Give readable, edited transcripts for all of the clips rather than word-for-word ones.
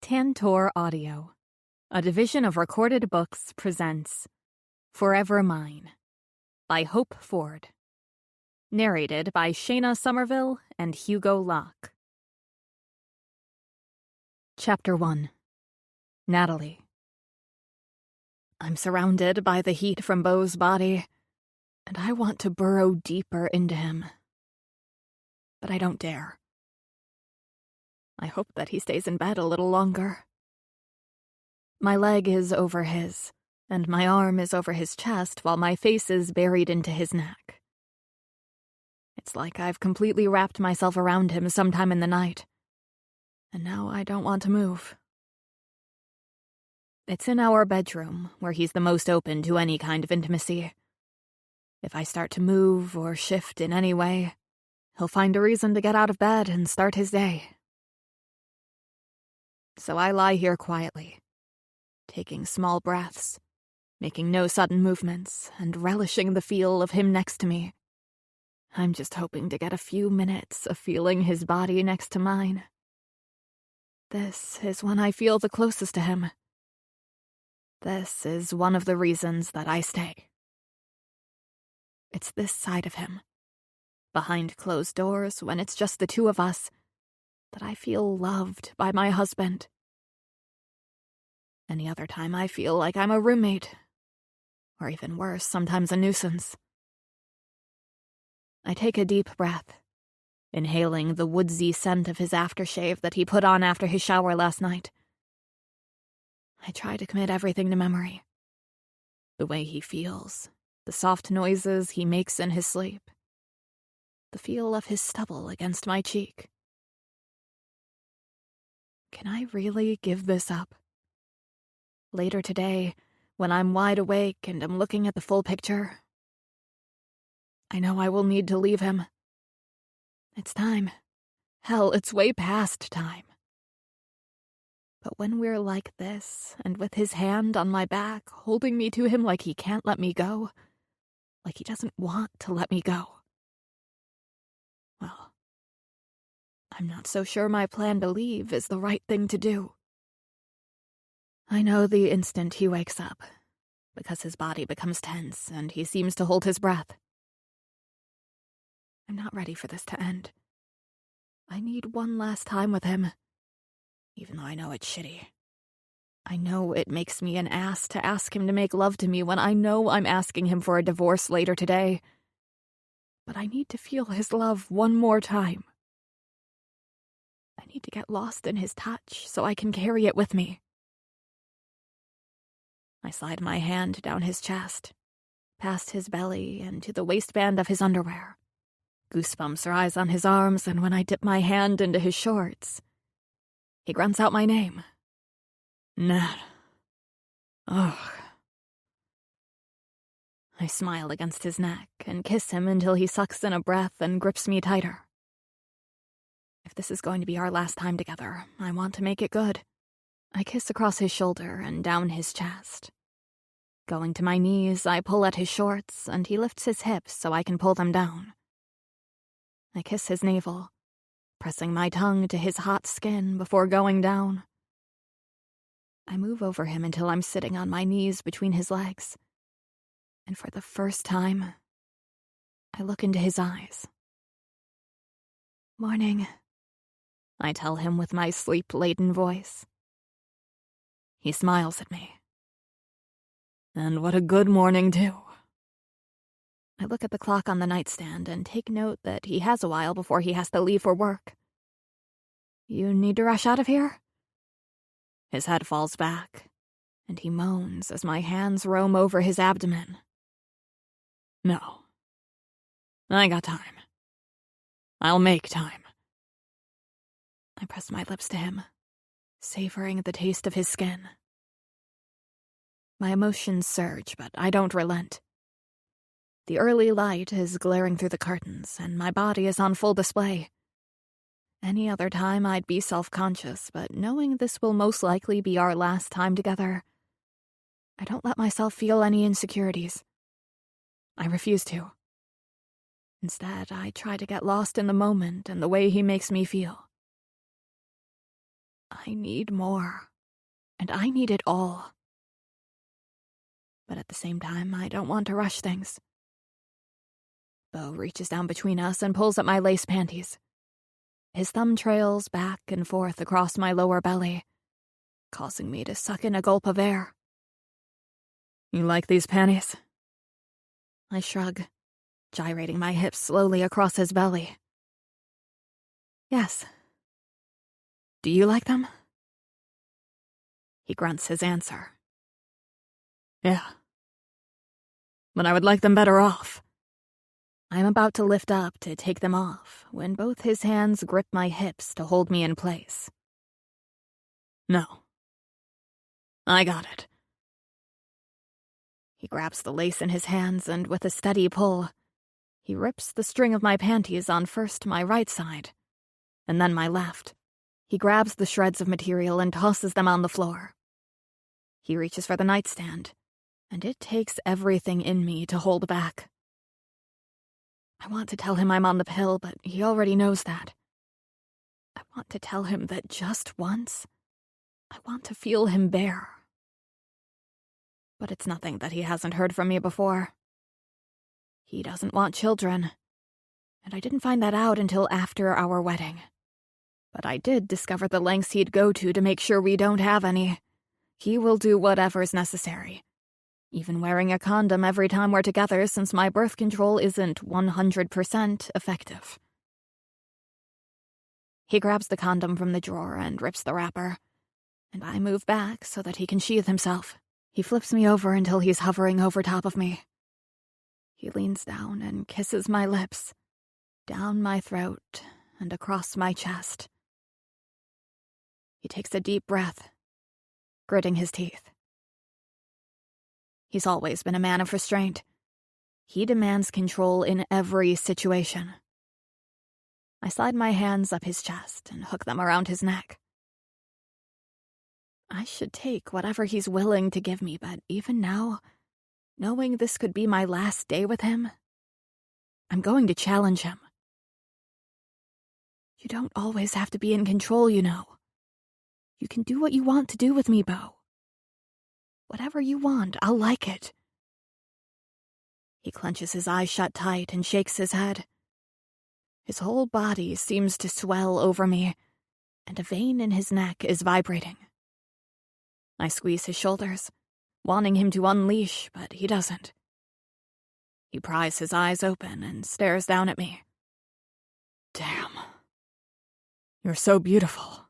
Tantor Audio, a division of Recorded Books, presents Forever Mine by Hope Ford. Narrated by Shayna Somerville and Hugo Locke. Chapter 1. Natalie. I'm surrounded by the heat from Beau's body, and I want to burrow deeper into him. But I don't dare. I hope that he stays in bed a little longer. My leg is over his, and my arm is over his chest while my face is buried into his neck. It's like I've completely wrapped myself around him sometime in the night, and now I don't want to move. It's in our bedroom, where he's the most open to any kind of intimacy. If I start to move or shift in any way, he'll find a reason to get out of bed and start his day. So I lie here quietly, taking small breaths, making no sudden movements, and relishing the feel of him next to me. I'm just hoping to get a few minutes of feeling his body next to mine. This is when I feel the closest to him. This is one of the reasons that I stay. It's this side of him, behind closed doors when it's just the two of us, that I feel loved by my husband. Any other time I feel like I'm a roommate, or even worse, sometimes a nuisance. I take a deep breath, inhaling the woodsy scent of his aftershave that he put on after his shower last night. I try to commit everything to memory. The way he feels, the soft noises he makes in his sleep, the feel of his stubble against my cheek. Can I really give this up? Later today, when I'm wide awake and am looking at the full picture, I know I will need to leave him. It's time. Hell, it's way past time. But when we're like this, and with his hand on my back, holding me to him like he can't let me go, like he doesn't want to let me go, well, I'm not so sure my plan to leave is the right thing to do. I know the instant he wakes up, because his body becomes tense and he seems to hold his breath. I'm not ready for this to end. I need one last time with him, even though I know it's shitty. I know it makes me an ass to ask him to make love to me when I know I'm asking him for a divorce later today. But I need to feel his love one more time. I need to get lost in his touch so I can carry it with me. I slide my hand down his chest, past his belly and to the waistband of his underwear. Goosebumps rise on his arms, and when I dip my hand into his shorts, he grunts out my name. Nat. Ugh. I smile against his neck and kiss him until he sucks in a breath and grips me tighter. If this is going to be our last time together, I want to make it good. I kiss across his shoulder and down his chest. Going to my knees, I pull at his shorts, and he lifts his hips so I can pull them down. I kiss his navel, pressing my tongue to his hot skin before going down. I move over him until I'm sitting on my knees between his legs, and for the first time, I look into his eyes. Morning, I tell him with my sleep-laden voice. He smiles at me. And what a good morning, too. I look at the clock on the nightstand and take note that he has a while before he has to leave for work. You need to rush out of here? His head falls back, and he moans as my hands roam over his abdomen. No. I got time. I'll make time. I press my lips to him, savoring the taste of his skin. My emotions surge, but I don't relent. The early light is glaring through the curtains, and my body is on full display. Any other time I'd be self-conscious, but knowing this will most likely be our last time together, I don't let myself feel any insecurities. I refuse to. Instead, I try to get lost in the moment and the way he makes me feel. I need more, and I need it all. But at the same time, I don't want to rush things. Beau reaches down between us and pulls at my lace panties. His thumb trails back and forth across my lower belly, causing me to suck in a gulp of air. You like these panties? I shrug, gyrating my hips slowly across his belly. Yes. Do you like them? He grunts his answer. Yeah. But I would like them better off. I'm about to lift up to take them off when both his hands grip my hips to hold me in place. No. I got it. He grabs the lace in his hands and with a steady pull, he rips the string of my panties on first my right side, and then my left. He grabs the shreds of material and tosses them on the floor. He reaches for the nightstand, and it takes everything in me to hold back. I want to tell him I'm on the pill, but he already knows that. I want to tell him that just once, I want to feel him bare. But it's nothing that he hasn't heard from me before. He doesn't want children, and I didn't find that out until after our wedding. But I did discover the lengths he'd go to make sure we don't have any. He will do whatever's necessary, even wearing a condom every time we're together since my birth control isn't 100% effective. He grabs the condom from the drawer and rips the wrapper, and I move back so that he can sheath himself. He flips me over until he's hovering over top of me. He leans down and kisses my lips, down my throat and across my chest. He takes a deep breath, gritting his teeth. He's always been a man of restraint. He demands control in every situation. I slide my hands up his chest and hook them around his neck. I should take whatever he's willing to give me, but even now, knowing this could be my last day with him, I'm going to challenge him. You don't always have to be in control, you know. You can do what you want to do with me, Beau. Whatever you want, I'll like it. He clenches his eyes shut tight and shakes his head. His whole body seems to swell over me, and a vein in his neck is vibrating. I squeeze his shoulders, wanting him to unleash, but he doesn't. He pries his eyes open and stares down at me. Damn. You're so beautiful.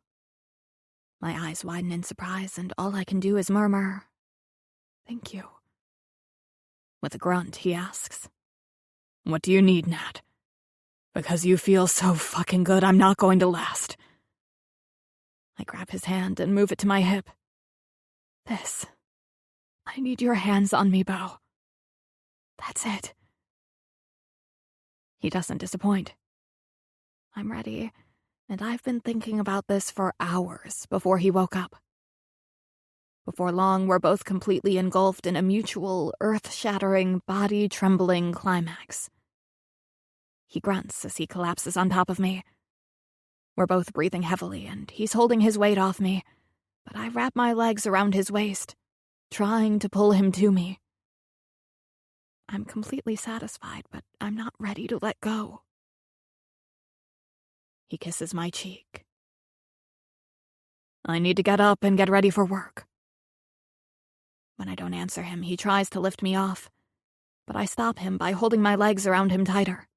My eyes widen in surprise, and all I can do is murmur, "Thank you." With a grunt, he asks, "What do you need, Nat? Because you feel so fucking good, I'm not going to last." I grab his hand and move it to my hip. This. I need your hands on me, Beau. That's it. He doesn't disappoint. I'm ready, and I've been thinking about this for hours before he woke up. Before long, we're both completely engulfed in a mutual, earth-shattering, body-trembling climax. He grunts as he collapses on top of me. We're both breathing heavily, and he's holding his weight off me, but I wrap my legs around his waist, trying to pull him to me. I'm completely satisfied, but I'm not ready to let go. He kisses my cheek. I need to get up and get ready for work. When I don't answer him, he tries to lift me off, but I stop him by holding my legs around him tighter.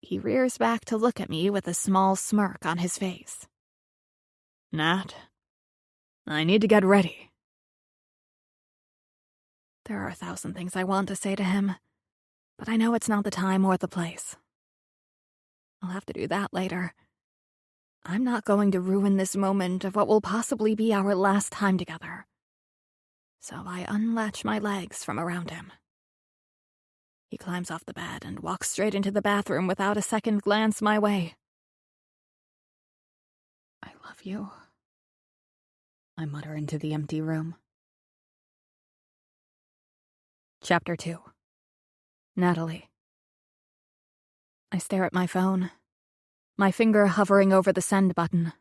He rears back to look at me with a small smirk on his face. Nat, I need to get ready. There are 1,000 things I want to say to him, but I know it's not the time or the place. I'll have to do that later. I'm not going to ruin this moment of what will possibly be our last time together. So I unlatch my legs from around him. He climbs off the bed and walks straight into the bathroom without a second glance my way. I love you, I mutter into the empty room. Chapter 2. Natalie. I stare at my phone, my finger hovering over the send button.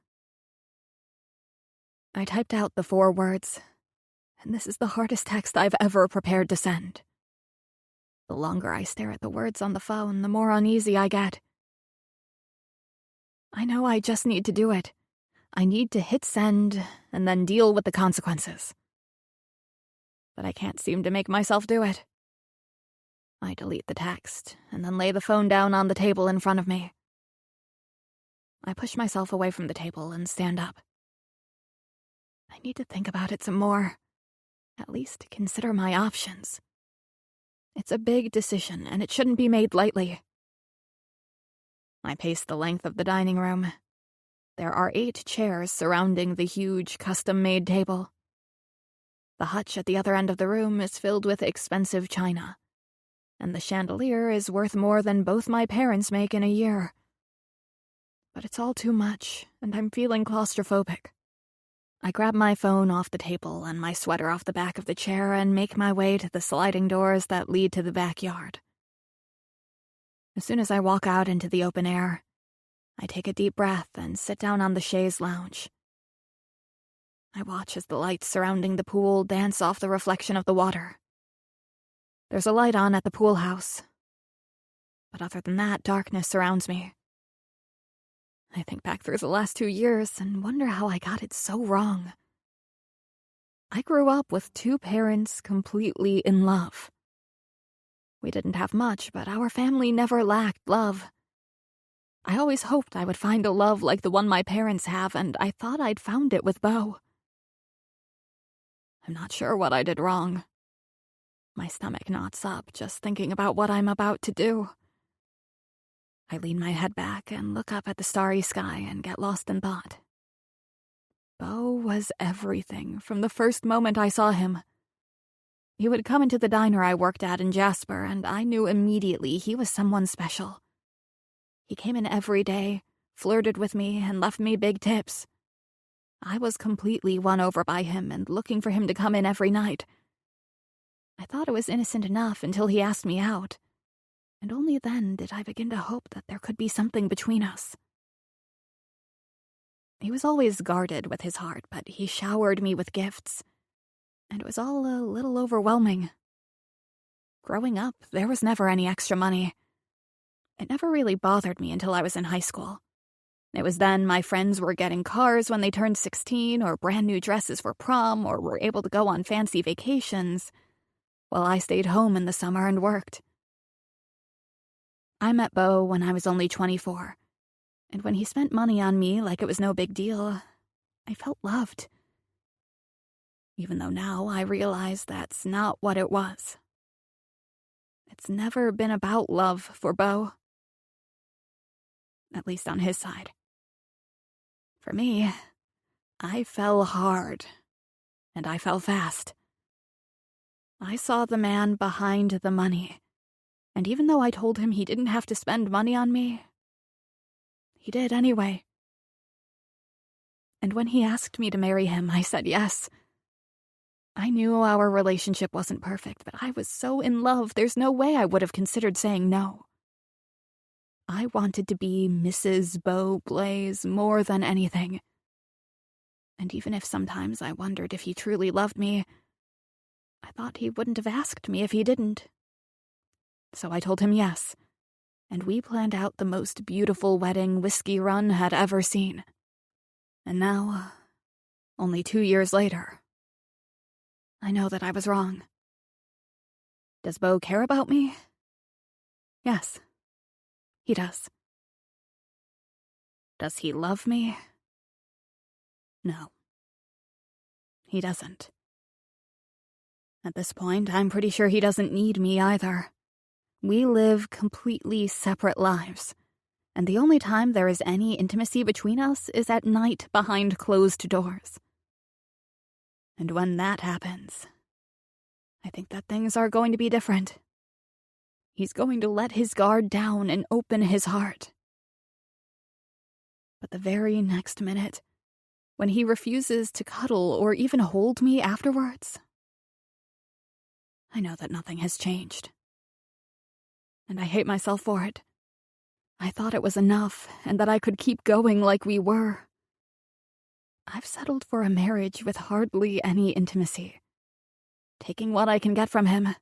I typed out the 4 words, and this is the hardest text I've ever prepared to send. The longer I stare at the words on the phone, the more uneasy I get. I know I just need to do it. I need to hit send and then deal with the consequences. But I can't seem to make myself do it. I delete the text and then lay the phone down on the table in front of me. I push myself away from the table and stand up. I need to think about it some more. At least consider my options. It's a big decision, and it shouldn't be made lightly. I pace the length of the dining room. There are 8 chairs surrounding the huge, custom-made table. The hutch at the other end of the room is filled with expensive china, and the chandelier is worth more than both my parents make in a year. But it's all too much, and I'm feeling claustrophobic. I grab my phone off the table and my sweater off the back of the chair and make my way to the sliding doors that lead to the backyard. As soon as I walk out into the open air, I take a deep breath and sit down on the chaise lounge. I watch as the lights surrounding the pool dance off the reflection of the water. There's a light on at the pool house, but other than that, darkness surrounds me. I think back through the last 2 years and wonder how I got it so wrong. I grew up with 2 parents completely in love. We didn't have much, but our family never lacked love. I always hoped I would find a love like the one my parents have, and I thought I'd found it with Beau. I'm not sure what I did wrong. My stomach knots up just thinking about what I'm about to do. I lean my head back and look up at the starry sky and get lost in thought. Beau was everything from the first moment I saw him. He would come into the diner I worked at in Jasper, and I knew immediately he was someone special. He came in every day, flirted with me, and left me big tips. I was completely won over by him and looking for him to come in every night. I thought it was innocent enough until he asked me out, and only then did I begin to hope that there could be something between us. He was always guarded with his heart, but he showered me with gifts, and it was all a little overwhelming. Growing up, there was never any extra money. It never really bothered me until I was in high school. It was then my friends were getting cars when they turned 16, or brand new dresses for prom, or were able to go on fancy vacations, while I stayed home in the summer and worked. I met Beau when I was only 24, and when he spent money on me like it was no big deal, I felt loved. Even though now I realize that's not what it was. It's never been about love for Beau. At least on his side. For me, I fell hard, and I fell fast. I saw the man behind the money, and even though I told him he didn't have to spend money on me, he did anyway. And when he asked me to marry him, I said yes. I knew our relationship wasn't perfect, but I was so in love, there's no way I would have considered saying no. I wanted to be Mrs. Beau Blaze more than anything. And even if sometimes I wondered if he truly loved me, I thought he wouldn't have asked me if he didn't. So I told him yes, and we planned out the most beautiful wedding Whiskey Run had ever seen. And now, only 2 years later, I know that I was wrong. Does Beau care about me? Yes, he does. Does he love me? No, he doesn't. At this point, I'm pretty sure he doesn't need me either. We live completely separate lives, and the only time there is any intimacy between us is at night behind closed doors. And when that happens, I think that things are going to be different. He's going to let his guard down and open his heart. But the very next minute, when he refuses to cuddle or even hold me afterwards, I know that nothing has changed. And I hate myself for it. I thought it was enough and that I could keep going like we were. I've settled for a marriage with hardly any intimacy. Taking what I can get from him,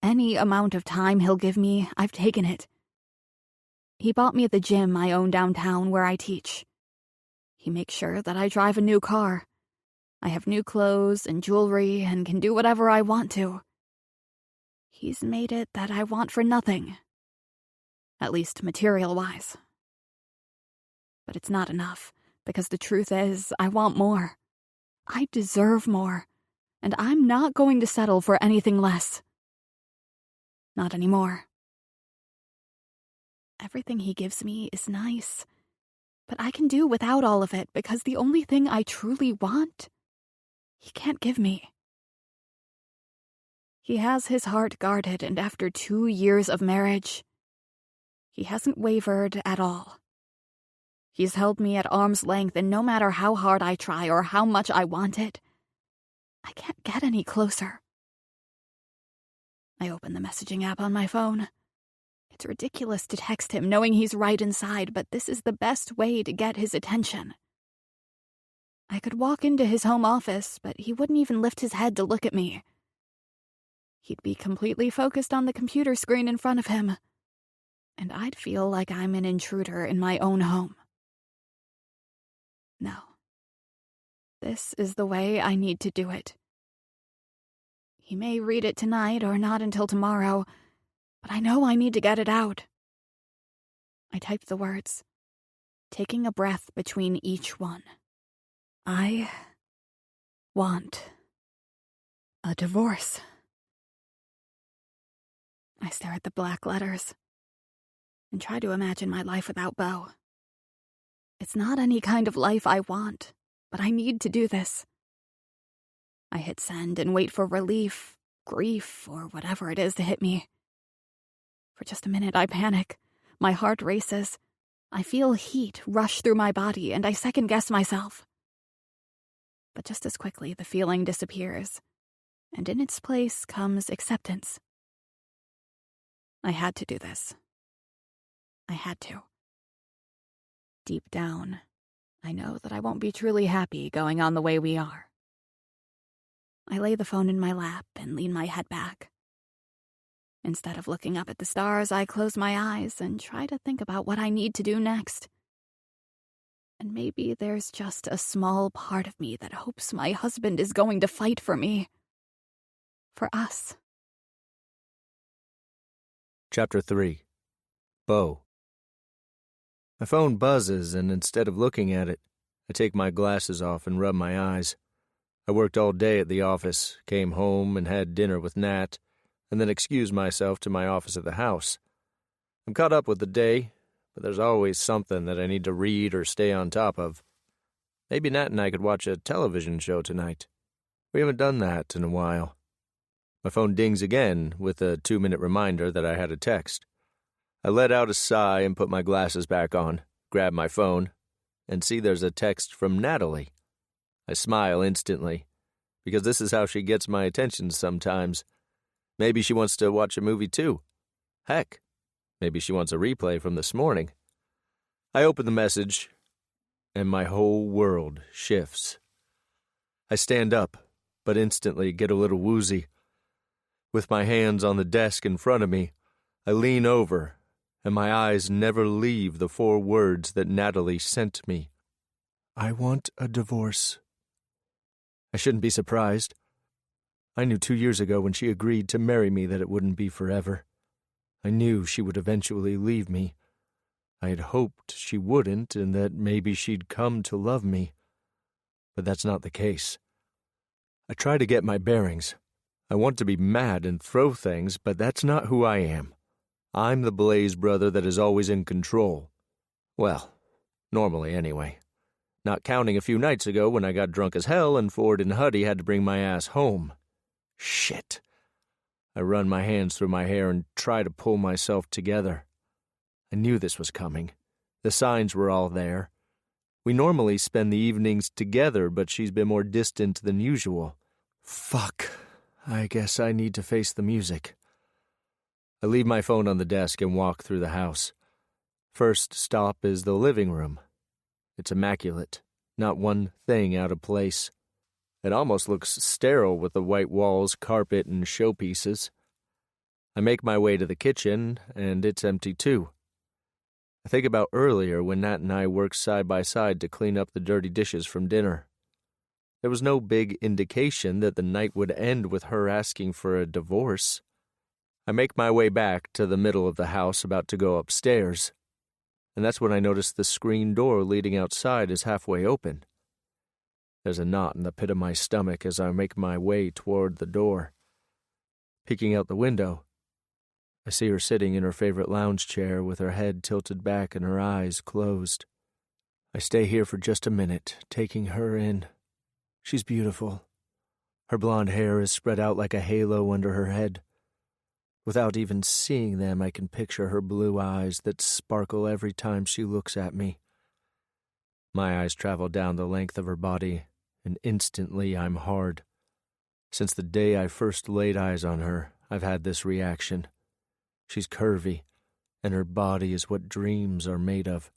any amount of time he'll give me, I've taken it. He bought me the gym I own downtown where I teach. He makes sure that I drive a new car. I have new clothes and jewelry and can do whatever I want to. He's made it that I want for nothing. At least material-wise. But it's not enough, because the truth is, I want more. I deserve more, and I'm not going to settle for anything less. Not anymore. Everything he gives me is nice, but I can do without all of it because the only thing I truly want, he can't give me. He has his heart guarded, and after 2 years of marriage, he hasn't wavered at all. He's held me at arm's length, and no matter how hard I try or how much I want it, I can't get any closer. I open the messaging app on my phone. It's ridiculous to text him knowing he's right inside, but this is the best way to get his attention. I could walk into his home office, but he wouldn't even lift his head to look at me. He'd be completely focused on the computer screen in front of him, and I'd feel like I'm an intruder in my own home. No. This is the way I need to do it. He may read it tonight or not until tomorrow, but I know I need to get it out. I typed the words, taking a breath between each one. I want a divorce. I stare at the black letters and try to imagine my life without Beau. It's not any kind of life I want, but I need to do this. I hit send and wait for relief, grief, or whatever it is to hit me. For just a minute, I panic. My heart races. I feel heat rush through my body, and I second-guess myself. But just as quickly, the feeling disappears, and in its place comes acceptance. I had to do this. I had to. Deep down, I know that I won't be truly happy going on the way we are. I lay the phone in my lap and lean my head back. Instead of looking up at the stars, I close my eyes and try to think about what I need to do next. And maybe there's just a small part of me that hopes my husband is going to fight for me. For us. Chapter 3. Beau. My phone buzzes, and instead of looking at it, I take my glasses off and rub my eyes. I worked all day at the office, came home and had dinner with Nat, and then excused myself to my office at the house. I'm caught up with the day, but there's always something that I need to read or stay on top of. Maybe Nat and I could watch a television show tonight. We haven't done that in a while. My phone dings again with a 2-minute reminder that I had a text. I let out a sigh and put my glasses back on, grab my phone, and see there's a text from Natalie. I smile instantly, because this is how she gets my attention sometimes. Maybe she wants to watch a movie too. Heck, maybe she wants a replay from this morning. I open the message, and my whole world shifts. I stand up, but instantly get a little woozy. With my hands on the desk in front of me, I lean over, and my eyes never leave the 4 words that Natalie sent me. I want a divorce. I shouldn't be surprised. I knew 2 years ago when she agreed to marry me that it wouldn't be forever. I knew she would eventually leave me. I had hoped she wouldn't and that maybe she'd come to love me. But that's not the case. I try to get my bearings. I want to be mad and throw things, but that's not who I am. I'm the Blaze brother that is always in control. Well, normally anyway. Not counting a few nights ago when I got drunk as hell and Ford and Huddy had to bring my ass home. Shit. I run my hands through my hair and try to pull myself together. I knew this was coming. The signs were all there. We normally spend the evenings together, but she's been more distant than usual. Fuck. I guess I need to face the music. I leave my phone on the desk and walk through the house. First stop is the living room. It's immaculate. not one thing out of place. It almost looks sterile with the white walls, carpet, and showpieces. I make my way to the kitchen, and it's empty too. I think about earlier when Nat and I worked side by side to clean up the dirty dishes from dinner. There was no big indication that the night would end with her asking for a divorce. I make my way back to the middle of the house, about to go upstairs, and that's when I notice the screen door leading outside is halfway open. There's a knot in the pit of my stomach as I make my way toward the door. Peeking out the window, I see her sitting in her favorite lounge chair with her head tilted back and her eyes closed. I stay here for just a minute, taking her in. She's beautiful. Her blonde hair is spread out like a halo under her head. Without even seeing them, I can picture her blue eyes that sparkle every time she looks at me. My eyes travel down the length of her body, and instantly I'm hard. Since the day I first laid eyes on her, I've had this reaction. She's curvy, and her body is what dreams are made of.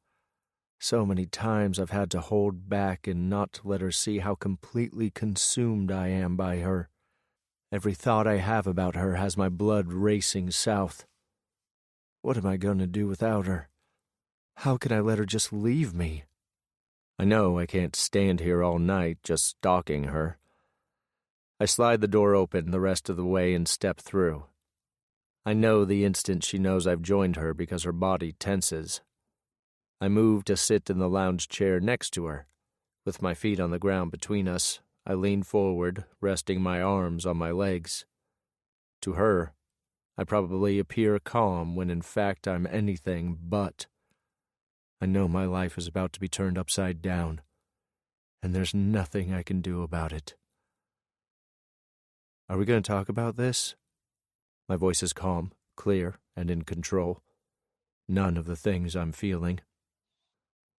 So many times I've had to hold back and not let her see how completely consumed I am by her. Every thought I have about her has my blood racing south. What am I going to do without her? How can I let her just leave me? I know I can't stand here all night just stalking her. I slide the door open the rest of the way and step through. I know the instant she knows I've joined her because her body tenses. I move to sit in the lounge chair next to her. With my feet on the ground between us, I lean forward, resting my arms on my legs. To her, I probably appear calm when in fact I'm anything but. I know my life is about to be turned upside down, and there's nothing I can do about it. Are we going to talk about this? My voice is calm, clear, and in control. None of the things I'm feeling.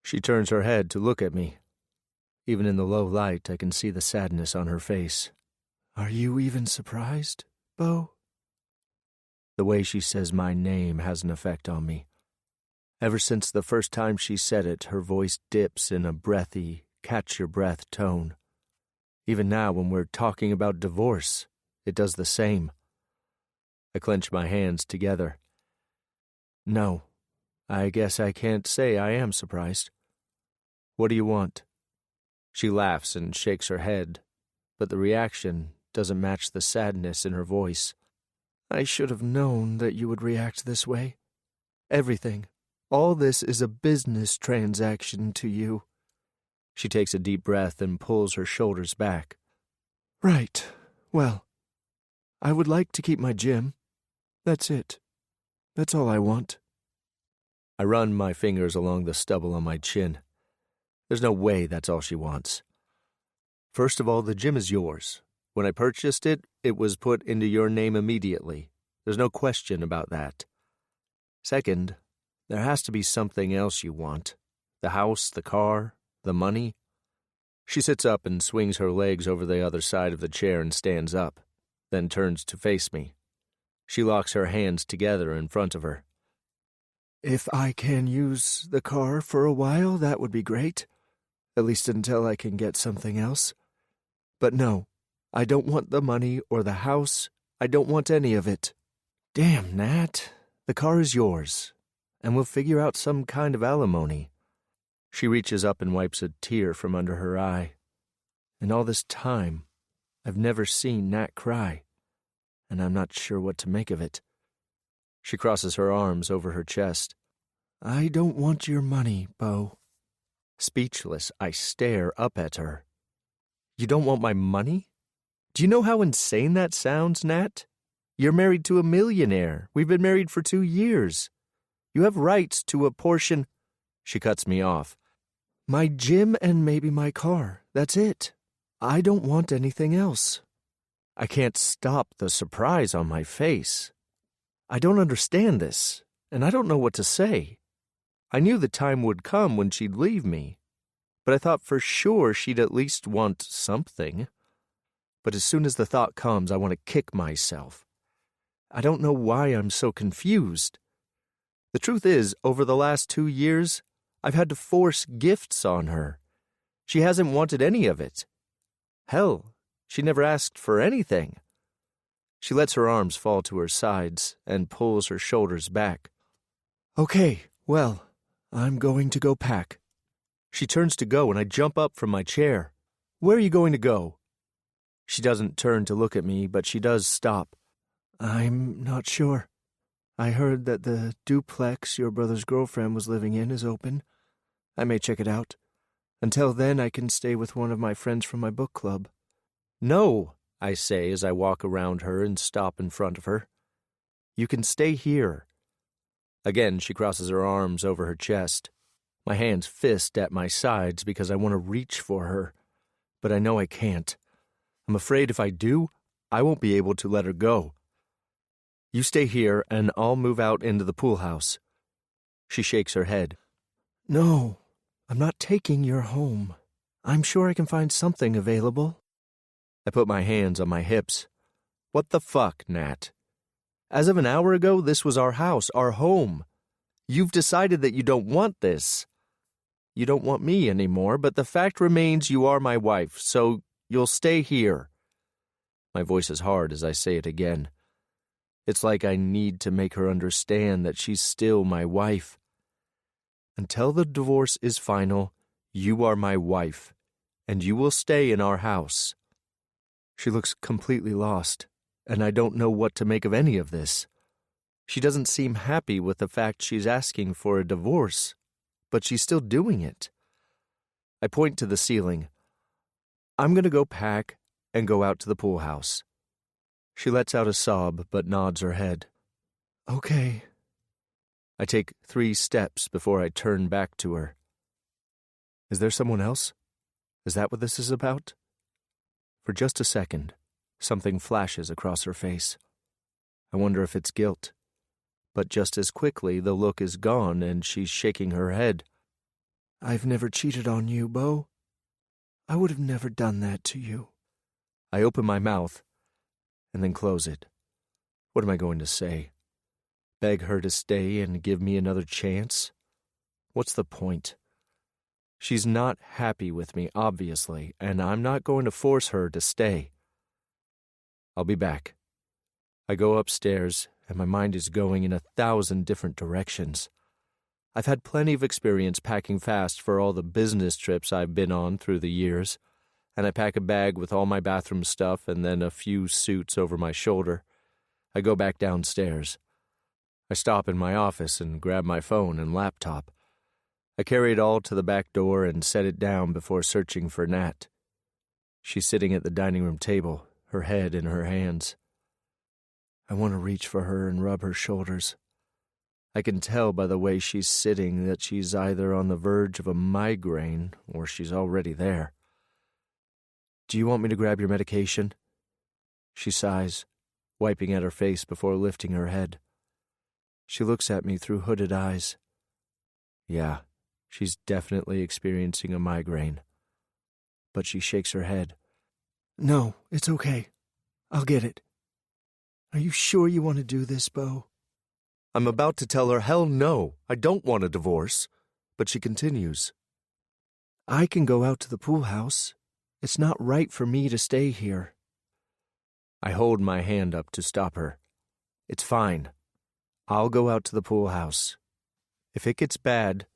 She turns her head to look at me. Even in the low light, I can see the sadness on her face. Are you even surprised, Bo? The way she says my name has an effect on me. Ever since the first time she said it, her voice dips in a breathy, catch-your-breath tone. Even now, when we're talking about divorce, it does the same. I clench my hands together. No, I guess I can't say I am surprised. What do you want? She laughs and shakes her head, but the reaction doesn't match the sadness in her voice. I should have known that you would react this way. Everything, all this is a business transaction to you. She takes a deep breath and pulls her shoulders back. Right, well, I would like to keep my gym. That's it. That's all I want. I run my fingers along the stubble on my chin. There's no way that's all she wants. First of all, the gym is yours. When I purchased it, it was put into your name immediately. There's no question about that. Second, there has to be something else you want. The house, the car, the money. She sits up and swings her legs over the other side of the chair and stands up, then turns to face me. She locks her hands together in front of her. If I can use the car for a while, that would be great. At least until I can get something else. But no, I don't want the money or the house. I don't want any of it. Damn, Nat. The car is yours, and we'll figure out some kind of alimony. She reaches up and wipes a tear from under her eye. In all this time, I've never seen Nat cry, and I'm not sure what to make of it. She crosses her arms over her chest. I don't want your money, Bo. Speechless, I stare up at her. You don't want my money? Do you know how insane that sounds, Nat? You're married to a millionaire. We've been married for 2 years. You have rights to a portion. She cuts me off. My gym and maybe my car. That's it. I don't want anything else. I can't stop the surprise on my face. I don't understand this, and I don't know what to say. I knew the time would come when she'd leave me, but I thought for sure she'd at least want something. But as soon as the thought comes, I want to kick myself. I don't know why I'm so confused. The truth is, over the last 2 years, I've had to force gifts on her. She hasn't wanted any of it. Hell, she never asked for anything. She lets her arms fall to her sides and pulls her shoulders back. Okay, well, I'm going to go pack. She turns to go and I jump up from my chair. Where are you going to go? She doesn't turn to look at me, but she does stop. I'm not sure. I heard that the duplex your brother's girlfriend was living in is open. I may check it out. Until then, I can stay with one of my friends from my book club. No, I say as I walk around her and stop in front of her. You can stay here. Again, she crosses her arms over her chest. My hands fist at my sides because I want to reach for her, but I know I can't. I'm afraid if I do, I won't be able to let her go. You stay here, and I'll move out into the pool house. She shakes her head. No, I'm not taking your home. I'm sure I can find something available. I put my hands on my hips. What the fuck, Nat? As of an hour ago, this was our house, our home. You've decided that you don't want this. You don't want me anymore, but the fact remains you are my wife, so you'll stay here. My voice is hard as I say it again. It's like I need to make her understand that she's still my wife. Until the divorce is final, you are my wife, and you will stay in our house. She looks completely lost, and I don't know what to make of any of this. She doesn't seem happy with the fact she's asking for a divorce, but she's still doing it. I point to the ceiling. I'm going to go pack and go out to the pool house. She lets out a sob but nods her head. Okay. I take 3 steps before I turn back to her. Is there someone else? Is that what this is about? For just a second, something flashes across her face. I wonder if it's guilt. But just as quickly, the look is gone and she's shaking her head. I've never cheated on you, Bo. I would have never done that to you. I open my mouth and then close it. What am I going to say? Beg her to stay and give me another chance? What's the point? She's not happy with me, obviously, and I'm not going to force her to stay. I'll be back. I go upstairs, and my mind is going in 1,000 different directions. I've had plenty of experience packing fast for all the business trips I've been on through the years, and I pack a bag with all my bathroom stuff and then a few suits over my shoulder. I go back downstairs. I stop in my office and grab my phone and laptop. I carry it all to the back door and set it down before searching for Nat. She's sitting at the dining room table, her head in her hands. I want to reach for her and rub her shoulders. I can tell by the way she's sitting that she's either on the verge of a migraine or she's already there. Do you want me to grab your medication? She sighs, wiping at her face before lifting her head. She looks at me through hooded eyes. Yeah, she's definitely experiencing a migraine. But she shakes her head. No, it's okay. I'll get it. Are you sure you want to do this, Bo? I'm about to tell her, hell no, I don't want a divorce. But she continues. I can go out to the pool house. It's not right for me to stay here. I hold my hand up to stop her. It's fine. I'll go out to the pool house. If it gets bad,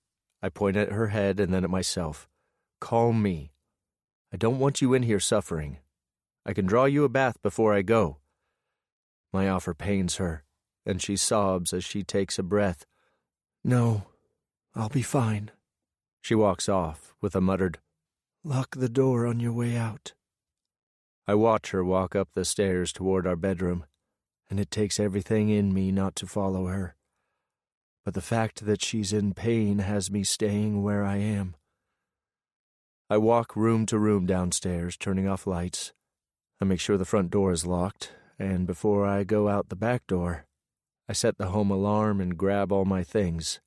I point at her head and then at myself. Call me. I don't want you in here suffering. I can draw you a bath before I go. My offer pains her, and she sobs as she takes a breath. No, I'll be fine. She walks off with a muttered, Lock the door on your way out. I watch her walk up the stairs toward our bedroom, and it takes everything in me not to follow her. But the fact that she's in pain has me staying where I am. I walk room to room downstairs, turning off lights. I make sure the front door is locked, and before I go out the back door, I set the home alarm and grab all my things.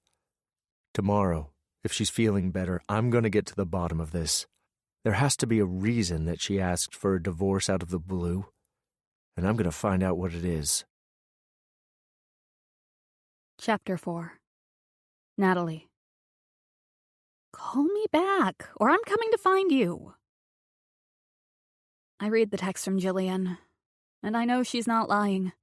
Tomorrow, if she's feeling better, I'm going to get to the bottom of this. There has to be a reason that she asked for a divorce out of the blue, and I'm going to find out what it is. Chapter 4. Natalie. Call me back, or I'm coming to find you. I read the text from Jillian, and I know she's not lying.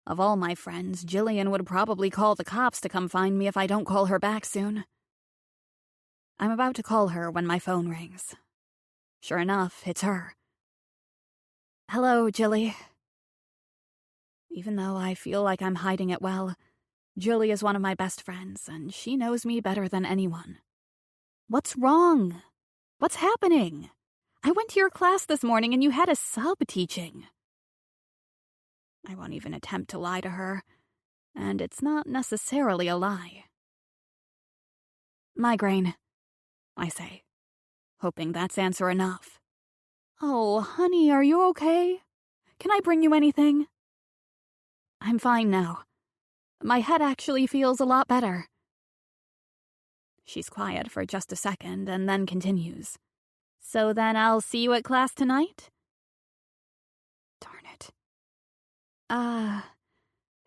Of all my friends, Jillian would probably call the cops to come find me if I don't call her back soon. I'm about to call her when my phone rings. Sure enough, it's her. Hello, Jilly. Even though I feel like I'm hiding it well, Jilly is one of my best friends, and she knows me better than anyone. What's wrong? What's happening? I went to your class this morning and you had a sub teaching. I won't even attempt to lie to her, and it's not necessarily a lie. Migraine, I say, hoping that's answer enough. Oh, honey, are you okay? Can I bring you anything? I'm fine now. My head actually feels a lot better. She's quiet for just a second and then continues. So then I'll see you at class tonight? Darn it.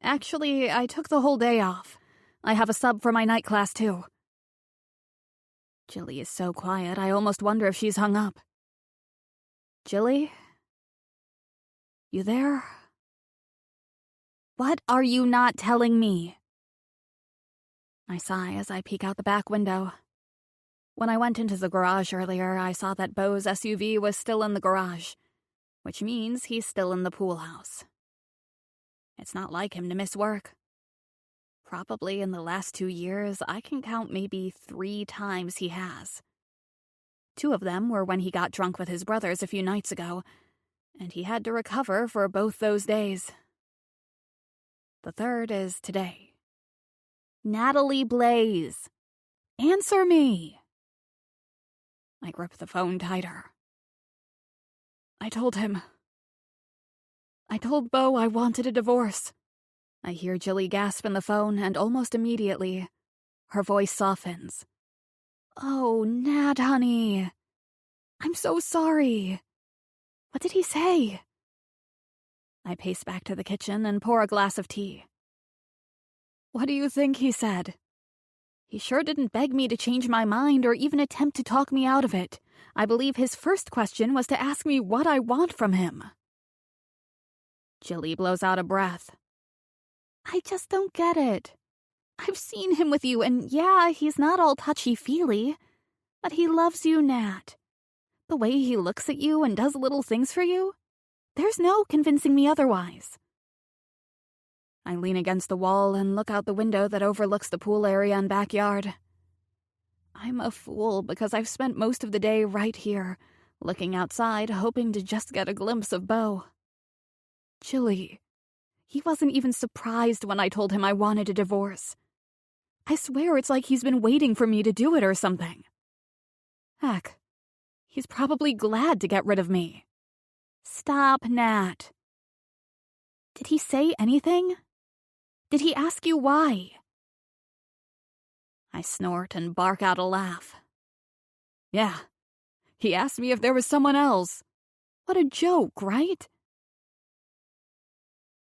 Actually, I took the whole day off. I have a sub for my night class too. Jilly is so quiet, I almost wonder if she's hung up. Jilly? You there? What are you not telling me? I sigh as I peek out the back window. When I went into the garage earlier, I saw that Beau's SUV was still in the garage, which means he's still in the pool house. It's not like him to miss work. Probably in the last 2 years, I can count maybe 3 times he has. 2 of them were when he got drunk with his brothers a few nights ago, and he had to recover for both those days. The 3rd is today. Natalie Blaze, answer me. I grip the phone tighter. I told Beau I wanted a divorce. I hear Jilly gasp in the phone, and almost immediately, her voice softens. Oh, Nat, honey. I'm so sorry. What did he say? I pace back to the kitchen and pour a glass of tea. What do you think he said? He sure didn't beg me to change my mind or even attempt to talk me out of it. I believe his first question was to ask me what I want from him. Jilly blows out a breath. I just don't get it. I've seen him with you, and yeah, he's not all touchy-feely, but he loves you, Nat. The way he looks at you and does little things for you, there's no convincing me otherwise. I lean against the wall and look out the window that overlooks the pool area and backyard. I'm a fool because I've spent most of the day right here, looking outside, hoping to just get a glimpse of Beau. Jilly, he wasn't even surprised when I told him I wanted a divorce. I swear it's like he's been waiting for me to do it or something. Heck, he's probably glad to get rid of me. Stop, Nat. Did he say anything? Did he ask you why? I snort and bark out a laugh. Yeah, he asked me if there was someone else. What a joke, right?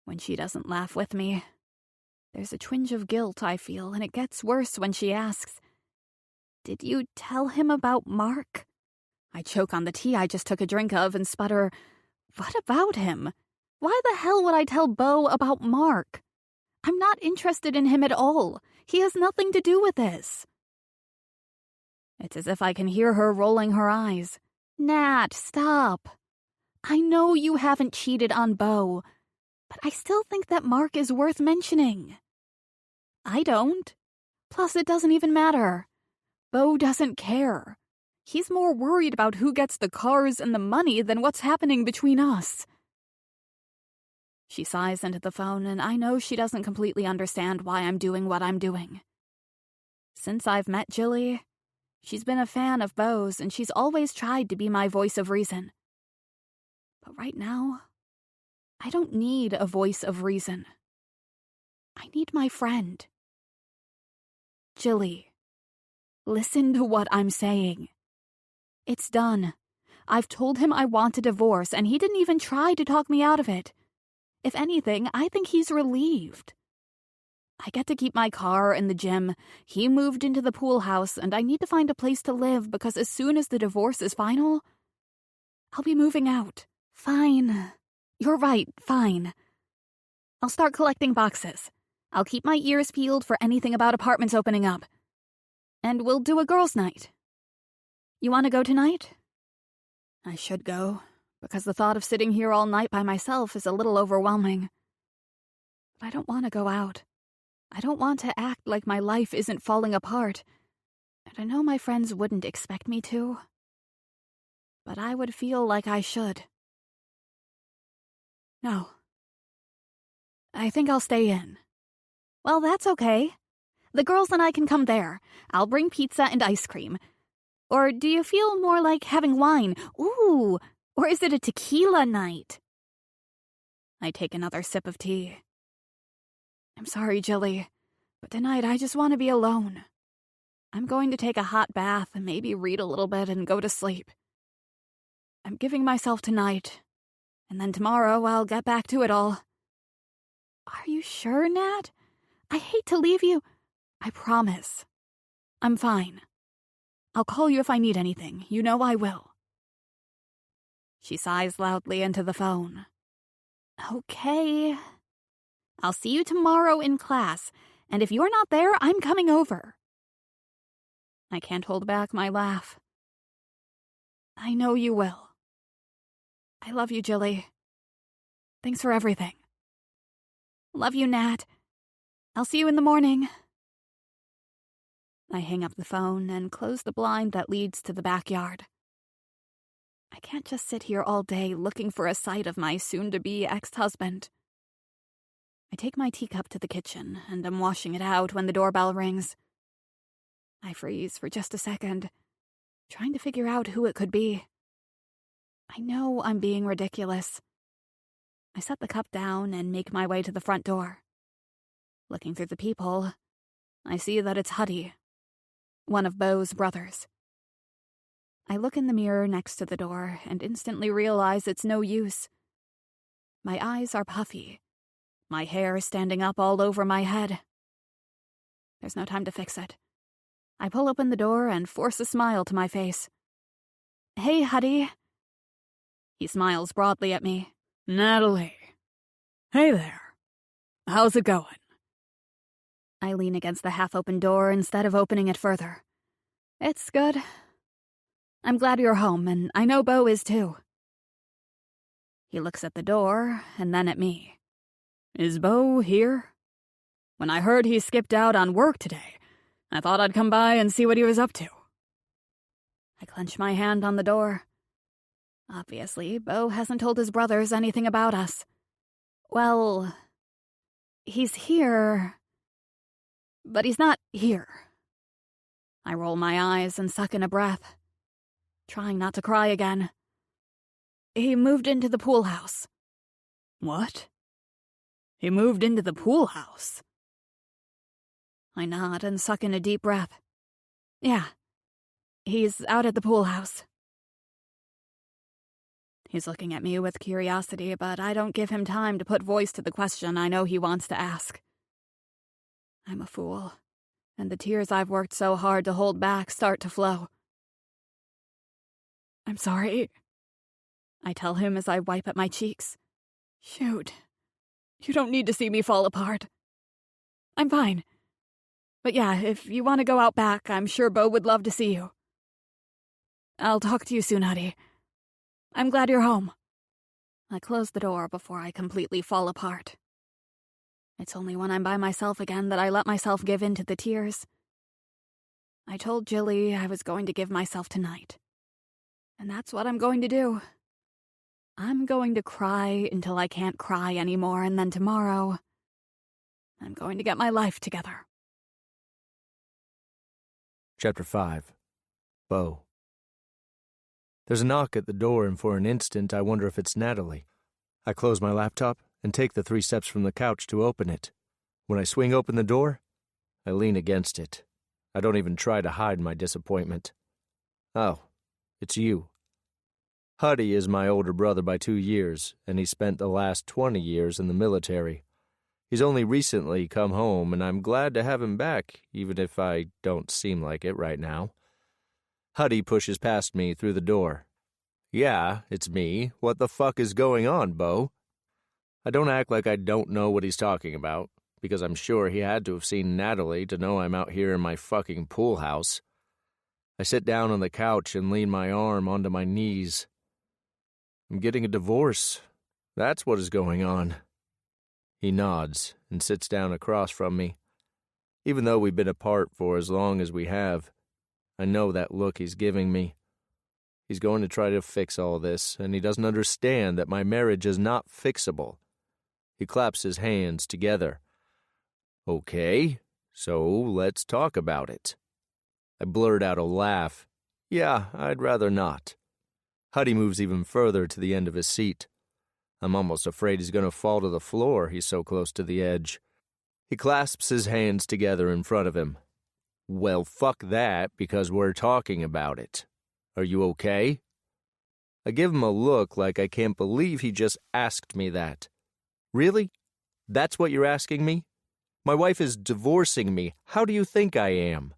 When she doesn't laugh with me, there's a twinge of guilt I feel, and it gets worse when she asks, Did you tell him about Mark? I choke on the tea I just took a drink of and sputter, What about him? Why the hell would I tell Beau about Mark? I'm not interested in him at all. He has nothing to do with this. It's as if I can hear her rolling her eyes. Nat, stop. I know you haven't cheated on Beau, but I still think that Mark is worth mentioning. I don't. Plus, it doesn't even matter. Beau doesn't care. He's more worried about who gets the cars and the money than what's happening between us. She sighs into the phone, and I know she doesn't completely understand why I'm doing what I'm doing. Since I've met Jilly, she's been a fan of Beau's, and she's always tried to be my voice of reason. But right now, I don't need a voice of reason. I need my friend. Jilly, listen to what I'm saying. It's done. I've told him I want a divorce, and he didn't even try to talk me out of it. If anything, I think he's relieved. I get to keep my car and the gym. He moved into the pool house, and I need to find a place to live because as soon as the divorce is final, I'll be moving out. Fine. You're right, fine. I'll start collecting boxes. I'll keep my ears peeled for anything about apartments opening up. And we'll do a girls' night. You want to go tonight? I should go, because the thought of sitting here all night by myself is a little overwhelming. But I don't want to go out. I don't want to act like my life isn't falling apart. And I know my friends wouldn't expect me to. But I would feel like I should. No. I think I'll stay in. Well, that's okay. The girls and I can come there. I'll bring pizza and ice cream. Or do you feel more like having wine? Ooh, or is it a tequila night? I take another sip of tea. I'm sorry, Jilly, but tonight I just want to be alone. I'm going to take a hot bath and maybe read a little bit and go to sleep. I'm giving myself tonight, and then tomorrow I'll get back to it all. Are you sure, Nat? I hate to leave you. I promise. I'm fine. I'll call you if I need anything. You know I will. She sighs loudly into the phone. Okay. I'll see you tomorrow in class, and if you're not there, I'm coming over. I can't hold back my laugh. I know you will. I love you, Jilly. Thanks for everything. Love you, Nat. I'll see you in the morning. I hang up the phone and close the blind that leads to the backyard. I can't just sit here all day looking for a sight of my soon-to-be ex-husband. I take my teacup to the kitchen, and I'm washing it out when the doorbell rings. I freeze for just a second, trying to figure out who it could be. I know I'm being ridiculous. I set the cup down and make my way to the front door. Looking through the peephole, I see that it's Huddy, one of Beau's brothers. I look in the mirror next to the door and instantly realize it's no use. My eyes are puffy. My hair is standing up all over my head. There's no time to fix it. I pull open the door and force a smile to my face. Hey, Huddy. He smiles broadly at me. Natalie. Hey there. How's it going? I lean against the half-open door instead of opening it further. It's good. I'm glad you're home, and I know Beau is too. He looks at the door, and then at me. Is Beau here? When I heard he skipped out on work today, I thought I'd come by and see what he was up to. I clench my hand on the door. Obviously, Beau hasn't told his brothers anything about us. Well, he's here, but he's not here. I roll my eyes and suck in a breath, trying not to cry again. He moved into the pool house. What? He moved into the pool house? I nod and suck in a deep breath. Yeah, he's out at the pool house. He's looking at me with curiosity, but I don't give him time to put voice to the question I know he wants to ask. I'm a fool, and the tears I've worked so hard to hold back start to flow. I'm sorry, I tell him as I wipe at my cheeks. Shoot, you don't need to see me fall apart. I'm fine. But yeah, if you want to go out back, I'm sure Beau would love to see you. I'll talk to you soon, Huddy. I'm glad you're home. I close the door before I completely fall apart. It's only when I'm by myself again that I let myself give in to the tears. I told Jilly I was going to give myself tonight. And that's what I'm going to do. I'm going to cry until I can't cry anymore, and then tomorrow, I'm going to get my life together. Chapter 5. Beau. There's a knock at the door, and for an instant I wonder if it's Natalie. I close my laptop and take the 3 steps from the couch to open it. When I swing open the door, I lean against it. I don't even try to hide my disappointment. Oh, it's you. Huddy is my older brother by 2 years, and he spent the last 20 years in the military. He's only recently come home, and I'm glad to have him back, even if I don't seem like it right now. Huddy pushes past me through the door. Yeah, it's me. What the fuck is going on, Bo? I don't act like I don't know what he's talking about, because I'm sure he had to have seen Natalie to know I'm out here in my fucking pool house. I sit down on the couch and lean my arm onto my knees. I'm getting a divorce. That's what is going on. He nods and sits down across from me. Even though we've been apart for as long as we have, I know that look he's giving me. He's going to try to fix all this, and he doesn't understand that my marriage is not fixable. He claps his hands together. Okay, so let's talk about it. I blurt out a laugh. Yeah, I'd rather not. Huddy moves even further to the end of his seat. I'm almost afraid he's going to fall to the floor, he's so close to the edge. He clasps his hands together in front of him. Well, fuck that, because we're talking about it. Are you okay? I give him a look like I can't believe he just asked me that. Really? That's what you're asking me? My wife is divorcing me. How do you think I am?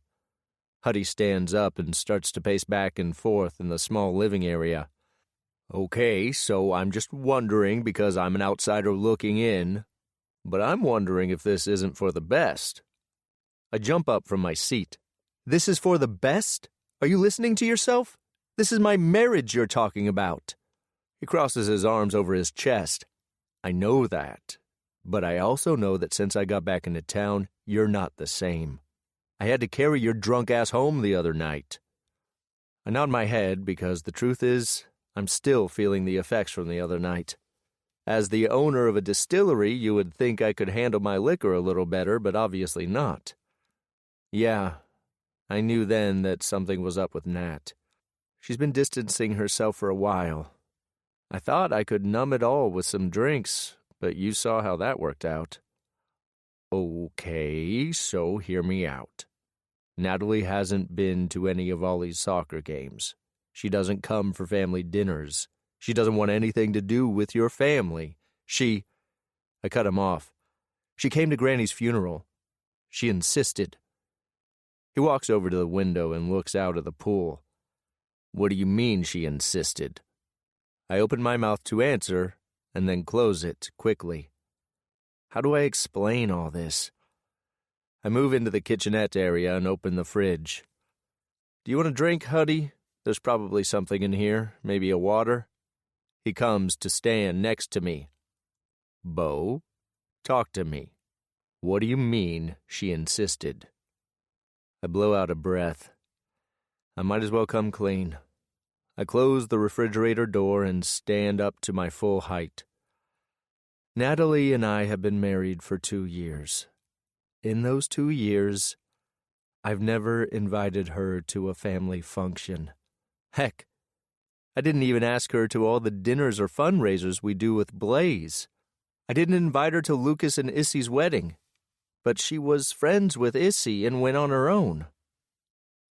Huddy stands up and starts to pace back and forth in the small living area. Okay, so I'm just wondering because I'm an outsider looking in, but I'm wondering if this isn't for the best. I jump up from my seat. This is for the best? Are you listening to yourself? This is my marriage you're talking about. He crosses his arms over his chest. I know that, but I also know that since I got back into town, you're not the same. I had to carry your drunk ass home the other night. I nod my head because the truth is, I'm still feeling the effects from the other night. As the owner of a distillery, you would think I could handle my liquor a little better, but obviously not. Yeah, I knew then that something was up with Nat. She's been distancing herself for a while. I thought I could numb it all with some drinks, but you saw how that worked out. Okay, so hear me out. Natalie hasn't been to any of Ollie's soccer games. She doesn't come for family dinners. She doesn't want anything to do with your family. I cut him off. She came to Granny's funeral. She insisted. He walks over to the window and looks out at the pool. What do you mean she insisted? I open my mouth to answer, and then close it quickly. How do I explain all this? I move into the kitchenette area and open the fridge. Do you want a drink, Huddy? There's probably something in here, maybe a water. He comes to stand next to me. Bo, talk to me. What do you mean, she insisted? I blow out a breath. I might as well come clean. I close the refrigerator door and stand up to my full height. Natalie and I have been married for 2 years. In those 2 years, I've never invited her to a family function. Heck, I didn't even ask her to all the dinners or fundraisers we do with Blaze. I didn't invite her to Lucas and Issy's wedding, but she was friends with Issy and went on her own.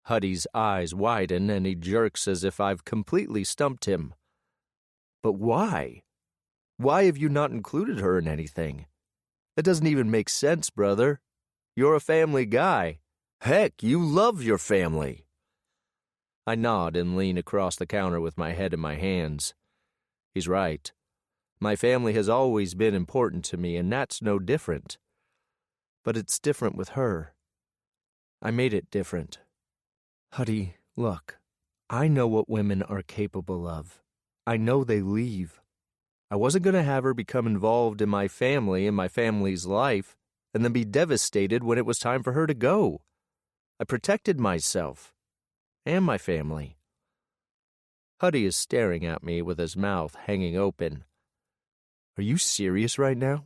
Huddy's eyes widen and he jerks as if I've completely stumped him. But why? Why have you not included her in anything? That doesn't even make sense, brother. You're a family guy. Heck, you love your family. I nod and lean across the counter with my head in my hands. He's right. My family has always been important to me, and that's no different. But it's different with her. I made it different. Huddy, look, I know what women are capable of. I know they leave. I wasn't going to have her become involved in my family and my family's life, and then be devastated when it was time for her to go. I protected myself. And my family. Huddy is staring at me with his mouth hanging open. Are you serious right now?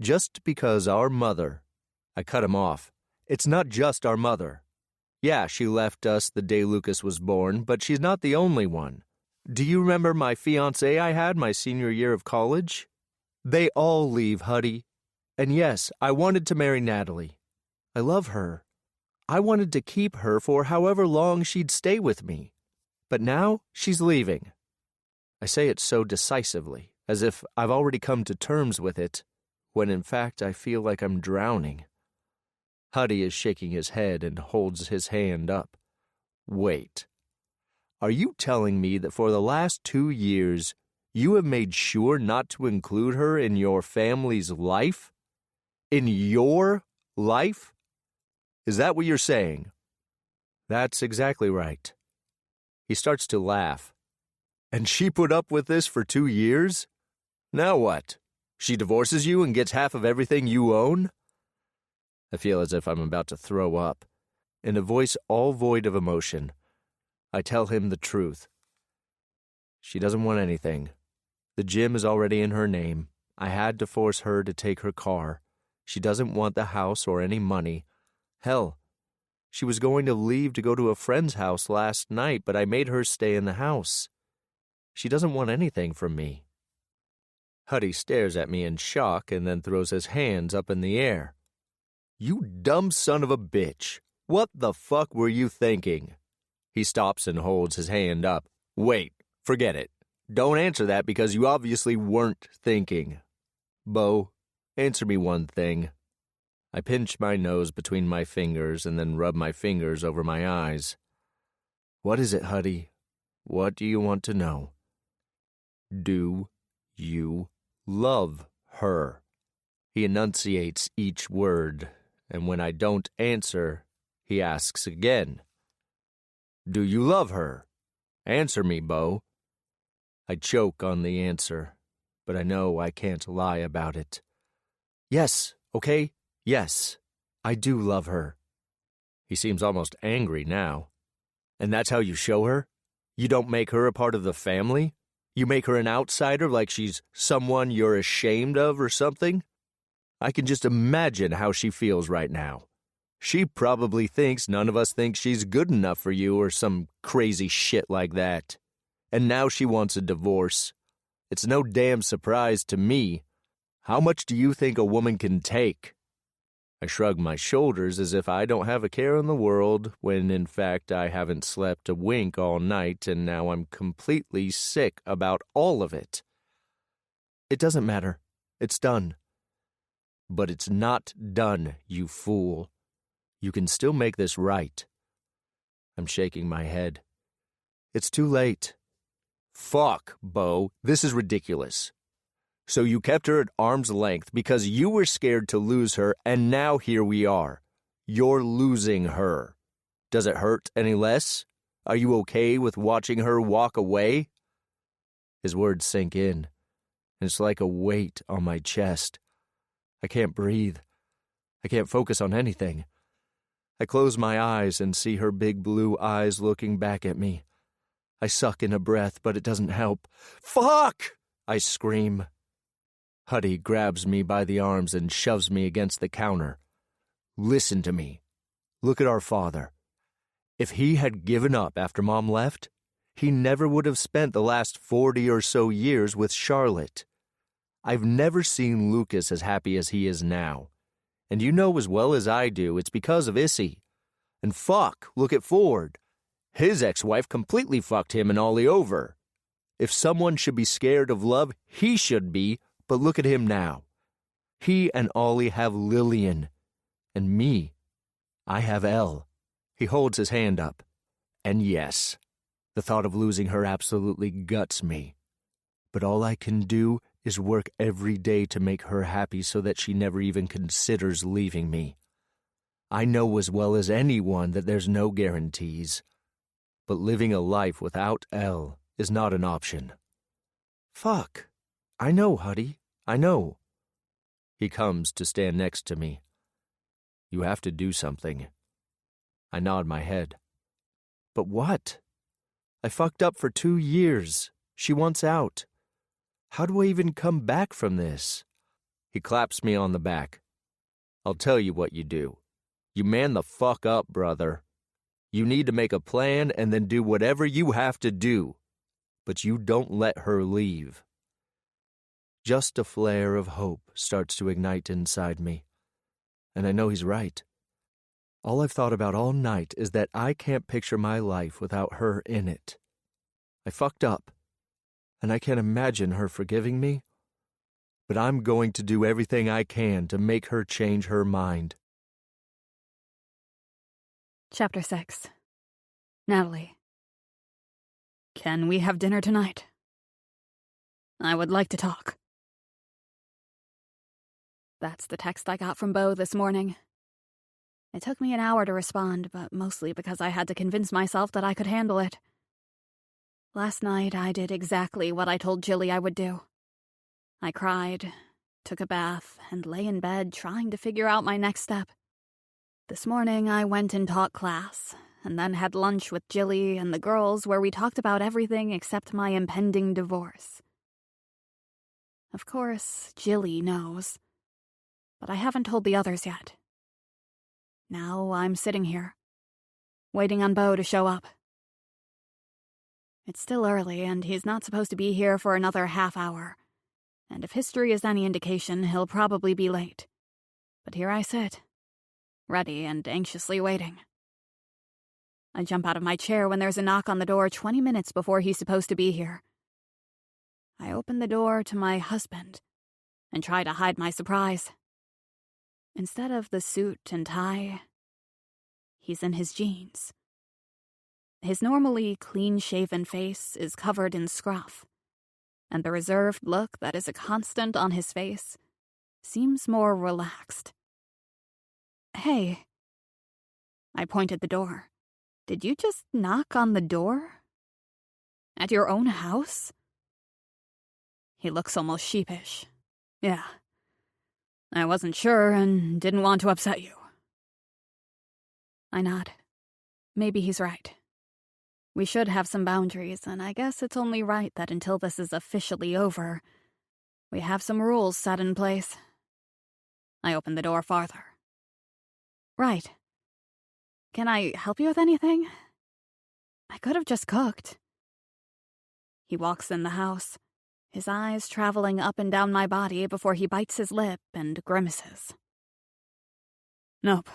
Just because our mother... I cut him off. It's not just our mother. Yeah, she left us the day Lucas was born, but she's not the only one. Do you remember my fiancé I had my senior year of college? They all leave, Huddy. And yes, I wanted to marry Natalie. I love her. I wanted to keep her for however long she'd stay with me. But now she's leaving. I say it so decisively, as if I've already come to terms with it, when in fact I feel like I'm drowning. Huddy is shaking his head and holds his hand up. Wait. Are you telling me that for the last 2 years you have made sure not to include her in your family's life? In your life? Is that what you're saying? That's exactly right. He starts to laugh. And she put up with this for 2 years? Now what? She divorces you and gets half of everything you own? I feel as if I'm about to throw up. In a voice all void of emotion, I tell him the truth. She doesn't want anything. The gym is already in her name. I had to force her to take her car. She doesn't want the house or any money. Hell, she was going to leave to go to a friend's house last night, but I made her stay in the house. She doesn't want anything from me. Huddy stares at me in shock and then throws his hands up in the air. You dumb son of a bitch. What the fuck were you thinking? He stops and holds his hand up. Wait, forget it. Don't answer that because you obviously weren't thinking. Bo, answer me one thing. I pinch my nose between my fingers and then rub my fingers over my eyes. What is it, Huddy? What do you want to know? Do you love her? He enunciates each word, and when I don't answer, he asks again. Do you love her? Answer me, Bo. I choke on the answer, but I know I can't lie about it. Yes, okay? Yes, I do love her. He seems almost angry now. And that's how you show her? You don't make her a part of the family? You make her an outsider like she's someone you're ashamed of or something? I can just imagine how she feels right now. She probably thinks none of us think she's good enough for you or some crazy shit like that. And now she wants a divorce. It's no damn surprise to me. How much do you think a woman can take? I shrug my shoulders as if I don't have a care in the world, when in fact I haven't slept a wink all night and now I'm completely sick about all of it. It doesn't matter. It's done. But it's not done, you fool. You can still make this right. I'm shaking my head. It's too late. Fuck, Bo. This is ridiculous. So you kept her at arm's length because you were scared to lose her, and now here we are. You're losing her. Does it hurt any less? Are you okay with watching her walk away? His words sink in, and it's like a weight on my chest. I can't breathe. I can't focus on anything. I close my eyes and see her big blue eyes looking back at me. I suck in a breath, but it doesn't help. Fuck! I scream. Huddy grabs me by the arms and shoves me against the counter. Listen to me. Look at our father. If he had given up after Mom left, he never would have spent the last 40 or so years with Charlotte. I've never seen Lucas as happy as he is now. And you know as well as I do, it's because of Issy. And fuck, look at Ford. His ex-wife completely fucked him and Ollie over. If someone should be scared of love, he should be, but look at him now. He and Ollie have Lillian. And me, I have Elle. He holds his hand up. And yes, the thought of losing her absolutely guts me. But all I can do is work every day to make her happy so that she never even considers leaving me. I know as well as anyone that there's no guarantees. But living a life without Elle is not an option. Fuck. I know, Huddy. I know. He comes to stand next to me. You have to do something. I nod my head. But what? I fucked up for 2 years. She wants out. How do I even come back from this? He claps me on the back. I'll tell you what you do. You man the fuck up, brother. You need to make a plan and then do whatever you have to do. But you don't let her leave. Just a flare of hope starts to ignite inside me. And I know he's right. All I've thought about all night is that I can't picture my life without her in it. I fucked up. And I can't imagine her forgiving me. but I'm going to do everything I can to make her change her mind. Chapter 6. Natalie. Can we have dinner tonight? I would like to talk. That's the text I got from Beau this morning. It took me an hour to respond, but mostly because I had to convince myself that I could handle it. Last night, I did exactly what I told Jilly I would do. I cried, took a bath, and lay in bed trying to figure out my next step. This morning, I went and taught class, and then had lunch with Jilly and the girls where we talked about everything except my impending divorce. Of course, Jilly knows, but I haven't told the others yet. Now I'm sitting here, waiting on Beau to show up. It's still early, and he's not supposed to be here for another half hour, and if history is any indication, he'll probably be late. But here I sit, ready and anxiously waiting. I jump out of my chair when there's a knock on the door 20 minutes before he's supposed to be here. I open the door to my husband and try to hide my surprise. Instead of the suit and tie, he's in his jeans. His normally clean-shaven face is covered in scruff, and the reserved look that is a constant on his face seems more relaxed. Hey. I point at the door. Did you just knock on the door? At your own house? He looks almost sheepish. Yeah. I wasn't sure and didn't want to upset you. I nod. Maybe he's right. We should have some boundaries, and I guess it's only right that until this is officially over, we have some rules set in place. I open the door farther. Right. Can I help you with anything? I could have just cooked. He walks in the house, his eyes traveling up and down my body before he bites his lip and grimaces. Nope.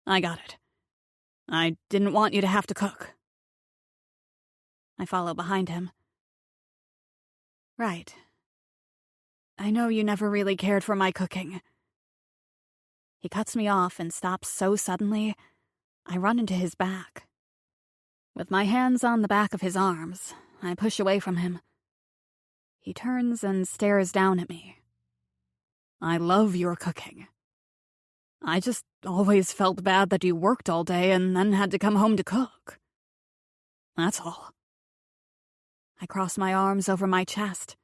I got it. I didn't want you to have to cook. I follow behind him. Right. I know you never really cared for my cooking. He cuts me off and stops so suddenly, I run into his back. With my hands on the back of his arms, I push away from him. He turns and stares down at me. I love your cooking. I just always felt bad that you worked all day and then had to come home to cook. That's all. I cross my arms over my chest.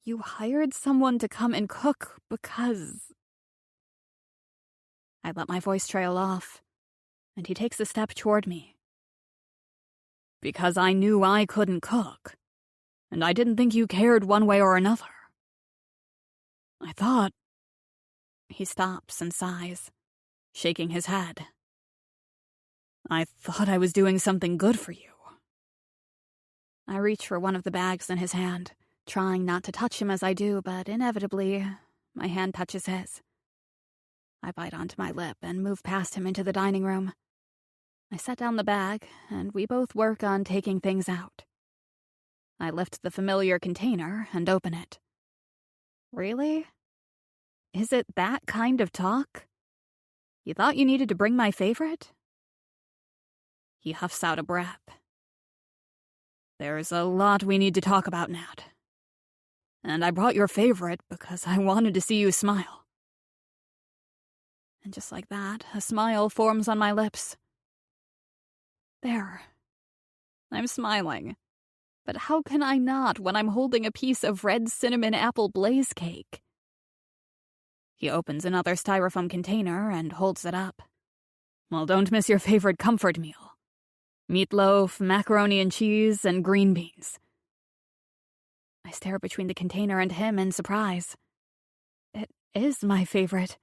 You hired someone to come and cook because... I let my voice trail off, and he takes a step toward me. Because I knew I couldn't cook, and I didn't think you cared one way or another. I thought... He stops and sighs, shaking his head. I thought I was doing something good for you. I reach for one of the bags in his hand, trying not to touch him as I do, but inevitably, my hand touches his. I bite onto my lip and move past him into the dining room. I set down the bag, and we both work on taking things out. I lift the familiar container and open it. Really? Is it that kind of talk? You thought you needed to bring my favorite? He huffs out a breath. There's a lot we need to talk about, Nat. And I brought your favorite because I wanted to see you smile. And just like that, a smile forms on my lips. There. I'm smiling. But how can I not when I'm holding a piece of red cinnamon apple blaze cake? He opens another styrofoam container and holds it up. Well, don't miss your favorite comfort meal. Meatloaf, macaroni and cheese, and green beans. I stare between the container and him in surprise. It is my favorite.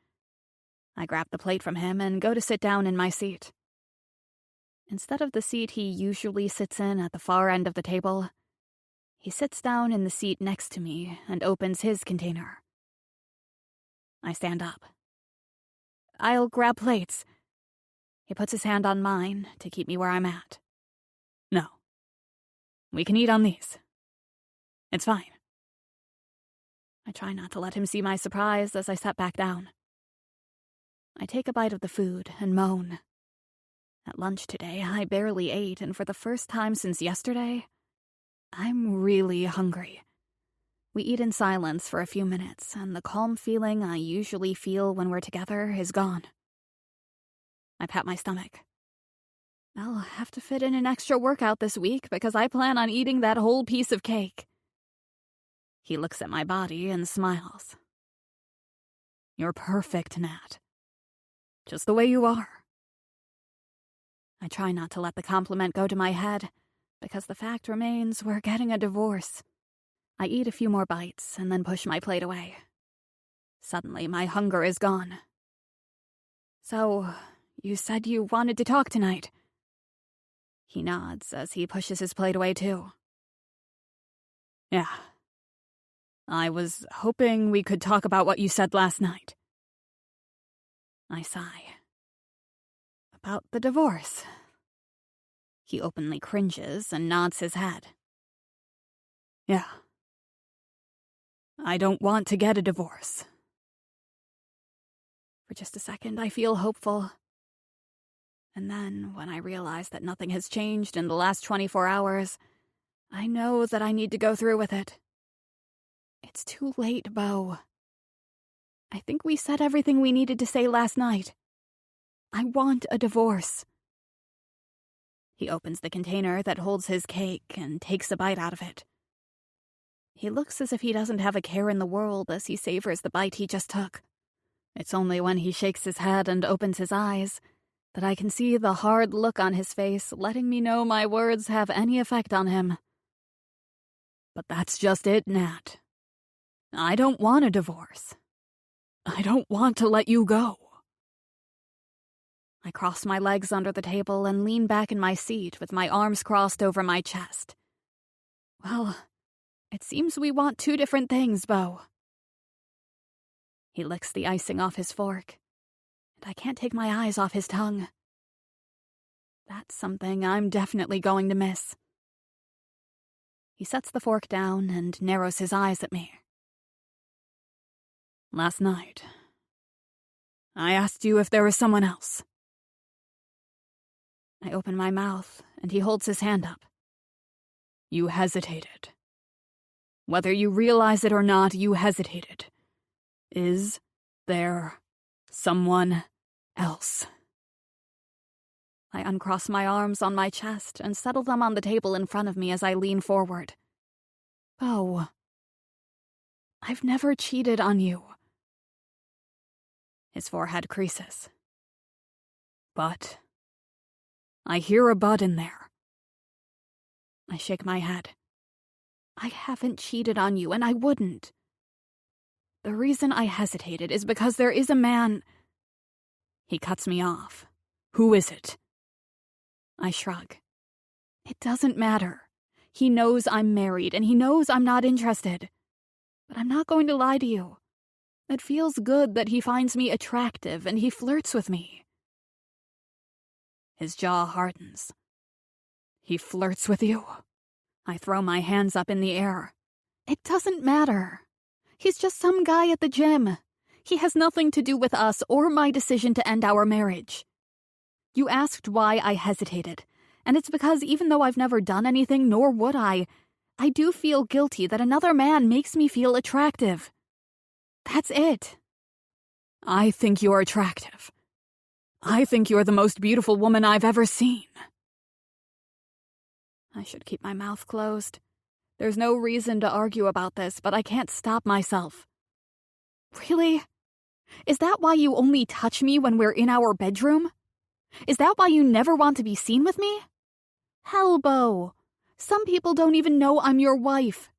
I grab the plate from him and go to sit down in my seat. Instead of the seat he usually sits in at the far end of the table, he sits down in the seat next to me and opens his container. I stand up. I'll grab plates. He puts his hand on mine to keep me where I'm at. No. We can eat on these. It's fine. I try not to let him see my surprise as I sit back down. I take a bite of the food and moan. At lunch today, I barely ate, and for the first time since yesterday, I'm really hungry. We eat in silence for a few minutes, and the calm feeling I usually feel when we're together is gone. I pat my stomach. I'll have to fit in an extra workout this week because I plan on eating that whole piece of cake. He looks at my body and smiles. You're perfect, Nat. Just the way you are. I try not to let the compliment go to my head, because the fact remains we're getting a divorce. I eat a few more bites and then push my plate away. Suddenly, my hunger is gone. So, you said you wanted to talk tonight. He nods as he pushes his plate away too. Yeah. I was hoping we could talk about what you said last night. I sigh. About the divorce. He openly cringes and nods his head. Yeah. I don't want to get a divorce. For just a second, I feel hopeful. And then, when I realize that nothing has changed in the last 24 hours, I know that I need to go through with it. It's too late, Beau. I think we said everything we needed to say last night. I want a divorce. He opens the container that holds his cake and takes a bite out of it. He looks as if he doesn't have a care in the world as he savors the bite he just took. It's only when he shakes his head and opens his eyes that I can see the hard look on his face, letting me know my words have any effect on him. But that's just it, Nat. I don't want a divorce. I don't want to let you go. I cross my legs under the table and lean back in my seat with my arms crossed over my chest. Well, it seems we want two different things, Beau. He licks the icing off his fork, and I can't take my eyes off his tongue. That's something I'm definitely going to miss. He sets the fork down and narrows his eyes at me. Last night, I asked you if there was someone else. I open my mouth, and he holds his hand up. You hesitated. Whether you realize it or not, you hesitated. Is there someone else? I uncross my arms on my chest and settle them on the table in front of me as I lean forward. Beau, I've never cheated on you. His forehead creases. But I hear a but in there. I shake my head. I haven't cheated on you, and I wouldn't. The reason I hesitated is because there is a man... He cuts me off. Who is it? I shrug. It doesn't matter. He knows I'm married, and he knows I'm not interested. But I'm not going to lie to you. It feels good that he finds me attractive, and he flirts with me. His jaw hardens. He flirts with you? I throw my hands up in the air. It doesn't matter. He's just some guy at the gym. He has nothing to do with us or my decision to end our marriage. You asked why I hesitated, and it's because even though I've never done anything, nor would I do feel guilty that another man makes me feel attractive. That's it. I think you're attractive. I think you're the most beautiful woman I've ever seen. I should keep my mouth closed. There's no reason to argue about this, but I can't stop myself. Really? Is that why you only touch me when we're in our bedroom? Is that why you never want to be seen with me? Hell, Beau. Some people don't even know I'm your wife.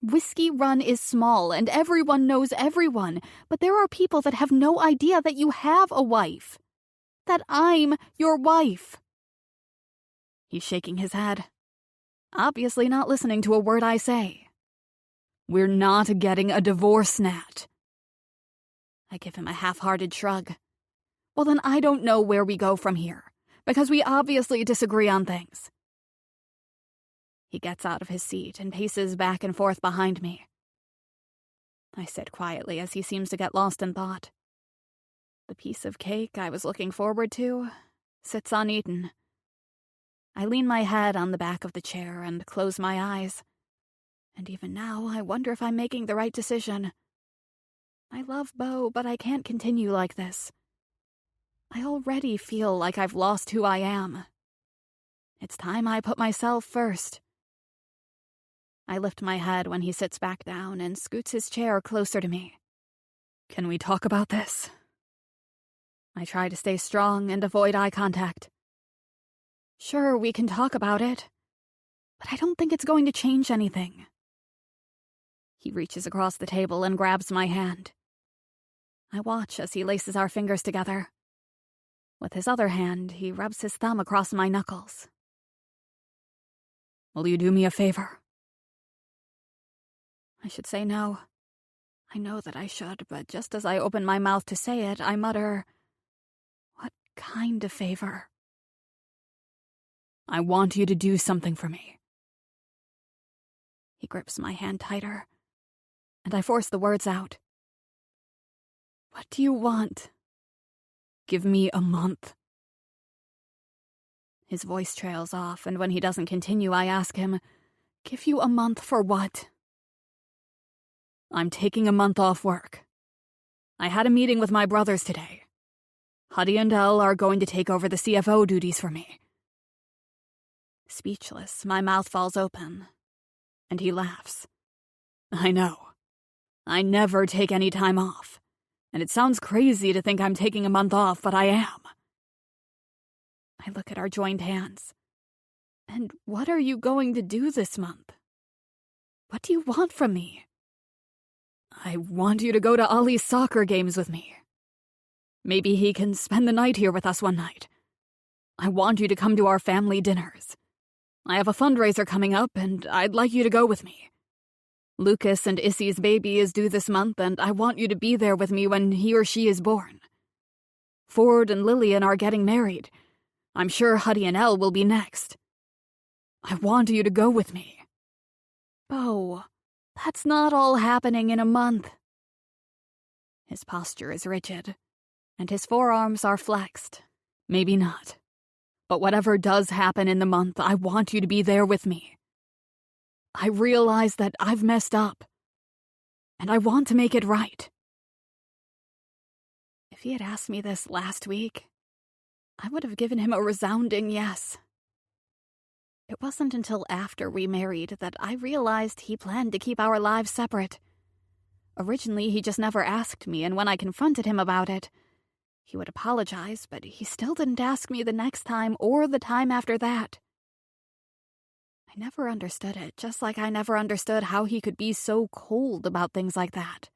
Whiskey Run is small and everyone knows everyone, but there are people that have no idea that you have a wife. That I'm your wife. He's shaking his head. Obviously not listening to a word I say. We're not getting a divorce, Nat. I give him a half-hearted shrug. Well, then I don't know where we go from here, because we obviously disagree on things. He gets out of his seat and paces back and forth behind me. I said quietly as he seems to get lost in thought. The piece of cake I was looking forward to sits uneaten. I lean my head on the back of the chair and close my eyes. And even now, I wonder if I'm making the right decision. I love Bo, but I can't continue like this. I already feel like I've lost who I am. It's time I put myself first. I lift my head when he sits back down and scoots his chair closer to me. Can we talk about this? I try to stay strong and avoid eye contact. Sure, we can talk about it, but I don't think it's going to change anything. He reaches across the table and grabs my hand. I watch as he laces our fingers together. With his other hand, he rubs his thumb across my knuckles. Will you do me a favor? I should say no. I know that I should, but just as I open my mouth to say it, I mutter, "What kind of favor?" I want you to do something for me. He grips my hand tighter, and I force the words out. What do you want? Give me a month. His voice trails off, and when he doesn't continue, I ask him, give you a month for what? I'm taking a month off work. I had a meeting with my brothers today. Huddy and Elle are going to take over the CFO duties for me. Speechless, my mouth falls open, and he laughs. I know. I never take any time off, and it sounds crazy to think I'm taking a month off, but I am. I look at our joined hands. And what are you going to do this month? What do you want from me? I want you to go to Ollie's soccer games with me. Maybe he can spend the night here with us one night. I want you to come to our family dinners. I have a fundraiser coming up, and I'd like you to go with me. Lucas and Issy's baby is due this month, and I want you to be there with me when he or she is born. Ford and Lillian are getting married. I'm sure Huddy and Elle will be next. I want you to go with me. Bo, that's not all happening in a month. His posture is rigid, and his forearms are flexed. Maybe not. But whatever does happen in the month, I want you to be there with me. I realize that I've messed up, and I want to make it right. If he had asked me this last week, I would have given him a resounding yes. It wasn't until after we married that I realized he planned to keep our lives separate. Originally, he just never asked me, and when I confronted him about it, he would apologize, but he still didn't ask me the next time or the time after that. I never understood it, just like I never understood how he could be so cold about things like that.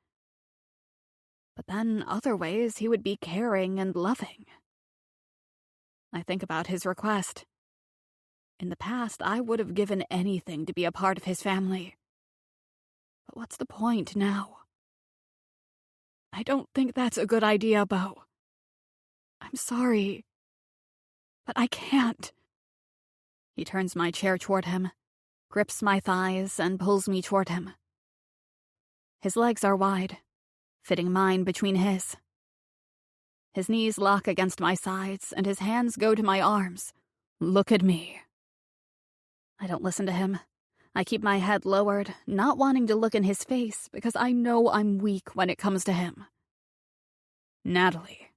But then, other ways, he would be caring and loving. I think about his request. In the past, I would have given anything to be a part of his family. But what's the point now? I don't think that's a good idea, Bo. I'm sorry, but I can't. He turns my chair toward him, grips my thighs, and pulls me toward him. His legs are wide, fitting mine between his. His knees lock against my sides, and his hands go to my arms. Look at me. I don't listen to him. I keep my head lowered, not wanting to look in his face because I know I'm weak when it comes to him. Natalie.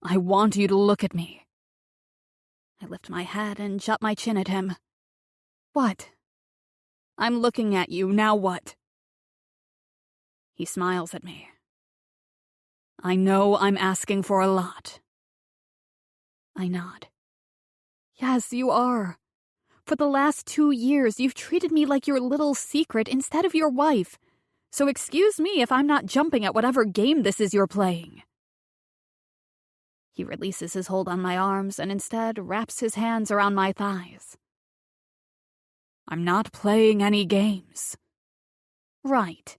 I want you to look at me. I lift my head and jut my chin at him. What? I'm looking at you, now what? He smiles at me. I know I'm asking for a lot. I nod. Yes, you are. For the last 2 years, you've treated me like your little secret instead of your wife. So excuse me if I'm not jumping at whatever game this is you're playing. He releases his hold on my arms and instead wraps his hands around my thighs. I'm not playing any games. Right.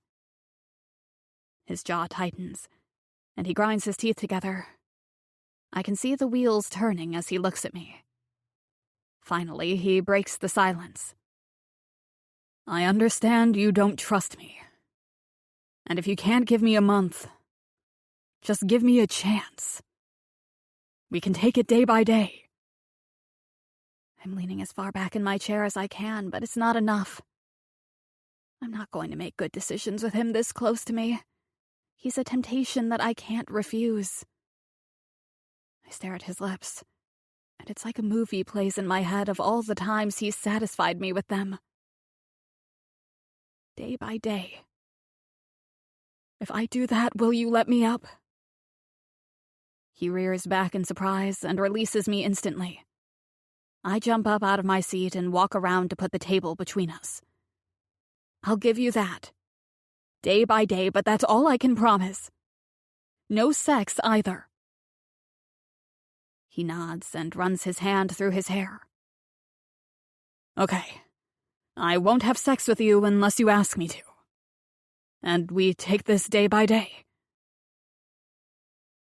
His jaw tightens, and he grinds his teeth together. I can see the wheels turning as he looks at me. Finally, he breaks the silence. I understand you don't trust me. And if you can't give me a month, just give me a chance. We can take it day by day. I'm leaning as far back in my chair as I can, but it's not enough. I'm not going to make good decisions with him this close to me. He's a temptation that I can't refuse. I stare at his lips, and it's like a movie plays in my head of all the times he's satisfied me with them. Day by day. If I do that, will you let me up? He rears back in surprise and releases me instantly. I jump up out of my seat and walk around to put the table between us. I'll give you that. Day by day, but that's all I can promise. No sex either. He nods and runs his hand through his hair. Okay. I won't have sex with you unless you ask me to. And we take this day by day.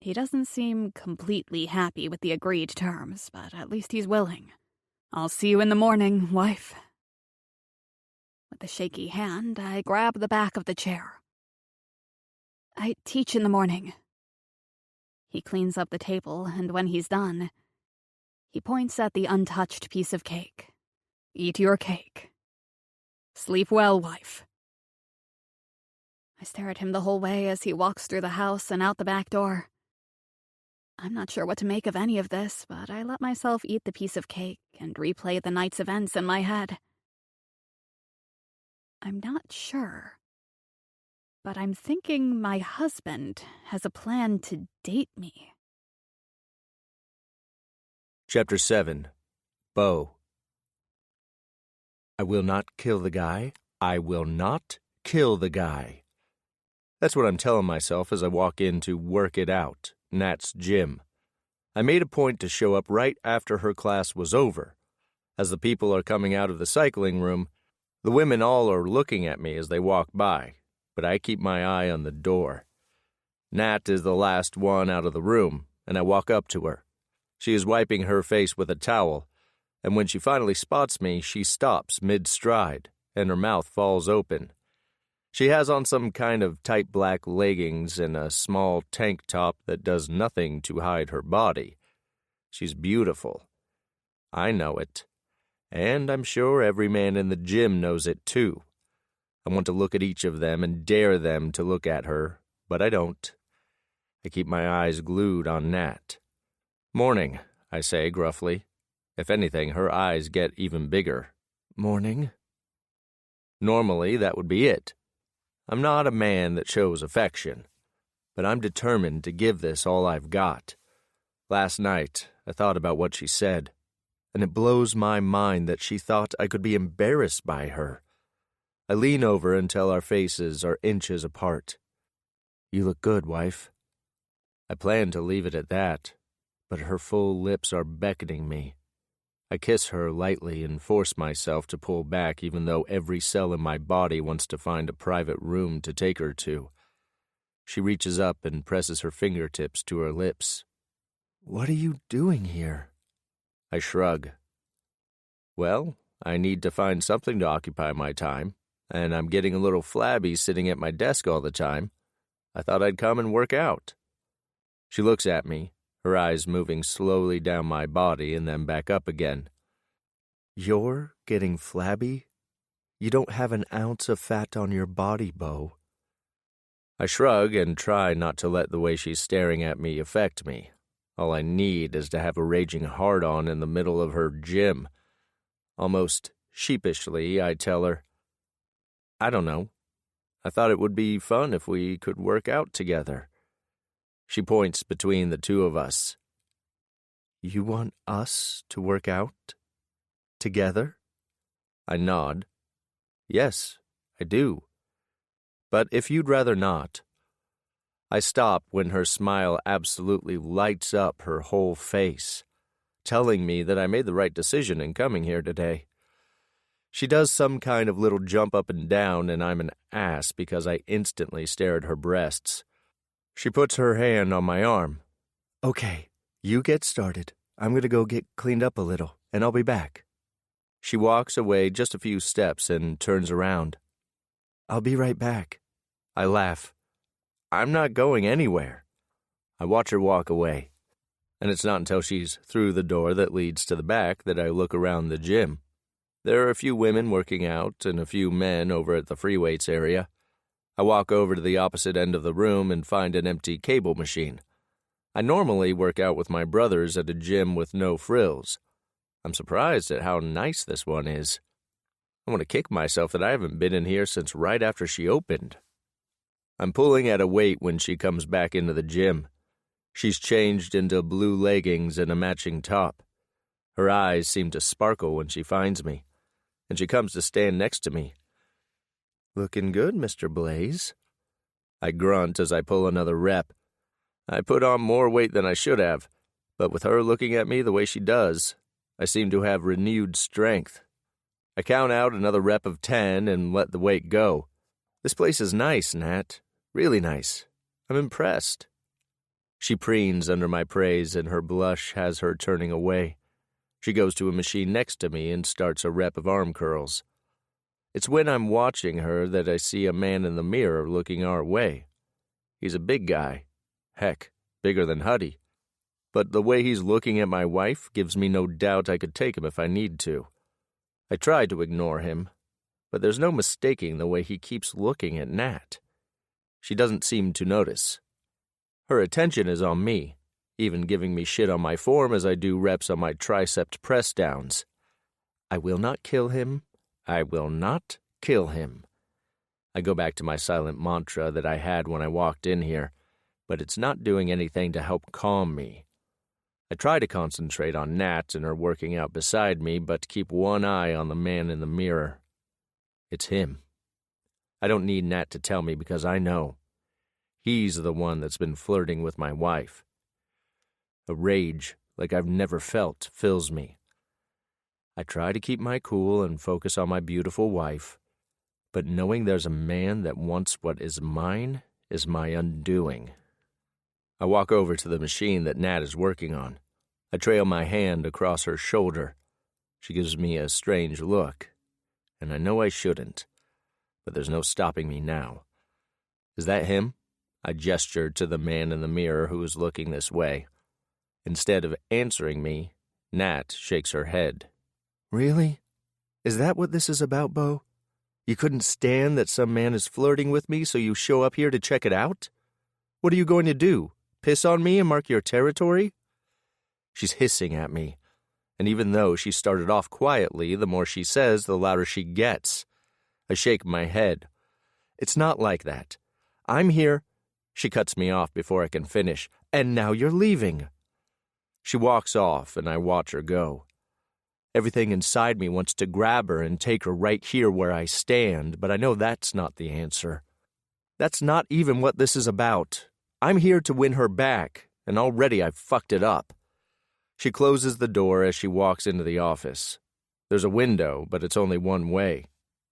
He doesn't seem completely happy with the agreed terms, but at least he's willing. I'll see you in the morning, wife. With a shaky hand, I grab the back of the chair. I teach in the morning. He cleans up the table, and when he's done, he points at the untouched piece of cake. Eat your cake. Sleep well, wife. I stare at him the whole way as he walks through the house and out the back door. I'm not sure what to make of any of this, but I let myself eat the piece of cake and replay the night's events in my head. I'm not sure, but I'm thinking my husband has a plan to date me. Chapter 7. Bo. I will not kill the guy. I will not kill the guy. That's what I'm telling myself as I walk in to work it out, Nat's gym. I made a point to show up right after her class was over. As the people are coming out of the cycling room, the women all are looking at me as they walk by, but I keep my eye on the door. Nat is the last one out of the room, and I walk up to her. She is wiping her face with a towel, and when she finally spots me, she stops mid-stride, and her mouth falls open. She has on some kind of tight black leggings and a small tank top that does nothing to hide her body. She's beautiful. I know it. And I'm sure every man in the gym knows it too. I want to look at each of them and dare them to look at her, but I don't. I keep my eyes glued on Nat. Morning, I say gruffly. If anything, her eyes get even bigger. Morning. Normally, that would be it. I'm not a man that shows affection, but I'm determined to give this all I've got. Last night, I thought about what she said, and it blows my mind that she thought I could be embarrassed by her. I lean over until our faces are inches apart. You look good, wife. I plan to leave it at that, but her full lips are beckoning me. I kiss her lightly and force myself to pull back even though every cell in my body wants to find a private room to take her to. She reaches up and presses her fingertips to her lips. What are you doing here? I shrug. Well, I need to find something to occupy my time, and I'm getting a little flabby sitting at my desk all the time. I thought I'd come and work out. She looks at me, her eyes moving slowly down my body and then back up again. You're getting flabby? You don't have an ounce of fat on your body, Bo. I shrug and try not to let the way she's staring at me affect me. All I need is to have a raging hard-on in the middle of her gym. Almost sheepishly, I tell her, I don't know. I thought it would be fun if we could work out together. She points between the two of us. You want us to work out? Together? I nod. Yes, I do. But if you'd rather not. I stop when her smile absolutely lights up her whole face, telling me that I made the right decision in coming here today. She does some kind of little jump up and down, and I'm an ass because I instantly stare at her breasts. She puts her hand on my arm. Okay, you get started. I'm going to go get cleaned up a little, and I'll be back. She walks away just a few steps and turns around. I'll be right back. I laugh. I'm not going anywhere. I watch her walk away, and it's not until she's through the door that leads to the back that I look around the gym. There are a few women working out and a few men over at the free weights area. I walk over to the opposite end of the room and find an empty cable machine. I normally work out with my brothers at a gym with no frills. I'm surprised at how nice this one is. I want to kick myself that I haven't been in here since right after she opened. I'm pulling at a weight when she comes back into the gym. She's changed into blue leggings and a matching top. Her eyes seem to sparkle when she finds me, and she comes to stand next to me. "Looking good, Mr. Blaze." I grunt as I pull another rep. I put on more weight than I should have, but with her looking at me the way she does, I seem to have renewed strength. I count out another rep of 10 and let the weight go. This place is nice, Nat. Really nice. I'm impressed. She preens under my praise, and her blush has her turning away. She goes to a machine next to me and starts a rep of arm curls. It's when I'm watching her that I see a man in the mirror looking our way. He's a big guy. Heck, bigger than Huddy. But the way he's looking at my wife gives me no doubt I could take him if I need to. I try to ignore him, but there's no mistaking the way he keeps looking at Nat. She doesn't seem to notice. Her attention is on me, even giving me shit on my form as I do reps on my tricep press downs. I will not kill him. I will not kill him. I go back to my silent mantra that I had when I walked in here, but it's not doing anything to help calm me. I try to concentrate on Nat and her working out beside me, but keep one eye on the man in the mirror. It's him. I don't need Nat to tell me because I know. He's the one that's been flirting with my wife. A rage like I've never felt fills me. I try to keep my cool and focus on my beautiful wife, but knowing there's a man that wants what is mine is my undoing. I walk over to the machine that Nat is working on. I trail my hand across her shoulder. She gives me a strange look, and I know I shouldn't, but there's no stopping me now. Is that him? I gesture to the man in the mirror who is looking this way. Instead of answering me, Nat shakes her head. Really? Is that what this is about, Bo? You couldn't stand that some man is flirting with me, so you show up here to check it out? What are you going to do? Piss on me and mark your territory? She's hissing at me, and even though she started off quietly, the more she says, the louder she gets. I shake my head. It's not like that. I'm here. She cuts me off before I can finish. And now you're leaving. She walks off, and I watch her go. Everything inside me wants to grab her and take her right here where I stand, but I know that's not the answer. That's not even what this is about. I'm here to win her back, and already I've fucked it up. She closes the door as she walks into the office. There's a window, but it's only one way.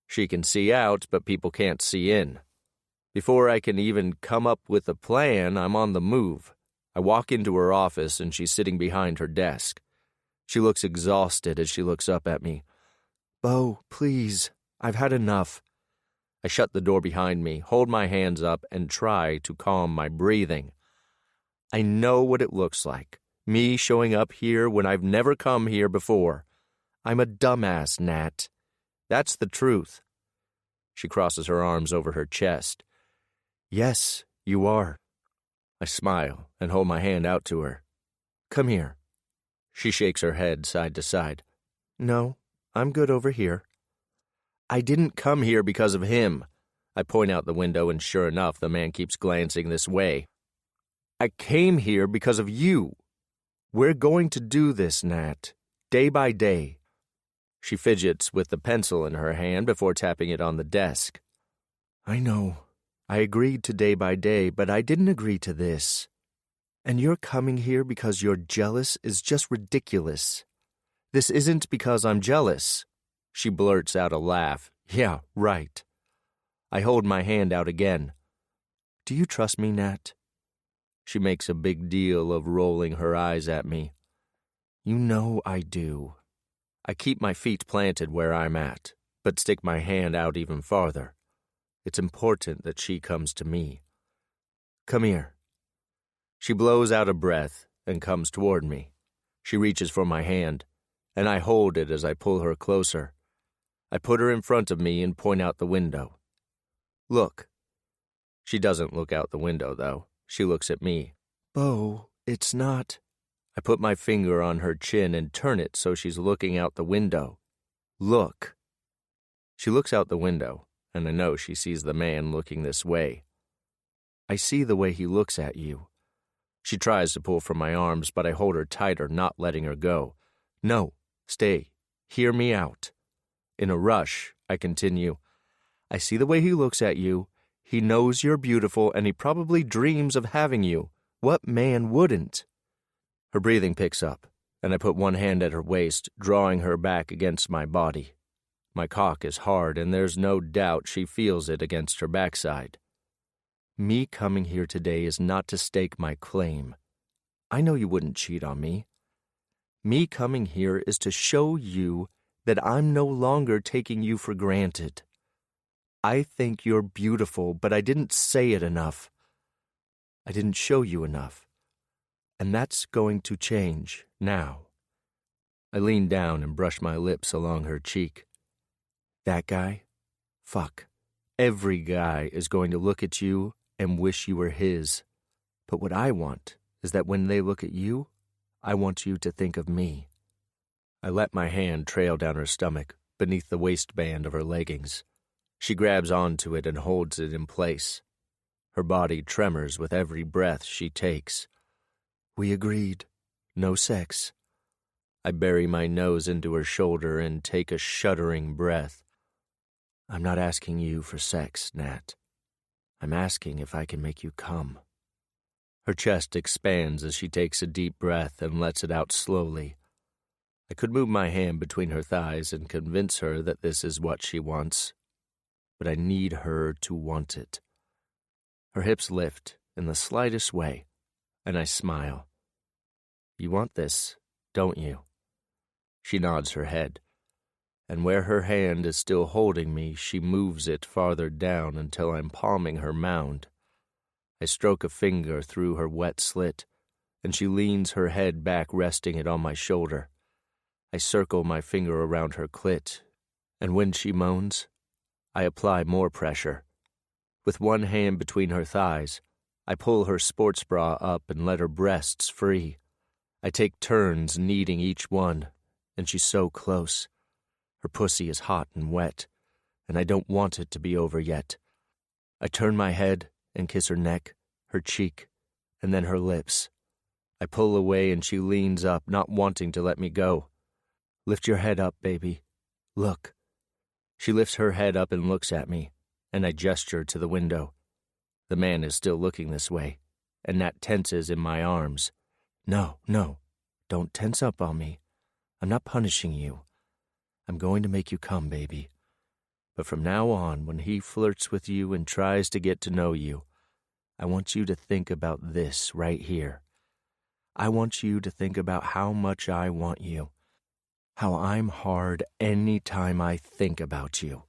She can see out, but people can't see in. Before I can even come up with a plan, I'm on the move. I walk into her office, and she's sitting behind her desk. She looks exhausted as she looks up at me. Bo, please, I've had enough. I shut the door behind me, hold my hands up, and try to calm my breathing. I know what it looks like, me showing up here when I've never come here before. I'm a dumbass, Nat. That's the truth. She crosses her arms over her chest. Yes, you are. I smile and hold my hand out to her. Come here. She shakes her head side to side. No, I'm good over here. I didn't come here because of him. I point out the window, and sure enough, the man keeps glancing this way. I came here because of you. We're going to do this, Nat, day by day. She fidgets with the pencil in her hand before tapping it on the desk. I know. I agreed to day by day, but I didn't agree to this. And you're coming here because you're jealous is just ridiculous. This isn't because I'm jealous. She blurts out a laugh. Yeah, right. I hold my hand out again. Do you trust me, Nat? She makes a big deal of rolling her eyes at me. You know I do. I keep my feet planted where I'm at, but stick my hand out even farther. It's important that she comes to me. Come here. She blows out a breath and comes toward me. She reaches for my hand, and I hold it as I pull her closer. I put her in front of me and point out the window. Look. She doesn't look out the window, though. She looks at me. Bo, it's not. I put my finger on her chin and turn it so she's looking out the window. Look. She looks out the window, and I know she sees the man looking this way. I see the way he looks at you. She tries to pull from my arms, but I hold her tighter, not letting her go. No, stay. Hear me out. In a rush, I continue. I see the way he looks at you. He knows you're beautiful, and he probably dreams of having you. What man wouldn't? Her breathing picks up, and I put one hand at her waist, drawing her back against my body. My cock is hard, and there's no doubt she feels it against her backside. Me coming here today is not to stake my claim. I know you wouldn't cheat on me. Me coming here is to show you that I'm no longer taking you for granted. I think you're beautiful, but I didn't say it enough. I didn't show you enough. And that's going to change now. I lean down and brush my lips along her cheek. That guy? Fuck. Every guy is going to look at you and wish you were his. But what I want is that when they look at you, I want you to think of me. I let my hand trail down her stomach, beneath the waistband of her leggings. She grabs onto it and holds it in place. Her body tremors with every breath she takes. We agreed. No sex. I bury my nose into her shoulder and take a shuddering breath. I'm not asking you for sex, Nat. I'm asking if I can make you come. Her chest expands as she takes a deep breath and lets it out slowly. I could move my hand between her thighs and convince her that this is what she wants, but I need her to want it. Her hips lift in the slightest way, and I smile. You want this, don't you? She nods her head, and where her hand is still holding me, she moves it farther down until I'm palming her mound. I stroke a finger through her wet slit, and she leans her head back, resting it on my shoulder. I circle my finger around her clit, and when she moans, I apply more pressure. With one hand between her thighs, I pull her sports bra up and let her breasts free. I take turns kneading each one, and she's so close. Her pussy is hot and wet, and I don't want it to be over yet. I turn my head and kiss her neck, her cheek, and then her lips. I pull away and she leans up, not wanting to let me go. Lift your head up, baby. Look. She lifts her head up and looks at me, and I gesture to the window. The man is still looking this way, and Nat tenses in my arms. No, don't tense up on me. I'm not punishing you. I'm going to make you come, baby. But from now on, when he flirts with you and tries to get to know you, I want you to think about this right here. I want you to think about how much I want you. How I'm hard any time I think about you.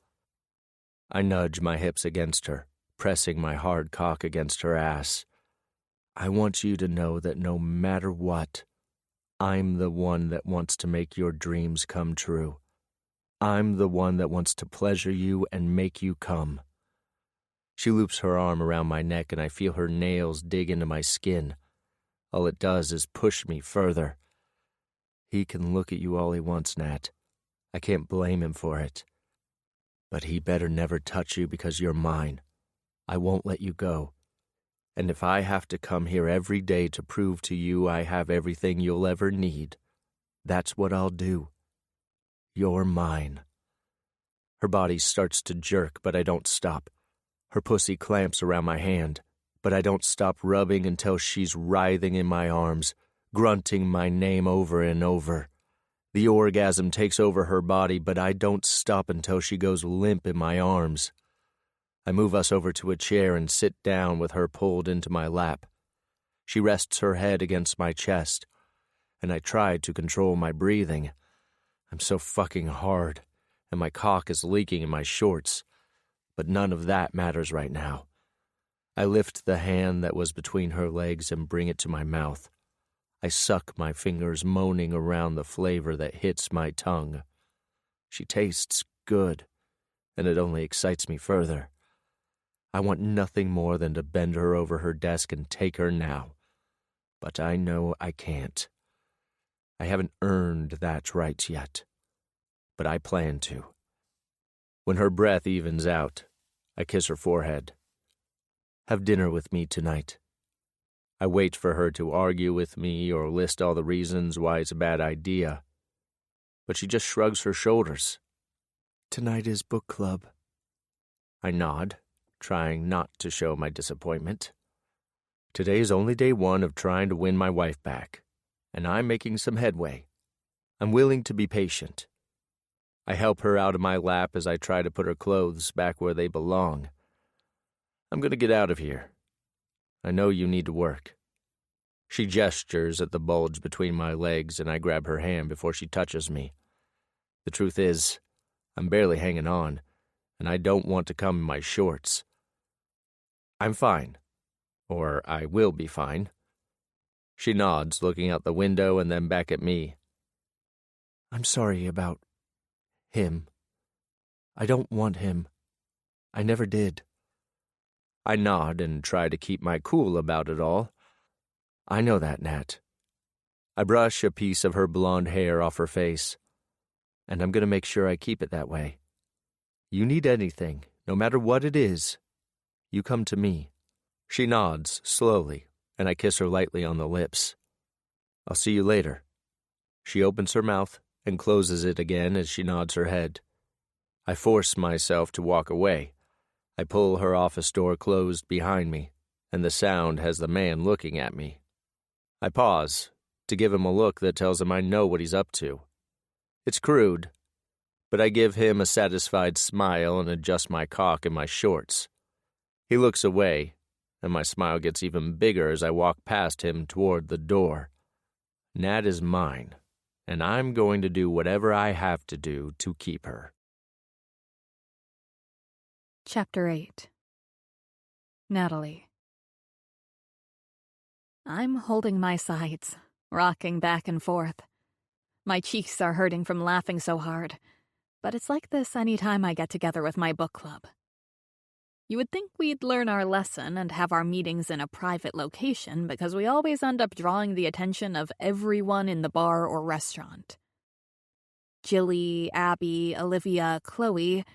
I nudge my hips against her, pressing my hard cock against her ass. I want you to know that no matter what, I'm the one that wants to make your dreams come true. I'm the one that wants to pleasure you and make you come. She loops her arm around my neck and I feel her nails dig into my skin. All it does is push me further. He can look at you all he wants, Nat. I can't blame him for it. But he better never touch you because you're mine. I won't let you go. And if I have to come here every day to prove to you I have everything you'll ever need, that's what I'll do. You're mine. Her body starts to jerk, but I don't stop. Her pussy clamps around my hand, but I don't stop rubbing until she's writhing in my arms, grunting my name over and over. The orgasm takes over her body, but I don't stop until she goes limp in my arms. I move us over to a chair and sit down with her pulled into my lap. She rests her head against my chest, and I try to control my breathing. I'm so fucking hard, and my cock is leaking in my shorts, but none of that matters right now. I lift the hand that was between her legs and bring it to my mouth. I suck my fingers, moaning around the flavor that hits my tongue. She tastes good, and it only excites me further. I want nothing more than to bend her over her desk and take her now. But I know I can't. I haven't earned that right yet. But I plan to. When her breath evens out, I kiss her forehead. Have dinner with me tonight. I wait for her to argue with me or list all the reasons why it's a bad idea. But she just shrugs her shoulders. Tonight is book club. I nod, trying not to show my disappointment. Today's only day one of trying to win my wife back, and I'm making some headway. I'm willing to be patient. I help her out of my lap as I try to put her clothes back where they belong. I'm going to get out of here. I know you need to work. She gestures at the bulge between my legs, and I grab her hand before she touches me. The truth is, I'm barely hanging on, and I don't want to come in my shorts. I'm fine. Or I will be fine. She nods, looking out the window and then back at me. I'm sorry about him. I don't want him. I never did. I nod and try to keep my cool about it all. I know that, Nat. I brush a piece of her blonde hair off her face, and I'm going to make sure I keep it that way. You need anything, no matter what it is, you come to me. She nods slowly, and I kiss her lightly on the lips. I'll see you later. She opens her mouth and closes it again as she nods her head. I force myself to walk away. I pull her office door closed behind me, and the sound has the man looking at me. I pause to give him a look that tells him I know what he's up to. It's crude, but I give him a satisfied smile and adjust my cock in my shorts. He looks away, and my smile gets even bigger as I walk past him toward the door. Nat is mine, and I'm going to do whatever I have to do to keep her. Chapter 8. Natalie. I'm holding my sides, rocking back and forth. My cheeks are hurting from laughing so hard, but it's like this any time I get together with my book club. You would think we'd learn our lesson and have our meetings in a private location because we always end up drawing the attention of everyone in the bar or restaurant. Jilly, Abby, Olivia, Chloe,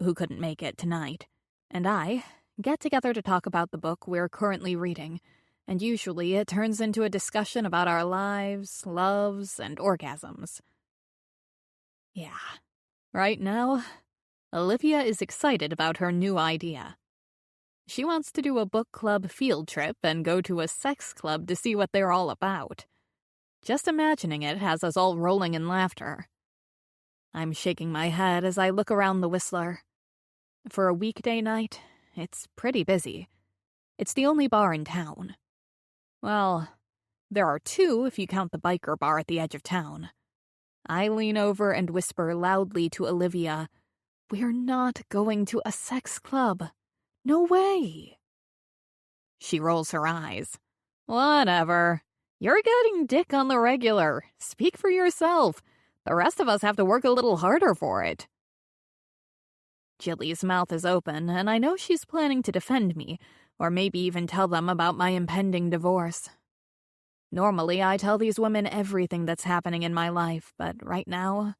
who couldn't make it tonight, and I get together to talk about the book we're currently reading, and usually it turns into a discussion about our lives, loves, and orgasms. Yeah, right now, Olivia is excited about her new idea. She wants to do a book club field trip and go to a sex club to see what they're all about. Just imagining it has us all rolling in laughter. I'm shaking my head as I look around the Whistler. For a weekday night, it's pretty busy. It's the only bar in town. Well, there are two if you count the biker bar at the edge of town. I lean over and whisper loudly to Olivia, "We're not going to a sex club. No way." She rolls her eyes. "Whatever. You're getting dick on the regular. Speak for yourself. The rest of us have to work a little harder for it." Jilly's mouth is open, and I know she's planning to defend me, or maybe even tell them about my impending divorce. Normally, I tell these women everything that's happening in my life, but right now,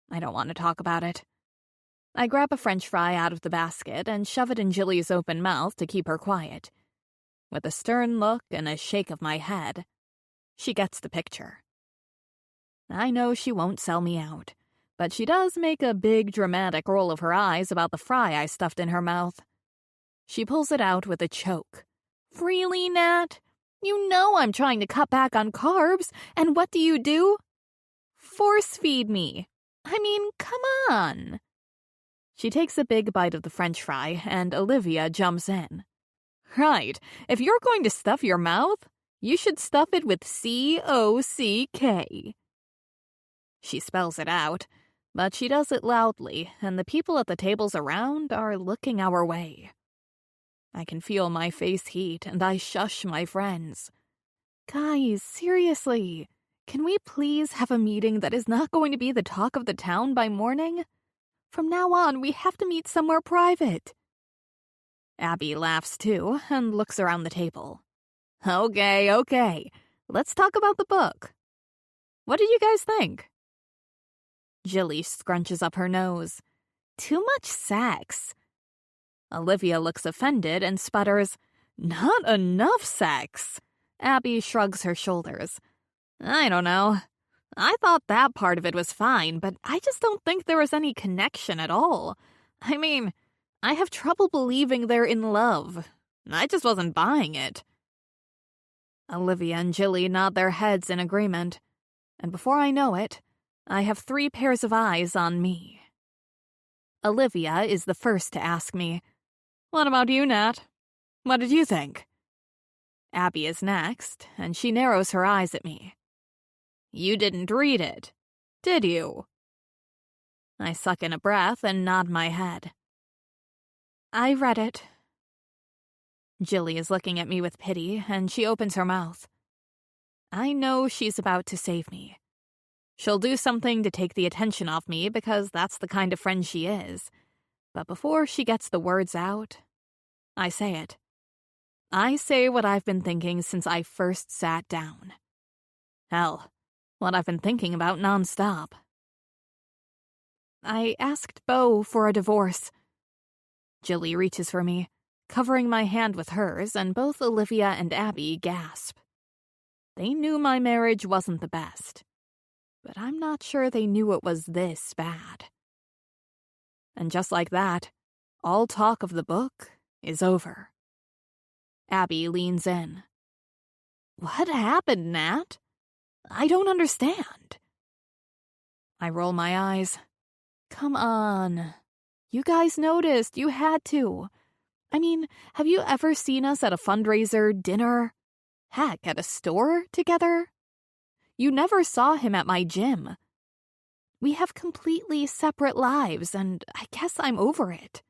I don't want to talk about it. I grab a French fry out of the basket and shove it in Jilly's open mouth to keep her quiet. With a stern look and a shake of my head, she gets the picture. I know she won't sell me out, but she does make a big dramatic roll of her eyes about the fry I stuffed in her mouth. She pulls it out with a choke. "Really, Nat? You know I'm trying to cut back on carbs, and what do? Force feed me. I mean, come on." She takes a big bite of the French fry, and Olivia jumps in. "Right, if you're going to stuff your mouth, you should stuff it with C-O-C-K. She spells it out, but she does it loudly, and the people at the tables around are looking our way. I can feel my face heat, and I shush my friends. Guys, seriously, can we please have a meeting that is not going to be the talk of the town by morning? From now on, we have to meet somewhere private. Abby laughs too and looks around the table. Okay. Let's talk about the book. What did you guys think? Jilly scrunches up her nose. Too much sex. Olivia looks offended and sputters, Not enough sex. Abby shrugs her shoulders. I don't know. I thought that part of it was fine, but I just don't think there was any connection at all. I mean, I have trouble believing they're in love. I just wasn't buying it. Olivia and Jilly nod their heads in agreement, and before I know it, I have 3 pairs of eyes on me. Olivia is the first to ask me, What about you, Nat? What did you think? Abby is next, and she narrows her eyes at me. You didn't read it, did you? I suck in a breath and nod my head. I read it. Jilly is looking at me with pity, and she opens her mouth. I know she's about to save me. She'll do something to take the attention off me because that's the kind of friend she is. But before she gets the words out, I say it. I say what I've been thinking since I first sat down. Hell, what I've been thinking about nonstop. I asked Beau for a divorce. Jilly reaches for me, covering my hand with hers, and both Olivia and Abby gasp. They knew my marriage wasn't the best, but I'm not sure they knew it was this bad. And just like that, all talk of the book is over. Abby leans in. What happened, Nat? I don't understand. I roll my eyes. Come on. You guys noticed. You had to. I mean, have you ever seen us at a fundraiser, dinner? Heck, at a store together? You never saw him at my gym. We have completely separate lives, and I guess I'm over it.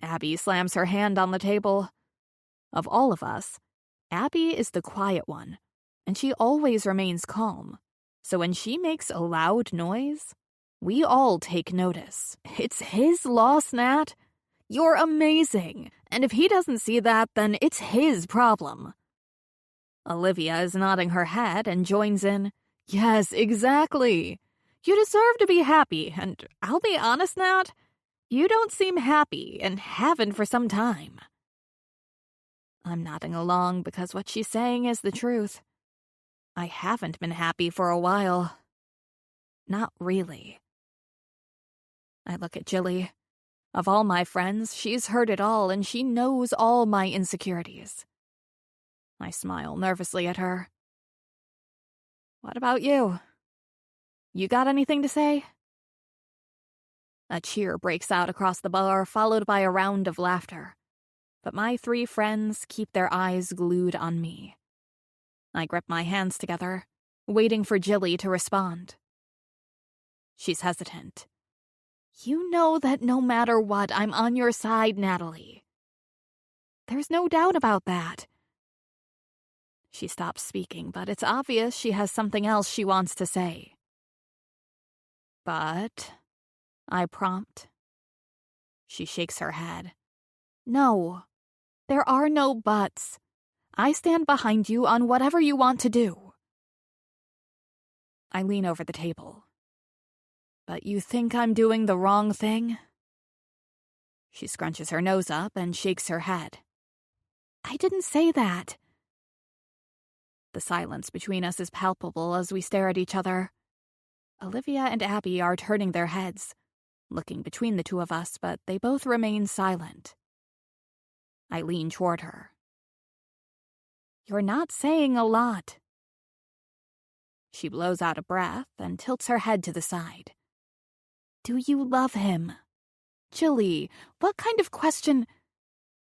Abby slams her hand on the table. Of all of us, Abby is the quiet one, and she always remains calm. So when she makes a loud noise, we all take notice. It's his loss, Nat. You're amazing, and if he doesn't see that, then it's his problem. Olivia is nodding her head and joins in. Yes, exactly. You deserve to be happy, and I'll be honest, Nat, you don't seem happy and haven't for some time. I'm nodding along because what she's saying is the truth. I haven't been happy for a while. Not really. I look at Jilly. Of all my friends, she's heard it all and she knows all my insecurities. I smile nervously at her. What about you? You got anything to say? A cheer breaks out across the bar, followed by a round of laughter. But my 3 friends keep their eyes glued on me. I grip my hands together, waiting for Jilly to respond. She's hesitant. You know that no matter what, I'm on your side, Natalie. There's no doubt about that. She stops speaking, but it's obvious she has something else she wants to say. But, I prompt. She shakes her head. No, there are no buts. I stand behind you on whatever you want to do. I lean over the table. But you think I'm doing the wrong thing? She scrunches her nose up and shakes her head. I didn't say that. The silence between us is palpable as we stare at each other. Olivia and Abby are turning their heads, looking between the two of us, but they both remain silent. I lean toward her. You're not saying a lot. She blows out a breath and tilts her head to the side. Do you love him? Jilly, what kind of question?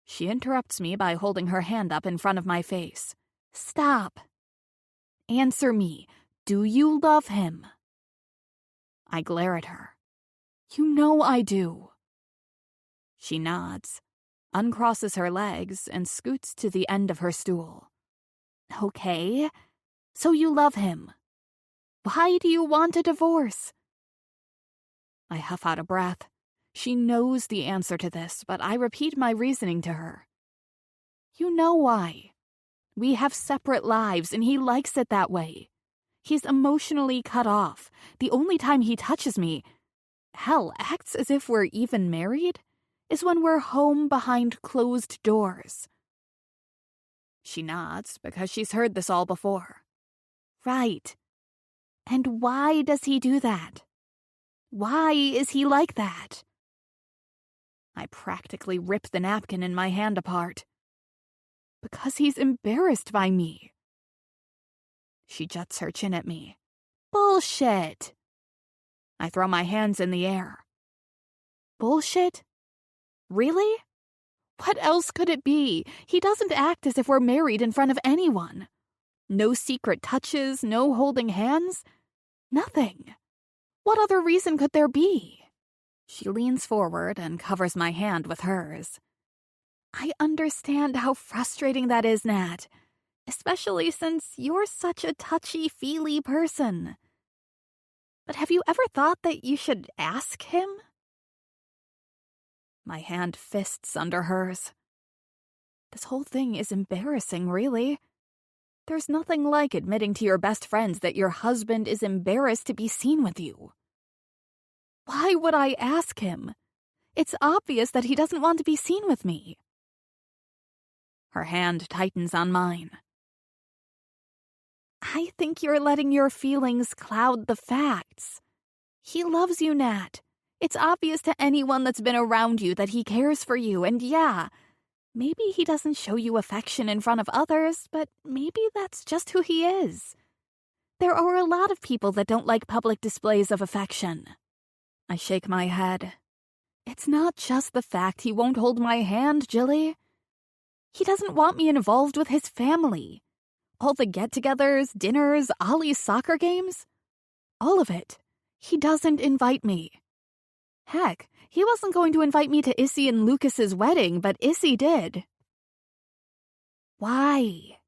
She interrupts me by holding her hand up in front of my face. Stop. Answer me. Do you love him? I glare at her. You know I do. She nods. uncrosses her legs and scoots to the end of her stool. Okay, so you love him. Why do you want a divorce? I huff out a breath. She knows the answer to this, but I repeat my reasoning to her. You know why. We have separate lives, and he likes it that way. He's emotionally cut off. The only time he touches me, hell, acts as if we're even married, is when we're home behind closed doors. She nods because she's heard this all before. Right. And why does he do that? Why is he like that? I practically rip the napkin in my hand apart. Because he's embarrassed by me. She juts her chin at me. Bullshit. I throw my hands in the air. Bullshit? Really? What else could it be? He doesn't act as if we're married in front of anyone. No secret touches, no holding hands. Nothing. What other reason could there be? She leans forward and covers my hand with hers. I understand how frustrating that is, Nat, especially since you're such a touchy-feely person. But have you ever thought that you should ask him? My hand fists under hers. This whole thing is embarrassing, really. There's nothing like admitting to your best friends that your husband is embarrassed to be seen with you. Why would I ask him? It's obvious that he doesn't want to be seen with me. Her hand tightens on mine. I think you're letting your feelings cloud the facts. He loves you, Nat. It's obvious to anyone that's been around you that he cares for you, and yeah, maybe he doesn't show you affection in front of others, but maybe that's just who he is. There are a lot of people that don't like public displays of affection. I shake my head. It's not just the fact he won't hold my hand, Jilly. He doesn't want me involved with his family. All the get-togethers, dinners, Ollie's soccer games. All of it. He doesn't invite me. Heck, he wasn't going to invite me to Issy and Lucas's wedding, but Issy did. Why?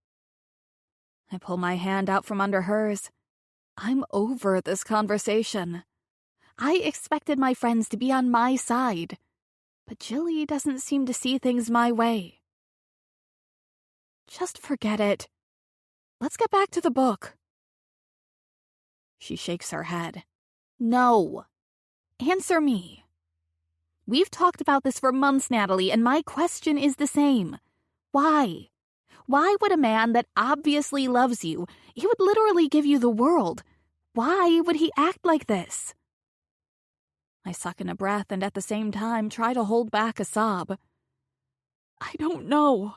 I pull my hand out from under hers. I'm over this conversation. I expected my friends to be on my side, but Jilly doesn't seem to see things my way. Just forget it. Let's get back to the book. She shakes her head. No. Answer me. We've talked about this for months, Natalie, and my question is the same. Why? Why would a man that obviously loves you, he would literally give you the world, why would he act like this? I suck in a breath and at the same time try to hold back a sob. I don't know.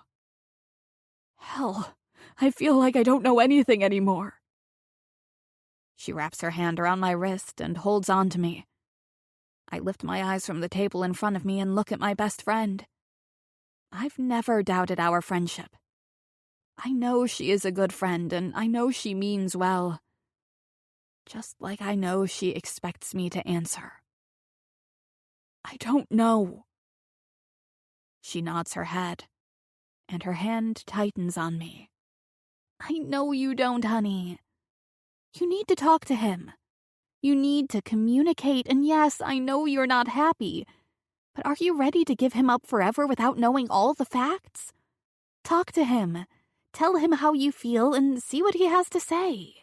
Hell, I feel like I don't know anything anymore. She wraps her hand around my wrist and holds on to me. I lift my eyes from the table in front of me and look at my best friend. I've never doubted our friendship. I know she is a good friend, and I know she means well. Just like I know she expects me to answer. I don't know. She nods her head, and her hand tightens on me. I know you don't, honey. You need to talk to him. You need to communicate, and yes, I know you're not happy, but are you ready to give him up forever without knowing all the facts? Talk to him. Tell him how you feel and see what he has to say.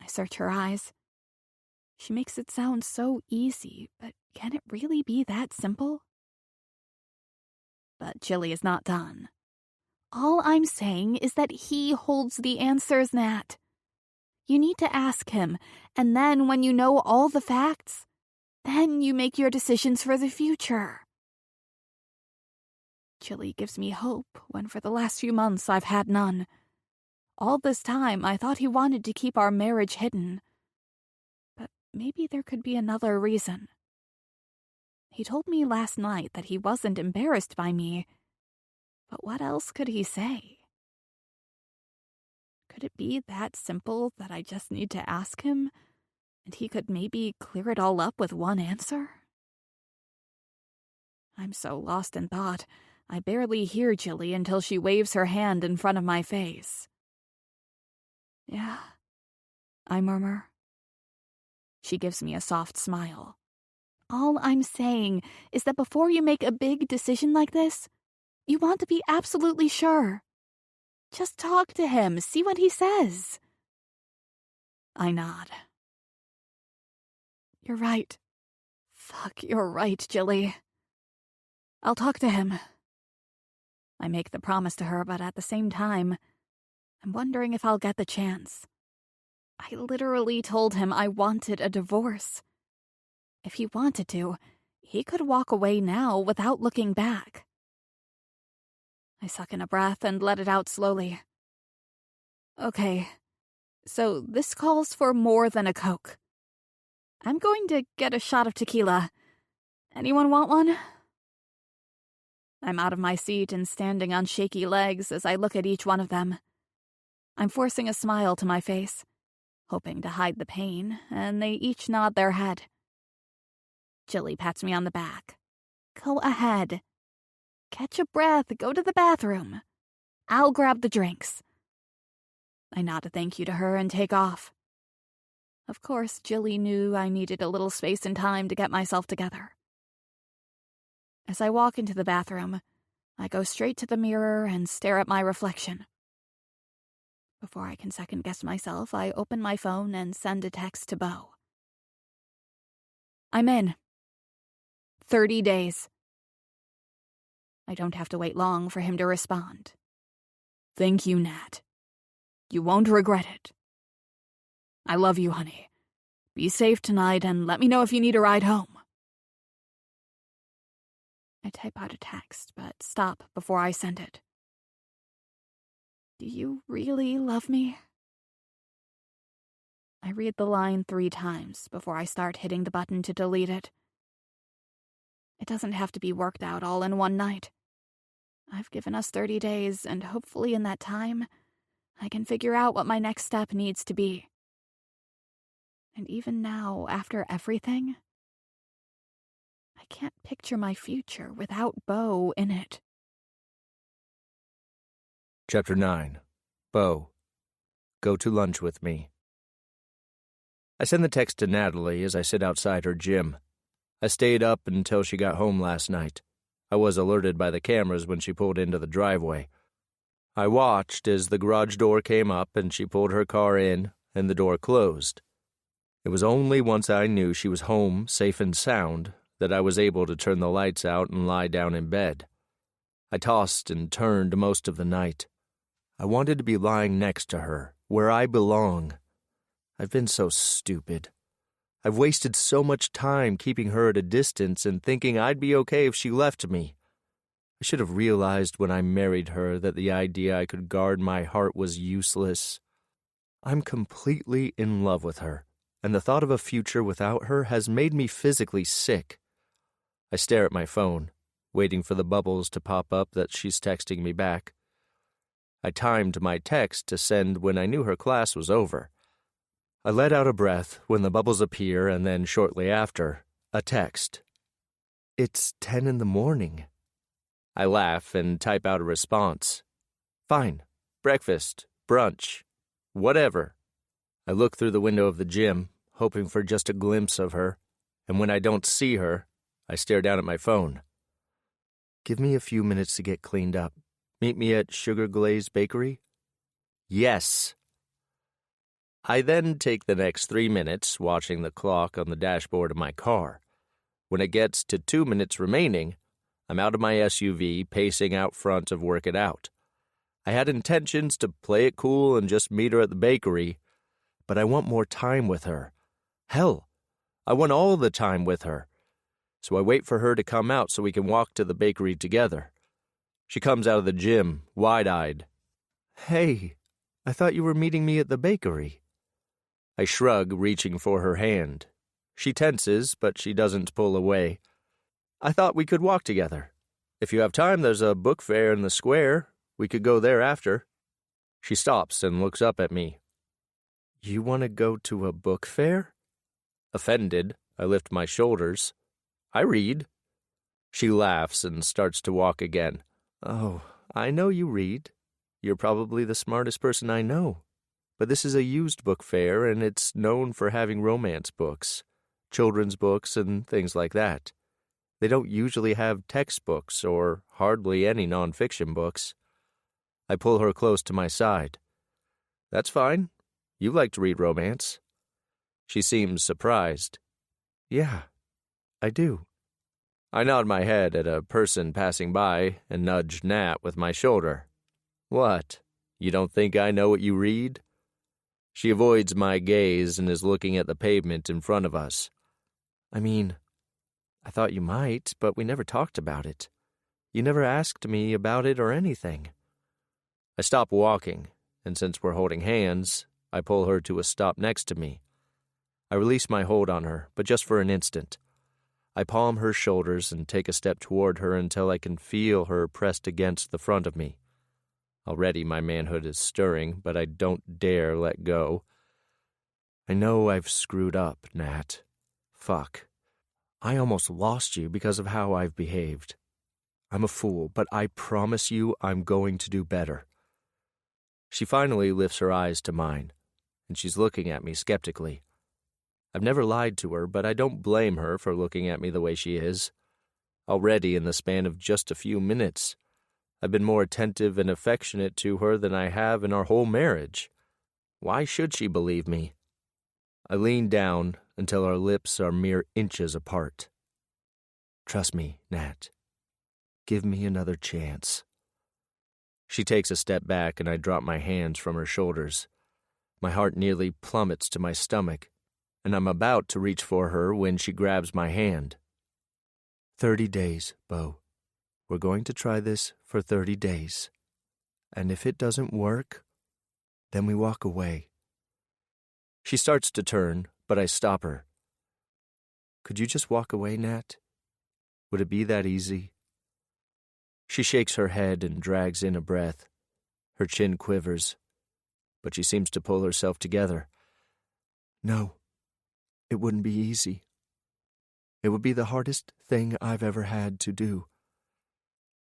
I search her eyes. She makes it sound so easy, but can it really be that simple? But Jilly is not done. All I'm saying is that he holds the answers, Nat. You need to ask him, and then when you know all the facts, then you make your decisions for the future. Jilly gives me hope when for the last few months I've had none. All this time I thought he wanted to keep our marriage hidden. But maybe there could be another reason. He told me last night that he wasn't embarrassed by me, but what else could he say? Could it be that simple that I just need to ask him, and he could maybe clear it all up with one answer? I'm so lost in thought, I barely hear Jilly until she waves her hand in front of my face. Yeah, I murmur. She gives me a soft smile. All I'm saying is that before you make a big decision like this, you want to be absolutely sure. Just talk to him, see what he says. I nod. You're right. Fuck, you're right, Jilly. I'll talk to him. I make the promise to her, but at the same time, I'm wondering if I'll get the chance. I literally told him I wanted a divorce. If he wanted to, he could walk away now without looking back. I suck in a breath and let it out slowly. Okay, so this calls for more than a Coke. I'm going to get a shot of tequila. Anyone want one? I'm out of my seat and standing on shaky legs as I look at each one of them. I'm forcing a smile to my face, hoping to hide the pain, and they each nod their head. Jilly pats me on the back. Go ahead. Catch a breath, go to the bathroom. I'll grab the drinks. I nod a thank you to her and take off. Of course, Jilly knew I needed a little space and time to get myself together. As I walk into the bathroom, I go straight to the mirror and stare at my reflection. Before I can second-guess myself, I open my phone and send a text to Beau. I'm in. 30 days. I don't have to wait long for him to respond. Thank you, Nat. You won't regret it. I love you, honey. Be safe tonight and let me know if you need a ride home. I type out a text, but stop before I send it. Do you really love me? I read the line 3 times before I start hitting the button to delete it. It doesn't have to be worked out all in one night. I've given us 30 days, and hopefully in that time, I can figure out what my next step needs to be. And even now, after everything, I can't picture my future without Beau in it. Chapter 9. Beau. Go to lunch with me. I send the text to Natalie as I sit outside her gym. I stayed up until she got home last night. I was alerted by the cameras when she pulled into the driveway. I watched as the garage door came up and she pulled her car in and the door closed. It was only once I knew she was home, safe and sound, that I was able to turn the lights out and lie down in bed. I tossed and turned most of the night. I wanted to be lying next to her, where I belong. I've been so stupid. I've wasted so much time keeping her at a distance and thinking I'd be okay if she left me. I should have realized when I married her that the idea I could guard my heart was useless. I'm completely in love with her, and the thought of a future without her has made me physically sick. I stare at my phone, waiting for the bubbles to pop up that she's texting me back. I timed my text to send when I knew her class was over. I let out a breath when the bubbles appear, and then shortly after, a text. It's 10 in the morning. I laugh and type out a response. Fine. Breakfast, brunch, whatever. I look through the window of the gym, hoping for just a glimpse of her, and when I don't see her, I stare down at my phone. Give me a few minutes to get cleaned up. Meet me at Sugar Glaze Bakery? Yes. I then take the next 3 minutes watching the clock on the dashboard of my car. When it gets to 2 minutes remaining, I'm out of my SUV, pacing out front of Work It Out. I had intentions to play it cool and just meet her at the bakery, but I want more time with her. Hell, I want all the time with her. So I wait for her to come out so we can walk to the bakery together. She comes out of the gym, wide-eyed. Hey, I thought you were meeting me at the bakery. I shrug, reaching for her hand. She tenses, but she doesn't pull away. I thought we could walk together. If you have time, there's a book fair in the square. We could go there after. She stops and looks up at me. You want to go to a book fair? Offended, I lift my shoulders. I read. She laughs and starts to walk again. Oh, I know you read. You're probably the smartest person I know. But this is a used book fair, and it's known for having romance books, children's books, and things like that. They don't usually have textbooks or hardly any nonfiction books. I pull her close to my side. That's fine. You like to read romance. She seems surprised. Yeah, I do. I nod my head at a person passing by and nudge Nat with my shoulder. What? You don't think I know what you read? She avoids my gaze and is looking at the pavement in front of us. I mean, I thought you might, but we never talked about it. You never asked me about it or anything. I stop walking, and since we're holding hands, I pull her to a stop next to me. I release my hold on her, but just for an instant. I palm her shoulders and take a step toward her until I can feel her pressed against the front of me. Already my manhood is stirring, but I don't dare let go. I know I've screwed up, Nat. Fuck. I almost lost you because of how I've behaved. I'm a fool, but I promise you I'm going to do better. She finally lifts her eyes to mine, and she's looking at me skeptically. I've never lied to her, but I don't blame her for looking at me the way she is. Already, in the span of just a few minutes, I've been more attentive and affectionate to her than I have in our whole marriage. Why should she believe me? I lean down until our lips are mere inches apart. Trust me, Nat. Give me another chance. She takes a step back and I drop my hands from her shoulders. My heart nearly plummets to my stomach, and I'm about to reach for her when she grabs my hand. 30 days, Bo. We're going to try this for 30 days. And if it doesn't work, then we walk away. She starts to turn, but I stop her. Could you just walk away, Nat? Would it be that easy? She shakes her head and drags in a breath. Her chin quivers, but she seems to pull herself together. No, it wouldn't be easy. It would be the hardest thing I've ever had to do.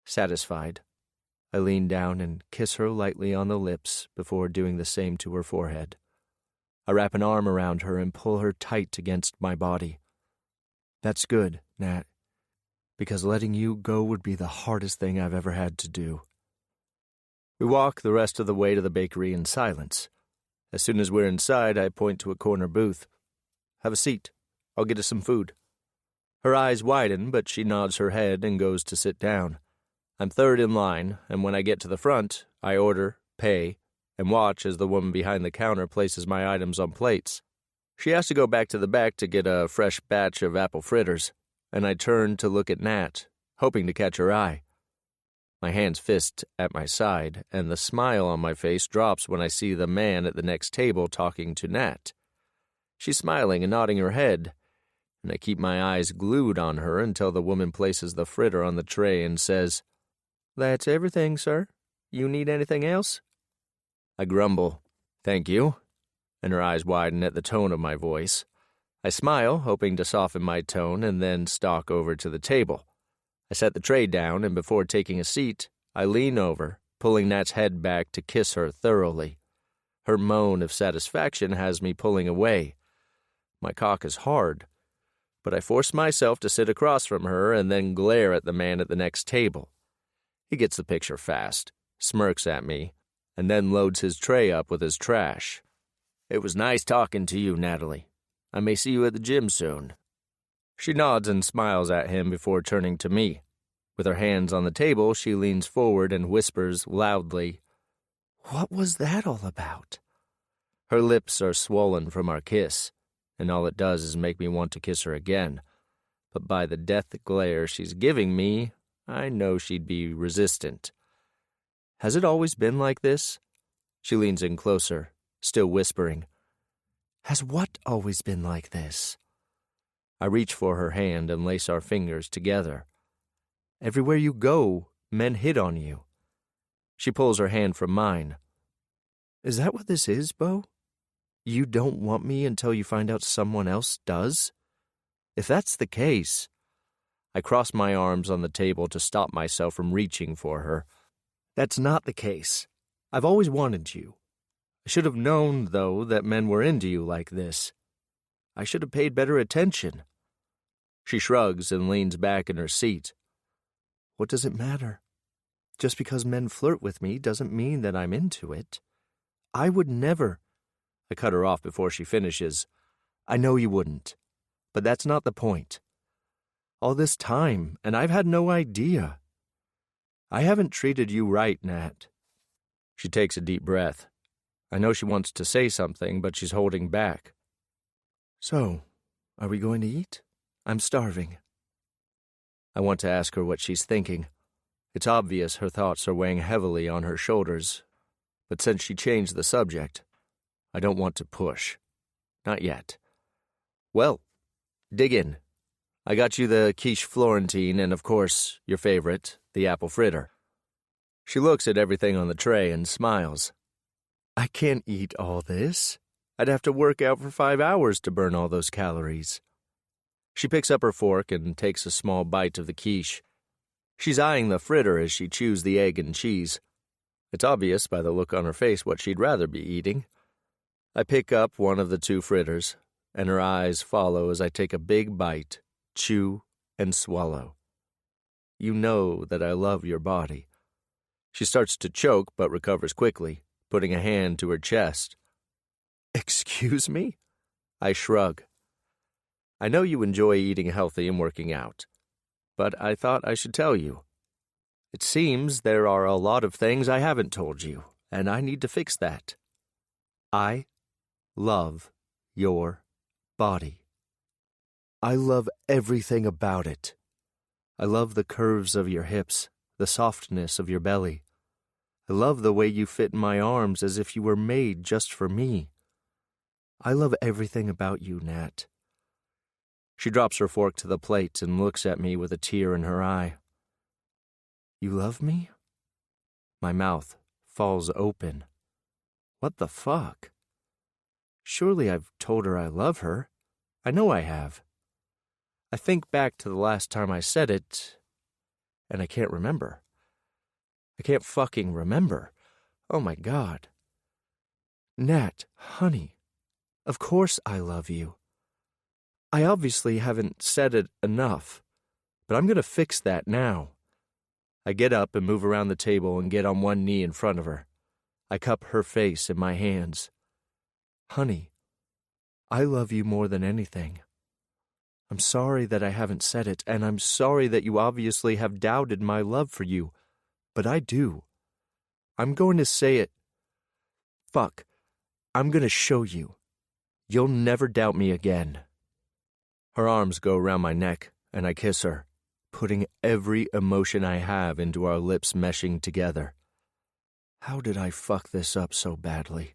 Satisfied, I lean down and kiss her lightly on the lips before doing the same to her forehead. I wrap an arm around her and pull her tight against my body. That's good, Nat, because letting you go would be the hardest thing I've ever had to do. We walk the rest of the way to the bakery in silence. As soon as we're inside, I point to a corner booth. Have a seat. I'll get us some food. Her eyes widen, but she nods her head and goes to sit down. I'm third in line, and when I get to the front, I order, pay, and watch as the woman behind the counter places my items on plates. She has to go back to the back to get a fresh batch of apple fritters, and I turn to look at Nat, hoping to catch her eye. My hands fist at my side, and the smile on my face drops when I see the man at the next table talking to Nat. She's smiling and nodding her head, and I keep my eyes glued on her until the woman places the fritter on the tray and says, "That's everything, sir. You need anything else?" I grumble, "Thank you," and her eyes widen at the tone of my voice. I smile, hoping to soften my tone, and then stalk over to the table. I set the tray down, and before taking a seat, I lean over, pulling Nat's head back to kiss her thoroughly. Her moan of satisfaction has me pulling away. My cock is hard, but I force myself to sit across from her and then glare at the man at the next table. He gets the picture fast, smirks at me, and then loads his tray up with his trash. "It was nice talking to you, Natalie. I may see you at the gym soon." She nods and smiles at him before turning to me. With her hands on the table, she leans forward and whispers loudly, "What was that all about?" Her lips are swollen from our kiss, and all it does is make me want to kiss her again. But by the death glare she's giving me, I know she'd be resistant. "Has it always been like this?" She leans in closer, still whispering. "Has what always been like this?" I reach for her hand and lace our fingers together. "Everywhere you go, men hit on you." She pulls her hand from mine. "Is that what this is, Bo? You don't want me until you find out someone else does? If that's the case, I cross my arms on the table to stop myself from reaching for her. That's not the case. I've always wanted you. I should have known, though, that men were into you like this. I should have paid better attention. She shrugs and leans back in her seat. What does it matter? Just because men flirt with me doesn't mean that I'm into it. I would never. I cut her off before she finishes. I know you wouldn't, but that's not the point. All this time, and I've had no idea. I haven't treated you right, Nat. She takes a deep breath. I know she wants to say something, but she's holding back. So, are we going to eat? I'm starving. I want to ask her what she's thinking. It's obvious her thoughts are weighing heavily on her shoulders, but since she changed the subject, I don't want to push. Not yet. Well, dig in. I got you the quiche Florentine and, of course, your favorite, the apple fritter. She looks at everything on the tray and smiles. I can't eat all this. I'd have to work out for 5 hours to burn all those calories. She picks up her fork and takes a small bite of the quiche. She's eyeing the fritter as she chews the egg and cheese. It's obvious by the look on her face what she'd rather be eating. I pick up one of the 2 fritters, and her eyes follow as I take a big bite, chew, and swallow. You know that I love your body. She starts to choke but recovers quickly, putting a hand to her chest. Excuse me? I shrug. I know you enjoy eating healthy and working out, but I thought I should tell you. It seems there are a lot of things I haven't told you, and I need to fix that. I love your body. I love everything about it. I love the curves of your hips, the softness of your belly. I love the way you fit in my arms as if you were made just for me. I love everything about you, Nat. She drops her fork to the plate and looks at me with a tear in her eye. You love me? My mouth falls open. What the fuck? Surely I've told her I love her. I know I have. I think back to the last time I said it, and I can't remember. I can't fucking remember. Oh my God. Nat, honey, of course I love you. I obviously haven't said it enough, but I'm going to fix that now. I get up and move around the table and get on one knee in front of her. I cup her face in my hands. Honey, I love you more than anything. I'm sorry that I haven't said it, and I'm sorry that you obviously have doubted my love for you, but I do. I'm going to say it. Fuck. I'm going to show you. You'll never doubt me again. Her arms go around my neck, and I kiss her, putting every emotion I have into our lips meshing together. How did I fuck this up so badly?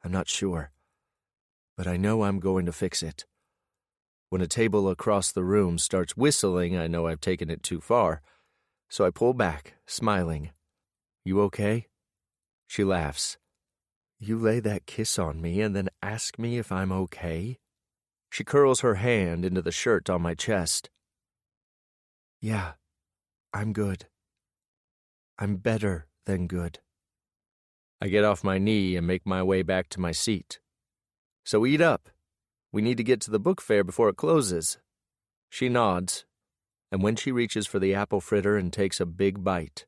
I'm not sure, but I know I'm going to fix it. When a table across the room starts whistling, I know I've taken it too far, so I pull back, smiling. You okay? She laughs. You lay that kiss on me and then ask me if I'm okay? She curls her hand into the shirt on my chest. Yeah, I'm good. I'm better than good. I get off my knee and make my way back to my seat. So eat up. We need to get to the book fair before it closes. She nods, and when she reaches for the apple fritter and takes a big bite,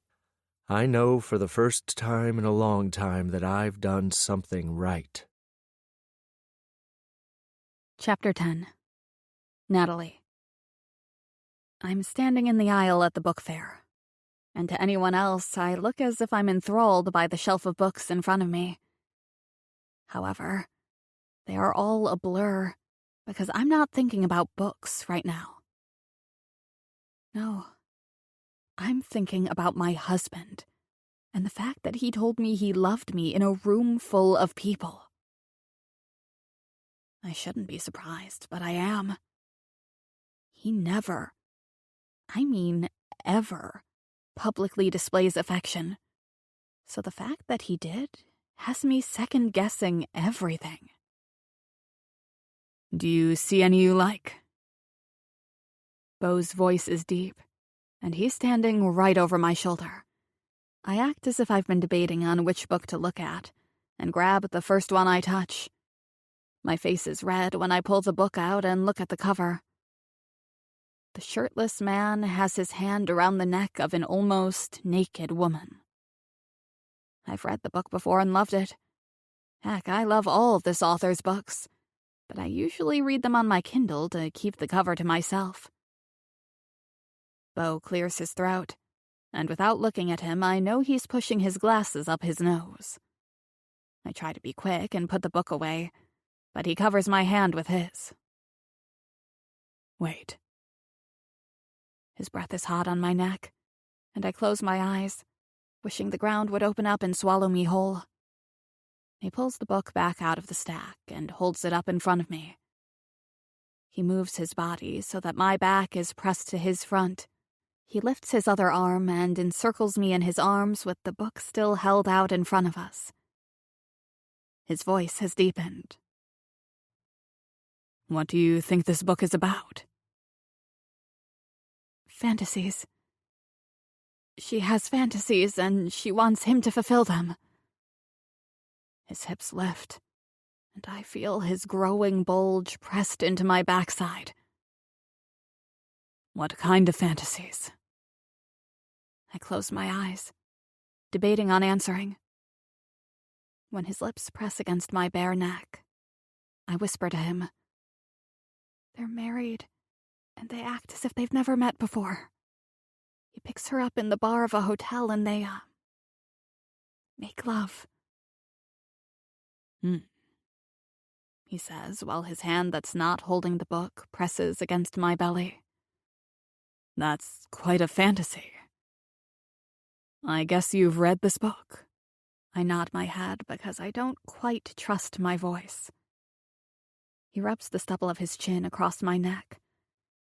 I know for the first time in a long time that I've done something right. Chapter 10. Natalie. I'm standing in the aisle at the book fair, and to anyone else, I look as if I'm enthralled by the shelf of books in front of me. However, they are all a blur because I'm not thinking about books right now. No, I'm thinking about my husband and the fact that he told me he loved me in a room full of people. I shouldn't be surprised, but I am. He never, I mean ever, publicly displays affection. So the fact that he did has me second-guessing everything. Do you see any you like? Beau's voice is deep, and he's standing right over my shoulder. I act as if I've been debating on which book to look at, and grab the first one I touch. My face is red when I pull the book out and look at the cover. The shirtless man has his hand around the neck of an almost naked woman. I've read the book before and loved it. Heck, I love all of this author's books, but I usually read them on my Kindle to keep the cover to myself. Beau clears his throat, and without looking at him, I know he's pushing his glasses up his nose. I try to be quick and put the book away, but he covers my hand with his. Wait. His breath is hot on my neck, and I close my eyes, wishing the ground would open up and swallow me whole. He pulls the book back out of the stack and holds it up in front of me. He moves his body so that my back is pressed to his front. He lifts his other arm and encircles me in his arms with the book still held out in front of us. His voice has deepened. What do you think this book is about? Fantasies. She has fantasies, and she wants him to fulfill them. His hips lift, and I feel his growing bulge pressed into my backside. What kind of fantasies? I close my eyes, debating on answering. When his lips press against my bare neck, I whisper to him, "They're married, and they act as if they've never met before. He picks her up in the bar of a hotel and they, make love." He says while his hand that's not holding the book presses against my belly. That's quite a fantasy. I guess you've read this book. I nod my head because I don't quite trust my voice. He rubs the stubble of his chin across my neck,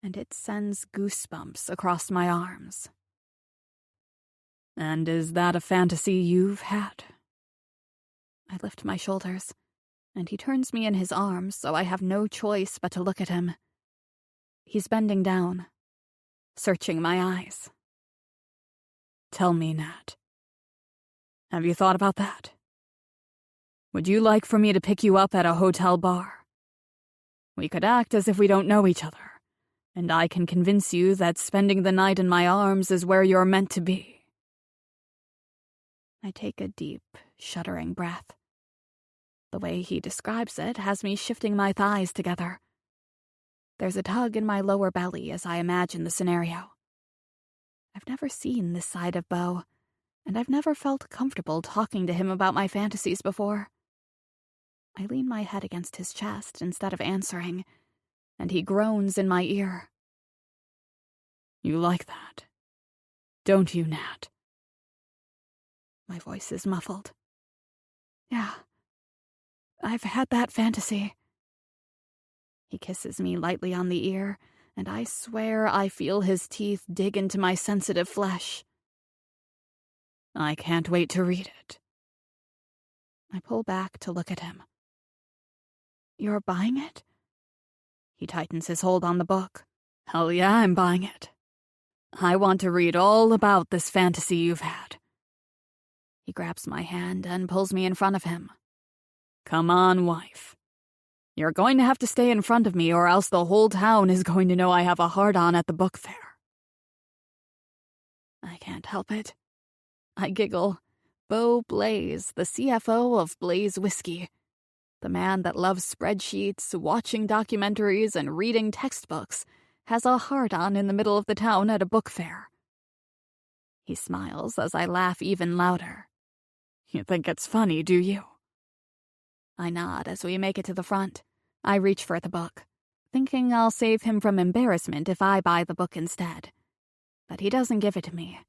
and it sends goosebumps across my arms. And is that a fantasy you've had? I lift my shoulders, and he turns me in his arms so I have no choice but to look at him. He's bending down, searching my eyes. Tell me, Nat. Have you thought about that? Would you like for me to pick you up at a hotel bar? We could act as if we don't know each other, and I can convince you that spending the night in my arms is where you're meant to be. I take a deep, shuddering breath. The way he describes it has me shifting my thighs together. There's a tug in my lower belly as I imagine the scenario. I've never seen this side of Beau, and I've never felt comfortable talking to him about my fantasies before. I lean my head against his chest instead of answering, and he groans in my ear. You like that, don't you, Nat? My voice is muffled. Yeah, I've had that fantasy. He kisses me lightly on the ear, and I swear I feel his teeth dig into my sensitive flesh. I can't wait to read it. I pull back to look at him. You're buying it? He tightens his hold on the book. Hell yeah, I'm buying it. I want to read all about this fantasy you've had. He grabs my hand and pulls me in front of him. Come on, wife. You're going to have to stay in front of me or else the whole town is going to know I have a hard-on at the book fair. I can't help it. I giggle. Beau Blaze, the CFO of Blaze Whiskey. The man that loves spreadsheets, watching documentaries, and reading textbooks, has a hard-on in the middle of the town at a book fair. He smiles as I laugh even louder. You think it's funny, do you? I nod as we make it to the front. I reach for the book, thinking I'll save him from embarrassment if I buy the book instead. But he doesn't give it to me.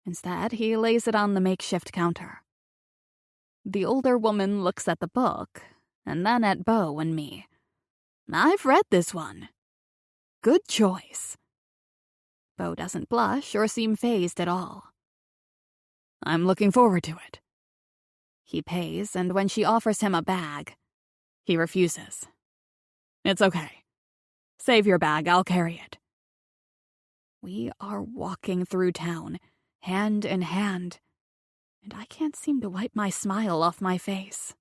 Instead, he lays it on the makeshift counter. The older woman looks at the book, and then at Beau and me. I've read this one. Good choice. Beau doesn't blush or seem fazed at all. I'm looking forward to it. He pays, and when she offers him a bag, he refuses. It's okay. Save your bag, I'll carry it. We are walking through town, hand in hand, and I can't seem to wipe my smile off my face.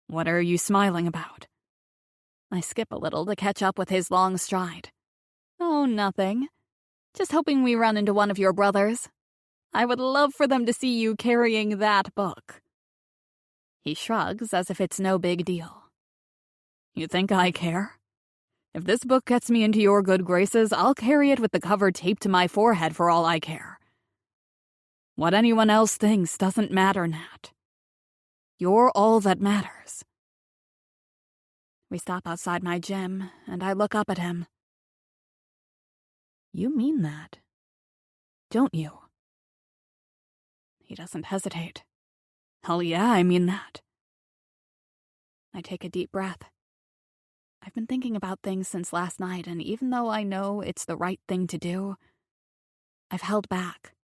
What are you smiling about? I skip a little to catch up with his long stride. Oh, nothing. Just hoping we run into one of your brothers. I would love for them to see you carrying that book. He shrugs as if it's no big deal. You think I care? If this book gets me into your good graces, I'll carry it with the cover taped to my forehead for all I care. What anyone else thinks doesn't matter, Nat. You're all that matters. We stop outside my gym, and I look up at him. You mean that, don't you? He doesn't hesitate. Hell yeah, I mean that. I take a deep breath. I've been thinking about things since last night, and even though I know it's the right thing to do, I've held back.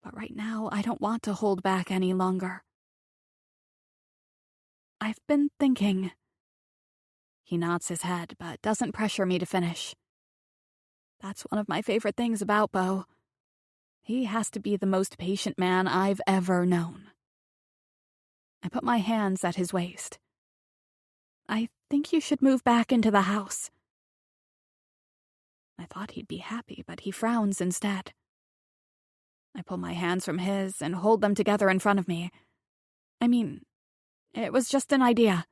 But right now, I don't want to hold back any longer. I've been thinking. He nods his head, but doesn't pressure me to finish. That's one of my favorite things about Bo. He has to be the most patient man I've ever known. I put my hands at his waist. I think you should move back into the house. I thought he'd be happy, but he frowns instead. I pull my hands from his and hold them together in front of me. I mean, it was just an idea.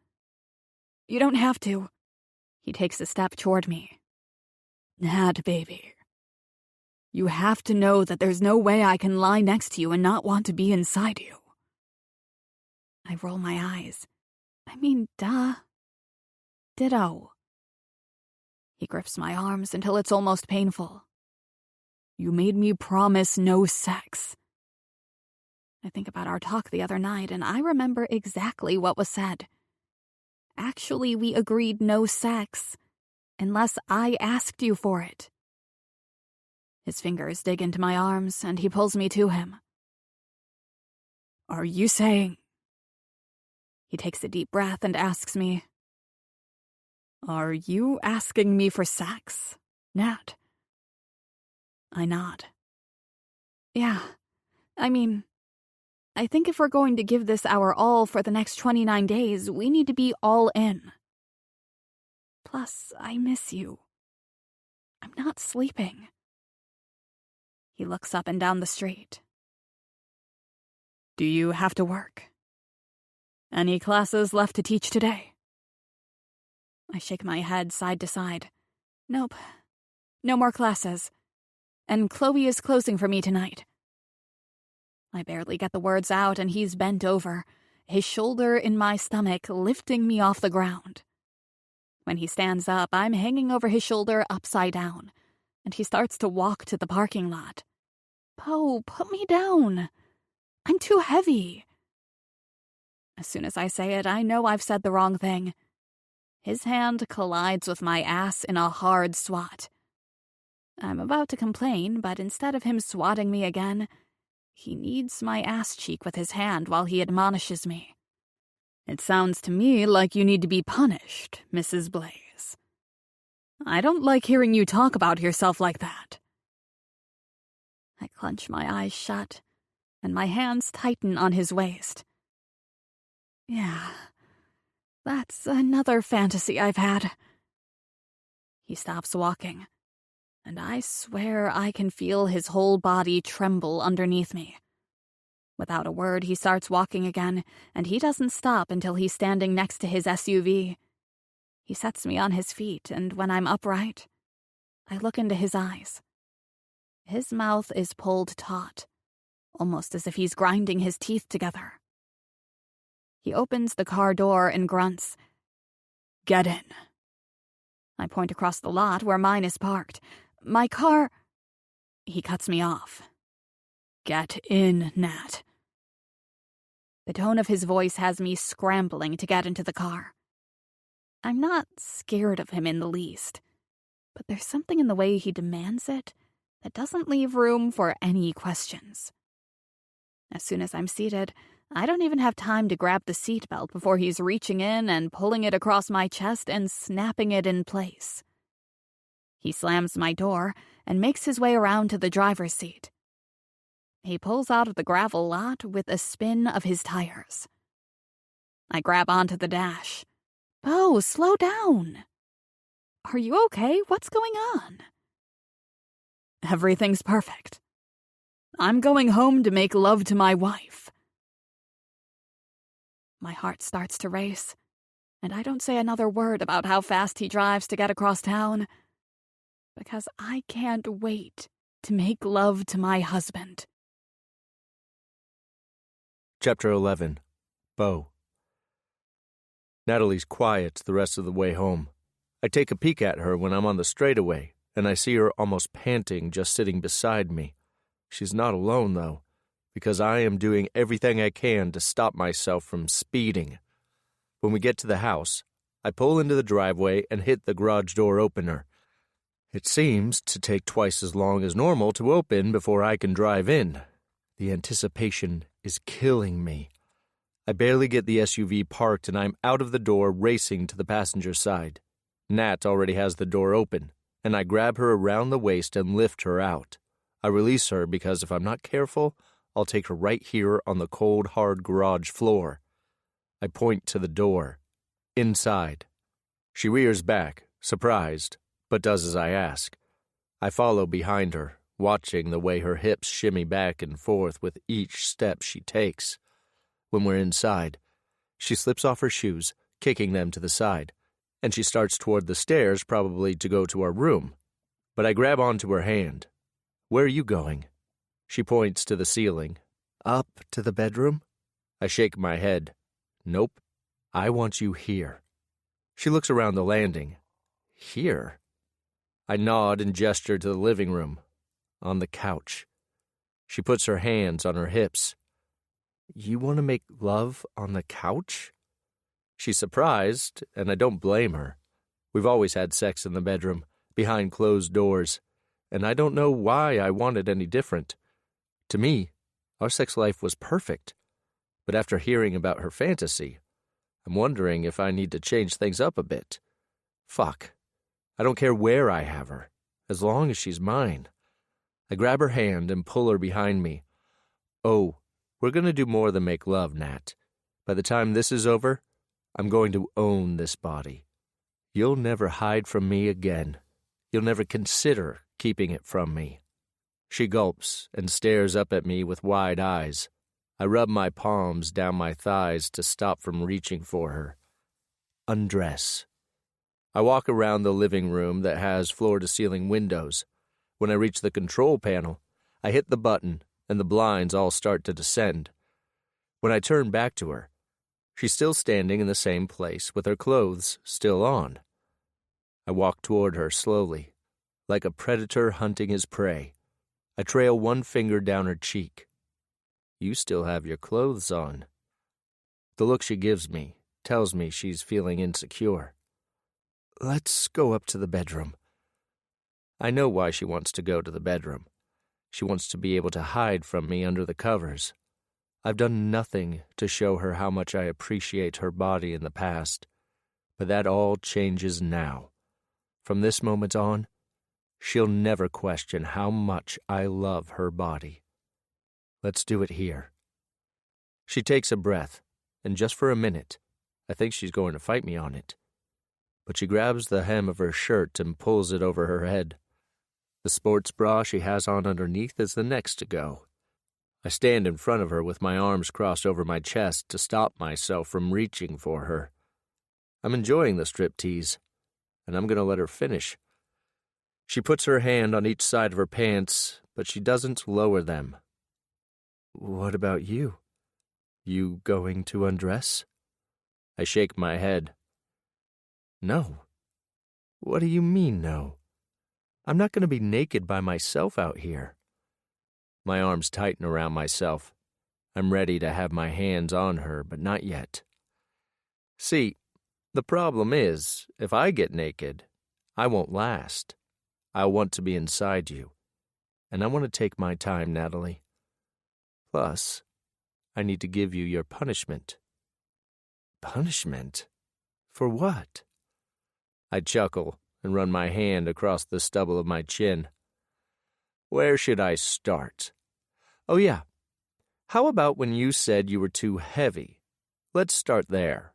You don't have to. He takes a step toward me. Nat, baby. You have to know that there's no way I can lie next to you and not want to be inside you. I roll my eyes. I mean, duh. Ditto. He grips my arms until it's almost painful. You made me promise no sex. I think about our talk the other night, and I remember exactly what was said. Actually, we agreed no sex, unless I asked you for it. His fingers dig into my arms, and he pulls me to him. Are you saying... He takes a deep breath and asks me, Are you asking me for sex, Nat? I nod. Yeah, I mean, I think if we're going to give this our all for the next 29 days, we need to be all in. Plus, I miss you. I'm not sleeping. He looks up and down the street. Do you have to work? Any classes left to teach today? I shake my head side to side. Nope. No more classes. And Chloe is closing for me tonight. I barely get the words out, and he's bent over, his shoulder in my stomach, lifting me off the ground. When he stands up, I'm hanging over his shoulder upside down, and he starts to walk to the parking lot. Poe, put me down. I'm too heavy. As soon as I say it, I know I've said the wrong thing. His hand collides with my ass in a hard swat. I'm about to complain, but instead of him swatting me again, he kneads my ass cheek with his hand while he admonishes me. It sounds to me like you need to be punished, Mrs. Blaze. I don't like hearing you talk about yourself like that. I clench my eyes shut, and my hands tighten on his waist. Yeah, that's another fantasy I've had. He stops walking, and I swear I can feel his whole body tremble underneath me. Without a word, he starts walking again, and he doesn't stop until he's standing next to his SUV. He sets me on his feet, and when I'm upright, I look into his eyes. His mouth is pulled taut, almost as if he's grinding his teeth together. He opens the car door and grunts, "Get in." I point across the lot where mine is parked. My car... He cuts me off. "Get in, Nat." The tone of his voice has me scrambling to get into the car. I'm not scared of him in the least, but there's something in the way he demands it that doesn't leave room for any questions. As soon as I'm seated, I don't even have time to grab the seatbelt before he's reaching in and pulling it across my chest and snapping it in place. He slams my door and makes his way around to the driver's seat. He pulls out of the gravel lot with a spin of his tires. I grab onto the dash. Bo, slow down. Are you okay? What's going on? Everything's perfect. I'm going home to make love to my wife. My heart starts to race, and I don't say another word about how fast he drives to get across town, because I can't wait to make love to my husband. Chapter 11. Bo. Natalie's quiet the rest of the way home. I take a peek at her when I'm on the straightaway, and I see her almost panting just sitting beside me. She's not alone, though, because I am doing everything I can to stop myself from speeding. When we get to the house, I pull into the driveway and hit the garage door opener. It seems to take twice as long as normal to open before I can drive in. The anticipation is killing me. I barely get the SUV parked and I'm out of the door racing to the passenger side. Nat already has the door open, and I grab her around the waist and lift her out. I release her because if I'm not careful, I'll take her right here on the cold, hard garage floor. I point to the door. Inside. She rears back, surprised, but does as I ask. I follow behind her, watching the way her hips shimmy back and forth with each step she takes. When we're inside, she slips off her shoes, kicking them to the side, and she starts toward the stairs, probably to go to our room. But I grab onto her hand. Where are you going? She points to the ceiling. Up to the bedroom? I shake my head. Nope. I want you here. She looks around the landing. Here? I nod and gesture to the living room. On the couch. She puts her hands on her hips. You want to make love on the couch? She's surprised, and I don't blame her. We've always had sex in the bedroom, behind closed doors, and I don't know why I wanted any different. To me, our sex life was perfect. But after hearing about her fantasy, I'm wondering if I need to change things up a bit. Fuck. I don't care where I have her, as long as she's mine. I grab her hand and pull her behind me. Oh, we're going to do more than make love, Nat. By the time this is over, I'm going to own this body. You'll never hide from me again. You'll never consider keeping it from me. She gulps and stares up at me with wide eyes. I rub my palms down my thighs to stop from reaching for her. Undress. I walk around the living room that has floor-to-ceiling windows. When I reach the control panel, I hit the button, and the blinds all start to descend. When I turn back to her, she's still standing in the same place with her clothes still on. I walk toward her slowly, like a predator hunting his prey. I trail one finger down her cheek. You still have your clothes on. The look she gives me tells me she's feeling insecure. Let's go up to the bedroom. I know why she wants to go to the bedroom. She wants to be able to hide from me under the covers. I've done nothing to show her how much I appreciate her body in the past, but that all changes now. From this moment on, she'll never question how much I love her body. Let's do it here. She takes a breath, and just for a minute, I think she's going to fight me on it. But she grabs the hem of her shirt and pulls it over her head. The sports bra she has on underneath is the next to go. I stand in front of her with my arms crossed over my chest to stop myself from reaching for her. I'm enjoying the striptease, and I'm going to let her finish. She puts her hand on each side of her pants, but she doesn't lower them. What about you? You going to undress? I shake my head. No. What do you mean, no? I'm not going to be naked by myself out here. My arms tighten around myself. I'm ready to have my hands on her, but not yet. See, the problem is, if I get naked, I won't last. I'll want to be inside you. And I want to take my time, Natalie. Plus, I need to give you your punishment. Punishment? For what? I chuckle and run my hand across the stubble of my chin. Where should I start? Oh yeah, how about when you said you were too heavy? Let's start there.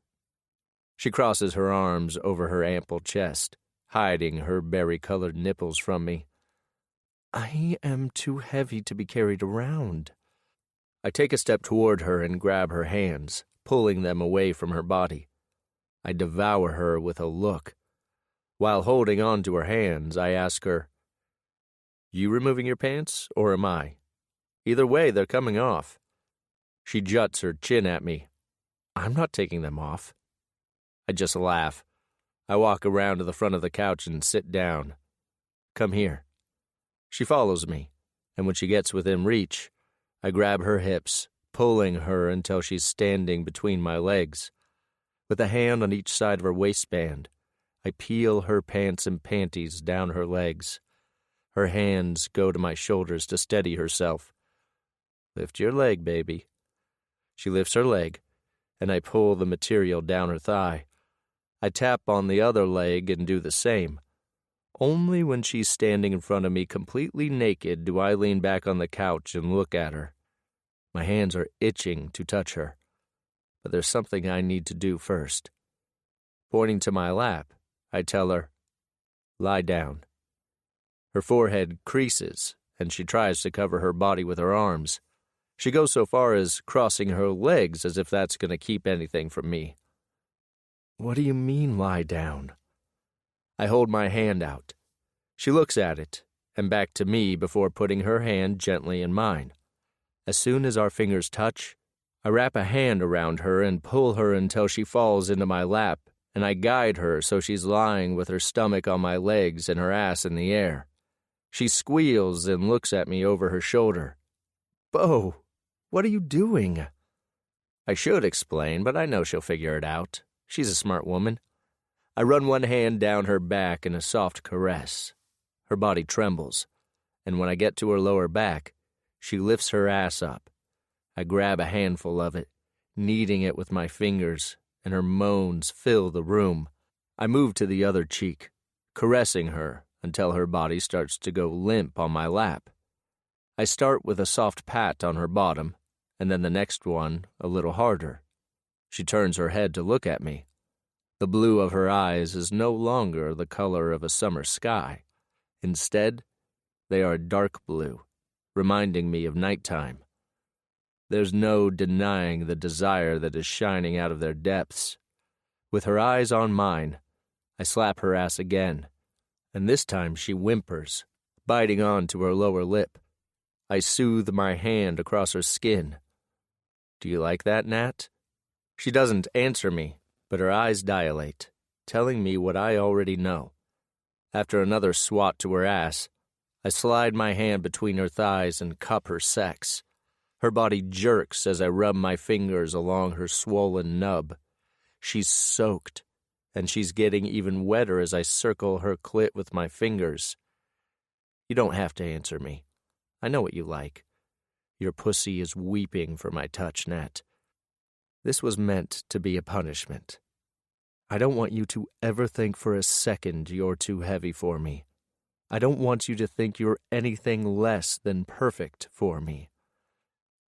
She crosses her arms over her ample chest, hiding her berry-colored nipples from me. I am too heavy to be carried around. I take a step toward her and grab her hands, pulling them away from her body. I devour her with a look. While holding on to her hands, I ask her, You removing your pants, or am I? Either way, they're coming off. She juts her chin at me. I'm not taking them off. I just laugh. I walk around to the front of the couch and sit down. Come here. She follows me, and when she gets within reach, I grab her hips, pulling her until she's standing between my legs. With a hand on each side of her waistband, I peel her pants and panties down her legs. Her hands go to my shoulders to steady herself. Lift your leg, baby. She lifts her leg, and I pull the material down her thigh. I tap on the other leg and do the same. Only when she's standing in front of me completely naked do I lean back on the couch and look at her. My hands are itching to touch her, but there's something I need to do first. Pointing to my lap, I tell her, Lie down. Her forehead creases, and she tries to cover her body with her arms. She goes so far as crossing her legs as if that's going to keep anything from me. What do you mean, lie down? I hold my hand out. She looks at it, and back to me before putting her hand gently in mine. As soon as our fingers touch, I wrap a hand around her and pull her until she falls into my lap, and I guide her so she's lying with her stomach on my legs and her ass in the air. She squeals and looks at me over her shoulder. Bo, what are you doing? I should explain, but I know she'll figure it out. She's a smart woman. I run one hand down her back in a soft caress. Her body trembles, and when I get to her lower back, she lifts her ass up. I grab a handful of it, kneading it with my fingers, and her moans fill the room. I move to the other cheek, caressing her until her body starts to go limp on my lap. I start with a soft pat on her bottom, and then the next one a little harder. She turns her head to look at me. The blue of her eyes is no longer the color of a summer sky. Instead, they are dark blue, reminding me of nighttime. There's no denying the desire that is shining out of their depths. With her eyes on mine, I slap her ass again, and this time she whimpers, biting onto her lower lip. I soothe my hand across her skin. Do you like that, Nat? She doesn't answer me, but her eyes dilate, telling me what I already know. After another swat to her ass, I slide my hand between her thighs and cup her sex. Her body jerks as I rub my fingers along her swollen nub. She's soaked, and she's getting even wetter as I circle her clit with my fingers. You don't have to answer me. I know what you like. Your pussy is weeping for my touch, Nat. This was meant to be a punishment. I don't want you to ever think for a second you're too heavy for me. I don't want you to think you're anything less than perfect for me.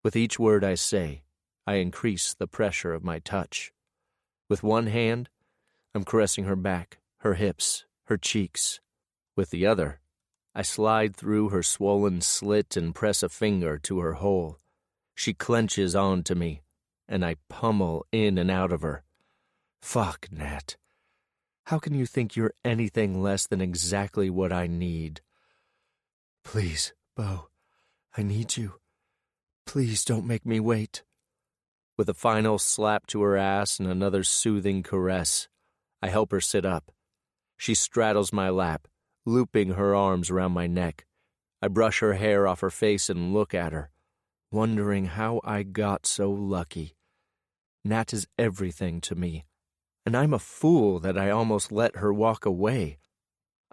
With each word I say, I increase the pressure of my touch. With one hand, I'm caressing her back, her hips, her cheeks. With the other, I slide through her swollen slit and press a finger to her hole. She clenches onto me, and I pummel in and out of her. Fuck, Nat. How can you think you're anything less than exactly what I need? Please, Bo, I need you. Please don't make me wait. With a final slap to her ass and another soothing caress, I help her sit up. She straddles my lap, looping her arms around my neck. I brush her hair off her face and look at her, wondering how I got so lucky. Nat is everything to me, and I'm a fool that I almost let her walk away.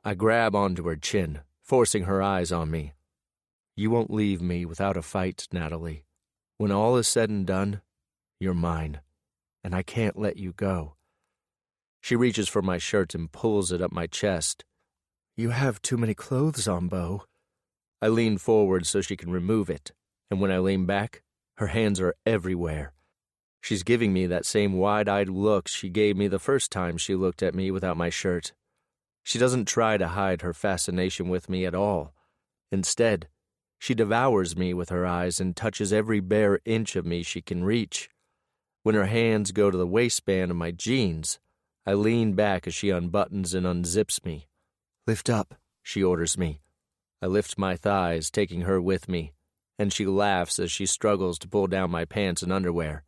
I grab onto her chin, forcing her eyes on me. You won't leave me without a fight, Natalie. When all is said and done, you're mine, and I can't let you go. She reaches for my shirt and pulls it up my chest, You have too many clothes on, Bo. I lean forward so she can remove it, and when I lean back, her hands are everywhere. She's giving me that same wide-eyed look she gave me the first time she looked at me without my shirt. She doesn't try to hide her fascination with me at all. Instead, she devours me with her eyes and touches every bare inch of me she can reach. When her hands go to the waistband of my jeans, I lean back as she unbuttons and unzips me. "Lift up," she orders me. I lift my thighs, taking her with me, and she laughs as she struggles to pull down my pants and underwear.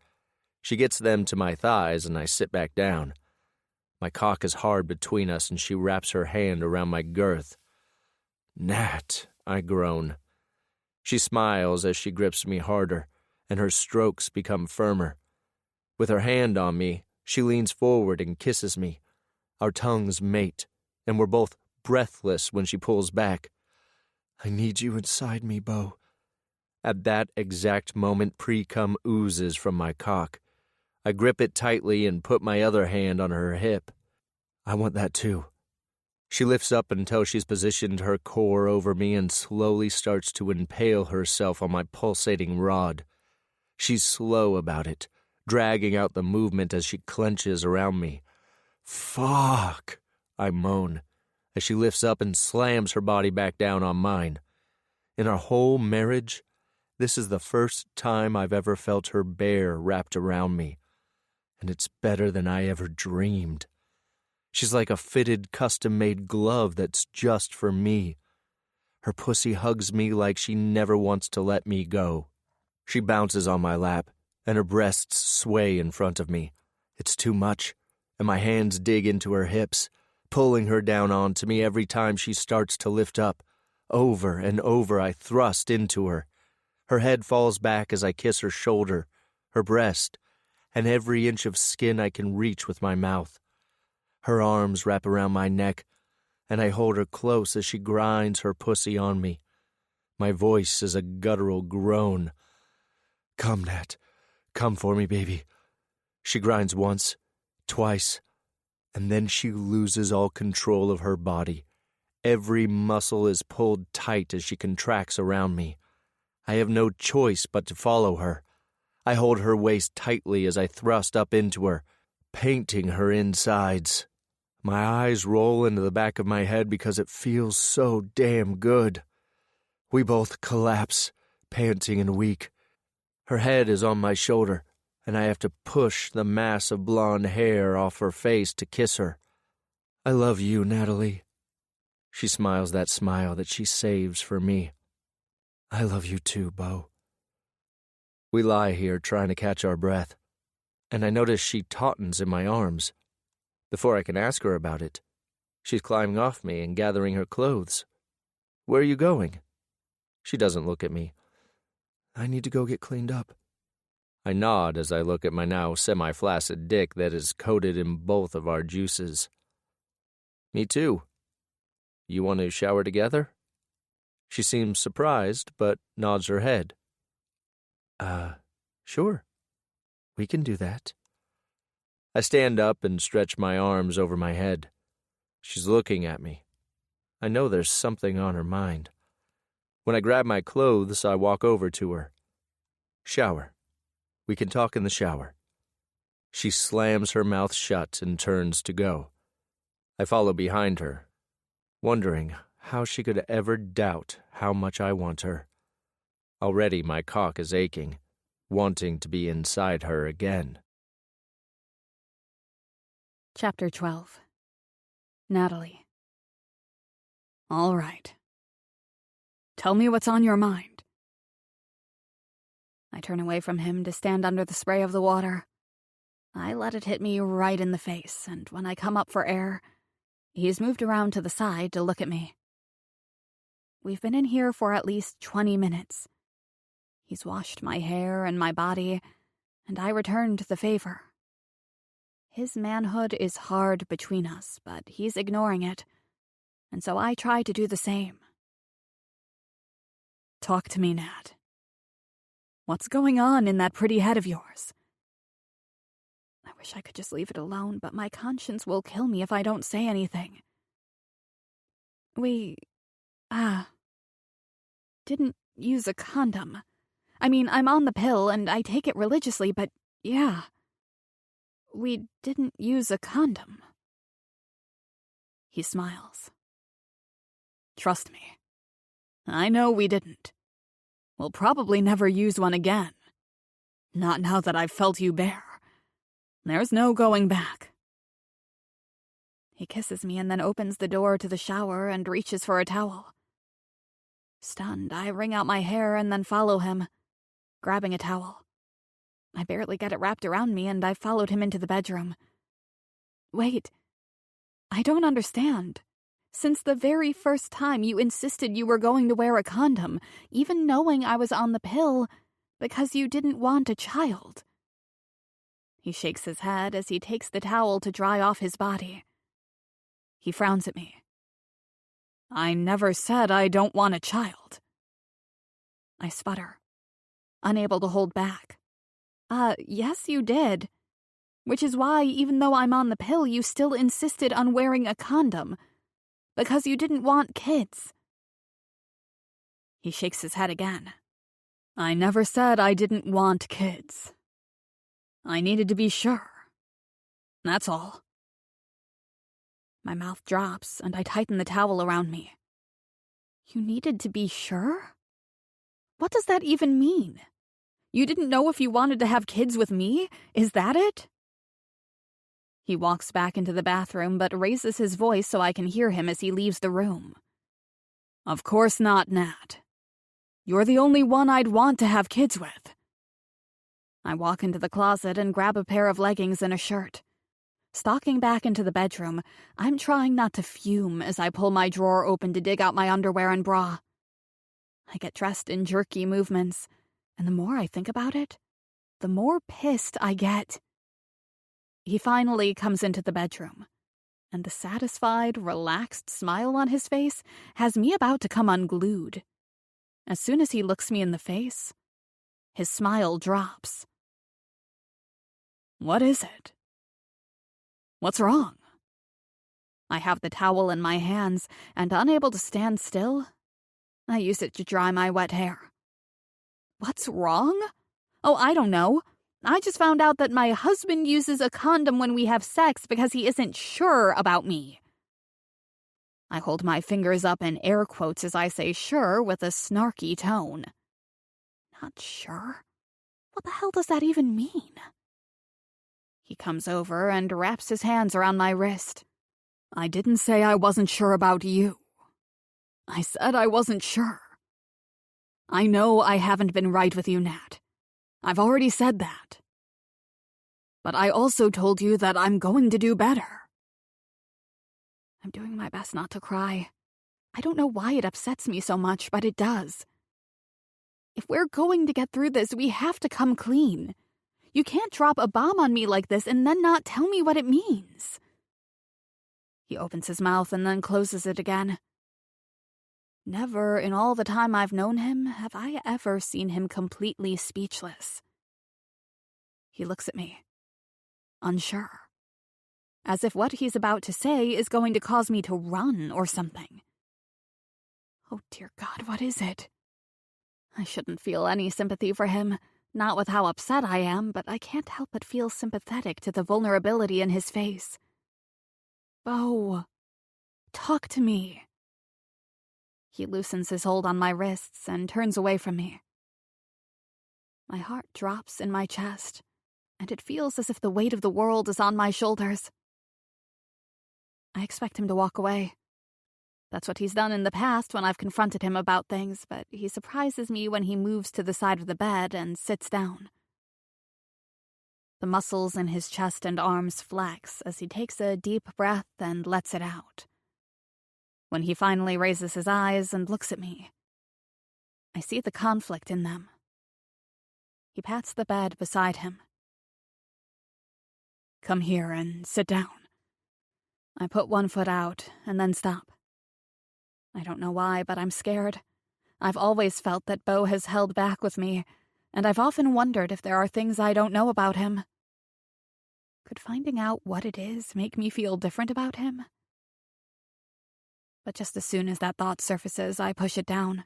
She gets them to my thighs, and I sit back down. My cock is hard between us, and she wraps her hand around my girth. "Nat," I groan. She smiles as she grips me harder, and her strokes become firmer. With her hand on me, she leans forward and kisses me. Our tongues mate, and we're both breathless when she pulls back. "I need you inside me, Bo." At that exact moment, pre-cum oozes from my cock. I grip it tightly and put my other hand on her hip. "I want that too." She lifts up until she's positioned her core over me and slowly starts to impale herself on my pulsating rod. She's slow about it, dragging out the movement as she clenches around me. "Fuck," I moan, as she lifts up and slams her body back down on mine. In our whole marriage, this is the first time I've ever felt her bear wrapped around me, and it's better than I ever dreamed. She's like a fitted, custom-made glove that's just for me. Her pussy hugs me like she never wants to let me go. She bounces on my lap, and her breasts sway in front of me. It's too much, and my hands dig into her hips, pulling her down onto me every time she starts to lift up. Over and over I thrust into her. Her head falls back as I kiss her shoulder, her breast, and every inch of skin I can reach with my mouth. Her arms wrap around my neck, and I hold her close as she grinds her pussy on me. My voice is a guttural groan. "Come, Nat. Come for me, baby." She grinds once, twice, and then she loses all control of her body. Every muscle is pulled tight as she contracts around me. I have no choice but to follow her. I hold her waist tightly as I thrust up into her, painting her insides. My eyes roll into the back of my head because it feels so damn good. We both collapse, panting and weak. Her head is on my shoulder, and I have to push the mass of blonde hair off her face to kiss her. "I love you, Natalie." She smiles that smile that she saves for me. "I love you too, Bo." We lie here trying to catch our breath, and I notice she tautens in my arms. Before I can ask her about it, she's climbing off me and gathering her clothes. "Where are you going?" She doesn't look at me. "I need to go get cleaned up." I nod as I look at my now semi-flaccid dick that is coated in both of our juices. "Me too. You want to shower together?" She seems surprised, but nods her head. Sure. We can do that." I stand up and stretch my arms over my head. She's looking at me. I know there's something on her mind. When I grab my clothes, I walk over to her. "Shower. We can talk in the shower." She slams her mouth shut and turns to go. I follow behind her, wondering how she could ever doubt how much I want her. Already my cock is aching, wanting to be inside her again. Chapter 12. Natalie. All right. Tell me what's on your mind. I turn away from him to stand under the spray of the water. I let it hit me right in the face, and when I come up for air, he's moved around to the side to look at me. We've been in here for at least 20 minutes. He's washed my hair and my body, and I returned the favor. His manhood is hard between us, but he's ignoring it, and so I try to do the same. Talk to me, Nat. What's going on in that pretty head of yours? I wish I could just leave it alone, but my conscience will kill me if I don't say anything. We, didn't use a condom. I mean, I'm on the pill and I take it religiously, but yeah. We didn't use a condom. He smiles. Trust me. I know we didn't. We'll probably never use one again. Not now that I've felt you bare. There's no going back. He kisses me and then opens the door to the shower and reaches for a towel. Stunned, I wring out my hair and then follow him, grabbing a towel. I barely get it wrapped around me and I've followed him into the bedroom. Wait, I don't understand. Since the very first time you insisted you were going to wear a condom, even knowing I was on the pill, because you didn't want a child. He shakes his head as he takes the towel to dry off his body. He frowns at me. I never said I don't want a child. I sputter, unable to hold back. Yes you did. Which is why, even though I'm on the pill, you still insisted on wearing a condom. Because you didn't want kids. He shakes his head again. I never said I didn't want kids. I needed to be sure. That's all. My mouth drops, and I tighten the towel around me. You needed to be sure? What does that even mean? You didn't know if you wanted to have kids with me? Is that it? He walks back into the bathroom, but raises his voice so I can hear him as he leaves the room. Of course not, Nat. You're the only one I'd want to have kids with. I walk into the closet and grab a pair of leggings and a shirt. Stalking back into the bedroom, I'm trying not to fume as I pull my drawer open to dig out my underwear and bra. I get dressed in jerky movements, and the more I think about it, the more pissed I get. He finally comes into the bedroom, and the satisfied, relaxed smile on his face has me about to come unglued. As soon as he looks me in the face, his smile drops. What is it? What's wrong? I have the towel in my hands, and unable to stand still, I use it to dry my wet hair. What's wrong? Oh, I don't know. I just found out that my husband uses a condom when we have sex because he isn't sure about me. I hold my fingers up in air quotes as I say sure with a snarky tone. Not sure? What the hell does that even mean? He comes over and wraps his hands around my wrist. I didn't say I wasn't sure about you. I said I wasn't sure. I know I haven't been right with you, Nat. I've already said that. But I also told you that I'm going to do better. I'm doing my best not to cry. I don't know why it upsets me so much, but it does. If we're going to get through this, we have to come clean. You can't drop a bomb on me like this and then not tell me what it means. He opens his mouth and then closes it again. Never in all the time I've known him have I ever seen him completely speechless. He looks at me, unsure, as if what he's about to say is going to cause me to run or something. Oh dear God, what is it? I shouldn't feel any sympathy for him, not with how upset I am, but I can't help but feel sympathetic to the vulnerability in his face. Bo, talk to me. He loosens his hold on my wrists and turns away from me. My heart drops in my chest, and it feels as if the weight of the world is on my shoulders. I expect him to walk away. That's what he's done in the past when I've confronted him about things, but he surprises me when he moves to the side of the bed and sits down. The muscles in his chest and arms flex as he takes a deep breath and lets it out. When he finally raises his eyes and looks at me, I see the conflict in them. He pats the bed beside him. Come here and sit down. I put one foot out and then stop. I don't know why, but I'm scared. I've always felt that Bo has held back with me, and I've often wondered if there are things I don't know about him. Could finding out what it is make me feel different about him? But just as soon as that thought surfaces, I push it down.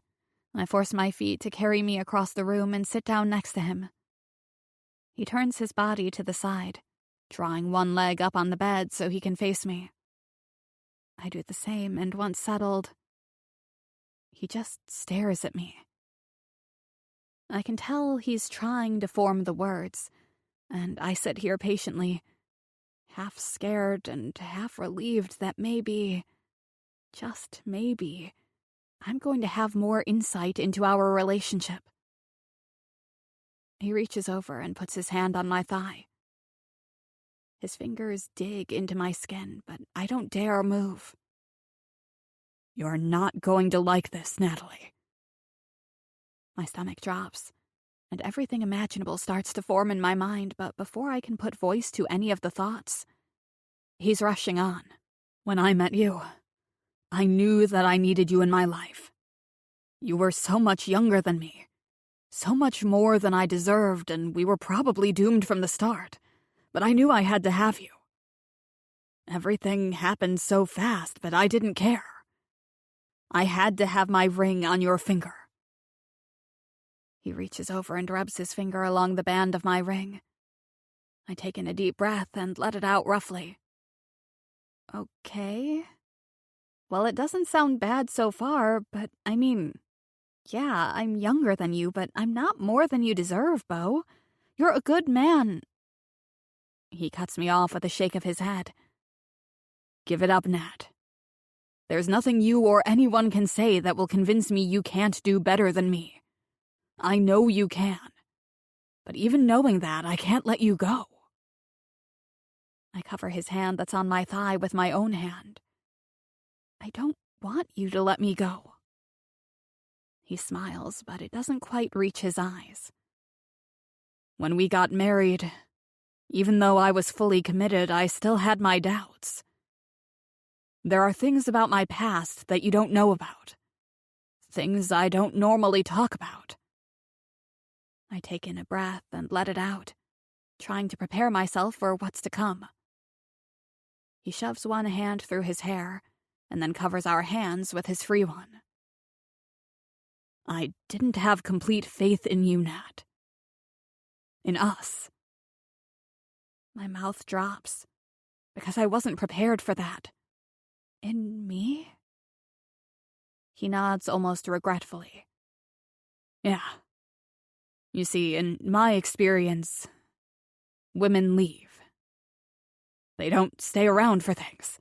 I force my feet to carry me across the room and sit down next to him. He turns his body to the side, drawing one leg up on the bed so he can face me. I do the same, and once settled, he just stares at me. I can tell he's trying to form the words, and I sit here patiently, half scared and half relieved that maybe, just maybe, I'm going to have more insight into our relationship. He reaches over and puts his hand on my thigh. His fingers dig into my skin, but I don't dare move. "You're not going to like this, Natalie." My stomach drops, and everything imaginable starts to form in my mind, but before I can put voice to any of the thoughts, he's rushing on. "When I met you, I knew that I needed you in my life. You were so much younger than me, so much more than I deserved, and we were probably doomed from the start, but I knew I had to have you. Everything happened so fast, but I didn't care. I had to have my ring on your finger." He reaches over and rubs his finger along the band of my ring. I take in a deep breath and let it out roughly. "Okay. Well, it doesn't sound bad so far, but I mean, yeah, I'm younger than you, but I'm not more than you deserve, Beau. You're a good man." He cuts me off with a shake of his head. "Give it up, Nat. There's nothing you or anyone can say that will convince me you can't do better than me. I know you can. But even knowing that, I can't let you go." I cover his hand that's on my thigh with my own hand. "I don't want you to let me go." He smiles, but it doesn't quite reach his eyes. "When we got married, even though I was fully committed, I still had my doubts. There are things about my past that you don't know about. Things I don't normally talk about." I take in a breath and let it out, trying to prepare myself for what's to come. He shoves one hand through his hair and then covers our hands with his free one. "I didn't have complete faith in you, Nat. In us." My mouth drops, because I wasn't prepared for that. "In me?" He nods almost regretfully. "Yeah. You see, in my experience, women leave. They don't stay around for things."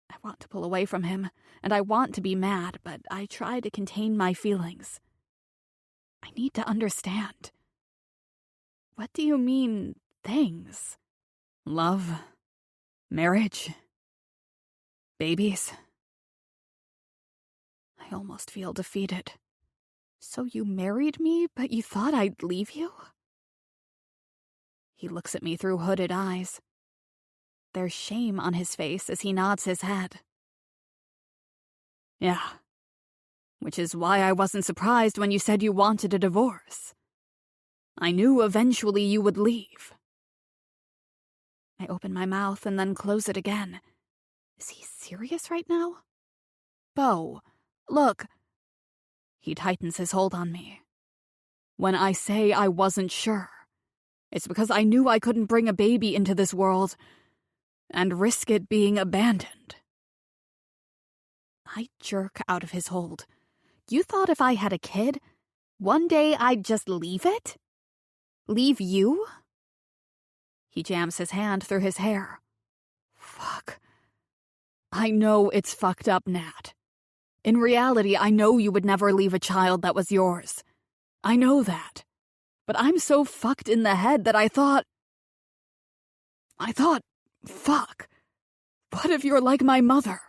I want to pull away from him, and I want to be mad, but I try to contain my feelings. I need to understand. "What do you mean, things? Love? Marriage? Babies?" I almost feel defeated. "So you married me, but you thought I'd leave you?" He looks at me through hooded eyes. There's shame on his face as he nods his head. "Yeah. Which is why I wasn't surprised when you said you wanted a divorce. I knew eventually you would leave." I open my mouth and then close it again. Is he serious right now? "Beau, look." He tightens his hold on me. "When I say I wasn't sure, it's because I knew I couldn't bring a baby into this world and risk it being abandoned." I jerk out of his hold. "You thought if I had a kid, one day I'd just leave it? Leave you?" He jams his hand through his hair. "Fuck. I know it's fucked up, Nat. In reality, I know you would never leave a child that was yours. I know that. But I'm so fucked in the head that I thought, fuck, what if you're like my mother?"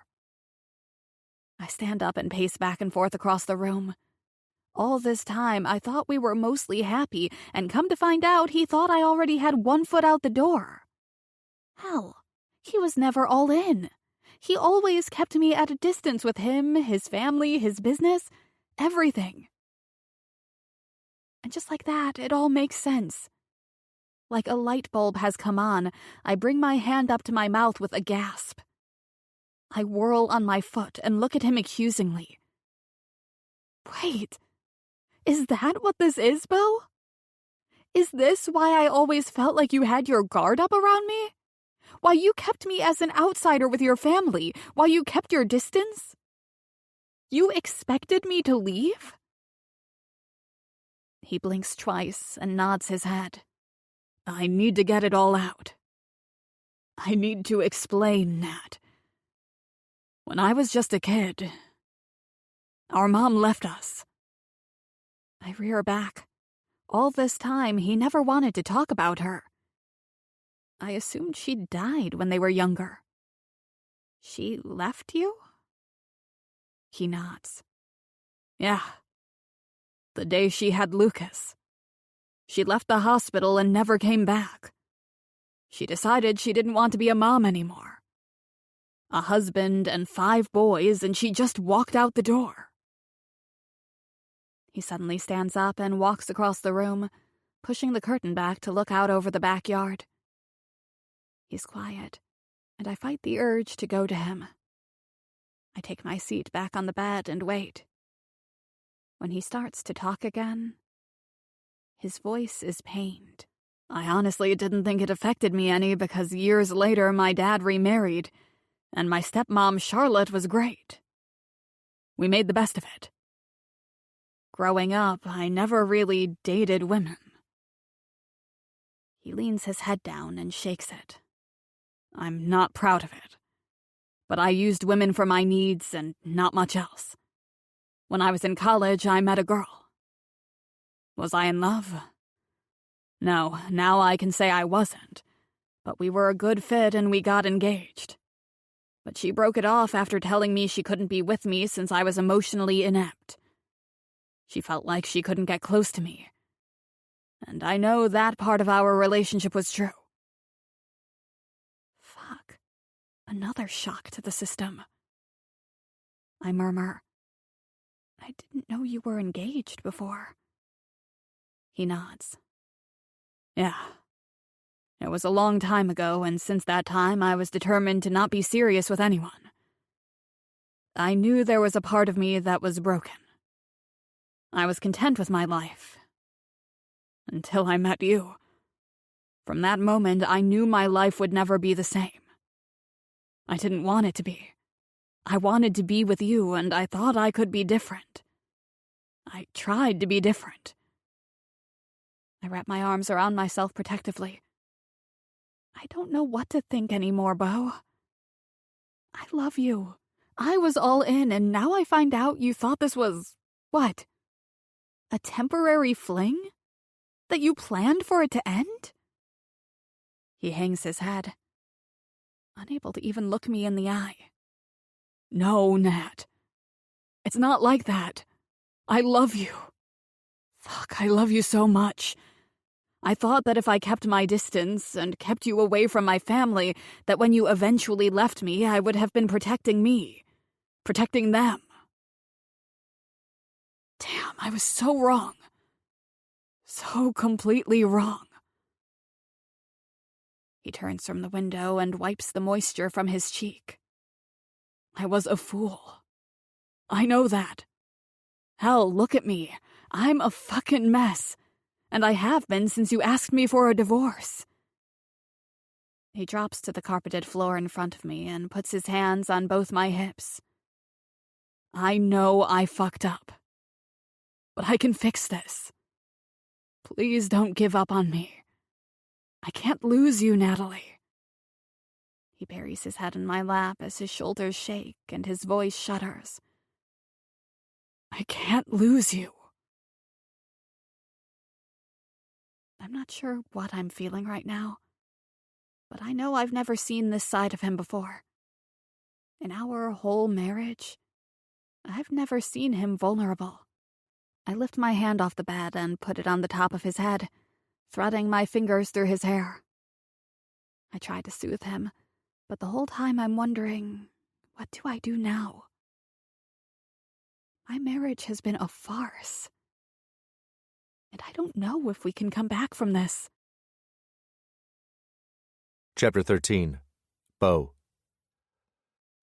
I stand up and pace back and forth across the room. All this time, I thought we were mostly happy, and come to find out, he thought I already had one foot out the door. Hell, he was never all in. He always kept me at a distance with him, his family, his business, everything. And just like that, it all makes sense. Like a light bulb has come on, I bring my hand up to my mouth with a gasp. I whirl on my foot and look at him accusingly. Wait, is that what this is, Bo? Is this why I always felt like you had your guard up around me? Why you kept me as an outsider with your family? Why you kept your distance? You expected me to leave? He blinks twice and nods his head. I need to get it all out. I need to explain, Nat. When I was just a kid, our mom left us. I rear back. All this time, he never wanted to talk about her. I assumed she died when they were younger. She left you? He nods. Yeah. The day she had Lucas. She left the hospital and never came back. She decided she didn't want to be a mom anymore. A husband and 5 boys, and she just walked out the door. He suddenly stands up and walks across the room, pushing the curtain back to look out over the backyard. He's quiet, and I fight the urge to go to him. I take my seat back on the bed and wait. When he starts to talk again, his voice is pained. I honestly didn't think it affected me any because years later my dad remarried, and my stepmom Charlotte was great. We made the best of it. Growing up, I never really dated women. He leans his head down and shakes it. I'm not proud of it. But I used women for my needs and not much else. When I was in college, I met a girl. Was I in love? No, now I can say I wasn't. But we were a good fit and we got engaged. But she broke it off after telling me she couldn't be with me since I was emotionally inept. She felt like she couldn't get close to me. And I know that part of our relationship was true. Fuck. Another shock to the system. I murmur. I didn't know you were engaged before. He nods. Yeah. It was a long time ago, and since that time I was determined to not be serious with anyone. I knew there was a part of me that was broken. I was content with my life. Until I met you. From that moment, I knew my life would never be the same. I didn't want it to be. I wanted to be with you, and I thought I could be different. I tried to be different. I wrap my arms around myself protectively. I don't know what to think anymore, Bo. I love you. I was all in, and now I find out you thought this was, what? A temporary fling? That you planned for it to end? He hangs his head, unable to even look me in the eye. No, Nat. It's not like that. I love you. Fuck, I love you so much. I thought that if I kept my distance and kept you away from my family, that when you eventually left me, I would have been protecting me. Protecting them. Damn, I was so wrong. So completely wrong. He turns from the window and wipes the moisture from his cheek. I was a fool. I know that. Hell, look at me. I'm a fucking mess. And I have been since you asked me for a divorce. He drops to the carpeted floor in front of me and puts his hands on both my hips. I know I fucked up. But I can fix this. Please don't give up on me. I can't lose you, Natalie. He buries his head in my lap as his shoulders shake and his voice shudders. I can't lose you. I'm not sure what I'm feeling right now, but I know I've never seen this side of him before. In our whole marriage, I've never seen him vulnerable. I lift my hand off the bed and put it on the top of his head, threading my fingers through his hair. I try to soothe him, but the whole time I'm wondering, what do I do now? My marriage has been a farce. And I don't know if we can come back from this. Chapter 13. Bo.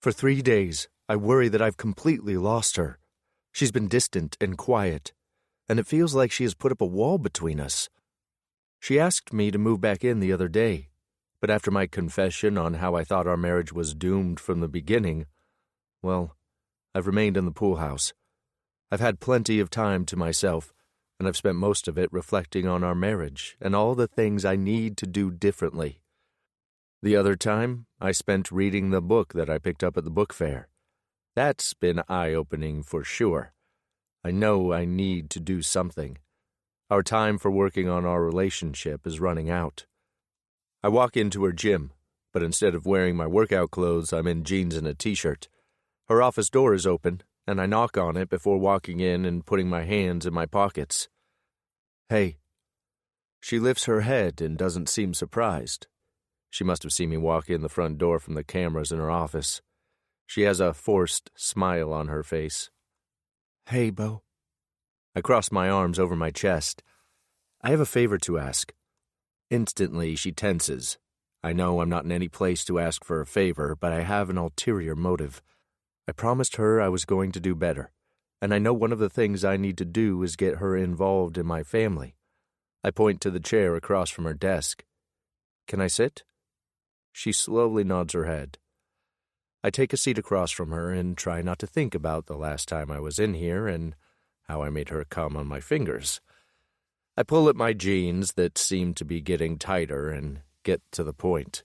For 3 days, I worry that I've completely lost her. She's been distant and quiet, and it feels like she has put up a wall between us. She asked me to move back in the other day, but after my confession on how I thought our marriage was doomed from the beginning, well, I've remained in the pool house. I've had plenty of time to myself, and I've spent most of it reflecting on our marriage and all the things I need to do differently. The other time, I spent reading the book that I picked up at the book fair. That's been eye-opening for sure. I know I need to do something. Our time for working on our relationship is running out. I walk into her gym, but instead of wearing my workout clothes, I'm in jeans and a t-shirt. Her office door is open, and I knock on it before walking in and putting my hands in my pockets. Hey. She lifts her head and doesn't seem surprised. She must have seen me walk in the front door from the cameras in her office. She has a forced smile on her face. Hey, Bo. I cross my arms over my chest. I have a favor to ask. Instantly, she tenses. I know I'm not in any place to ask for a favor, but I have an ulterior motive. I promised her I was going to do better, and I know one of the things I need to do is get her involved in my family. I point to the chair across from her desk. Can I sit? She slowly nods her head. I take a seat across from her and try not to think about the last time I was in here and how I made her come on my fingers. I pull at my jeans that seem to be getting tighter and get to the point.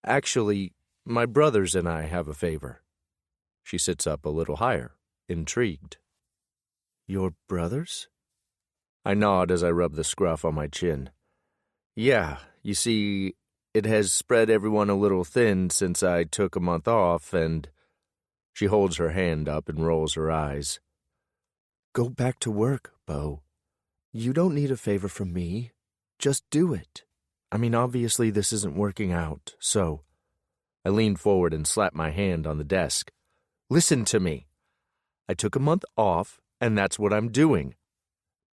Actually, my brothers and I have a favor. She sits up a little higher, intrigued. Your brothers? I nod as I rub the scruff on my chin. Yeah, you see, it has spread everyone a little thin since I took a month off, and... She holds her hand up and rolls her eyes. Go back to work, Bo. You don't need a favor from me. Just do it. I mean, obviously this isn't working out, so... I leaned forward and slapped my hand on the desk. Listen to me. I took a month off, and that's what I'm doing.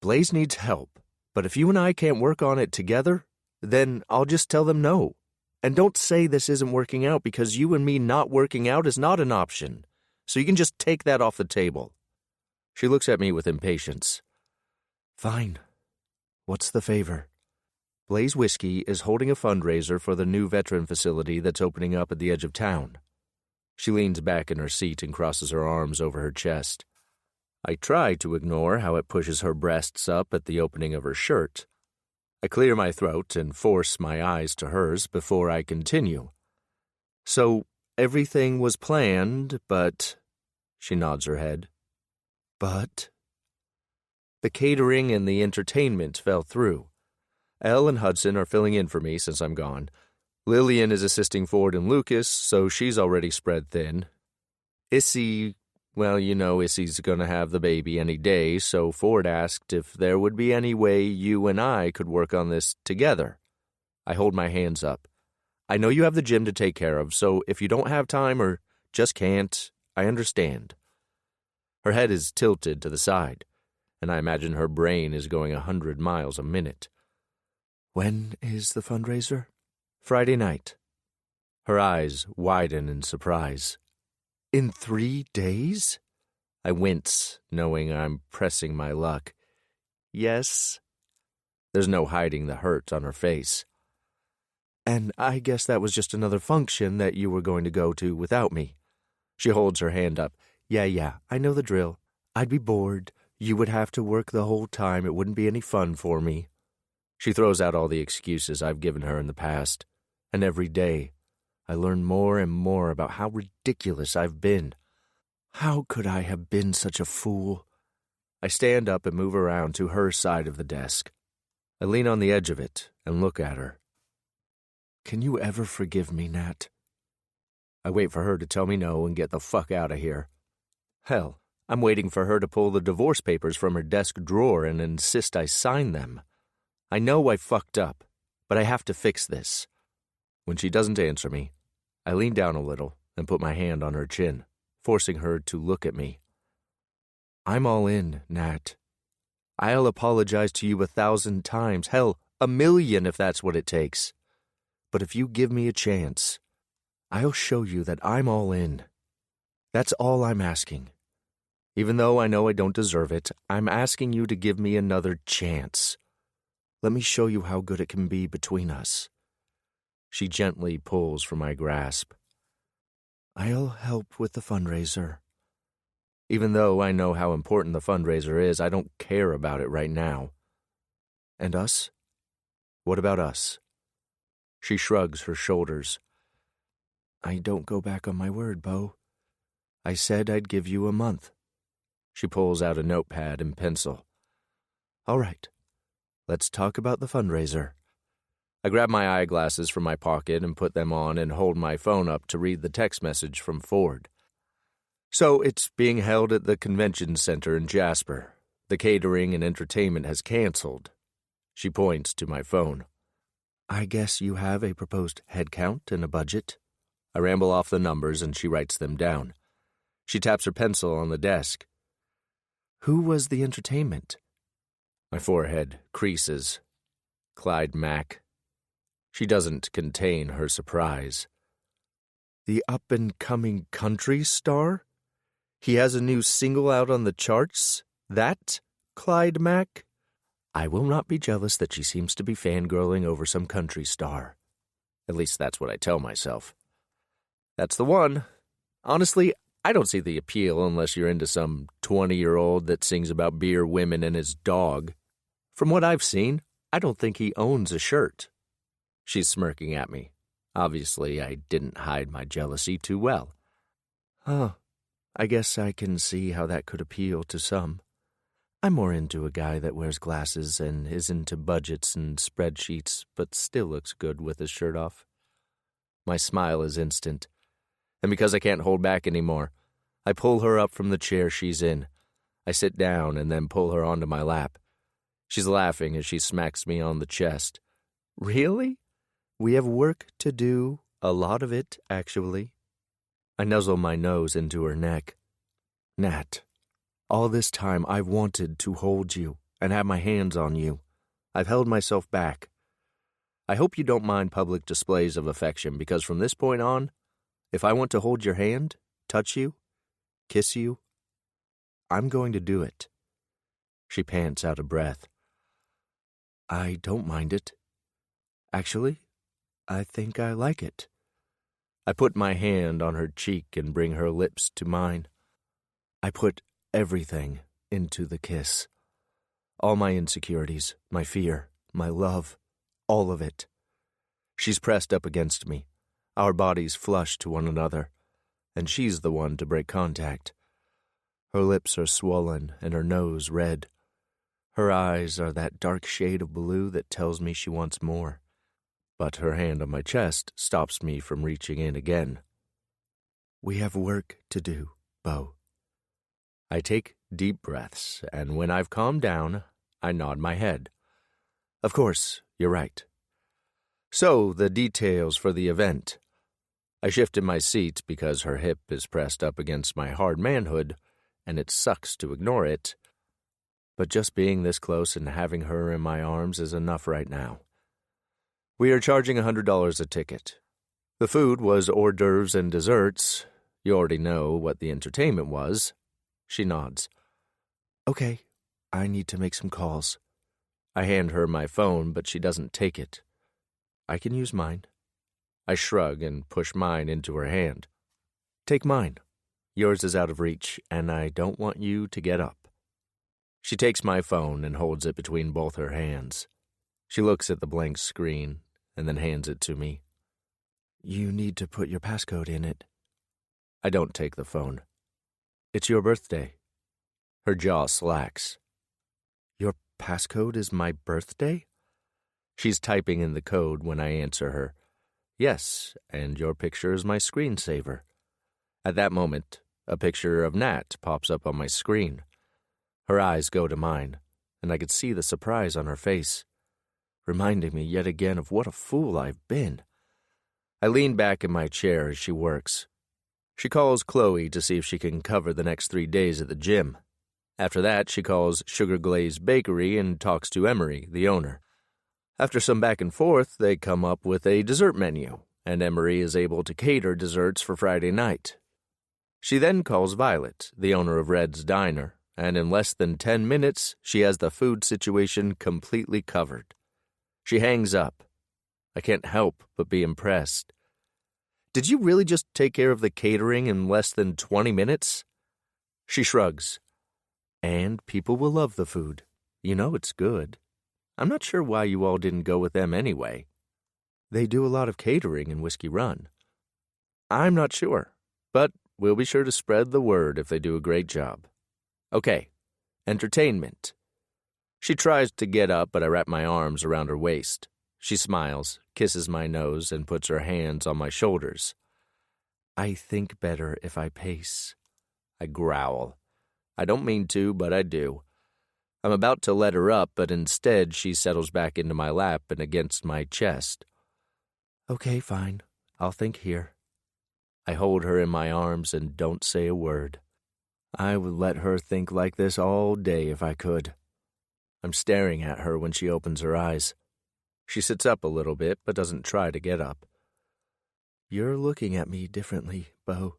Blaze needs help, but if you and I can't work on it together, then I'll just tell them no. And don't say this isn't working out because you and me not working out is not an option. So you can just take that off the table. She looks at me with impatience. Fine. What's the favor? Blaze Whiskey is holding a fundraiser for the new veteran facility that's opening up at the edge of town. She leans back in her seat and crosses her arms over her chest. I try to ignore how it pushes her breasts up at the opening of her shirt. I clear my throat and force my eyes to hers before I continue. So, everything was planned, but... She nods her head. But? The catering and the entertainment fell through. Elle and Hudson are filling in for me since I'm gone. Lillian is assisting Ford and Lucas, so she's already spread thin. Issy, well, you know Issy's gonna have the baby any day, so Ford asked if there would be any way you and I could work on this together. I hold my hands up. I know you have the gym to take care of, so if you don't have time or just can't, I understand. Her head is tilted to the side, and I imagine her brain is going 100 miles a minute. When is the fundraiser? Friday night. Her eyes widen in surprise. In 3 days? I wince, knowing I'm pressing my luck. Yes. There's no hiding the hurt on her face. And I guess that was just another function that you were going to go to without me. She holds her hand up. Yeah, I know the drill. I'd be bored. You would have to work the whole time. It wouldn't be any fun for me. She throws out all the excuses I've given her in the past. And every day, I learn more and more about how ridiculous I've been. How could I have been such a fool? I stand up and move around to her side of the desk. I lean on the edge of it and look at her. Can you ever forgive me, Nat? I wait for her to tell me no and get the fuck out of here. Hell, I'm waiting for her to pull the divorce papers from her desk drawer and insist I sign them. I know I fucked up, but I have to fix this. When she doesn't answer me, I lean down a little and put my hand on her chin, forcing her to look at me. I'm all in, Nat. I'll apologize to you 1,000 times, hell, 1,000,000 if that's what it takes. But if you give me a chance, I'll show you that I'm all in. That's all I'm asking. Even though I know I don't deserve it, I'm asking you to give me another chance. Let me show you how good it can be between us. She gently pulls from my grasp. I'll help with the fundraiser. Even though I know how important the fundraiser is, I don't care about it right now. And us? What about us? She shrugs her shoulders. I don't go back on my word, Bo. I said I'd give you a month. She pulls out a notepad and pencil. All right, let's talk about the fundraiser. I grab my eyeglasses from my pocket and put them on and hold my phone up to read the text message from Ford. So it's being held at the convention center in Jasper. The catering and entertainment has canceled. She points to my phone. I guess you have a proposed head count and a budget. I ramble off the numbers and she writes them down. She taps her pencil on the desk. Who was the entertainment? My forehead creases. Clyde Mack. She doesn't contain her surprise. The up-and-coming country star? He has a new single out on the charts? That Clyde Mack? I will not be jealous that she seems to be fangirling over some country star. At least that's what I tell myself. That's the one. Honestly, I don't see the appeal unless you're into some 20-year-old that sings about beer, women, and his dog. From what I've seen, I don't think he owns a shirt. She's smirking at me. Obviously, I didn't hide my jealousy too well. I guess I can see how that could appeal to some. I'm more into a guy that wears glasses and is into budgets and spreadsheets, but still looks good with his shirt off. My smile is instant. And because I can't hold back anymore, I pull her up from the chair she's in. I sit down and then pull her onto my lap. She's laughing as she smacks me on the chest. Really? We have work to do, a lot of it, actually. I nuzzle my nose into her neck. Nat, all this time I've wanted to hold you and have my hands on you. I've held myself back. I hope you don't mind public displays of affection because from this point on, if I want to hold your hand, touch you, kiss you, I'm going to do it. She pants out a breath. I don't mind it. Actually, I think I like it. I put my hand on her cheek and bring her lips to mine. I put everything into the kiss. All my insecurities, my fear, my love, all of it. She's pressed up against me, our bodies flush to one another, and she's the one to break contact. Her lips are swollen and her nose red. Her eyes are that dark shade of blue that tells me she wants more. But her hand on my chest stops me from reaching in again. We have work to do, Bo. I take deep breaths, and when I've calmed down, I nod my head. Of course, you're right. So, the details for the event. I shift in my seat because her hip is pressed up against my hard manhood, and it sucks to ignore it. But just being this close and having her in my arms is enough right now. We are charging $100 a ticket. The food was hors d'oeuvres and desserts. You already know what the entertainment was. She nods. Okay, I need to make some calls. I hand her my phone, but she doesn't take it. I can use mine. I shrug and push mine into her hand. Take mine. Yours is out of reach, and I don't want you to get up. She takes my phone and holds it between both her hands. She looks at the blank screen and then hands it to me. You need to put your passcode in it. I don't take the phone. It's your birthday. Her jaw slacks. Your passcode is my birthday? She's typing in the code when I answer her. Yes, and your picture is my screensaver. At that moment, a picture of Nat pops up on my screen. Her eyes go to mine, and I could see the surprise on her face, reminding me yet again of what a fool I've been. I lean back in my chair as she works. She calls Chloe to see if she can cover the next 3 days at the gym. After that, she calls Sugar Glaze Bakery and talks to Emery, the owner. After some back and forth, they come up with a dessert menu, and Emery is able to cater desserts for Friday night. She then calls Violet, the owner of Red's Diner, and in less than 10 minutes, she has the food situation completely covered. She hangs up. I can't help but be impressed. Did you really just take care of the catering in less than 20 minutes? She shrugs. And people will love the food. You know it's good. I'm not sure why you all didn't go with them anyway. They do a lot of catering in Whiskey Run. I'm not sure, but we'll be sure to spread the word if they do a great job. Okay, entertainment. She tries to get up, but I wrap my arms around her waist. She smiles, kisses my nose, and puts her hands on my shoulders. I think better if I pace. I growl. I don't mean to, but I do. I'm about to let her up, but instead she settles back into my lap and against my chest. Okay, fine. I'll think here. I hold her in my arms and don't say a word. I would let her think like this all day if I could. I'm staring at her when she opens her eyes. She sits up a little bit, but doesn't try to get up. You're looking at me differently, Bo.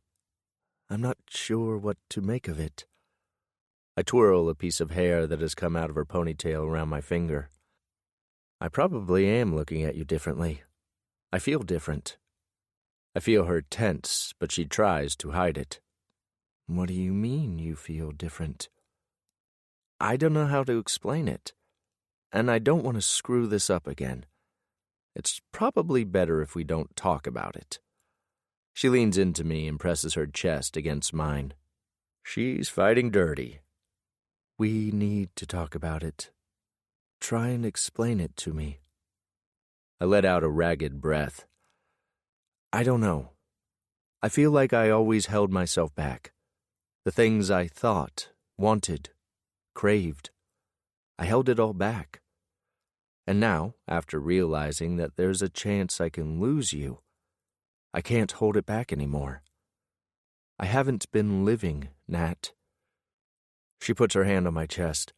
I'm not sure what to make of it. I twirl a piece of hair that has come out of her ponytail around my finger. I probably am looking at you differently. I feel different. I feel her tense, but she tries to hide it. What do you mean you feel different? I don't know how to explain it. And I don't want to screw this up again. It's probably better if we don't talk about it. She leans into me and presses her chest against mine. She's fighting dirty. We need to talk about it. Try and explain it to me. I let out a ragged breath. I don't know. I feel like I always held myself back. The things I thought, wanted, craved. I held it all back. And now, after realizing that there's a chance I can lose you, I can't hold it back anymore. I haven't been living, Nat. She puts her hand on my chest.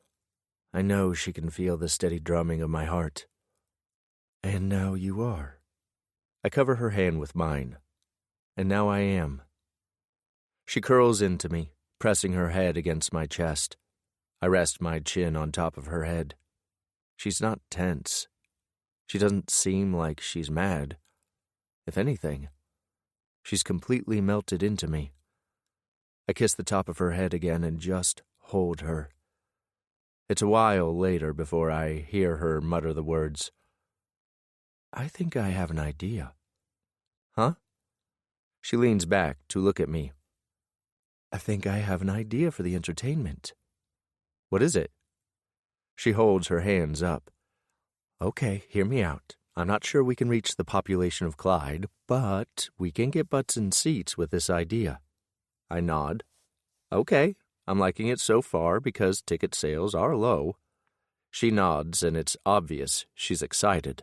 I know she can feel the steady drumming of my heart. And now you are. I cover her hand with mine. And now I am. She curls into me, pressing her head against my chest. I rest my chin on top of her head. She's not tense. She doesn't seem like she's mad. If anything, she's completely melted into me. I kiss the top of her head again and just hold her. It's a while later before I hear her mutter the words, I think I have an idea. Huh? She leans back to look at me. I think I have an idea for the entertainment. What is it? She holds her hands up. Okay, hear me out. I'm not sure we can reach the population of Clyde, but we can get butts in seats with this idea. I nod. Okay, I'm liking it so far because ticket sales are low. She nods, and it's obvious she's excited.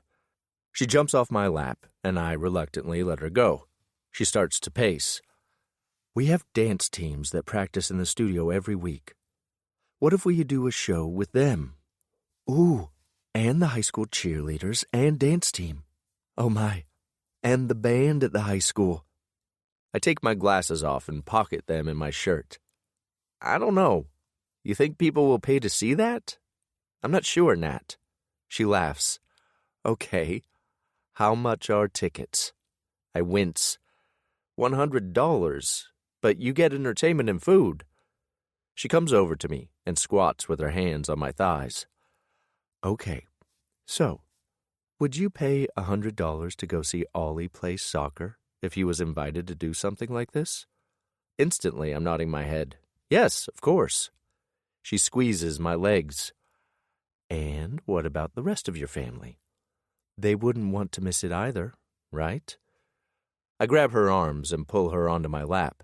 She jumps off my lap, and I reluctantly let her go. She starts to pace. We have dance teams that practice in the studio every week. What if we do a show with them? Ooh, and the high school cheerleaders and dance team. Oh my, and the band at the high school. I take my glasses off and pocket them in my shirt. I don't know. You think people will pay to see that? I'm not sure, Nat. She laughs. Okay, how much are tickets? I wince. $100, but you get entertainment and food. She comes over to me and squats with her hands on my thighs. Okay, so, would you pay $100 to go see Ollie play soccer if he was invited to do something like this? Instantly, I'm nodding my head. Yes, of course. She squeezes my legs. And what about the rest of your family? They wouldn't want to miss it either, right? I grab her arms and pull her onto my lap.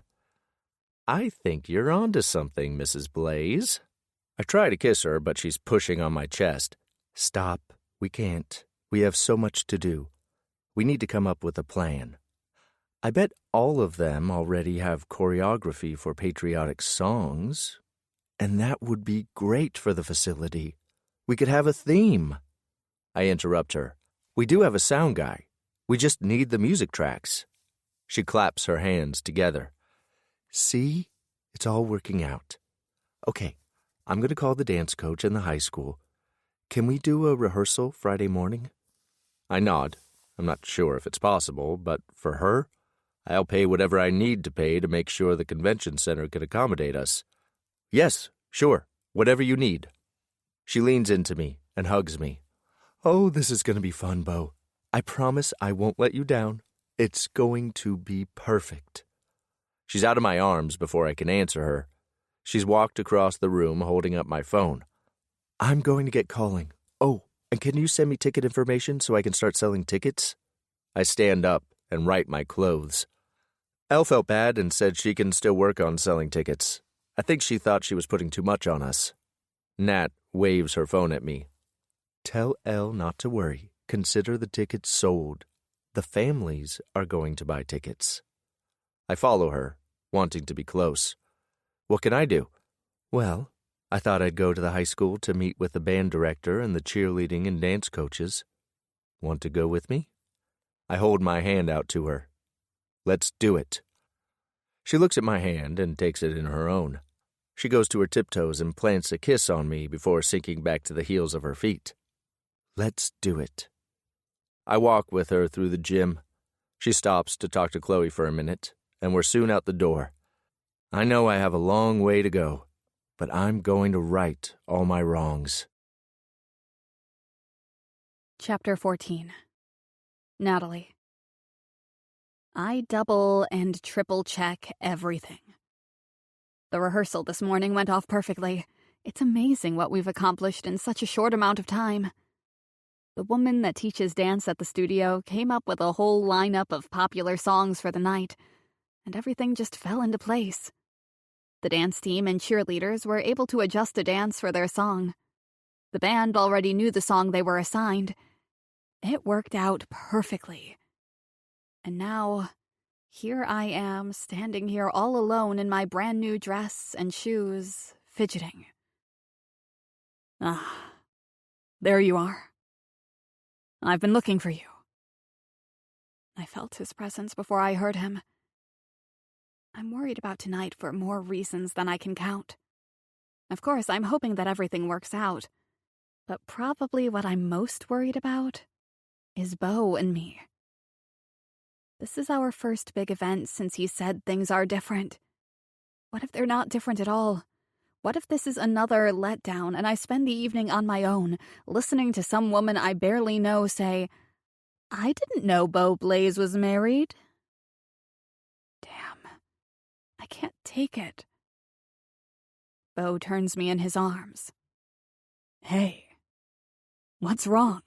I think you're onto something, Mrs. Blaze. I try to kiss her, but she's pushing on my chest. Stop. We can't. We have so much to do. We need to come up with a plan. I bet all of them already have choreography for patriotic songs, and that would be great for the facility. We could have a theme. I interrupt her. We do have a sound guy. We just need the music tracks. She claps her hands together. See? It's all working out. Okay, I'm going to call the dance coach in the high school. Can we do a rehearsal Friday morning? I nod. I'm not sure if it's possible, but for her, I'll pay whatever I need to pay to make sure the convention center can accommodate us. Yes, sure, whatever you need. She leans into me and hugs me. Oh, this is going to be fun, Bo. I promise I won't let you down. It's going to be perfect. She's out of my arms before I can answer her. She's walked across the room holding up my phone. I'm going to get calling. Oh, and can you send me ticket information so I can start selling tickets? I stand up and right my clothes. Elle felt bad and said she can still work on selling tickets. I think she thought she was putting too much on us. Nat waves her phone at me. Tell Elle not to worry. Consider the tickets sold. The families are going to buy tickets. I follow her, wanting to be close. What can I do? Well, I thought I'd go to the high school to meet with the band director and the cheerleading and dance coaches. Want to go with me? I hold my hand out to her. Let's do it. She looks at my hand and takes it in her own. She goes to her tiptoes and plants a kiss on me before sinking back to the heels of her feet. Let's do it. I walk with her through the gym. She stops to talk to Chloe for a minute, and we're soon out the door. I know I have a long way to go, but I'm going to right all my wrongs. Chapter 14. Natalie. I double and triple check everything. The rehearsal this morning went off perfectly. It's amazing what we've accomplished in such a short amount of time. The woman that teaches dance at the studio came up with a whole lineup of popular songs for the night, and everything just fell into place. The dance team and cheerleaders were able to adjust a dance for their song. The band already knew the song they were assigned. It worked out perfectly. And now, here I am, standing here all alone in my brand new dress and shoes, fidgeting. Ah, there you are. I've been looking for you. I felt his presence before I heard him. I'm worried about tonight for more reasons than I can count. Of course, I'm hoping that everything works out. But probably what I'm most worried about is Bo and me. This is our first big event since he said things are different. What if they're not different at all? What if this is another letdown and I spend the evening on my own, listening to some woman I barely know say, I didn't know Bo Blaze was married. Damn. I can't take it. Bo turns me in his arms. Hey. What's wrong?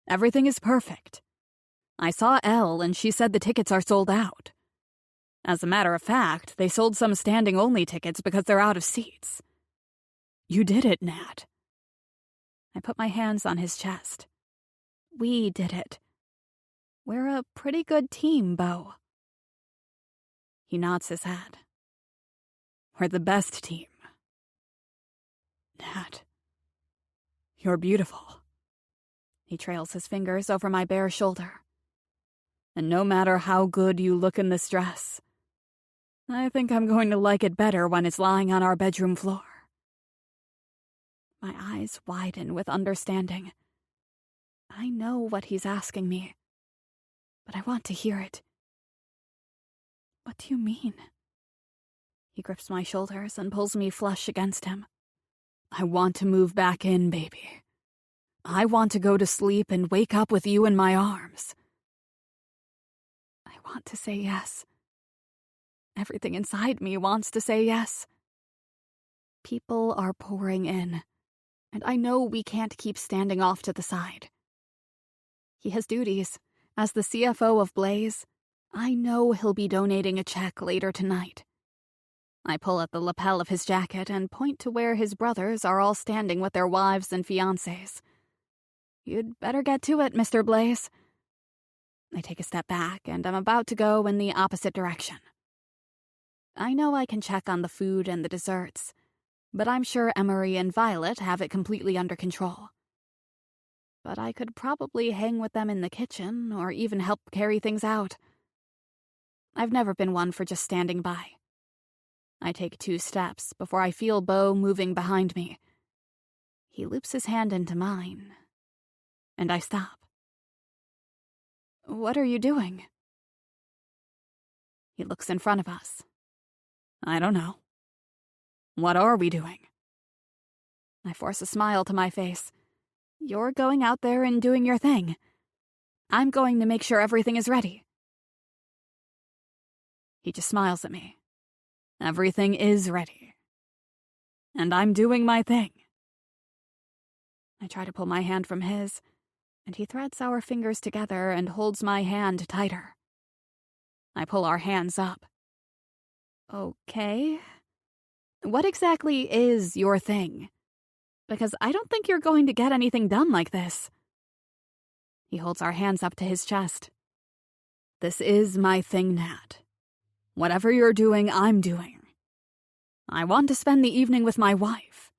Everything is perfect. I saw Elle and she said the tickets are sold out. As a matter of fact, they sold some standing-only tickets because they're out of seats. You did it, Nat. I put my hands on his chest. We did it. We're a pretty good team, Bo. He nods his head. We're the best team. Nat, you're beautiful. He trails his fingers over my bare shoulder. And no matter how good you look in this dress, I think I'm going to like it better when it's lying on our bedroom floor. My eyes widen with understanding. I know what he's asking me, but I want to hear it. What do you mean? He grips my shoulders and pulls me flush against him. I want to move back in, baby. I want to go to sleep and wake up with you in my arms. I want to say yes. Everything inside me wants to say yes. People are pouring in, and I know we can't keep standing off to the side. He has duties. As the CFO of Blaze, I know he'll be donating a check later tonight. I pull at the lapel of his jacket and point to where his brothers are all standing with their wives and fiancés. You'd better get to it, Mr. Blaze. I take a step back, and I'm about to go in the opposite direction. I know I can check on the food and the desserts, but I'm sure Emery and Violet have it completely under control. but I could probably hang with them in the kitchen or even help carry things out. I've never been one for just standing by. I take 2 steps before I feel Beau moving behind me. He loops his hand into mine, and I stop. "What are you doing?" He looks in front of us. "I don't know. What are we doing?" I force a smile to my face. "You're going out there and doing your thing. I'm going to make sure everything is ready." He just smiles at me. Everything is ready. And I'm doing my thing. I try to pull my hand from his, and he threads our fingers together and holds my hand tighter. I pull our hands up. "Okay. What exactly is your thing? Because I don't think you're going to get anything done like this." He holds our hands up to his chest. "This is my thing, Nat. Whatever you're doing, I'm doing. I want to spend the evening with my wife.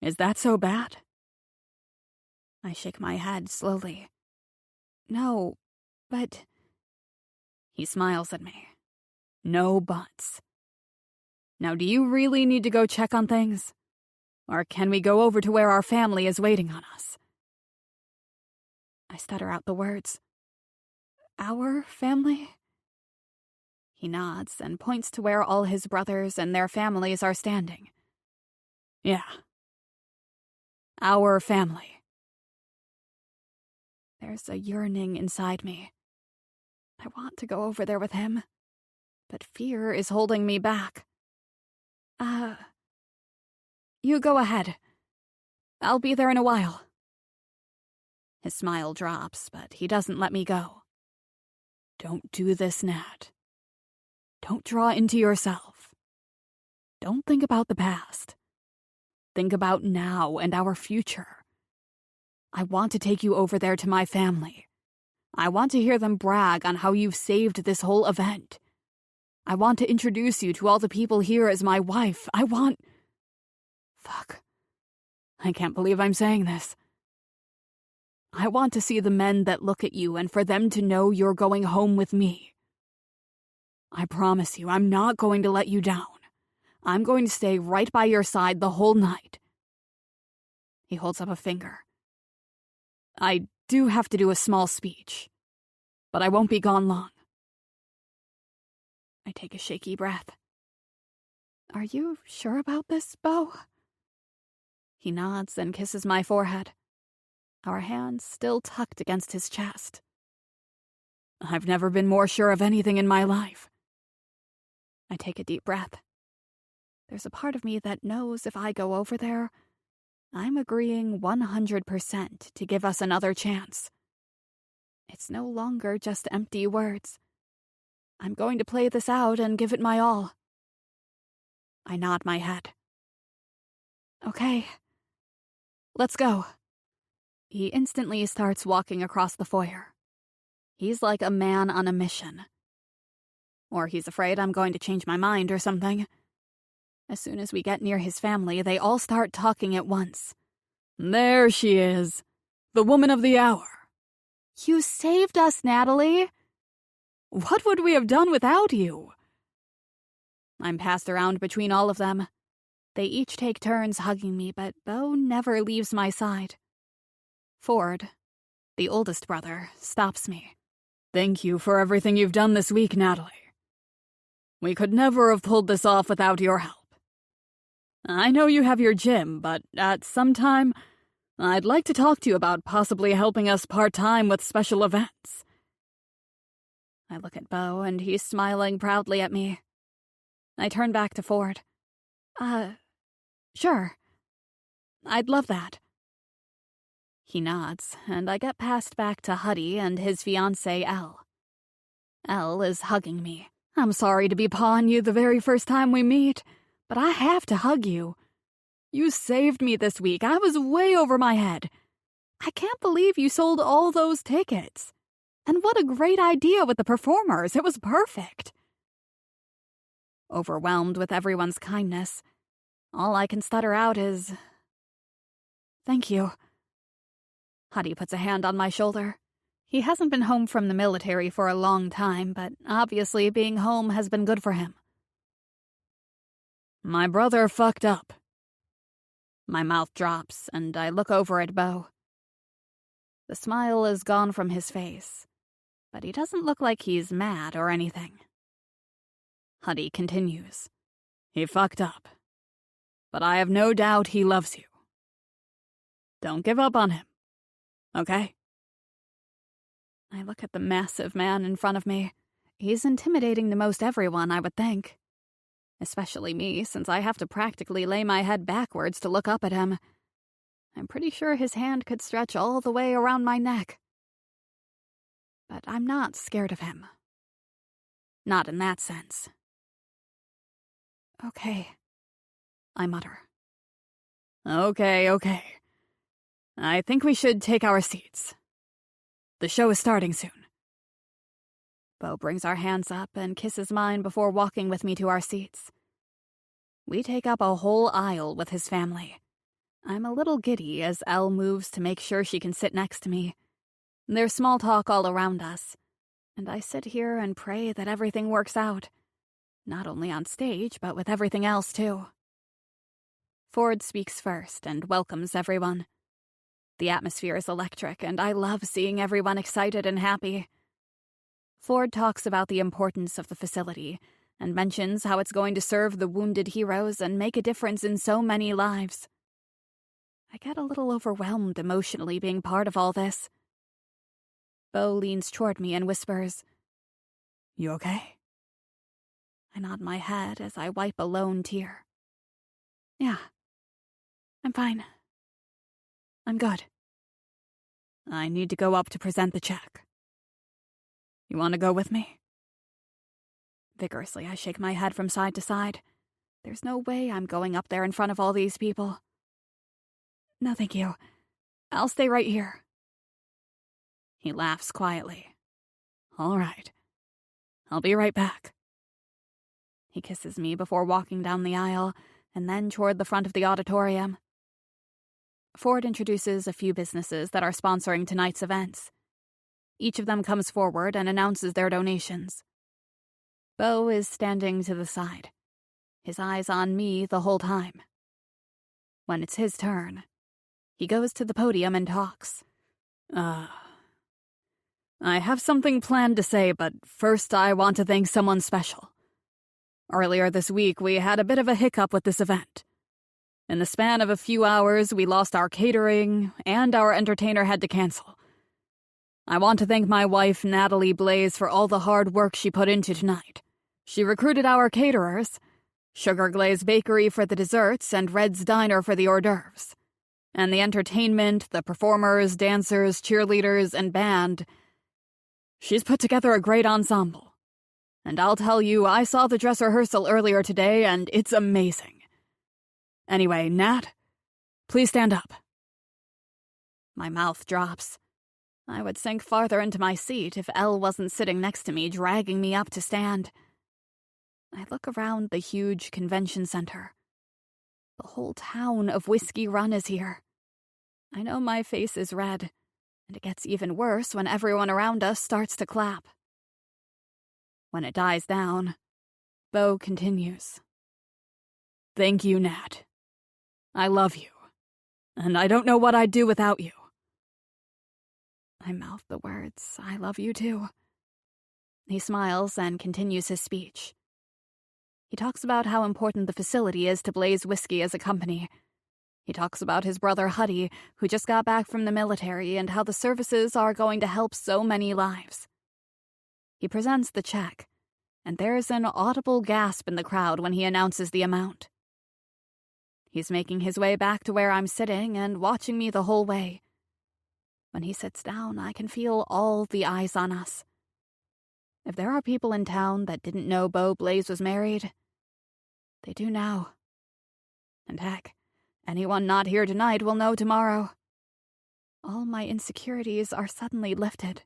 Is that so bad?" I shake my head slowly. "No, but..." He smiles at me. "No buts. Now, do you really need to go check on things? Or can we go over to where our family is waiting on us?" I stutter out the words. "Our family?" He nods and points to where all his brothers and their families are standing. "Yeah. Our family." There's a yearning inside me. I want to go over there with him, but fear is holding me back. You go ahead. I'll be there in a while." His smile drops, but he doesn't let me go. "Don't do this, Nat. Don't draw into yourself. Don't think about the past. Think about now and our future. I want to take you over there to my family. I want to hear them brag on how you've saved this whole event. I want to introduce you to all the people here as my wife. I want..." Fuck. I can't believe I'm saying this. "I want to see the men that look at you and for them to know you're going home with me. I promise you, I'm not going to let you down. I'm going to stay right by your side the whole night." He holds up a finger. "I do have to do a small speech, but I won't be gone long." I take a shaky breath. "Are you sure about this, Beau?" He nods and kisses my forehead, our hands still tucked against his chest. I've never been more sure of anything in my life. I take a deep breath. There's a part of me that knows if I go over there, I'm agreeing 100% to give us another chance. It's no longer just empty words. I'm going to play this out and give it my all. I nod my head. "Okay. Let's go." He instantly starts walking across the foyer. He's like a man on a mission. Or he's afraid I'm going to change my mind or something. As soon as we get near his family, they all start talking at once. "There she is, the woman of the hour." "You saved us, Natalie." "What would we have done without you?" I'm passed around between all of them. They each take turns hugging me, but Beau never leaves my side. Ford, the oldest brother, stops me. "Thank you for everything you've done this week, Natalie. We could never have pulled this off without your help. I know you have your gym, but at some time, I'd like to talk to you about possibly helping us part-time with special events." I look at Beau, and he's smiling proudly at me. I turn back to Ford. Sure. I'd love that." He nods, and I get passed back to Huddy and his fiancée, Elle. Elle is hugging me. "I'm sorry to be pawing you the very first time we meet, but I have to hug you. You saved me this week. I was way over my head. I can't believe you sold all those tickets. And what a great idea with the performers. It was perfect." Overwhelmed with everyone's kindness, all I can stutter out is, "Thank you." Huddy puts a hand on my shoulder. He hasn't been home from the military for a long time, but obviously being home has been good for him. My brother fucked up. My mouth drops, and I look over at Bo. The smile is gone from his face, but he doesn't look like he's mad or anything. Huddy continues. He fucked up. But I have no doubt he loves you. Don't give up on him. Okay? I look at the massive man in front of me. He's intimidating to most everyone, I would think. Especially me, since I have to practically lay my head backwards to look up at him. I'm pretty sure his hand could stretch all the way around my neck. But I'm not scared of him. Not in that sense. Okay, I mutter. Okay. I think we should take our seats. The show is starting soon. Bo brings our hands up and kisses mine before walking with me to our seats. We take up a whole aisle with his family. I'm a little giddy as Elle moves to make sure she can sit next to me. There's small talk all around us, and I sit here and pray that everything works out. Not only on stage, but with everything else, too. Ford speaks first and welcomes everyone. The atmosphere is electric, and I love seeing everyone excited and happy. Ford talks about the importance of the facility and mentions how it's going to serve the wounded heroes and make a difference in so many lives. I get a little overwhelmed emotionally being part of all this. Bo leans toward me and whispers, You okay? I nod my head as I wipe a lone tear. Yeah, I'm fine. I'm good. I need to go up to present the check. You want to go with me? Vigorously, I shake my head from side to side. There's no way I'm going up there in front of all these people. No, thank you. I'll stay right here. He laughs quietly. All right. I'll be right back. He kisses me before walking down the aisle and then toward the front of the auditorium. Ford introduces a few businesses that are sponsoring tonight's events. Each of them comes forward and announces their donations. Bo is standing to the side, his eyes on me the whole time. When it's his turn, he goes to the podium and talks. I have something planned to say, but first I want to thank someone special. Earlier this week, we had a bit of a hiccup with this event. In the span of a few hours, we lost our catering, and our entertainer had to cancel. I want to thank my wife, Natalie Blaze, for all the hard work she put into tonight. She recruited our caterers, Sugar Glaze Bakery for the desserts and Red's Diner for the hors d'oeuvres. And the entertainment, the performers, dancers, cheerleaders, and band. She's put together a great ensemble. And I'll tell you, I saw the dress rehearsal earlier today, and it's amazing. Anyway, Nat, please stand up. My mouth drops. I would sink farther into my seat if Elle wasn't sitting next to me, dragging me up to stand. I look around the huge convention center. The whole town of Whiskey Run is here. I know my face is red, and it gets even worse when everyone around us starts to clap. When it dies down, Bo continues. Thank you, Nat. I love you, and I don't know what I'd do without you. I mouth the words, I love you too. He smiles and continues his speech. He talks about how important the facility is to Blaze Whiskey as a company. He talks about his brother Huddy, who just got back from the military, and how the services are going to help so many lives. He presents the check, and there's an audible gasp in the crowd when he announces the amount. He's making his way back to where I'm sitting and watching me the whole way. When he sits down, I can feel all the eyes on us. If there are people in town that didn't know Bo Blaze was married, they do now. And heck, anyone not here tonight will know tomorrow. All my insecurities are suddenly lifted.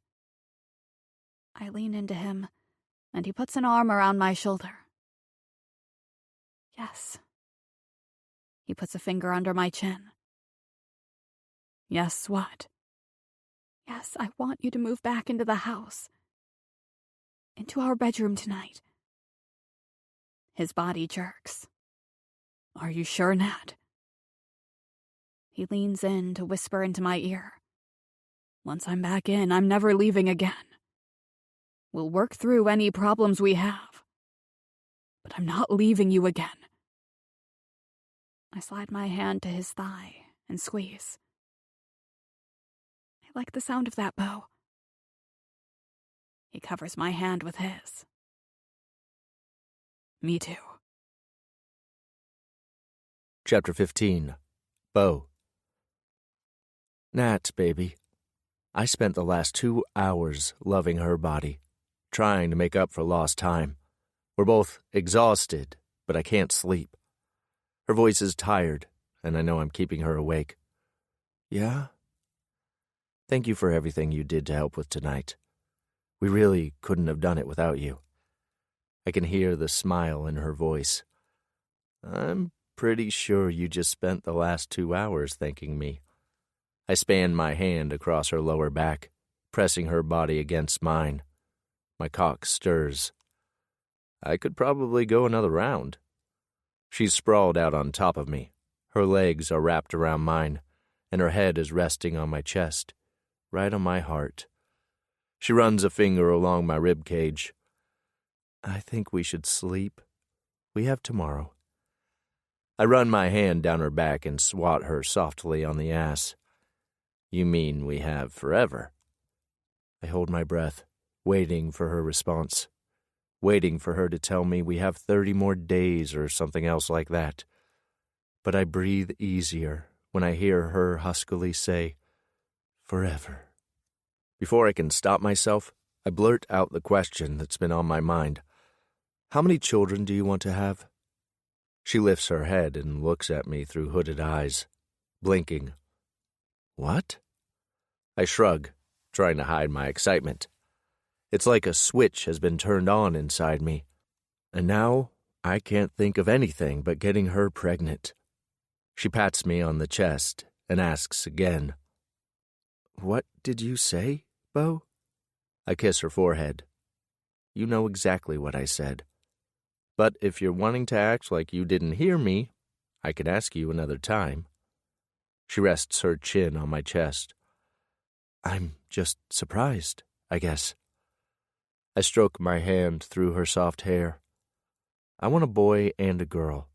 I lean into him, and he puts an arm around my shoulder. Yes. He puts a finger under my chin. Yes, what? Yes, I want you to move back into the house. Into our bedroom tonight. His body jerks. Are you sure, Nat? He leans in to whisper into my ear. Once I'm back in, I'm never leaving again. We'll work through any problems we have. But I'm not leaving you again. I slide my hand to his thigh and squeeze. I like the sound of that, Bo. He covers my hand with his. Me too. Chapter 15. Bo. Nat, baby. I spent the last 2 hours loving her body, trying to make up for lost time. We're both exhausted, but I can't sleep. Her voice is tired, and I know I'm keeping her awake. Yeah? Thank you for everything you did to help with tonight. We really couldn't have done it without you. I can hear the smile in her voice. I'm pretty sure you just spent the last 2 hours thanking me. I span my hand across her lower back, pressing her body against mine. My cock stirs. I could probably go another round. She's sprawled out on top of me. Her legs are wrapped around mine, and her head is resting on my chest, right on my heart. She runs a finger along my rib cage. I think we should sleep. We have tomorrow. I run my hand down her back and swat her softly on the ass. You mean we have forever? I hold my breath, waiting for her response, waiting for her to tell me we have 30 more days or something else like that. But I breathe easier when I hear her huskily say, forever. Before I can stop myself, I blurt out the question that's been on my mind. How many children do you want to have? She lifts her head and looks at me through hooded eyes, blinking. What? I shrug, trying to hide my excitement. It's like a switch has been turned on inside me, and now I can't think of anything but getting her pregnant. She pats me on the chest and asks again, What did you say, Bo? I kiss her forehead. You know exactly what I said. But if you're wanting to act like you didn't hear me, I could ask you another time. She rests her chin on my chest. I'm just surprised, I guess. I stroke my hand through her soft hair. I want a boy and a girl.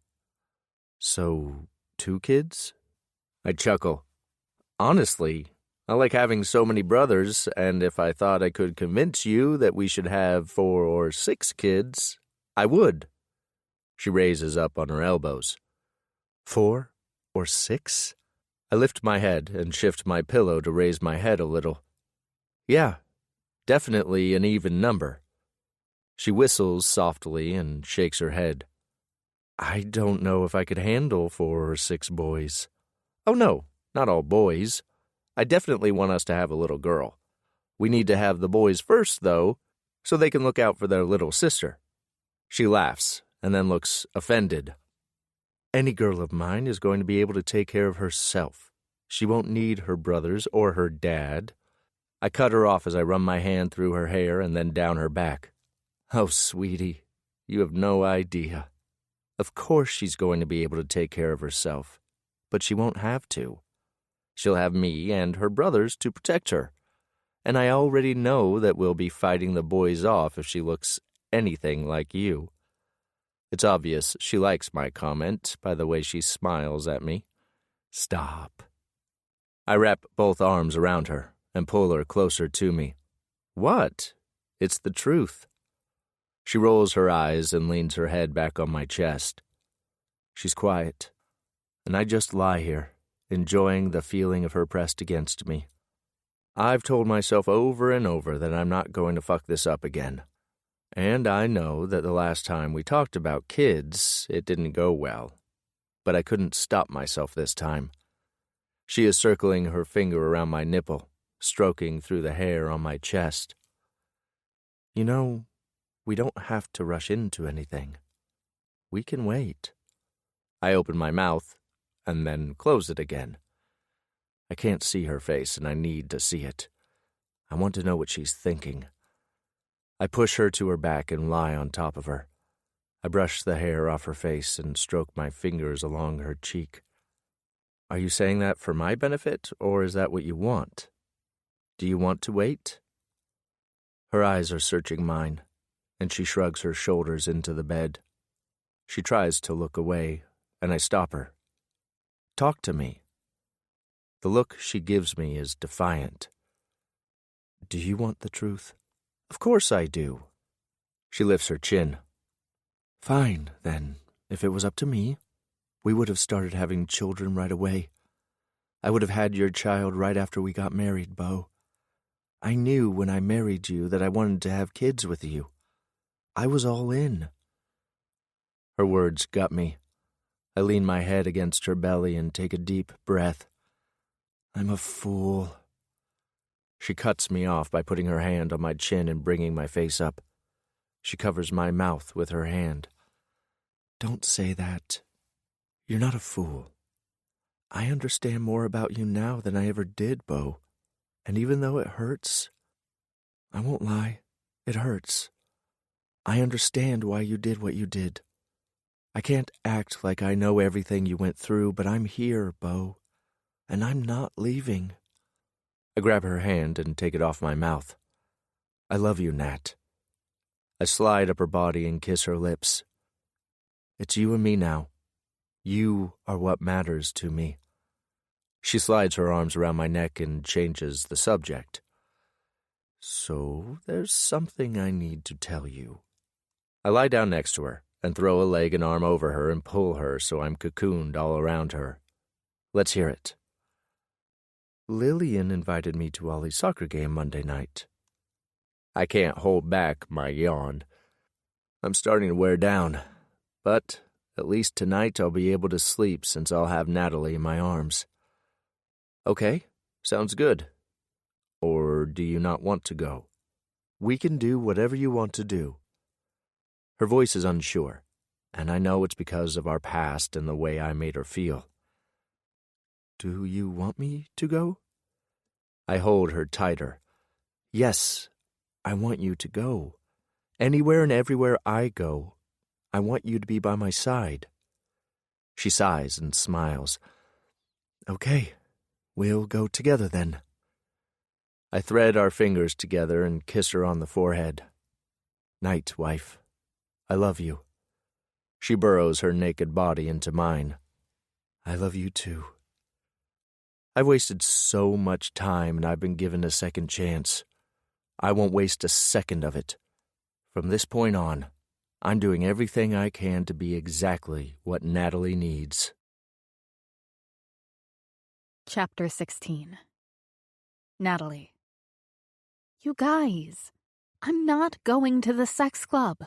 So, 2 kids? I chuckle. Honestly, I like having so many brothers, and if I thought I could convince you that we should have 4 or 6 kids, I would. She raises up on her elbows. 4 or 6? I lift my head and shift my pillow to raise my head a little. Yeah, definitely an even number. She whistles softly and shakes her head. I don't know if I could handle 4 or 6 boys. Oh no, not all boys. I definitely want us to have a little girl. We need to have the boys first, though, so they can look out for their little sister. She laughs and then looks offended. Any girl of mine is going to be able to take care of herself. She won't need her brothers or her dad. I cut her off as I run my hand through her hair and then down her back. Oh, sweetie, you have no idea. Of course she's going to be able to take care of herself, but she won't have to. She'll have me and her brothers to protect her, and I already know that we'll be fighting the boys off if she looks anything like you. It's obvious she likes my comment by the way she smiles at me. Stop. I wrap both arms around her and pull her closer to me. What? It's the truth. She rolls her eyes and leans her head back on my chest. She's quiet, and I just lie here, enjoying the feeling of her pressed against me. I've told myself over and over that I'm not going to fuck this up again. And I know that the last time we talked about kids, it didn't go well. But I couldn't stop myself this time. She is circling her finger around my nipple, stroking through the hair on my chest. You know, we don't have to rush into anything. We can wait. I open my mouth and then close it again. I can't see her face and I need to see it. I want to know what she's thinking. I push her to her back and lie on top of her. I brush the hair off her face and stroke my fingers along her cheek. Are you saying that for my benefit, or is that what you want? Do you want to wait? Her eyes are searching mine, and she shrugs her shoulders into the bed. She tries to look away, and I stop her. Talk to me. The look she gives me is defiant. Do you want the truth? Of course I do. She lifts her chin. Fine, then. If it was up to me, we would have started having children right away. I would have had your child right after we got married, Bo. I knew when I married you that I wanted to have kids with you. I was all in. Her words gut me. I lean my head against her belly and take a deep breath. I'm a fool. She cuts me off by putting her hand on my chin and bringing my face up. She covers my mouth with her hand. Don't say that. You're not a fool. I understand more about you now than I ever did, Bo. And even though it hurts, I won't lie, it hurts. I understand why you did what you did. I can't act like I know everything you went through, but I'm here, Bo, and I'm not leaving. I grab her hand and take it off my mouth. I love you, Nat. I slide up her body and kiss her lips. It's you and me now. You are what matters to me. She slides her arms around my neck and changes the subject. So there's something I need to tell you. I lie down next to her and throw a leg and arm over her and pull her so I'm cocooned all around her. Let's hear it. Lillian invited me to Ollie's soccer game Monday night. I can't hold back my yawn. I'm starting to wear down, but at least tonight I'll be able to sleep since I'll have Natalie in my arms. Okay, sounds good. Or do you not want to go? We can do whatever you want to do. Her voice is unsure, and I know it's because of our past and the way I made her feel. Do you want me to go? I hold her tighter. Yes, I want you to go. Anywhere and everywhere I go, I want you to be by my side. She sighs and smiles. Okay, we'll go together then. I thread our fingers together and kiss her on the forehead. Night, wife. I love you. She burrows her naked body into mine. I love you too. I've wasted so much time and I've been given a second chance. I won't waste a second of it. From this point on, I'm doing everything I can to be exactly what Natalie needs. Chapter 16. Natalie. You guys, I'm not going to the sex club.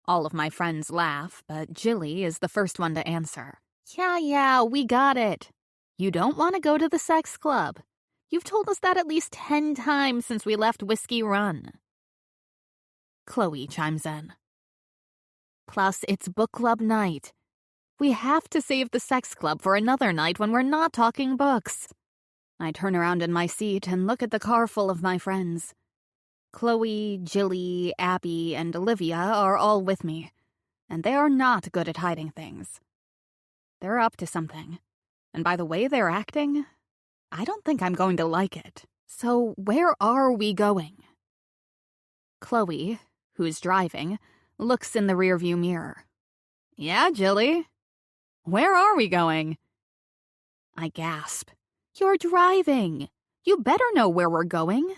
All of my friends laugh, but Jilly is the first one to answer. Yeah, we got it. You don't want to go to the sex club. You've told us that at least 10 times since we left Whiskey Run. Chloe chimes in. Plus, it's book club night. We have to save the sex club for another night when we're not talking books. I turn around in my seat and look at the car full of my friends. Chloe, Jilly, Abby, and Olivia are all with me, and they are not good at hiding things. They're up to something, and by the way they're acting, I don't think I'm going to like it. So where are we going? Chloe, who's driving, looks in the rearview mirror. Yeah, Jilly. Where are we going? I gasp. You're driving. You better know where we're going.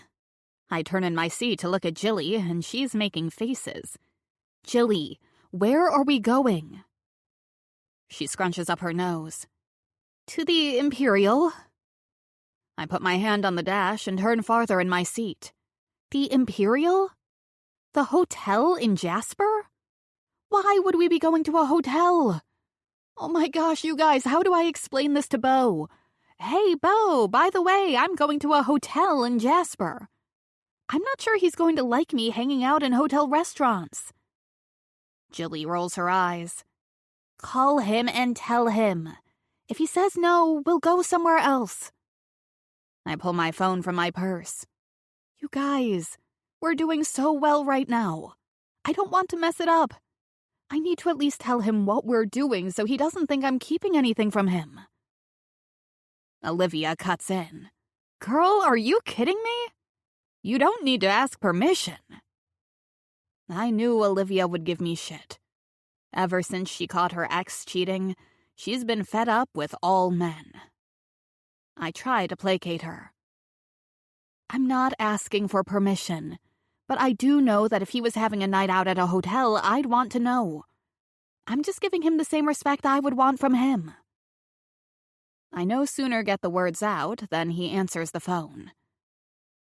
I turn in my seat to look at Jilly, and she's making faces. Jilly, where are we going? She scrunches up her nose. To the Imperial. I put my hand on the dash and turn farther in my seat. The Imperial? The hotel in Jasper? Why would we be going to a hotel? Oh my gosh, you guys, how do I explain this to Bo? Hey, Bo, by the way, I'm going to a hotel in Jasper. I'm not sure he's going to like me hanging out in hotel restaurants. Jilly rolls her eyes. Call him and tell him. If he says no, we'll go somewhere else. I pull my phone from my purse. You guys, we're doing so well right now. I don't want to mess it up. I need to at least tell him what we're doing so he doesn't think I'm keeping anything from him. Olivia cuts in. Girl, are you kidding me? You don't need to ask permission. I knew Olivia would give me shit. Ever since she caught her ex cheating, she's been fed up with all men. I try to placate her. I'm not asking for permission, but I do know that if he was having a night out at a hotel, I'd want to know. I'm just giving him the same respect I would want from him. I no sooner get the words out than he answers the phone.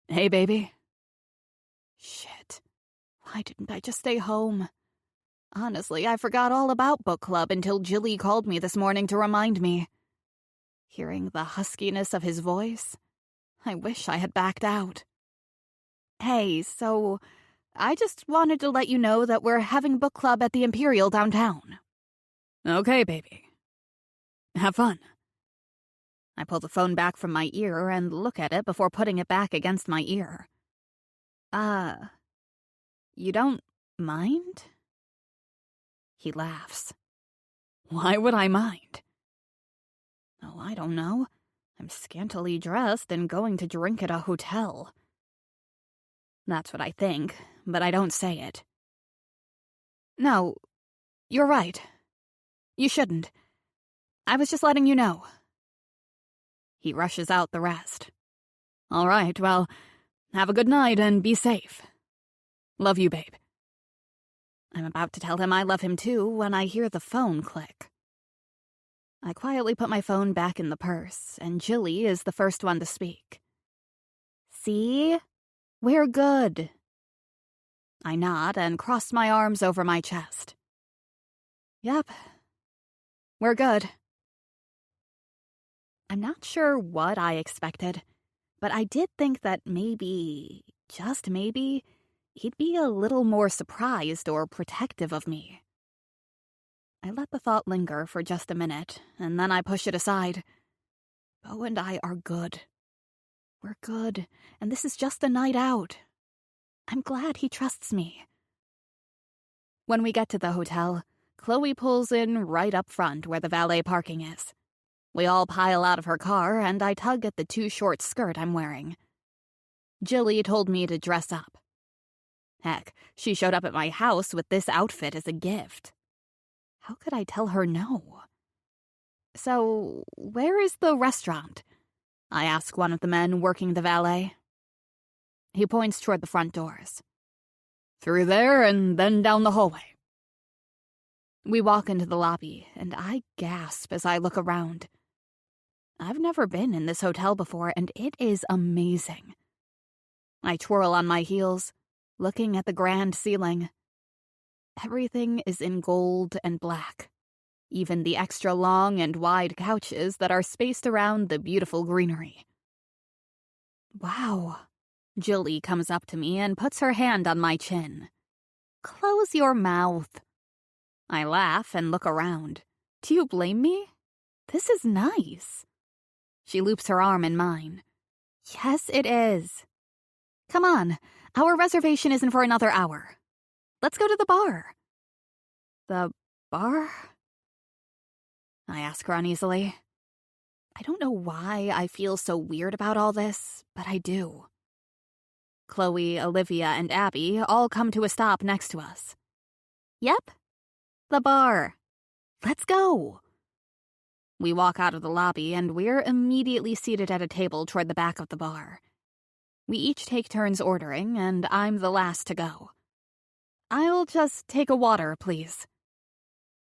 Hey, baby. Shit. Why didn't I just stay home? Honestly, I forgot all about book club until Jilly called me this morning to remind me. Hearing the huskiness of his voice, I wish I had backed out. Hey, so I just wanted to let you know that we're having book club at the Imperial downtown. Okay, baby. Have fun. I pull the phone back from my ear and look at it before putting it back against my ear. You don't mind? He laughs. Why would I mind? Oh, I don't know. I'm scantily dressed and going to drink at a hotel. That's what I think, but I don't say it. No, you're right. You shouldn't. I was just letting you know. He rushes out the rest. All right, well, have a good night and be safe. Love you, babe. I'm about to tell him I love him too when I hear the phone click. I quietly put my phone back in the purse, and Jilly is the first one to speak. See? We're good. I nod and cross my arms over my chest. Yep. We're good. I'm not sure what I expected, but I did think that maybe, just maybe, he'd be a little more surprised or protective of me. I let the thought linger for just a minute, and then I push it aside. Beau and I are good. We're good, and this is just a night out. I'm glad he trusts me. When we get to the hotel, Chloe pulls in right up front where the valet parking is. We all pile out of her car, and I tug at the too short skirt I'm wearing. Jilly told me to dress up. Heck, she showed up at my house with this outfit as a gift. How could I tell her no? So, where is the restaurant? I ask one of the men working the valet. He points toward the front doors. Through there and then down the hallway. We walk into the lobby, and I gasp as I look around. I've never been in this hotel before, and it is amazing. I twirl on my heels, looking at the grand ceiling. Everything is in gold and black, even the extra long and wide couches that are spaced around the beautiful greenery. Wow. Jilly comes up to me and puts her hand on my chin. Close your mouth. I laugh and look around. Do you blame me? This is nice. She loops her arm in mine. Yes, it is. Come on, our reservation isn't for another hour. Let's go to the bar. The bar? I ask her uneasily. I don't know why I feel so weird about all this, but I do. Chloe, Olivia, and Abby all come to a stop next to us. Yep, the bar. Let's go. We walk out of the lobby, and we're immediately seated at a table toward the back of the bar. We each take turns ordering, and I'm the last to go. I'll just take a water, please.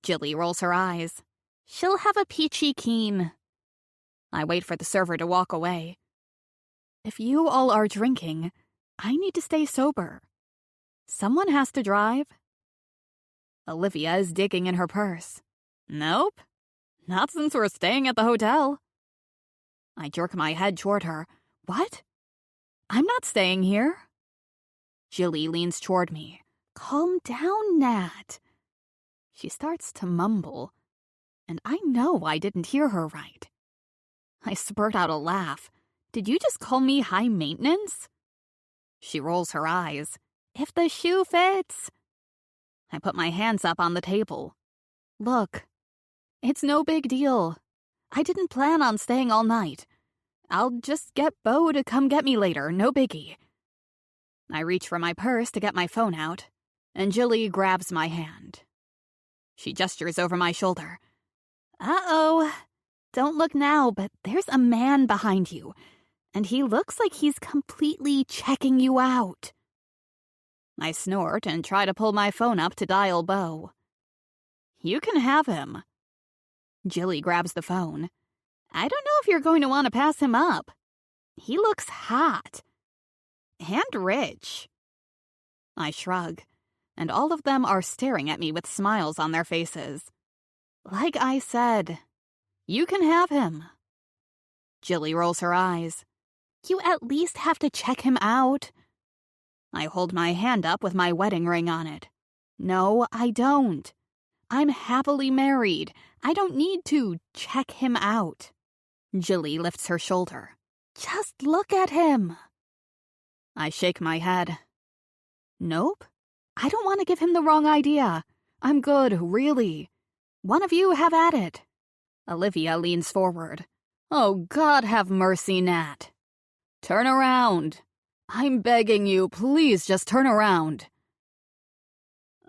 Jilly rolls her eyes. She'll have a peachy keen. I wait for the server to walk away. If you all are drinking, I need to stay sober. Someone has to drive. Olivia is digging in her purse. Nope. Not since we're staying at the hotel. I jerk my head toward her. What? I'm not staying here. Jilly leans toward me. Calm down, Nat. She starts to mumble, and I know I didn't hear her right. I spurt out a laugh. Did you just call me high maintenance? She rolls her eyes. If the shoe fits. I put my hands up on the table. Look, it's no big deal. I didn't plan on staying all night. I'll just get Bo to come get me later, no biggie. I reach for my purse to get my phone out, and Jilly grabs my hand. She gestures over my shoulder. Uh-oh. Don't look now, but there's a man behind you, and he looks like he's completely checking you out. I snort and try to pull my phone up to dial Bo. You can have him. Jilly grabs the phone. I don't know if you're going to want to pass him up. He looks hot. And rich. I shrug, and all of them are staring at me with smiles on their faces. Like I said, you can have him. Jilly rolls her eyes. You at least have to check him out. I hold my hand up with my wedding ring on it. No, I don't. I'm happily married. I don't need to check him out. Jilly lifts her shoulder. Just look at him. I shake my head. Nope. I don't want to give him the wrong idea. I'm good, really. One of you have at it. Olivia leans forward. Oh, God have mercy, Nat. Turn around. I'm begging you, please just turn around.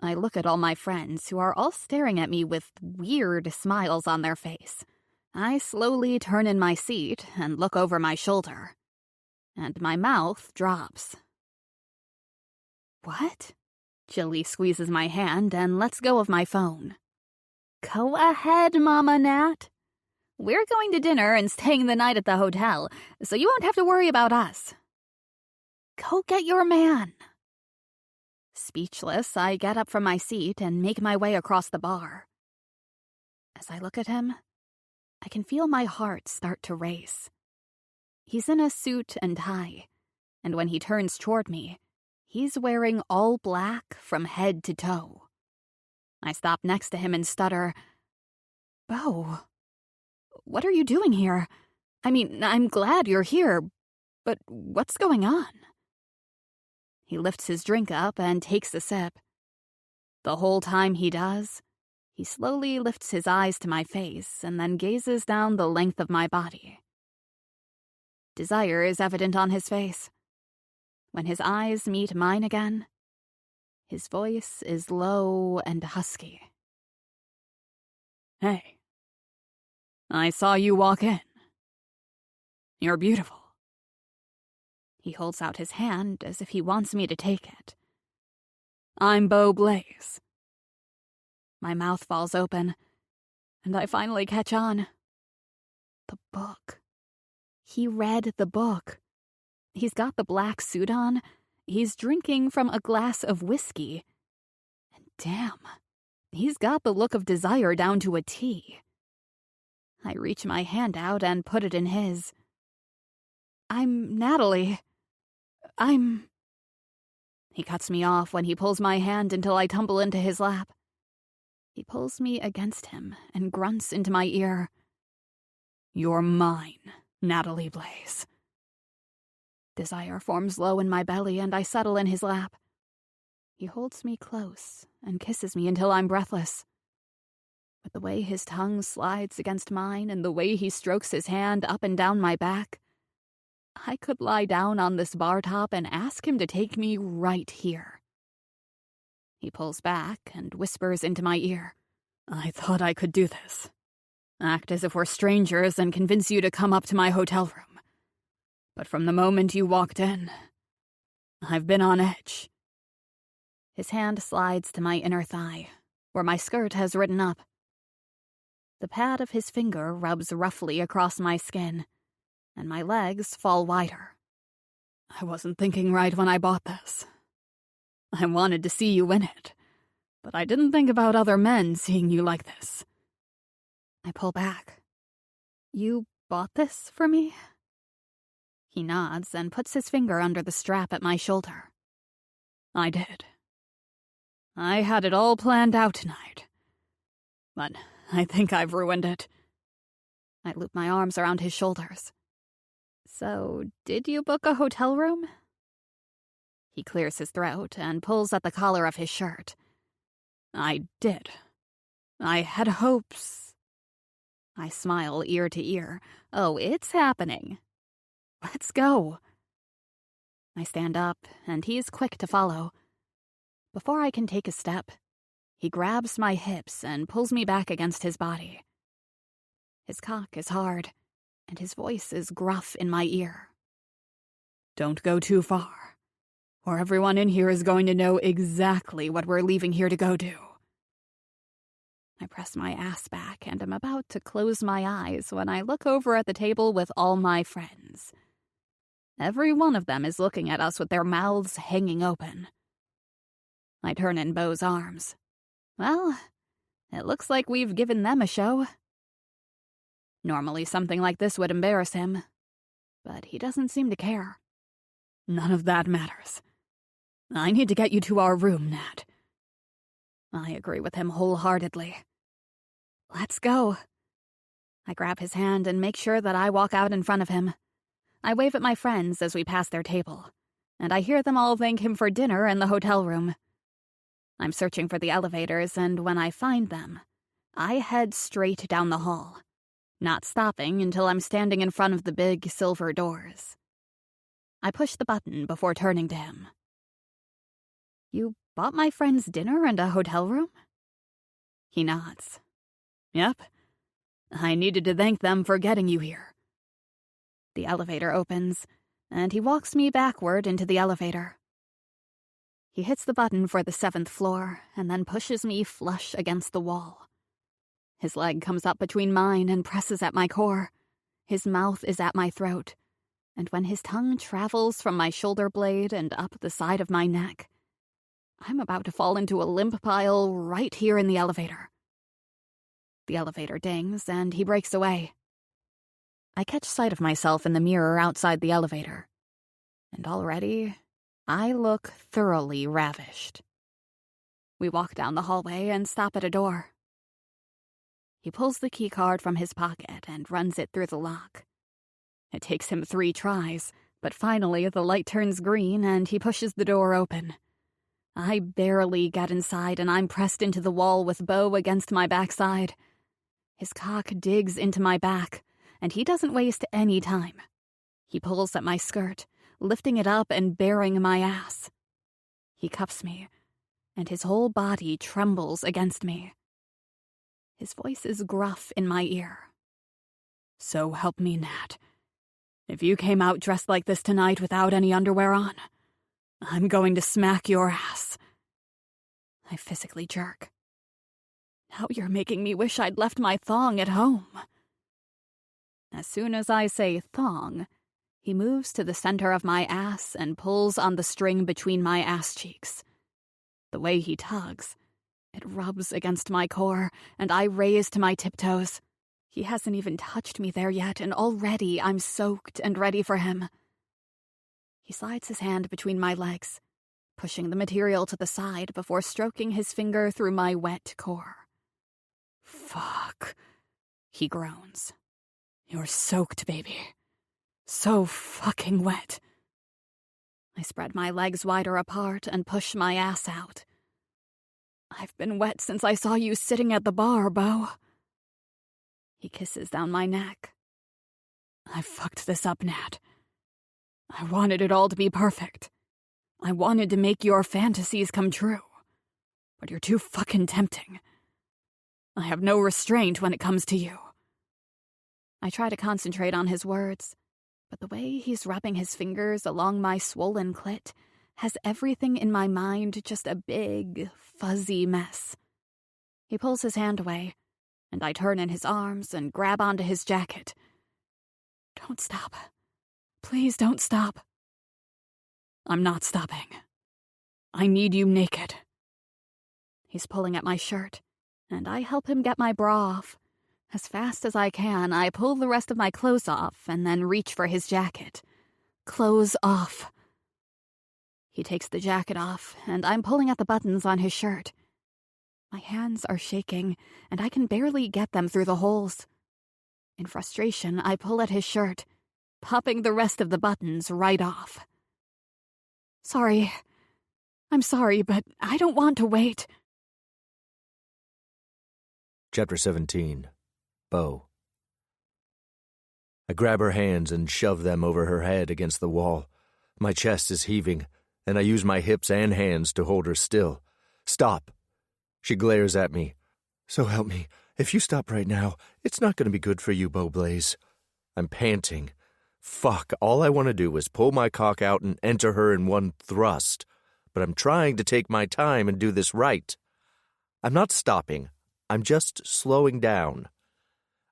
I look at all my friends, who are all staring at me with weird smiles on their face. I slowly turn in my seat and look over my shoulder. And my mouth drops. What? Jilly squeezes my hand and lets go of my phone. Go ahead, Mama Nat. We're going to dinner and staying the night at the hotel, so you won't have to worry about us. Go get your man. Speechless, I get up from my seat and make my way across the bar. As I look at him, I can feel my heart start to race. He's in a suit and tie, and when he turns toward me, he's wearing all black from head to toe. I stop next to him and stutter, Bo, what are you doing here? I mean, I'm glad you're here, but what's going on? He lifts his drink up and takes a sip. The whole time he does, he slowly lifts his eyes to my face and then gazes down the length of my body. Desire is evident on his face. When his eyes meet mine again, his voice is low and husky. Hey, I saw you walk in. You're beautiful. He holds out his hand as if he wants me to take it. I'm Bo Blaze. My mouth falls open, and I finally catch on. The book. He read the book. He's got the black suit on. He's drinking from a glass of whiskey. And damn, he's got the look of desire down to a T. I reach my hand out and put it in his. I'm Natalie. He cuts me off when he pulls my hand until I tumble into his lap. He pulls me against him and grunts into my ear. You're mine, Natalie Blaze. Desire forms low in my belly and I settle in his lap. He holds me close and kisses me until I'm breathless. But the way his tongue slides against mine and the way he strokes his hand up and down my back, I could lie down on this bar top and ask him to take me right here. He pulls back and whispers into my ear. I thought I could do this. Act as if we're strangers and convince you to come up to my hotel room. But from the moment you walked in, I've been on edge. His hand slides to my inner thigh, where my skirt has ridden up. The pad of his finger rubs roughly across my skin, and my legs fall wider. I wasn't thinking right when I bought this. I wanted to see you in it, but I didn't think about other men seeing you like this. I pull back. You bought this for me? He nods and puts his finger under the strap at my shoulder. I did. I had it all planned out tonight. But I think I've ruined it. I loop my arms around his shoulders. So, did you book a hotel room? He clears his throat and pulls at the collar of his shirt. I did. I had hopes. I smile ear to ear. Oh, it's happening. Let's go. I stand up, and he's quick to follow. Before I can take a step, he grabs my hips and pulls me back against his body. His cock is hard, and his voice is gruff in my ear. Don't go too far, or everyone in here is going to know exactly what we're leaving here to go do. I press my ass back and am about to close my eyes when I look over at the table with all my friends. Every one of them is looking at us with their mouths hanging open. I turn in Beau's arms. Well, it looks like we've given them a show. Normally something like this would embarrass him, but he doesn't seem to care. None of that matters. I need to get you to our room, Nat. I agree with him wholeheartedly. Let's go. I grab his hand and make sure that I walk out in front of him. I wave at my friends as we pass their table, and I hear them all thank him for dinner in the hotel room. I'm searching for the elevators, and when I find them, I head straight down the hall, not stopping until I'm standing in front of the big silver doors. I push the button before turning to him. You bought my friends dinner and a hotel room? He nods. Yep. I needed to thank them for getting you here. The elevator opens, and he walks me backward into the elevator. He hits the button for the 7th floor and then pushes me flush against the wall. His leg comes up between mine and presses at my core. His mouth is at my throat, and when his tongue travels from my shoulder blade and up the side of my neck, I'm about to fall into a limp pile right here in the elevator. The elevator dings, and he breaks away. I catch sight of myself in the mirror outside the elevator, and already I look thoroughly ravished. We walk down the hallway and stop at a door. He pulls the keycard from his pocket and runs it through the lock. It takes him 3 tries, but finally the light turns green and he pushes the door open. I barely get inside and I'm pressed into the wall with Beau against my backside. His cock digs into my back, and he doesn't waste any time. He pulls at my skirt, lifting it up and baring my ass. He cuffs me, and his whole body trembles against me. His voice is gruff in my ear. So help me, Nat. If you came out dressed like this tonight without any underwear on, I'm going to smack your ass. I physically jerk. Now you're making me wish I'd left my thong at home. As soon as I say thong, he moves to the center of my ass and pulls on the string between my ass cheeks. The way he tugs, it rubs against my core, and I raise to my tiptoes. He hasn't even touched me there yet, and already I'm soaked and ready for him. He slides his hand between my legs, pushing the material to the side before stroking his finger through my wet core. Fuck, he groans. You're soaked, baby. So fucking wet. I spread my legs wider apart and push my ass out. I've been wet since I saw you sitting at the bar, Beau. He kisses down my neck. I fucked this up, Nat. I wanted it all to be perfect. I wanted to make your fantasies come true. But you're too fucking tempting. I have no restraint when it comes to you. I try to concentrate on his words, but the way he's rubbing his fingers along my swollen clit has everything in my mind just a big, fuzzy mess. He pulls his hand away, and I turn in his arms and grab onto his jacket. Don't stop. Please don't stop. I'm not stopping. I need you naked. He's pulling at my shirt, and I help him get my bra off. As fast as I can, I pull the rest of my clothes off and then reach for his jacket. Clothes off. He takes the jacket off, and I'm pulling at the buttons on his shirt. My hands are shaking, and I can barely get them through the holes. In frustration, I pull at his shirt, popping the rest of the buttons right off. Sorry. I'm sorry, but I don't want to wait. Chapter 17. Bo. I grab her hands and shove them over her head against the wall. My chest is heaving, and I use my hips and hands to hold her still. Stop. She glares at me. So help me, if you stop right now, it's not going to be good for you, Bo Blaze. I'm panting. Fuck, all I want to do is pull my cock out and enter her in one thrust. But I'm trying to take my time and do this right. I'm not stopping. I'm just slowing down.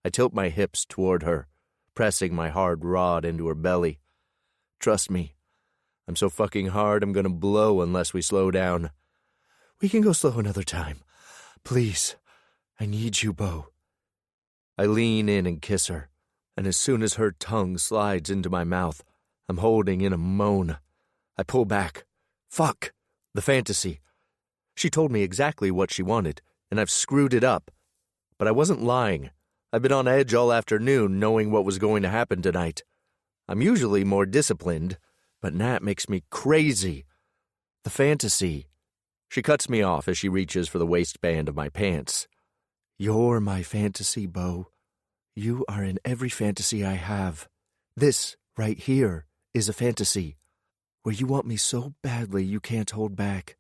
I tilt my hips toward her, pressing my hard rod into her belly. Trust me, I'm so fucking hard I'm gonna blow unless we slow down. We can go slow another time. Please, I need you, Bo. I lean in and kiss her, and as soon as her tongue slides into my mouth, I'm holding in a moan. I pull back. Fuck! The fantasy. She told me exactly what she wanted, and I've screwed it up. But I wasn't lying. I've been on edge all afternoon knowing what was going to happen tonight. I'm usually more disciplined, but Nat makes me crazy. The fantasy. She cuts me off as she reaches for the waistband of my pants. You're my fantasy, Bo. You are in every fantasy I have. This, right here, is a fantasy. Where you want me so badly you can't hold back.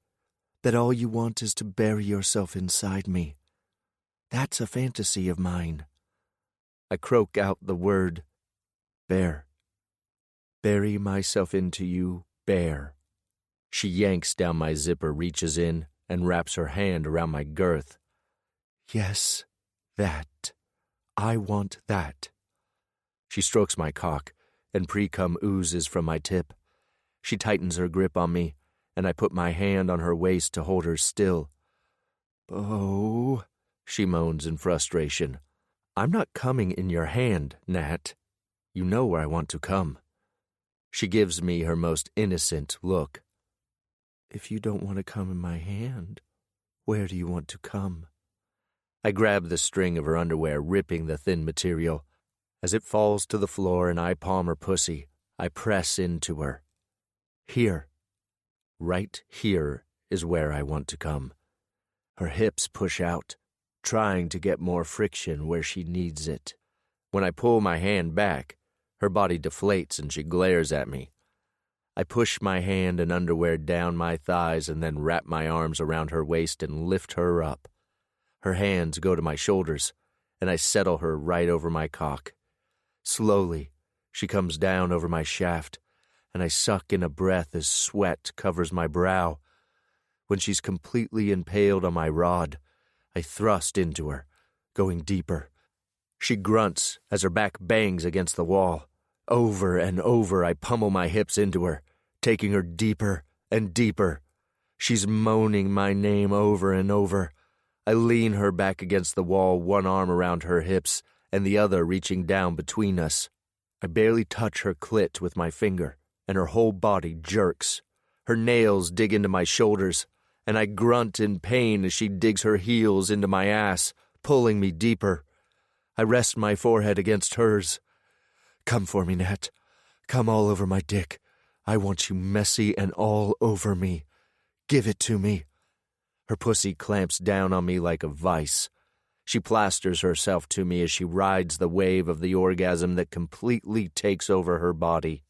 That all you want is to bury yourself inside me. That's a fantasy of mine. I croak out the word, bear. Bury myself into you, bear. She yanks down my zipper, reaches in, and wraps her hand around my girth. Yes, that. I want that. She strokes my cock, and pre-cum oozes from my tip. She tightens her grip on me, and I put my hand on her waist to hold her still. Bo, she moans in frustration. I'm not coming in your hand, Nat. You know where I want to come. She gives me her most innocent look. If you don't want to come in my hand, where do you want to come? I grab the string of her underwear, ripping the thin material. As it falls to the floor and I palm her pussy, I press into her. Here. Right here is where I want to come. Her hips push out, trying to get more friction where she needs it. When I pull my hand back, her body deflates and she glares at me. I push my hand and underwear down my thighs and then wrap my arms around her waist and lift her up. Her hands go to my shoulders, and I settle her right over my cock. Slowly, she comes down over my shaft, and I suck in a breath as sweat covers my brow. When she's completely impaled on my rod, I thrust into her, going deeper. She grunts as her back bangs against the wall. Over and over, I pummel my hips into her, taking her deeper and deeper. She's moaning my name over and over. I lean her back against the wall, one arm around her hips and the other reaching down between us. I barely touch her clit with my finger, and her whole body jerks. Her nails dig into my shoulders, and I grunt in pain as she digs her heels into my ass, pulling me deeper. I rest my forehead against hers. Come for me, Nat. Come all over my dick. I want you messy and all over me. Give it to me. Her pussy clamps down on me like a vice. She plasters herself to me as she rides the wave of the orgasm that completely takes over her body.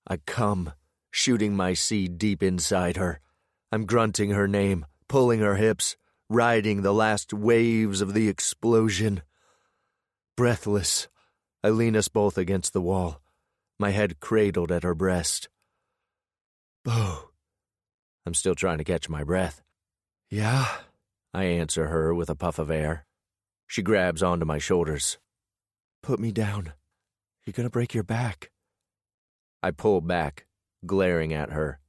I come, shooting my seed deep inside her. I'm grunting her name, pulling her hips, riding the last waves of the explosion. Breathless, I lean us both against the wall, my head cradled at her breast. Bo. I'm still trying to catch my breath. Yeah, I answer her with a puff of air. She grabs onto my shoulders. Put me down. You're gonna break your back. I pull back, glaring at her.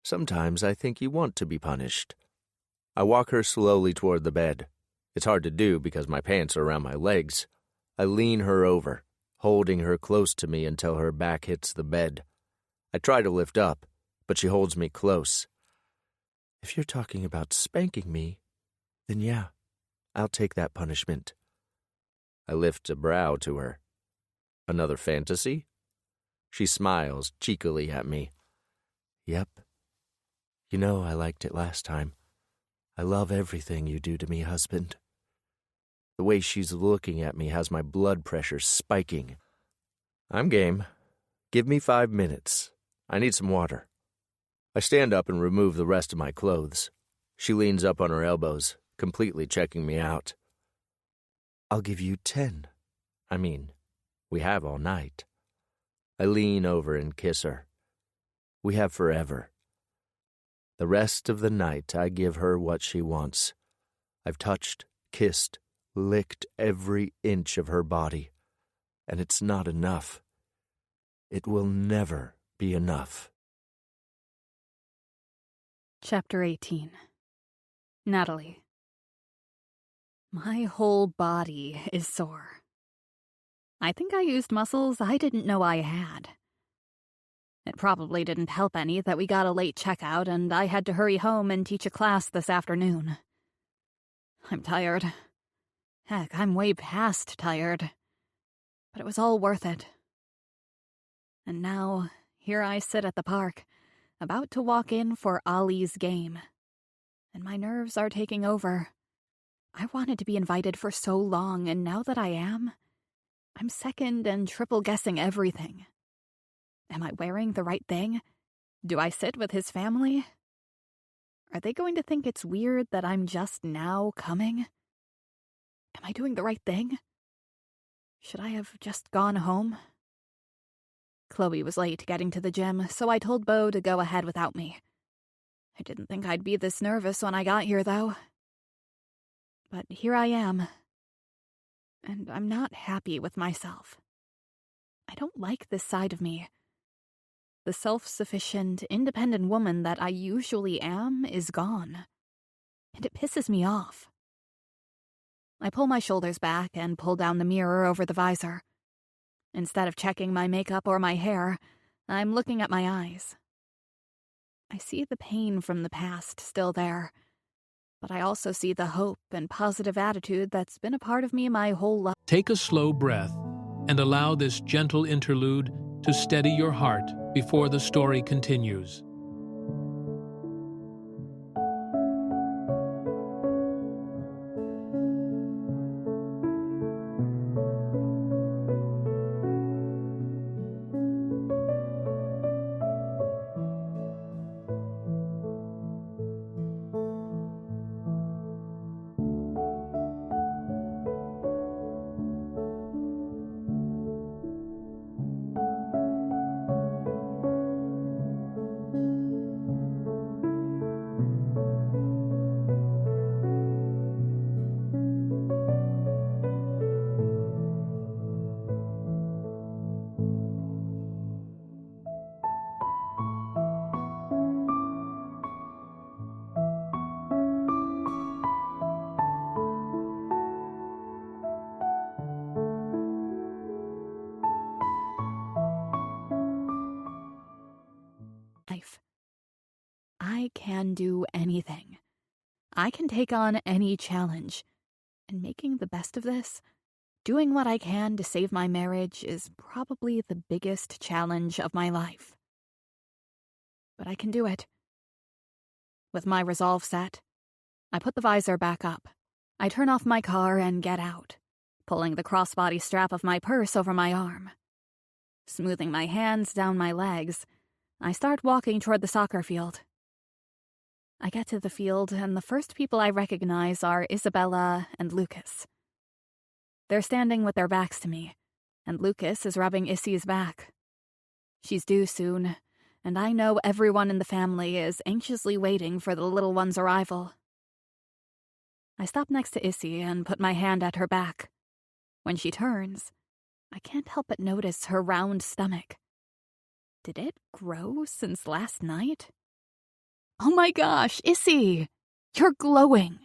Sometimes I think you want to be punished. I walk her slowly toward the bed. It's hard to do because my pants are around my legs. I lean her over, holding her close to me until her back hits the bed. I try to lift up, but she holds me close. If you're talking about spanking me, then yeah, I'll take that punishment. I lift a brow to her. Another fantasy? She smiles cheekily at me. Yep. You know I liked it last time. I love everything you do to me, husband. The way she's looking at me has my blood pressure spiking. I'm game. Give me 5 minutes. I need some water. I stand up and remove the rest of my clothes. She leans up on her elbows, completely checking me out. I'll give you 10. I mean, we have all night. I lean over and kiss her. We have forever. The rest of the night I give her what she wants. I've touched, kissed, licked every inch of her body. And it's not enough. It will never be enough. Chapter 18. Natalie. My whole body is sore. I think I used muscles I didn't know I had. It probably didn't help any that we got a late checkout and I had to hurry home and teach a class this afternoon. I'm tired. Heck, I'm way past tired. But it was all worth it. And now, here I sit at the park, about to walk in for Ollie's game. And my nerves are taking over. I wanted to be invited for so long, and now that I am, I'm second and triple guessing everything. Am I wearing the right thing? Do I sit with his family? Are they going to think it's weird that I'm just now coming? Am I doing the right thing? Should I have just gone home? Chloe was late getting to the gym, so I told Beau to go ahead without me. I didn't think I'd be this nervous when I got here, though. But here I am. And I'm not happy with myself. I don't like this side of me. The self-sufficient, independent woman that I usually am is gone. And it pisses me off. I pull my shoulders back and pull down the mirror over the visor. Instead of checking my makeup or my hair, I'm looking at my eyes. I see the pain from the past still there, but I also see the hope and positive attitude that's been a part of me my whole life. Take a slow breath and allow this gentle interlude to steady your heart before the story continues. I can do anything. I can take on any challenge. And making the best of this, doing what I can to save my marriage is probably the biggest challenge of my life. But I can do it. With my resolve set, I put the visor back up. I turn off my car and get out, pulling the crossbody strap of my purse over my arm. Smoothing my hands down my legs, I start walking toward the soccer field. I get to the field, and the first people I recognize are Isabella and Lucas. They're standing with their backs to me, and Lucas is rubbing Issy's back. She's due soon, and I know everyone in the family is anxiously waiting for the little one's arrival. I stop next to Issy and put my hand at her back. When she turns, I can't help but notice her round stomach. Did it grow since last night? Oh my gosh, Issy! You're glowing!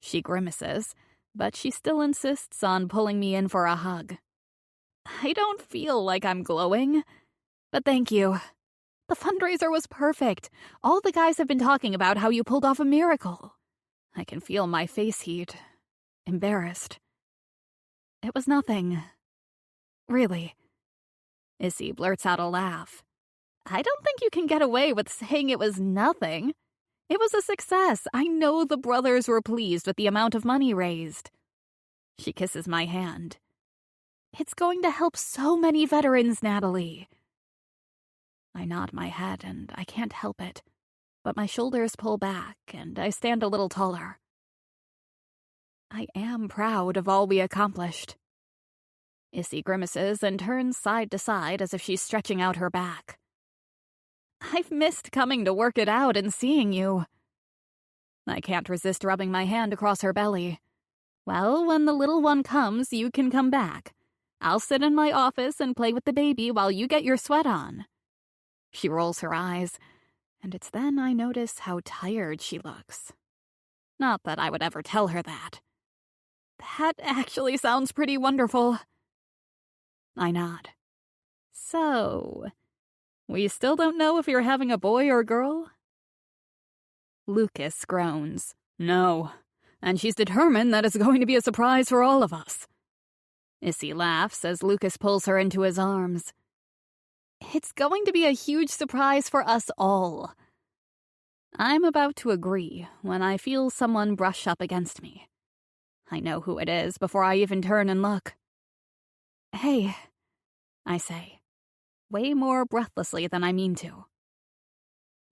She grimaces, but she still insists on pulling me in for a hug. I don't feel like I'm glowing, but thank you. The fundraiser was perfect. All the guys have been talking about how you pulled off a miracle. I can feel my face heat. Embarrassed. It was nothing. Really. Issy blurts out a laugh. I don't think you can get away with saying it was nothing. It was a success. I know the brothers were pleased with the amount of money raised. She kisses my hand. It's going to help so many veterans, Natalie. I nod my head and I can't help it, but my shoulders pull back and I stand a little taller. I am proud of all we accomplished. Issy grimaces and turns side to side as if she's stretching out her back. I've missed coming to work it out and seeing you. I can't resist rubbing my hand across her belly. Well, when the little one comes, you can come back. I'll sit in my office and play with the baby while you get your sweat on. She rolls her eyes, and it's then I notice how tired she looks. Not that I would ever tell her that. That actually sounds pretty wonderful. I nod. So, we still don't know if you're having a boy or girl? Lucas groans. No, and she's determined that it's going to be a surprise for all of us. Issy laughs as Lucas pulls her into his arms. It's going to be a huge surprise for us all. I'm about to agree when I feel someone brush up against me. I know who it is before I even turn and look. Hey, I say, way more breathlessly than I mean to.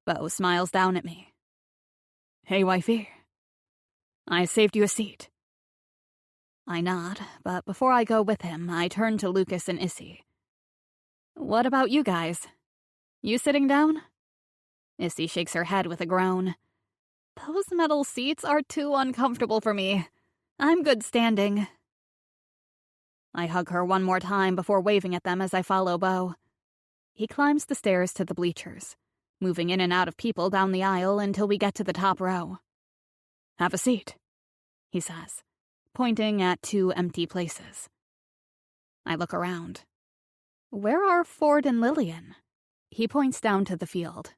Bo smiles down at me. Hey, wifey. I saved you a seat. I nod, but before I go with him, I turn to Lucas and Issy. What about you guys? You sitting down? Issy shakes her head with a groan. Those metal seats are too uncomfortable for me. I'm good standing. I hug her one more time before waving at them as I follow Bo. He climbs the stairs to the bleachers, moving in and out of people down the aisle until we get to the top row. Have a seat, he says, pointing at 2 empty places. I look around. Where are Ford and Lillian? He points down to the field.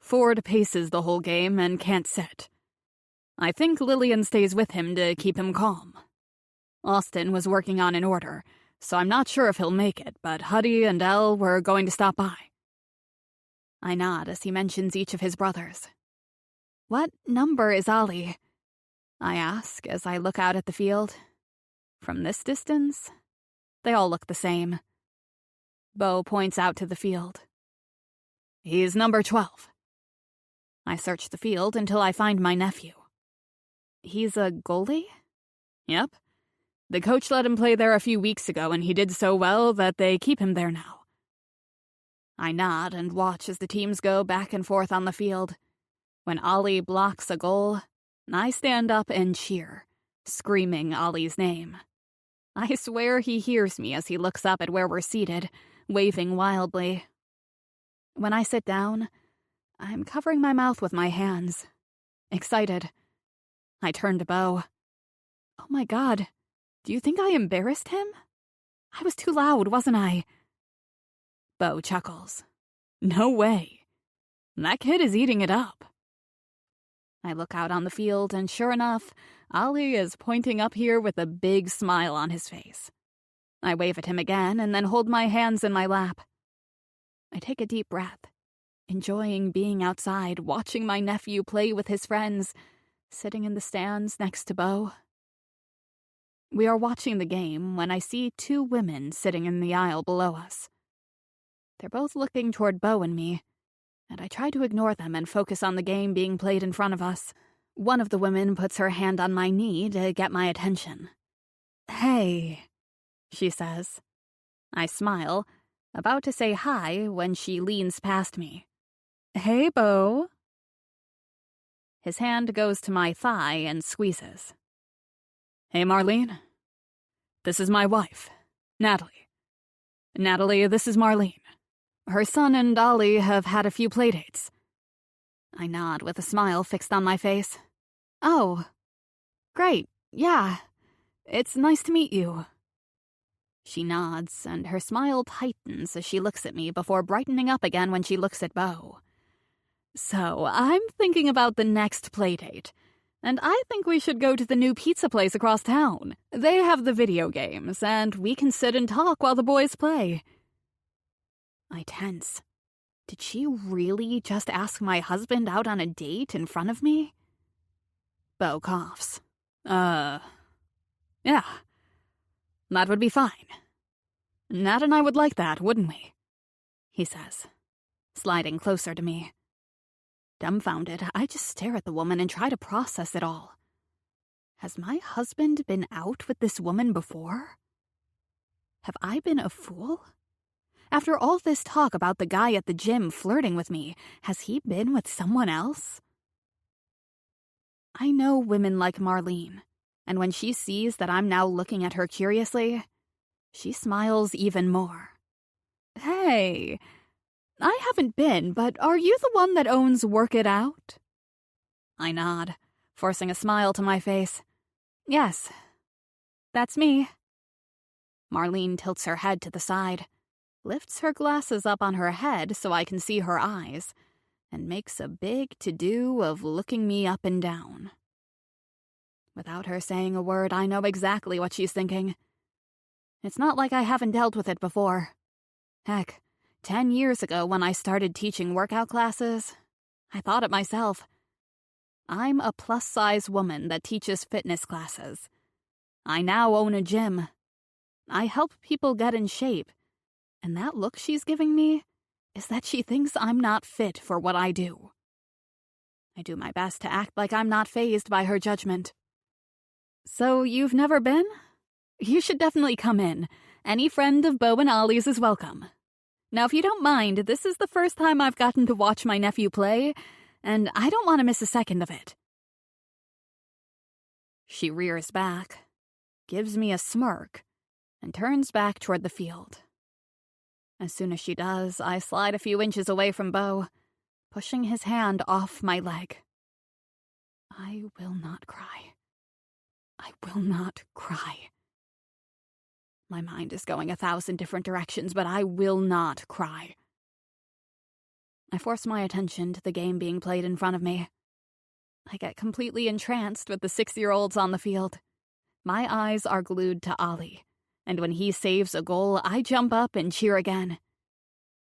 Ford paces the whole game and can't sit. I think Lillian stays with him to keep him calm. Austin was working on an order, so I'm not sure if he'll make it, but Huddy and Elle were going to stop by. I nod as he mentions each of his brothers. What number is Ollie? I ask as I look out at the field. From this distance, they all look the same. Bo points out to the field. He's number 12. I search the field until I find my nephew. He's a goalie? Yep. The coach let him play there a few weeks ago, and he did so well that they keep him there now. I nod and watch as the teams go back and forth on the field. When Ollie blocks a goal, I stand up and cheer, screaming Ollie's name. I swear he hears me as he looks up at where we're seated, waving wildly. When I sit down, I'm covering my mouth with my hands, excited. I turn to Bo. Oh my God, do you think I embarrassed him? I was too loud, wasn't I? Bo chuckles. No way. That kid is eating it up. I look out on the field, and sure enough, Ollie is pointing up here with a big smile on his face. I wave at him again and then hold my hands in my lap. I take a deep breath, enjoying being outside, watching my nephew play with his friends, sitting in the stands next to Bo. We are watching the game when I see 2 women sitting in the aisle below us. They're both looking toward Bo and me, and I try to ignore them and focus on the game being played in front of us. One of the women puts her hand on my knee to get my attention. Hey, she says. I smile, about to say hi when she leans past me. Hey, Bo. His hand goes to my thigh and squeezes. Hey, Marlene. This is my wife, Natalie. Natalie, this is Marlene. Her son and Ollie have had a few playdates. I nod with a smile fixed on my face. Oh, great, yeah. It's nice to meet you. She nods, and her smile tightens as she looks at me before brightening up again when she looks at Bo. So, I'm thinking about the next playdate, and I think we should go to the new pizza place across town. They have the video games, and we can sit and talk while the boys play. I tense. Did she really just ask my husband out on a date in front of me? Bo coughs. Yeah. That would be fine. Nat and I would like that, wouldn't we? He says, sliding closer to me. Dumbfounded, I just stare at the woman and try to process it all. Has my husband been out with this woman before? Have I been a fool? After all this talk about the guy at the gym flirting with me, has he been with someone else? I know women like Marlene, and when she sees that I'm now looking at her curiously, she smiles even more. Hey, I haven't been, but are you the one that owns Work It Out? I nod, forcing a smile to my face. Yes, that's me. Marlene tilts her head to the side, lifts her glasses up on her head so I can see her eyes, and makes a big to-do of looking me up and down. Without her saying a word, I know exactly what she's thinking. It's not like I haven't dealt with it before. Heck, 10 years ago when I started teaching workout classes, I thought it myself. I'm a plus-size woman that teaches fitness classes. I now own a gym. I help people get in shape, and that look she's giving me is that she thinks I'm not fit for what I do. I do my best to act like I'm not fazed by her judgment. So you've never been? You should definitely come in. Any friend of Bo and Ollie's is welcome. Now, if you don't mind, this is the first time I've gotten to watch my nephew play, and I don't want to miss a second of it. She rears back, gives me a smirk, and turns back toward the field. As soon as she does, I slide a few inches away from Bo, pushing his hand off my leg. I will not cry. I will not cry. My mind is going 1,000 different directions, but I will not cry. I force my attention to the game being played in front of me. I get completely entranced with the 6-year-olds on the field. My eyes are glued to Ollie, and when he saves a goal, I jump up and cheer again.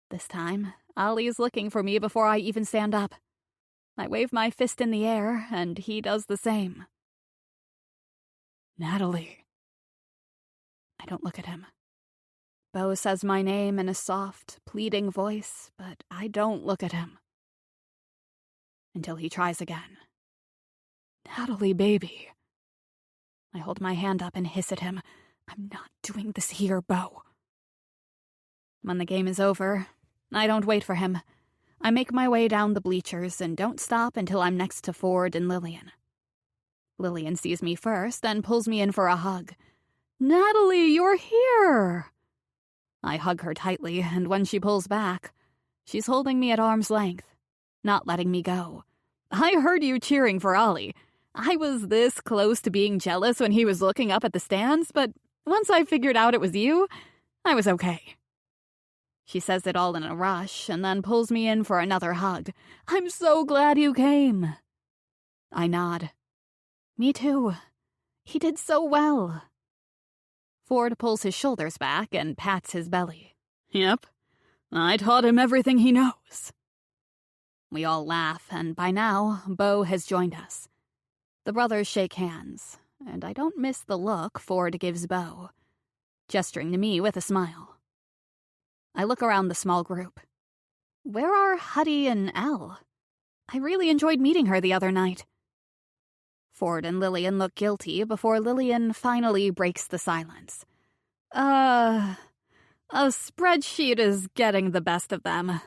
This time, Ollie is looking for me before I even stand up. I wave my fist in the air, and he does the same. Natalie. I don't look at him. Bo says my name in a soft, pleading voice, but I don't look at him. Until he tries again. Natalie, baby. I hold my hand up and hiss at him. I'm not doing this here, Bo. When the game is over, I don't wait for him. I make my way down the bleachers and don't stop until I'm next to Ford and Lillian. Lillian sees me first and pulls me in for a hug. Natalie, you're here! I hug her tightly, and when she pulls back, she's holding me at arm's length, not letting me go. I heard you cheering for Ollie. I was this close to being jealous when he was looking up at the stands, but once I figured out it was you, I was okay. She says it all in a rush, and then pulls me in for another hug. I'm so glad you came. I nod. Me too. He did so well. Ford pulls his shoulders back and pats his belly. Yep, I taught him everything he knows. We all laugh, and by now, Bo has joined us. The brothers shake hands, and I don't miss the look Ford gives Bo, gesturing to me with a smile. I look around the small group. Where are Huddy and Elle? I really enjoyed meeting her the other night. Ford and Lillian look guilty before Lillian finally breaks the silence. A spreadsheet is getting the best of them.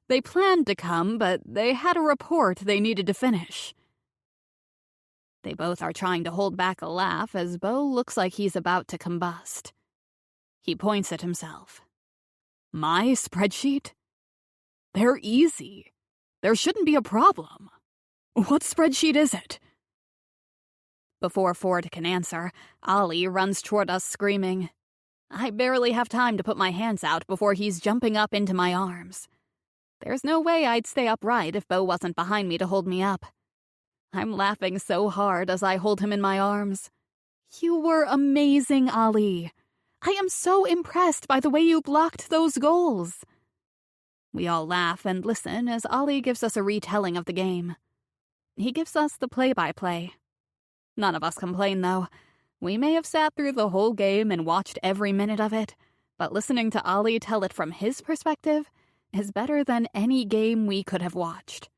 They planned to come, but they had a report they needed to finish. They both are trying to hold back a laugh as Bo looks like he's about to combust. He points at himself. My spreadsheet? They're easy. There shouldn't be a problem. What spreadsheet is it? Before Ford can answer, Ollie runs toward us screaming. I barely have time to put my hands out before he's jumping up into my arms. There's no way I'd stay upright if Bo wasn't behind me to hold me up. I'm laughing so hard as I hold him in my arms. You were amazing, Ollie. I am so impressed by the way you blocked those goals. We all laugh and listen as Ollie gives us a retelling of the game. He gives us the play-by-play. None of us complain, though. We may have sat through the whole game and watched every minute of it, but listening to Ollie tell it from his perspective is better than any game we could have watched.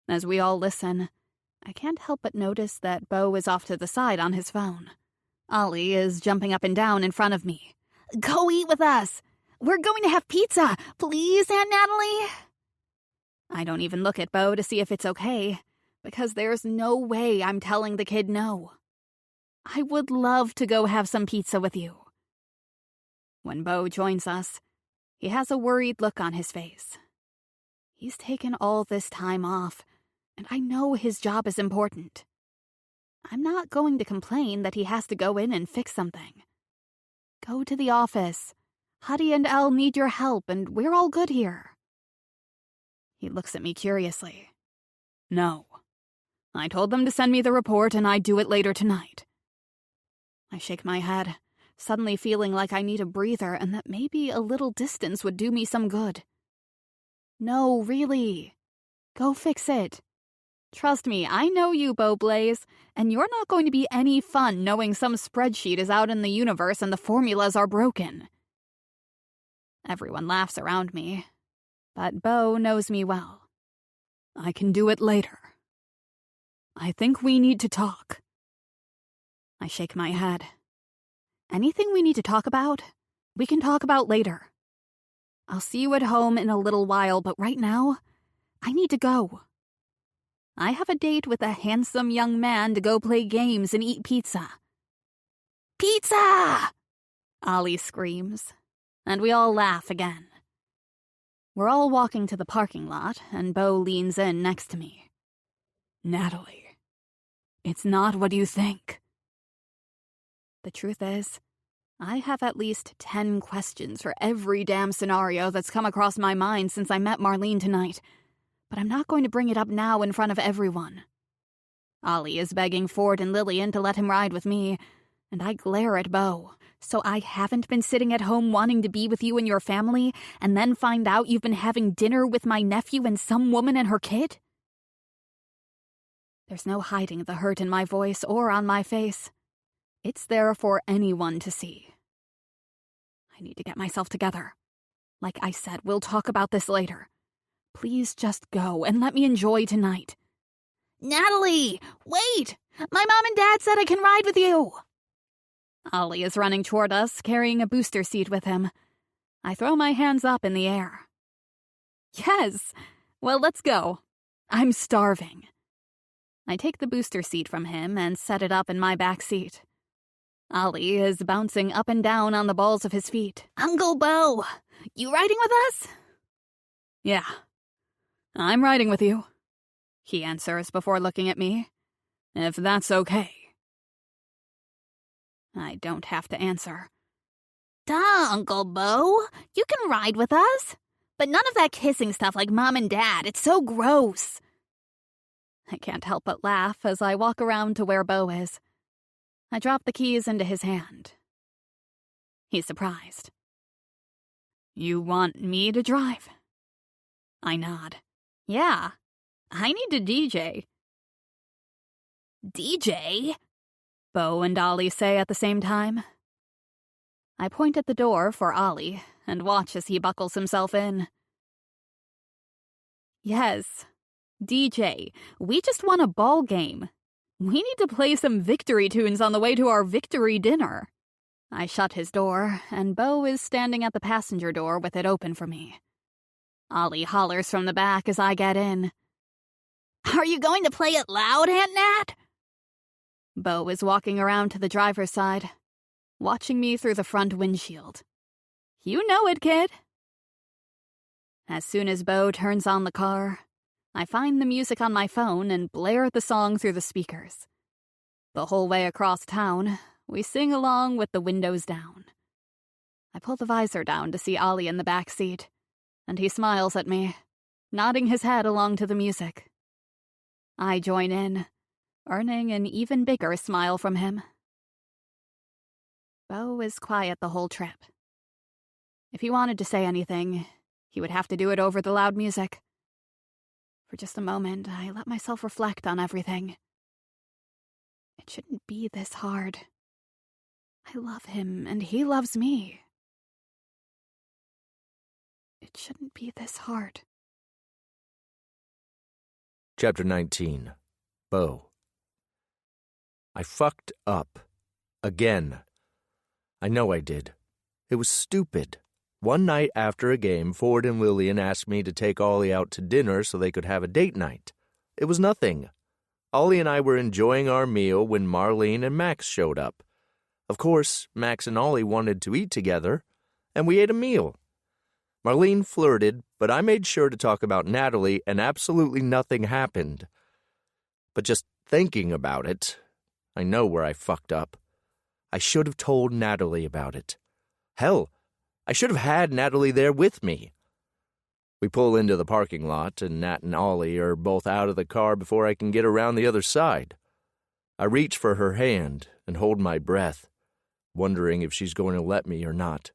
As we all listen, I can't help but notice that Bo is off to the side on his phone. Ollie is jumping up and down in front of me. "Go eat with us! We're going to have pizza! Please, Aunt Natalie!" I don't even look at Bo to see if it's okay, because there's no way I'm telling the kid no. I would love to go have some pizza with you. When Bo joins us, he has a worried look on his face. He's taken all this time off, and I know his job is important. I'm not going to complain that he has to go in and fix something. Go to the office. Huddy and Elle need your help, and we're all good here. He looks at me curiously. No. I told them to send me the report, and I'd do it later tonight. I shake my head, suddenly feeling like I need a breather and that maybe a little distance would do me some good. No, really. Go fix it. Trust me, I know you, Bo Blaze, and you're not going to be any fun knowing some spreadsheet is out in the universe and the formulas are broken. Everyone laughs around me, but Bo knows me well. I can do it later. I think we need to talk. I shake my head. Anything we need to talk about, we can talk about later. I'll see you at home in a little while, but right now, I need to go. I have a date with a handsome young man to go play games and eat pizza. Pizza! Ollie screams, and we all laugh again. We're all walking to the parking lot, and Bo leans in next to me. Natalie, it's not what you think. The truth is, I have at least 10 questions for every damn scenario that's come across my mind since I met Marlene tonight, but I'm not going to bring it up now in front of everyone. Ollie is begging Ford and Lillian to let him ride with me, and I glare at Bo. So I haven't been sitting at home wanting to be with you and your family, and then find out you've been having dinner with my nephew and some woman and her kid? There's no hiding the hurt in my voice or on my face. It's there for anyone to see. I need to get myself together. Like I said, we'll talk about this later. Please just go and let me enjoy tonight. Natalie, wait! My mom and dad said I can ride with you! Ollie is running toward us, carrying a booster seat with him. I throw my hands up in the air. Yes! Well, let's go. I'm starving. I take the booster seat from him and set it up in my back seat. Ollie is bouncing up and down on the balls of his feet. Uncle Bo, you riding with us? Yeah, I'm riding with you, he answers before looking at me. If that's okay. I don't have to answer. Duh, Uncle Bo, you can ride with us. But none of that kissing stuff like Mom and Dad, it's so gross. I can't help but laugh as I walk around to where Bo is. I drop the keys into his hand. He's surprised. You want me to drive? I nod. Yeah, I need to DJ. DJ? Bo and Ollie say at the same time. I point at the door for Ollie and watch as he buckles himself in. Yes, DJ, we just won a ball game. We need to play some victory tunes on the way to our victory dinner. I shut his door, and Bo is standing at the passenger door with it open for me. Ollie hollers from the back as I get in. Are you going to play it loud, Aunt Nat? Bo is walking around to the driver's side, watching me through the front windshield. You know it, kid. As soon as Bo turns on the car, I find the music on my phone and blare the song through the speakers. The whole way across town, we sing along with the windows down. I pull the visor down to see Ollie in the back seat, and he smiles at me, nodding his head along to the music. I join in, earning an even bigger smile from him. Bo is quiet the whole trip. If he wanted to say anything, He would have to do it over the loud music. For just a moment, I let myself reflect on everything. It shouldn't be this hard. I love him, and he loves me. It shouldn't be this hard. Chapter 19. Bo. I fucked up. Again. I know I did. It was stupid. One night after a game, Ford and Lillian asked me to take Ollie out to dinner so they could have a date night. It was nothing. Ollie and I were enjoying our meal when Marlene and Max showed up. Of course, Max and Ollie wanted to eat together, and we ate a meal. Marlene flirted, but I made sure to talk about Natalie, and absolutely nothing happened. But just thinking about it, I know where I fucked up. I should have told Natalie about it. Hell, I should have had Natalie there with me. We pull into the parking lot, and Nat and Ollie are both out of the car before I can get around the other side. I reach for her hand and hold my breath, wondering if she's going to let me or not.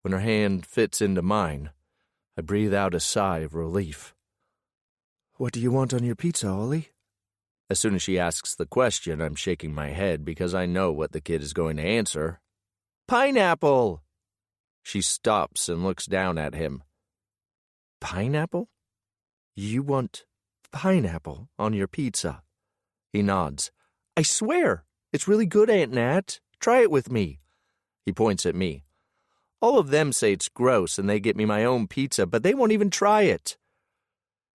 When her hand fits into mine, I breathe out a sigh of relief. "What do you want on your pizza, Ollie?" As soon as she asks the question, I'm shaking my head because I know what the kid is going to answer. "Pineapple!" She stops and looks down at him. "Pineapple? You want pineapple on your pizza?" He nods. "I swear, it's really good, Aunt Nat. Try it with me." He points at me. All of them say it's gross and they get me my own pizza, but they won't even try it.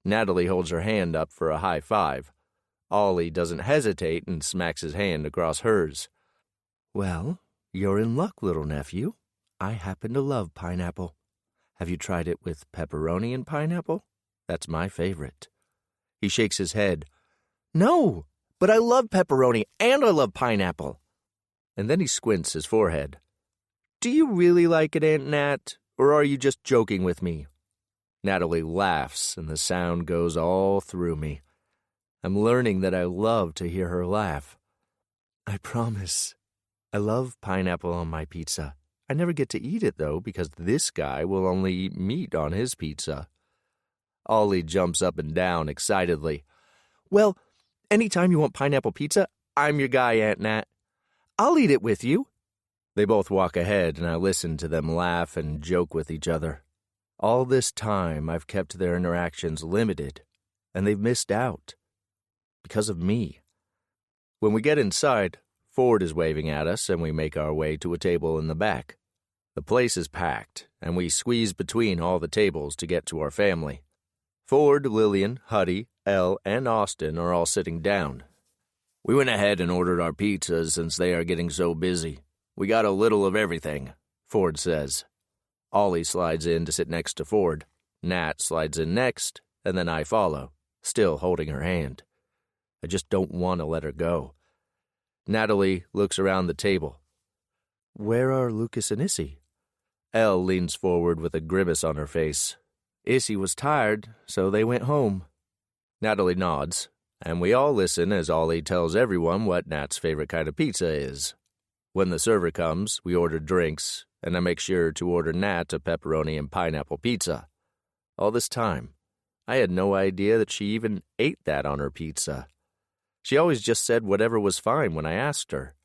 Natalie holds her hand up for a high five. Ollie doesn't hesitate and smacks his hand across hers. "Well, you're in luck, little nephew. I happen to love pineapple. Have you tried it with pepperoni and pineapple? That's my favorite." He shakes his head. "No, but I love pepperoni and I love pineapple." And then he squints his forehead. "Do you really like it, Aunt Nat, or are you just joking with me?" Natalie laughs, and the sound goes all through me. I'm learning that I love to hear her laugh. "I promise. I love pineapple on my pizza. I never get to eat it, though, because this guy will only eat meat on his pizza." Ollie jumps up and down excitedly. "Well, anytime you want pineapple pizza, I'm your guy, Aunt Nat. I'll eat it with you." They both walk ahead, and I listen to them laugh and joke with each other. All this time, I've kept their interactions limited, and they've missed out. Because of me. When we get inside, Ford is waving at us, and we make our way to a table in the back. The place is packed, and we squeeze between all the tables to get to our family. Ford, Lillian, Huddy, Elle, and Austin are all sitting down. "We went ahead and ordered our pizzas since they are getting so busy. We got a little of everything," Ford says. Ollie slides in to sit next to Ford. Nat slides in next, and then I follow, still holding her hand. I just don't want to let her go. Natalie looks around the table. "Where are Lucas and Issy?" Elle leans forward with a grimace on her face. "Issy was tired, so they went home." Natalie nods, and we all listen as Ollie tells everyone what Nat's favorite kind of pizza is. When the server comes, we order drinks, and I make sure to order Nat a pepperoni and pineapple pizza. All this time, I had no idea that she even ate that on her pizza. She always just said whatever was fine when I asked her.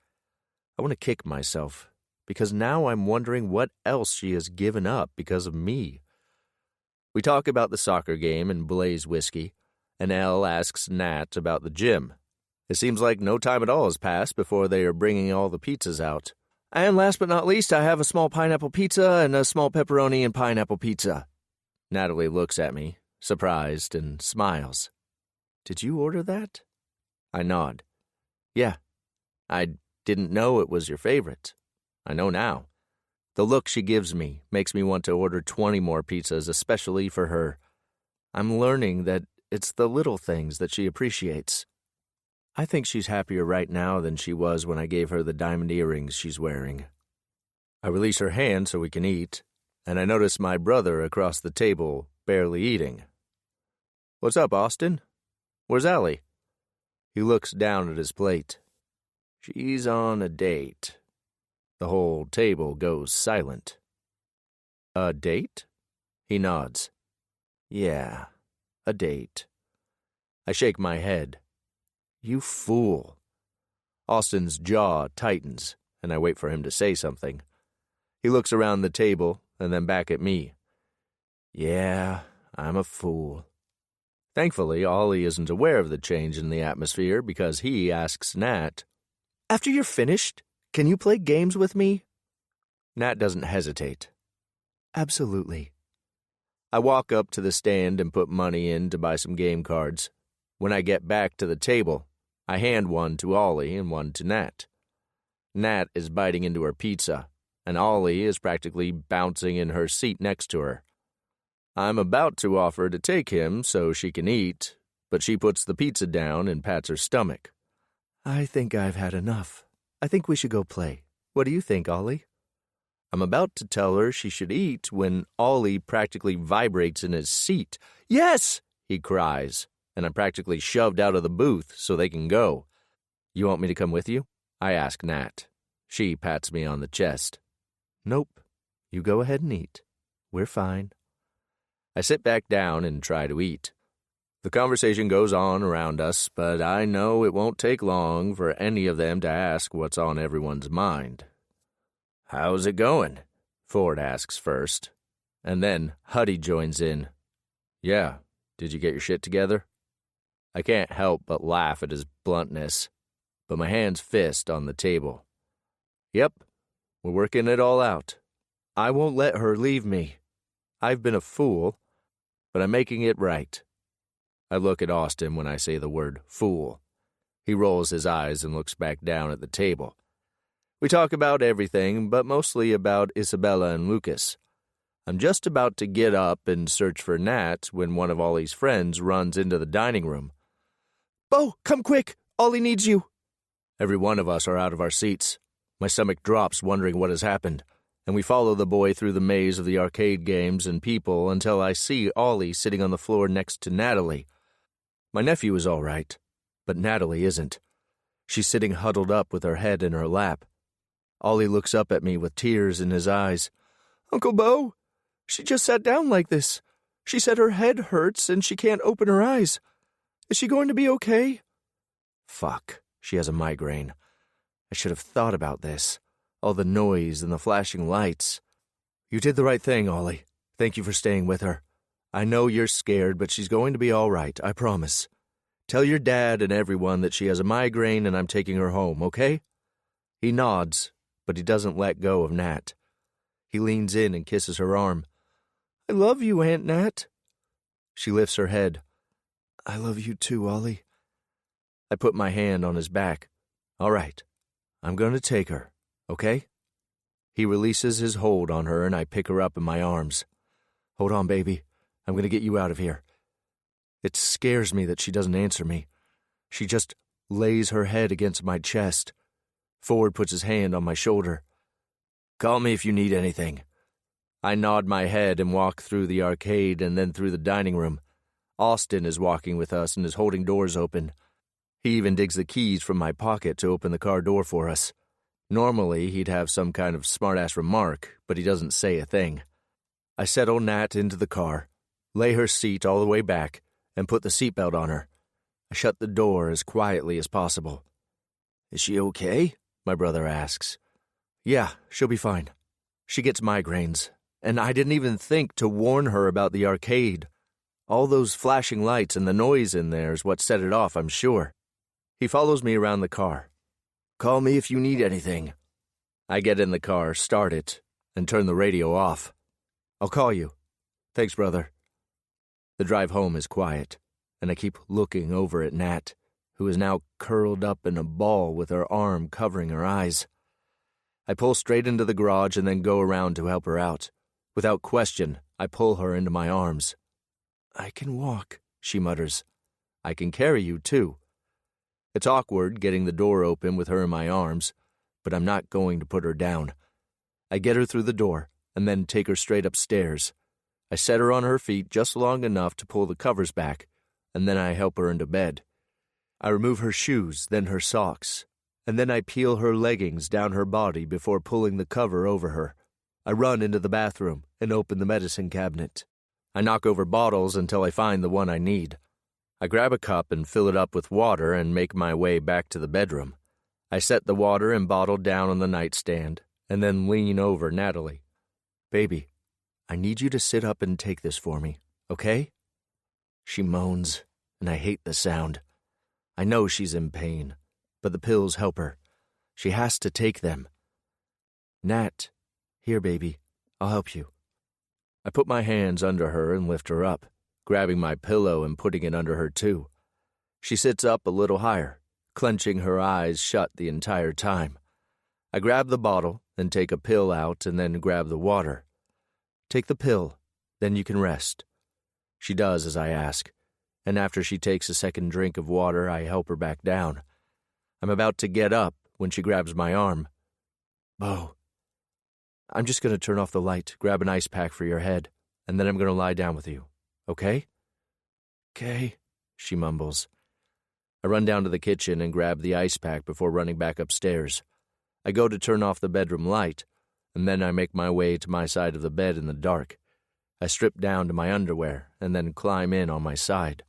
I want to kick myself, because now I'm wondering what else she has given up because of me. We talk about the soccer game and Blaze whiskey, and Elle asks Nat about the gym. It seems like no time at all has passed before they are bringing all the pizzas out. "And last but not least, I have a small pineapple pizza and a small pepperoni and pineapple pizza." Natalie looks at me, surprised, and smiles. "Did you order that?" I nod. "Yeah. I didn't know it was your favorite. I know now." The look she gives me makes me want to order 20 more pizzas, especially for her. I'm learning that it's the little things that she appreciates. I think she's happier right now than she was when I gave her the diamond earrings she's wearing. I release her hand so we can eat, and I notice my brother across the table barely eating. "What's up, Austin? Where's Allie?" He looks down at his plate. "She's on a date." The whole table goes silent. "A date?" He nods. Yeah, a date. I shake my head. You fool. Austin's jaw tightens, and I wait for him to say something. He looks around the table and then back at me. Yeah, I'm a fool. Thankfully, Ollie isn't aware of the change in the atmosphere because he asks Nat, After you're finished, can you play games with me? Nat doesn't hesitate. Absolutely. I walk up to the stand and put money in to buy some game cards. When I get back to the table, I hand one to Ollie and one to Nat. Nat is biting into her pizza, and Ollie is practically bouncing in her seat next to her. I'm about to offer to take him so she can eat, but she puts the pizza down and pats her stomach. I think I've had enough. I think we should go play. What do you think, Ollie? I'm about to tell her she should eat when Ollie practically vibrates in his seat. Yes, he cries, and I'm practically shoved out of the booth so they can go. You want me to come with you? I ask Nat. She pats me on the chest. Nope. You go ahead and eat. We're fine. I sit back down and try to eat. The conversation goes on around us, but I know it won't take long for any of them to ask what's on everyone's mind. How's it going? Ford asks first, and then Huddy joins in. Yeah, did you get your shit together? I can't help but laugh at his bluntness, but my hands fist on the table. Yep, we're working it all out. I won't let her leave me. I've been a fool, but I'm making it right. I look at Austin when I say the word fool. He rolls his eyes and looks back down at the table. We talk about everything, but mostly about Isabella and Lucas. I'm just about to get up and search for Nat when one of Ollie's friends runs into the dining room. Bo, come quick! Ollie needs you! Every one of us are out of our seats. My stomach drops wondering what has happened, and we follow the boy through the maze of the arcade games and people until I see Ollie sitting on the floor next to Natalie. My nephew is all right, but Natalie isn't. She's sitting huddled up with her head in her lap. Ollie looks up at me with tears in his eyes. Uncle Bo, she just sat down like this. She said her head hurts and she can't open her eyes. Is she going to be okay? Fuck, she has a migraine. I should have thought about this. All the noise and the flashing lights. You did the right thing, Ollie. Thank you for staying with her. I know you're scared, but she's going to be all right, I promise. Tell your dad and everyone that she has a migraine and I'm taking her home, okay? He nods, but he doesn't let go of Nat. He leans in and kisses her arm. I love you, Aunt Nat. She lifts her head. I love you too, Ollie. I put my hand on his back. All right, I'm going to take her, okay? He releases his hold on her and I pick her up in my arms. Hold on, baby. I'm going to get you out of here. It scares me that she doesn't answer me. She just lays her head against my chest. Ford puts his hand on my shoulder. Call me if you need anything. I nod my head and walk through the arcade and then through the dining room. Austin is walking with us and is holding doors open. He even digs the keys from my pocket to open the car door for us. Normally, he'd have some kind of smart-ass remark, but he doesn't say a thing. I settle Nat into the car, lay her seat all the way back, and put the seatbelt on her. I shut the door as quietly as possible. Is she okay? My brother asks. Yeah, she'll be fine. She gets migraines, and I didn't even think to warn her about the arcade. All those flashing lights and the noise in there is what set it off, I'm sure. He follows me around the car. Call me if you need anything. I get in the car, start it, and turn the radio off. I'll call you. Thanks, brother. The drive home is quiet, and I keep looking over at Nat, who is now curled up in a ball with her arm covering her eyes. I pull straight into the garage and then go around to help her out. Without question, I pull her into my arms. I can walk, she mutters. I can carry you, too. It's awkward getting the door open with her in my arms, but I'm not going to put her down. I get her through the door and then take her straight upstairs. I set her on her feet just long enough to pull the covers back, and then I help her into bed. I remove her shoes, then her socks, and then I peel her leggings down her body before pulling the cover over her. I run into the bathroom and open the medicine cabinet. I knock over bottles until I find the one I need. I grab a cup and fill it up with water and make my way back to the bedroom. I set the water and bottle down on the nightstand and then lean over Natalie. "Baby, I need you to sit up and take this for me, okay?" She moans, and I hate the sound. I know she's in pain, but the pills help her. She has to take them. "Nat, here, baby. I'll help you." I put my hands under her and lift her up, grabbing my pillow and putting it under her too. She sits up a little higher, clenching her eyes shut the entire time. I grab the bottle and take a pill out and then grab the water. "Take the pill, then you can rest." She does as I ask, and after she takes a second drink of water, I help her back down. I'm about to get up when she grabs my arm. "Bo, I'm just going to turn off the light, grab an ice pack for your head, and then I'm going to lie down with you, okay?" "'Kay," she mumbles. I run down to the kitchen and grab the ice pack before running back upstairs. I go to turn off the bedroom light, and then I make my way to my side of the bed in the dark. I strip down to my underwear and then climb in on my side.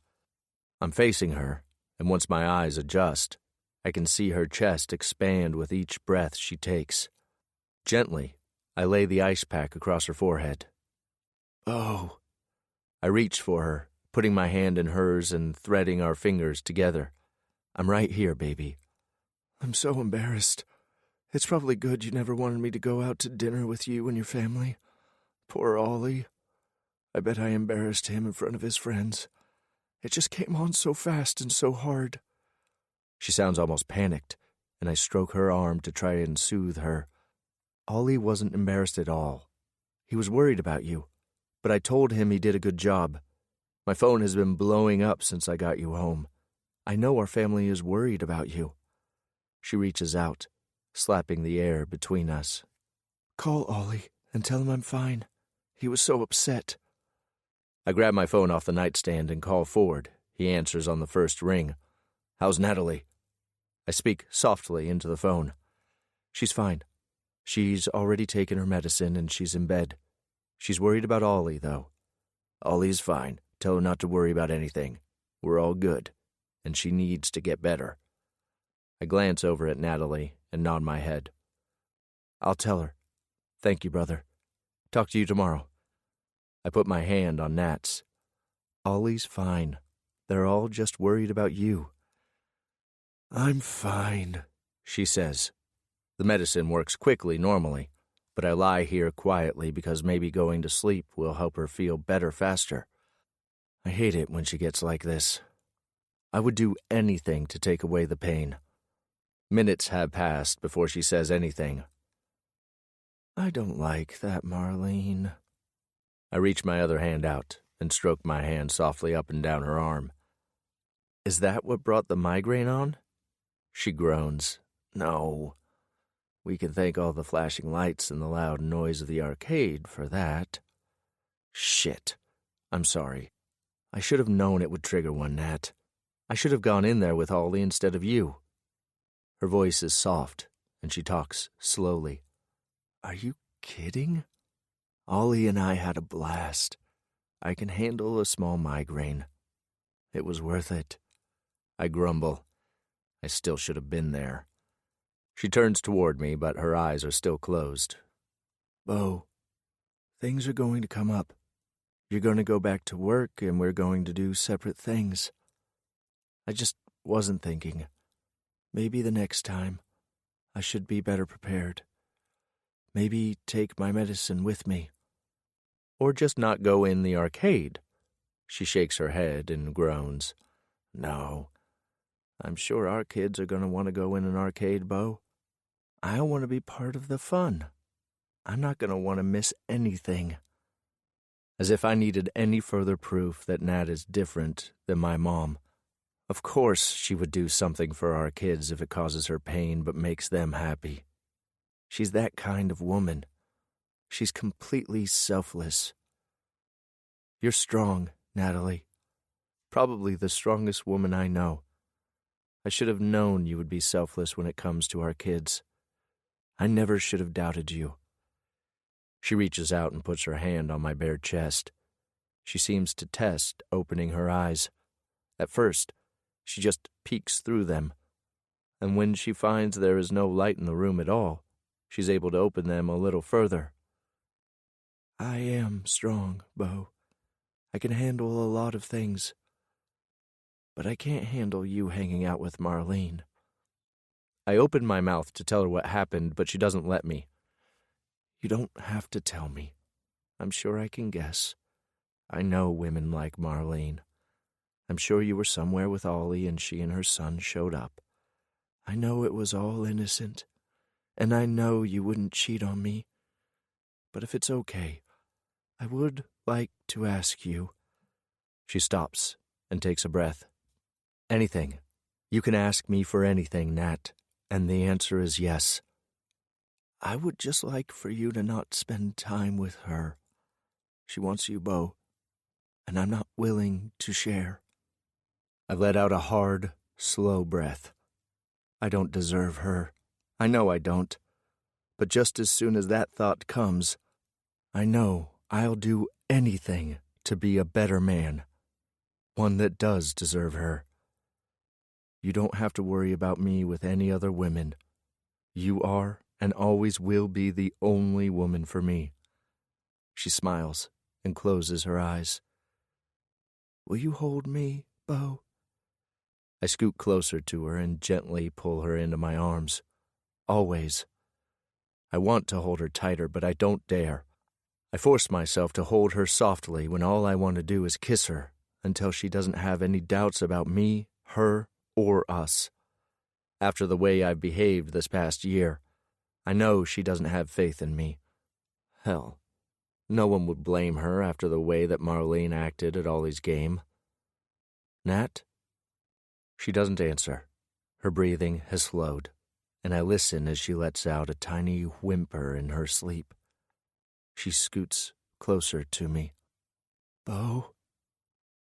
I'm facing her, and once my eyes adjust, I can see her chest expand with each breath she takes. Gently, I lay the ice pack across her forehead. "Oh." I reach for her, putting my hand in hers and threading our fingers together. "I'm right here, baby." "I'm so embarrassed. It's probably good you never wanted me to go out to dinner with you and your family. Poor Ollie. I bet I embarrassed him in front of his friends. It just came on so fast and so hard." She sounds almost panicked, and I stroke her arm to try and soothe her. "Ollie wasn't embarrassed at all. He was worried about you, but I told him he did a good job. My phone has been blowing up since I got you home. I know our family is worried about you." She reaches out, slapping the air between us. "Call Ollie and tell him I'm fine. He was so upset." I grab my phone off the nightstand and call Ford. He answers on the first ring. "How's Natalie?" I speak softly into the phone. "She's fine. She's already taken her medicine and she's in bed. She's worried about Ollie, though." "Ollie's fine. Tell her not to worry about anything. We're all good, and she needs to get better." I glance over at Natalie and nod my head. "I'll tell her. Thank you, brother. Talk to you tomorrow." I put my hand on Nat's. "Ollie's fine. They're all just worried about you." "I'm fine," she says. The medicine works quickly normally, but I lie here quietly because maybe going to sleep will help her feel better faster. I hate it when she gets like this. I would do anything to take away the pain. Minutes have passed before she says anything. "I don't like that, Marlene." I reach my other hand out and stroke my hand softly up and down her arm. "Is that what brought the migraine on?" She groans. "No. We can thank all the flashing lights and the loud noise of the arcade for that." "Shit. I'm sorry. I should have known it would trigger one, Nat. I should have gone in there with Ollie instead of you." Her voice is soft, and she talks slowly. "Are you kidding? Ollie and I had a blast. I can handle a small migraine. It was worth it." I grumble. I still should have been there. She turns toward me, but her eyes are still closed. "Bo, things are going to come up. You're going to go back to work, and we're going to do separate things. I just wasn't thinking. Maybe the next time, I should be better prepared. Maybe take my medicine with me. Or just not go in the arcade." She shakes her head and groans. "No. I'm sure our kids are going to want to go in an arcade, Bo. I want to be part of the fun. I'm not going to want to miss anything." As if I needed any further proof that Nat is different than my mom. Of course she would do something for our kids if it causes her pain but makes them happy. She's that kind of woman. She's completely selfless. You're strong, Natalie. Probably the strongest woman I know. I should have known you would be selfless when it comes to our kids. I never should have doubted you. She reaches out and puts her hand on my bare chest. She seems to test opening her eyes. At first, she just peeks through them, and when she finds there is no light in the room at all, she's able to open them a little further. I am strong, Bo. I can handle a lot of things. But I can't handle you hanging out with Marlene. I open my mouth to tell her what happened, but she doesn't let me. You don't have to tell me. I'm sure I can guess. I know women like Marlene. I'm sure you were somewhere with Ollie and she and her son showed up. I know it was all innocent, and I know you wouldn't cheat on me. But if it's okay, I would like to ask you. She stops and takes a breath. Anything. You can ask me for anything, Nat, and the answer is yes. I would just like for you to not spend time with her. She wants you, Bo, and I'm not willing to share. I let out a hard, slow breath. I don't deserve her. I know I don't. But just as soon as that thought comes, I know I'll do anything to be a better man. One that does deserve her. You don't have to worry about me with any other women. You are and always will be the only woman for me. She smiles and closes her eyes. Will you hold me, Bo? I scoot closer to her and gently pull her into my arms. Always. I want to hold her tighter, but I don't dare. I force myself to hold her softly when all I want to do is kiss her until she doesn't have any doubts about me, her, or us. After the way I've behaved this past year, I know she doesn't have faith in me. Hell, no one would blame her after the way that Marlene acted at Ollie's game. Nat? She doesn't answer. Her breathing has slowed, and I listen as she lets out a tiny whimper in her sleep. She scoots closer to me. Bo?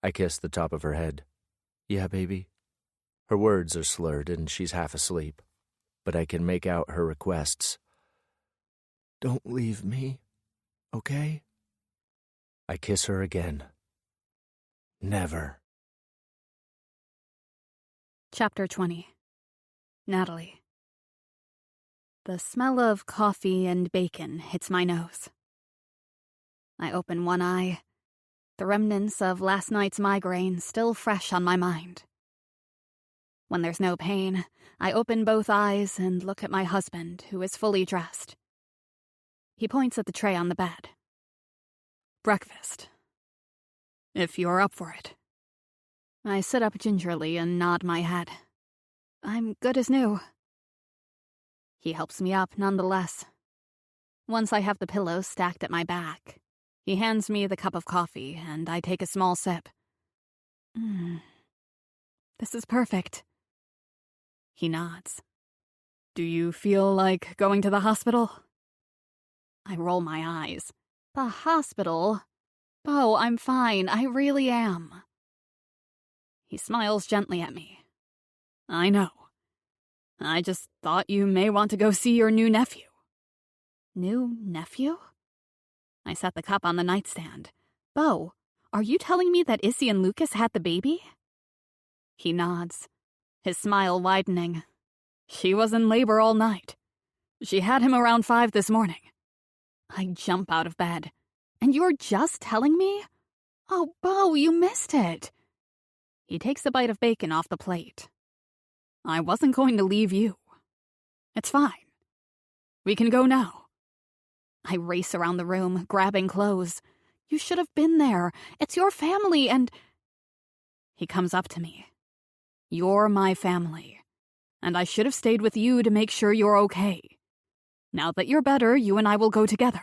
I kiss the top of her head. Yeah, baby. Her words are slurred and she's half asleep, but I can make out her requests. Don't leave me, okay? I kiss her again. Never. Chapter 20. Natalie. The smell of coffee and bacon hits my nose. I open one eye, the remnants of last night's migraine still fresh on my mind. When there's no pain, I open both eyes and look at my husband, who is fully dressed. He points at the tray on the bed. Breakfast. If you're up for it. I sit up gingerly and nod my head. I'm good as new. He helps me up nonetheless. Once I have the pillows stacked at my back, he hands me the cup of coffee and I take a small sip. This is perfect. He nods. Do you feel like going to the hospital? I roll my eyes. The hospital? Bo, I'm fine. I really am. He smiles gently at me. I know. I just thought you may want to go see your new nephew. New nephew? I set the cup on the nightstand. Bo, are you telling me that Issy and Lucas had the baby? He nods, his smile widening. She was in labor all night. She had him around 5 this morning. I jump out of bed. And you're just telling me? Oh, Bo, you missed it. He takes a bite of bacon off the plate. I wasn't going to leave you. It's fine. We can go now. I race around the room, grabbing clothes. You should have been there. It's your family and... He comes up to me. You're my family, and I should have stayed with you to make sure you're okay. Now that you're better, you and I will go together.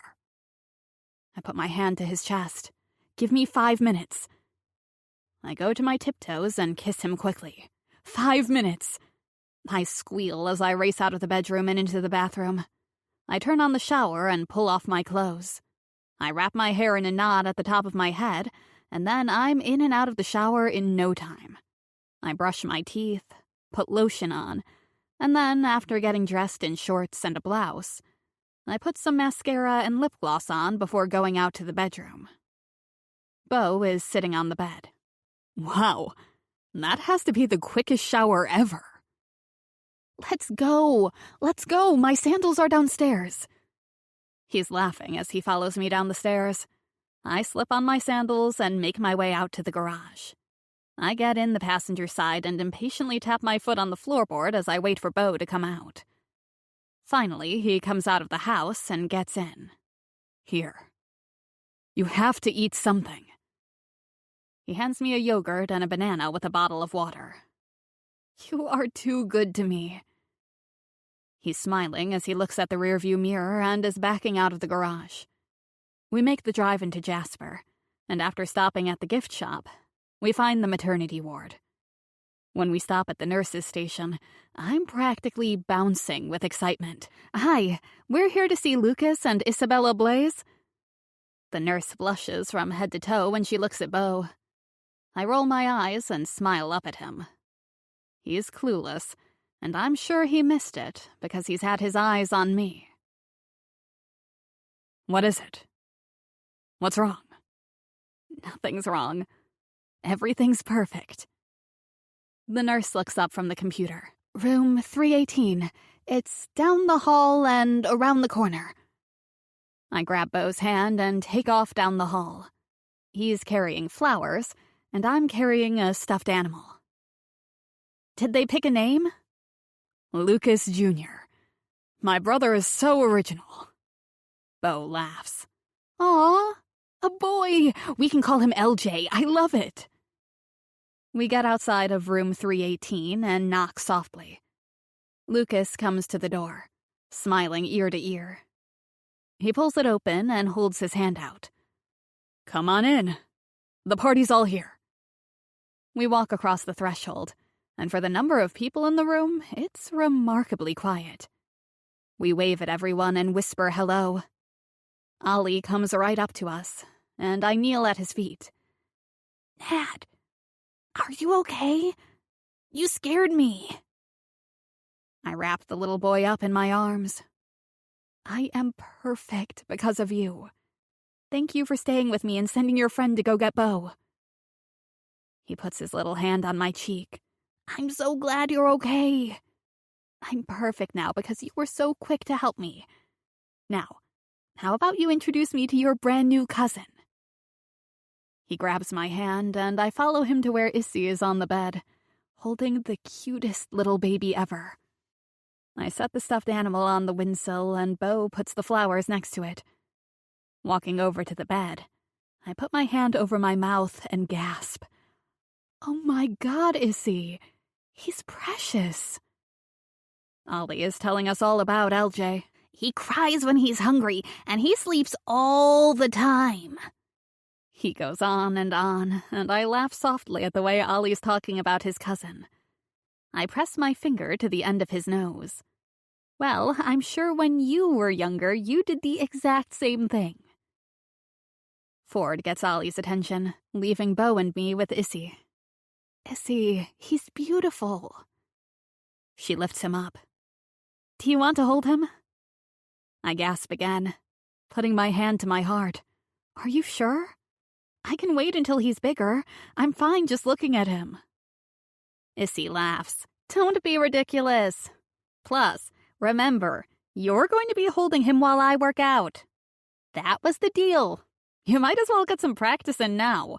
I put my hand to his chest. Give me 5 minutes. I go to my tiptoes and kiss him quickly. 5 minutes. I squeal as I race out of the bedroom and into the bathroom. I turn on the shower and pull off my clothes. I wrap my hair in a knot at the top of my head, and then I'm in and out of the shower in no time. I brush my teeth, put lotion on, and then, after getting dressed in shorts and a blouse, I put some mascara and lip gloss on before going out to the bedroom. Bo is sitting on the bed. Wow, that has to be the quickest shower ever. Let's go, my sandals are downstairs. He's laughing as he follows me down the stairs. I slip on my sandals and make my way out to the garage. I get in the passenger side and impatiently tap my foot on the floorboard as I wait for Bo to come out. Finally, he comes out of the house and gets in. Here. You have to eat something. He hands me a yogurt and a banana with a bottle of water. You are too good to me. He's smiling as he looks at the rearview mirror and is backing out of the garage. We make the drive into Jasper, and after stopping at the gift shop, we find the maternity ward. When we stop at the nurse's station, I'm practically bouncing with excitement. Hi, we're here to see Lucas and Isabella Blaze. The nurse blushes from head to toe when she looks at Bo. I roll my eyes and smile up at him. He's clueless, and I'm sure he missed it because he's had his eyes on me. What is it? What's wrong? Nothing's wrong. Everything's perfect. The nurse looks up from the computer. Room 318. It's down the hall and around the corner. I grab Bo's hand and take off down the hall. He's carrying flowers, and I'm carrying a stuffed animal. Did they pick a name? Lucas Jr. My brother is so original. Bo laughs. Aw, a boy! We can call him LJ. I love it. We get outside of room 318 and knock softly. Lucas comes to the door, smiling ear to ear. He pulls it open and holds his hand out. Come on in. The party's all here. We walk across the threshold, and for the number of people in the room, it's remarkably quiet. We wave at everyone and whisper hello. Ollie comes right up to us, and I kneel at his feet. Dad, are you okay? You scared me. I wrap the little boy up in my arms. I am perfect because of you. Thank you for staying with me and sending your friend to go get Bo. He puts his little hand on my cheek. I'm so glad you're okay. I'm perfect now because you were so quick to help me. Now, how about you introduce me to your brand new cousin? He grabs my hand and I follow him to where Issy is on the bed, holding the cutest little baby ever. I set the stuffed animal on the windsill and Bo puts the flowers next to it. Walking over to the bed, I put my hand over my mouth and gasp. Oh my God, Issy. He's precious. Ollie is telling us all about LJ. He cries when he's hungry, and he sleeps all the time. He goes on, and I laugh softly at the way Ollie's talking about his cousin. I press my finger to the end of his nose. Well, I'm sure when you were younger, you did the exact same thing. Ford gets Ollie's attention, leaving Bo and me with Issy. Issy, he's beautiful. She lifts him up. Do you want to hold him? I gasp again, putting my hand to my heart. Are you sure? I can wait until he's bigger. I'm fine just looking at him. Issy laughs. Don't be ridiculous. Plus, remember, you're going to be holding him while I work out. That was the deal. You might as well get some practice in now.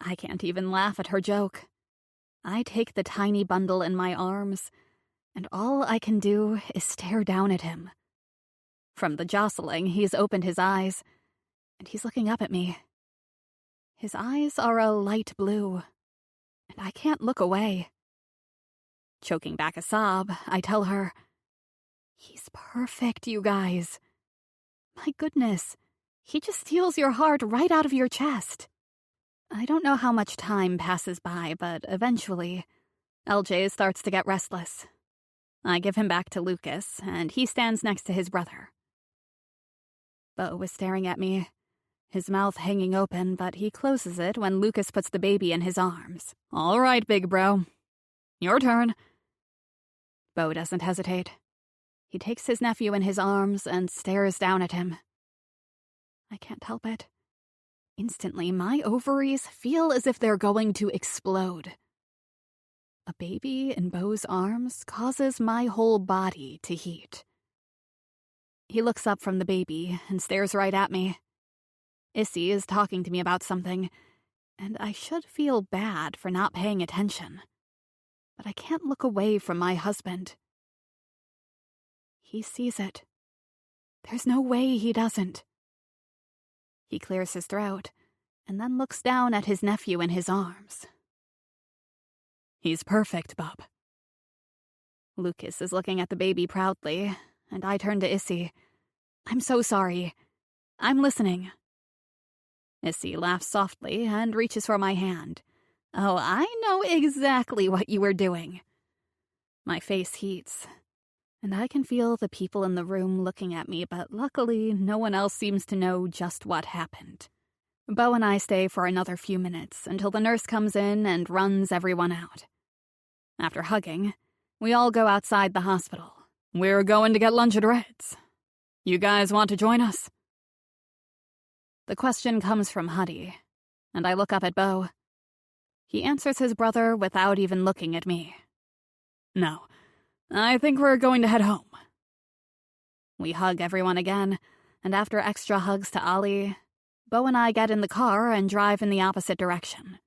I can't even laugh at her joke. I take the tiny bundle in my arms, and all I can do is stare down at him. From the jostling, he's opened his eyes, and he's looking up at me. His eyes are a light blue, and I can't look away. Choking back a sob, I tell her, he's perfect, you guys. My goodness, he just steals your heart right out of your chest. I don't know how much time passes by, but eventually, LJ starts to get restless. I give him back to Lucas, and he stands next to his brother. Bo was staring at me, his mouth hanging open, but he closes it when Lucas puts the baby in his arms. All right, big bro. Your turn. Bo doesn't hesitate. He takes his nephew in his arms and stares down at him. I can't help it. Instantly, my ovaries feel as if they're going to explode. A baby in Beau's arms causes my whole body to heat. He looks up from the baby and stares right at me. Issy is talking to me about something, and I should feel bad for not paying attention. But I can't look away from my husband. He sees it. There's no way he doesn't. He clears his throat, and then looks down at his nephew in his arms. He's perfect, Bub. Lucas is looking at the baby proudly, and I turn to Issy. I'm so sorry. I'm listening. Issy laughs softly and reaches for my hand. Oh, I know exactly what you were doing. My face heats, and I can feel the people in the room looking at me, but luckily no one else seems to know just what happened. Beau and I stay for another few minutes until the nurse comes in and runs everyone out. After hugging, we all go outside the hospital. We're going to get lunch at Red's. You guys want to join us? The question comes from Huddy, and I look up at Beau. He answers his brother without even looking at me. No, I think we're going to head home. We hug everyone again, and after extra hugs to Ollie, Beau and I get in the car and drive in the opposite direction.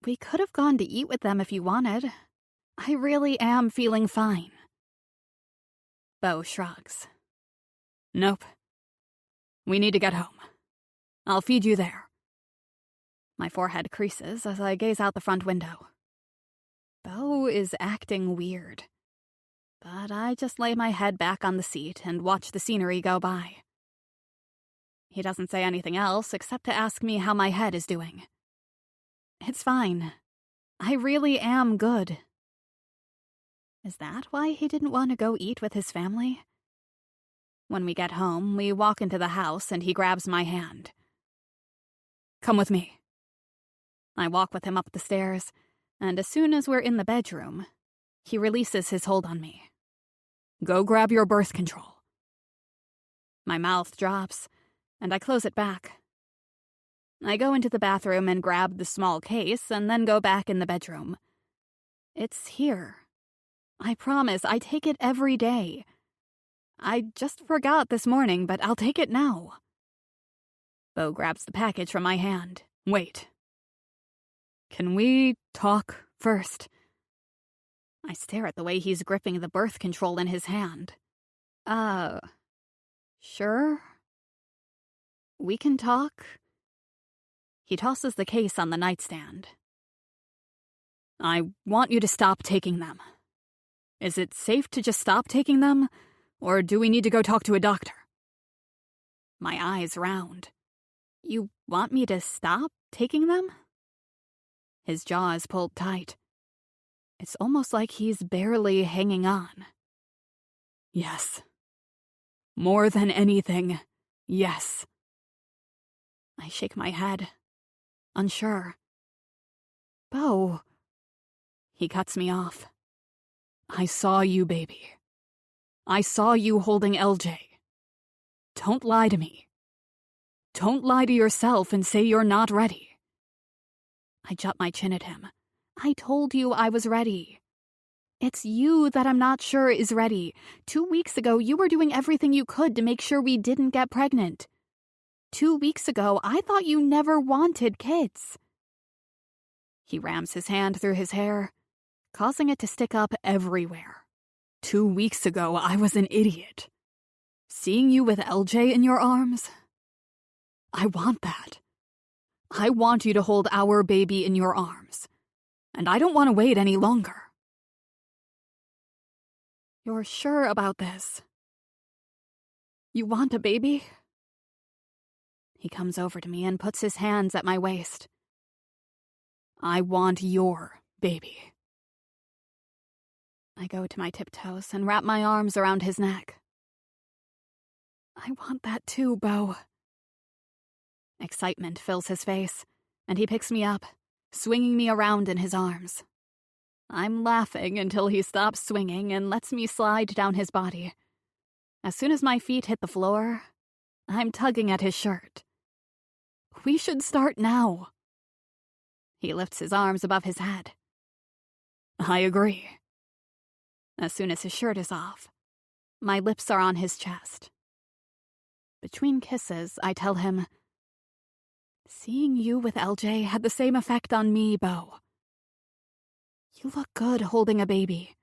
We could have gone to eat with them if you wanted. I really am feeling fine. Beau shrugs. Nope. We need to get home. I'll feed you there. My forehead creases as I gaze out the front window. Beau is acting weird. But I just lay my head back on the seat and watch the scenery go by. He doesn't say anything else except to ask me how my head is doing. It's fine. I really am good. Is that why he didn't want to go eat with his family? When we get home, we walk into the house and he grabs my hand. Come with me. I walk with him up the stairs, and as soon as we're in the bedroom, he releases his hold on me. Go grab your birth control. My mouth drops, and I close it back. I go into the bathroom and grab the small case and then go back in the bedroom. It's here. I promise, I take it every day. I just forgot this morning, but I'll take it now. Beau grabs the package from my hand. Wait. Can we talk first? I stare at the way he's gripping the birth control in his hand. Sure? We can talk? He tosses the case on the nightstand. I want you to stop taking them. Is it safe to just stop taking them, or do we need to go talk to a doctor? My eyes round. You want me to stop taking them? His jaw is pulled tight. It's almost like he's barely hanging on. Yes. More than anything, yes. I shake my head, unsure. Beau. He cuts me off. I saw you, baby. I saw you holding LJ. Don't lie to me. Don't lie to yourself and say you're not ready. I jut my chin at him. I told you I was ready. It's you that I'm not sure is ready. 2 weeks ago, you were doing everything you could to make sure we didn't get pregnant. 2 weeks ago, I thought you never wanted kids. He rams his hand through his hair, causing it to stick up everywhere. 2 weeks ago, I was an idiot. Seeing you with LJ in your arms? I want that. I want you to hold our baby in your arms. And I don't want to wait any longer. You're sure about this? You want a baby? He comes over to me and puts his hands at my waist. I want your baby. I go to my tiptoes and wrap my arms around his neck. I want that too, Beau. Excitement fills his face, and he picks me up, swinging me around in his arms. I'm laughing until he stops swinging and lets me slide down his body. As soon as my feet hit the floor, I'm tugging at his shirt. We should start now. He lifts his arms above his head. I agree. As soon as his shirt is off, my lips are on his chest. Between kisses, I tell him, seeing you with LJ had the same effect on me, Bo. You look good holding a baby.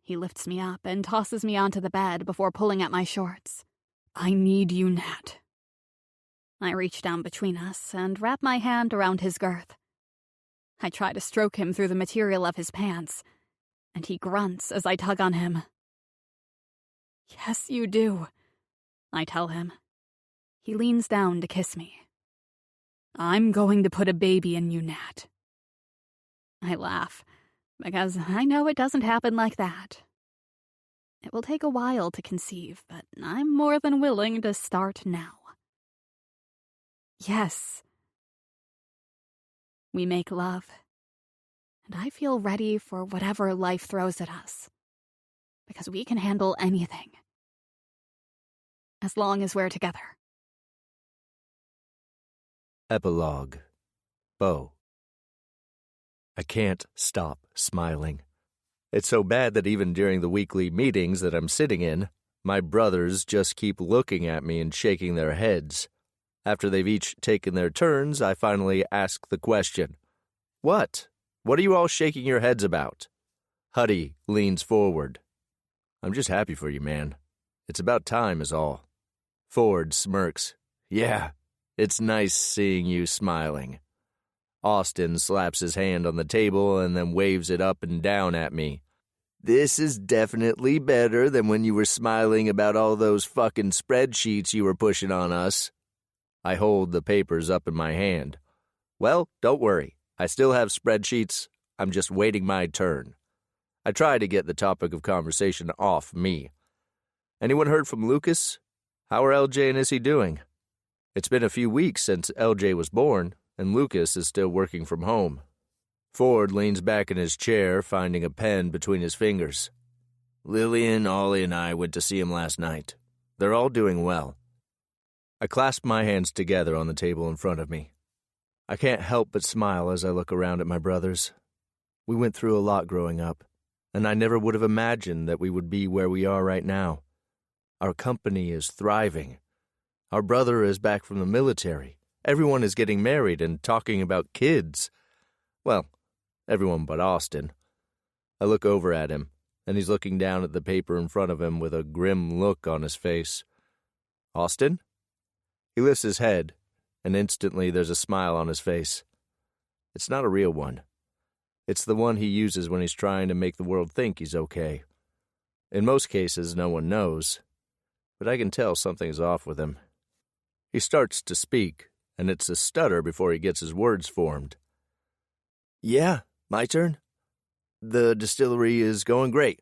He lifts me up and tosses me onto the bed before pulling at my shorts. I need you, Nat. I reach down between us and wrap my hand around his girth. I try to stroke him through the material of his pants, and he grunts as I tug on him. Yes, you do, I tell him. He leans down to kiss me. I'm going to put a baby in you, Nat. I laugh, because I know it doesn't happen like that. It will take a while to conceive, but I'm more than willing to start now. Yes. We make love, and I feel ready for whatever life throws at us, because we can handle anything, as long as we're together. Epilogue. Bo. I can't stop smiling. It's so bad that even during the weekly meetings that I'm sitting in, my brothers just keep looking at me and shaking their heads. After they've each taken their turns, I finally ask the question, What? What are you all shaking your heads about? Huddy leans forward. I'm just happy for you, man. It's about time is all. Ford smirks. Yeah, it's nice seeing you smiling. Austin slaps his hand on the table and then waves it up and down at me. This is definitely better than when you were smiling about all those fucking spreadsheets you were pushing on us. I hold the papers up in my hand. Well, don't worry. I still have spreadsheets. I'm just waiting my turn. I try to get the topic of conversation off me. Anyone heard from Lucas? How are LJ and Issy doing? It's been a few weeks since LJ was born, and Lucas is still working from home. Ford leans back in his chair, finding a pen between his fingers. Lillian, Ollie, and I went to see him last night. They're all doing well. I clasp my hands together on the table in front of me. I can't help but smile as I look around at my brothers. We went through a lot growing up, and I never would have imagined that we would be where we are right now. Our company is thriving. Our brother is back from the military. Everyone is getting married and talking about kids. Well, everyone but Austin. I look over at him, and he's looking down at the paper in front of him with a grim look on his face. Austin? He lifts his head, and instantly there's a smile on his face. It's not a real one. It's the one he uses when he's trying to make the world think he's okay. In most cases, no one knows, but I can tell something's off with him. He starts to speak, and it's a stutter before he gets his words formed. Yeah, my turn. The distillery is going great.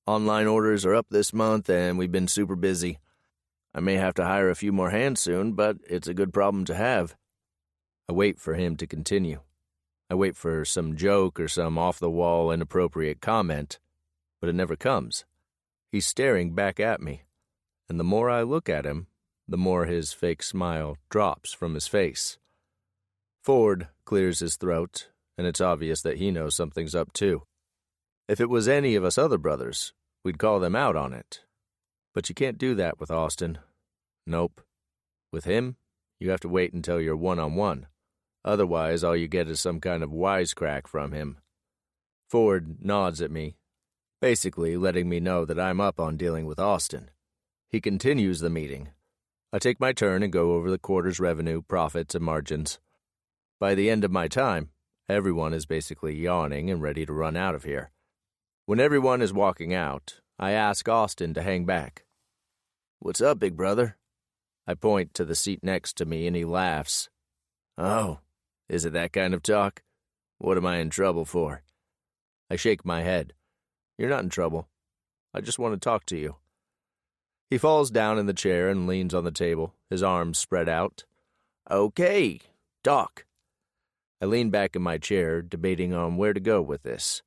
Online orders are up this month, and we've been super busy. I may have to hire a few more hands soon, but it's a good problem to have. I wait for him to continue. I wait for some joke or some off-the-wall inappropriate comment, but it never comes. He's staring back at me, and the more I look at him, the more his fake smile drops from his face. Ford clears his throat, and it's obvious that he knows something's up too. If it was any of us other brothers, we'd call them out on it. But you can't do that with Austin. Nope. With him, you have to wait until you're one-on-one. Otherwise, all you get is some kind of wisecrack from him. Ford nods at me, basically letting me know that I'm up on dealing with Austin. He continues the meeting. I take my turn and go over the quarter's revenue, profits, and margins. By the end of my time, everyone is basically yawning and ready to run out of here. When everyone is walking out, I ask Austin to hang back. What's up, big brother? I point to the seat next to me and he laughs. Oh, is it that kind of talk? What am I in trouble for? I shake my head. You're not in trouble. I just want to talk to you. He falls down in the chair and leans on the table, his arms spread out. Okay, talk. I lean back in my chair, debating on where to go with this.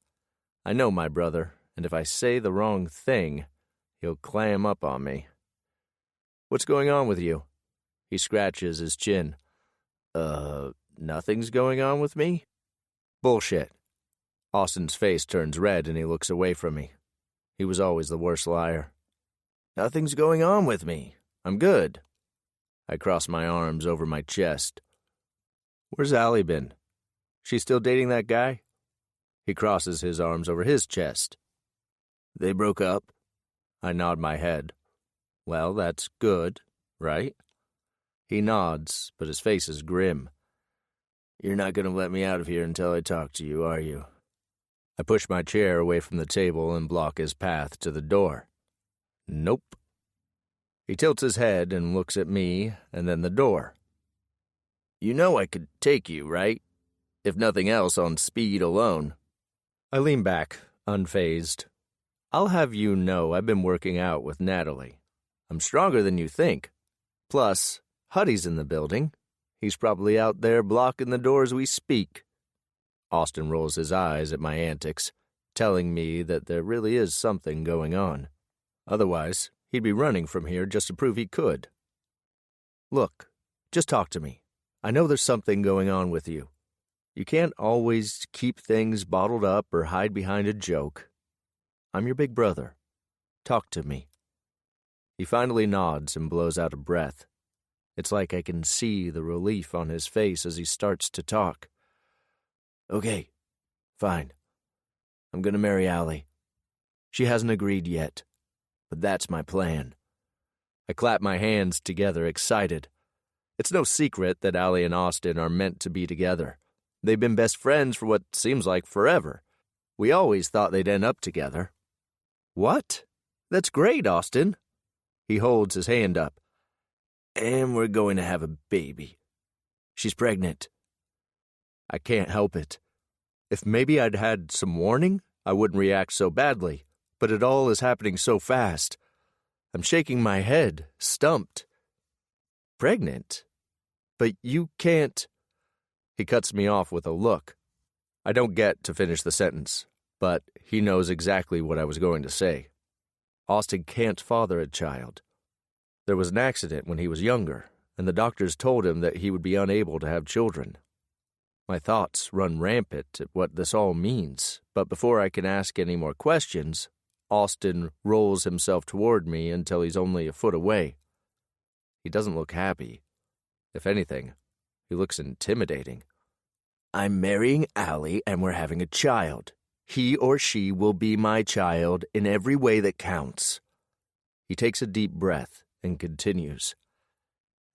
I know my brother, and if I say the wrong thing, he'll clam up on me. What's going on with you? He scratches his chin. Nothing's going on with me? Bullshit. Austin's face turns red and he looks away from me. He was always the worst liar. Nothing's going on with me. I'm good. I cross my arms over my chest. Where's Allie been? She still dating that guy? He crosses his arms over his chest. They broke up. I nod my head. Well, that's good, right? He nods, but his face is grim. You're not going to let me out of here until I talk to you, are you? I push my chair away from the table and block his path to the door. Nope. He tilts his head and looks at me and then the door. You know I could take you, right? If nothing else, on speed alone. I lean back, unfazed. I'll have you know I've been working out with Natalie. I'm stronger than you think. Plus, Huddy's in the building. He's probably out there blocking the door as we speak. Austin rolls his eyes at my antics, telling me that there really is something going on. Otherwise, he'd be running from here just to prove he could. Look, just talk to me. I know there's something going on with you. You can't always keep things bottled up or hide behind a joke. I'm your big brother. Talk to me. He finally nods and blows out a breath. It's like I can see the relief on his face as he starts to talk. Okay, fine. I'm gonna marry Allie. She hasn't agreed yet, but that's my plan. I clap my hands together, excited. It's no secret that Allie and Austin are meant to be together. They've been best friends for what seems like forever. We always thought they'd end up together. What? That's great, Austin. He holds his hand up. And we're going to have a baby. She's pregnant. I can't help it. If maybe I'd had some warning, I wouldn't react so badly, but it all is happening so fast. I'm shaking my head, stumped. Pregnant? But you can't... He cuts me off with a look. I don't get to finish the sentence, but he knows exactly what I was going to say. Austin can't father a child. There was an accident when he was younger, and the doctors told him that he would be unable to have children. My thoughts run rampant at what this all means, but before I can ask any more questions, Austin rolls himself toward me until he's only a foot away. He doesn't look happy. If anything, he looks intimidating. I'm marrying Allie and we're having a child. He or she will be my child in every way that counts. He takes a deep breath and continues.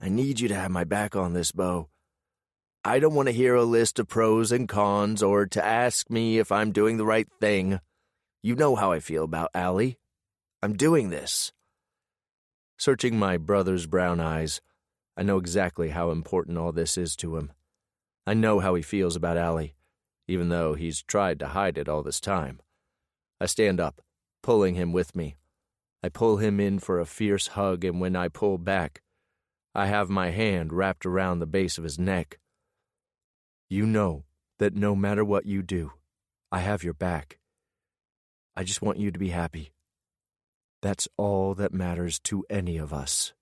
I need you to have my back on this, Bo. I don't want to hear a list of pros and cons or to ask me if I'm doing the right thing. You know how I feel about Allie. I'm doing this. Searching my brother's brown eyes, I know exactly how important all this is to him. I know how he feels about Allie, even though he's tried to hide it all this time. I stand up, pulling him with me. I pull him in for a fierce hug, and when I pull back, I have my hand wrapped around the base of his neck. You know that no matter what you do, I have your back. I just want you to be happy. That's all that matters to any of us.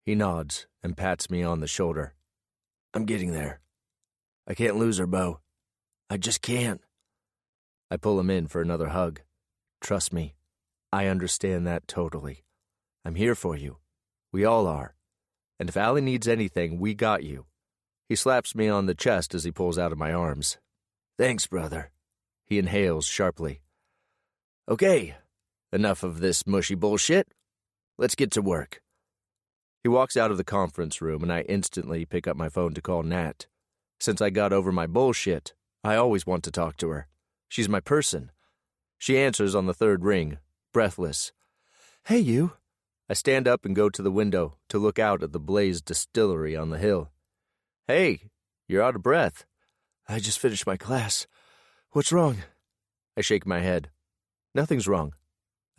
He nods and pats me on the shoulder. I'm getting there. I can't lose her, Bo. I just can't. I pull him in for another hug. Trust me, I understand that totally. I'm here for you. We all are. And if Allie needs anything, we got you. He slaps me on the chest as he pulls out of my arms. Thanks, brother. He inhales sharply. Okay, enough of this mushy bullshit. Let's get to work. He walks out of the conference room and I instantly pick up my phone to call Nat. Since I got over my bullshit, I always want to talk to her. She's my person. She answers on the third ring, breathless. Hey, you. I stand up and go to the window to look out at the Blaze Distillery on the hill. Hey, you're out of breath. I just finished my class. What's wrong? I shake my head. Nothing's wrong.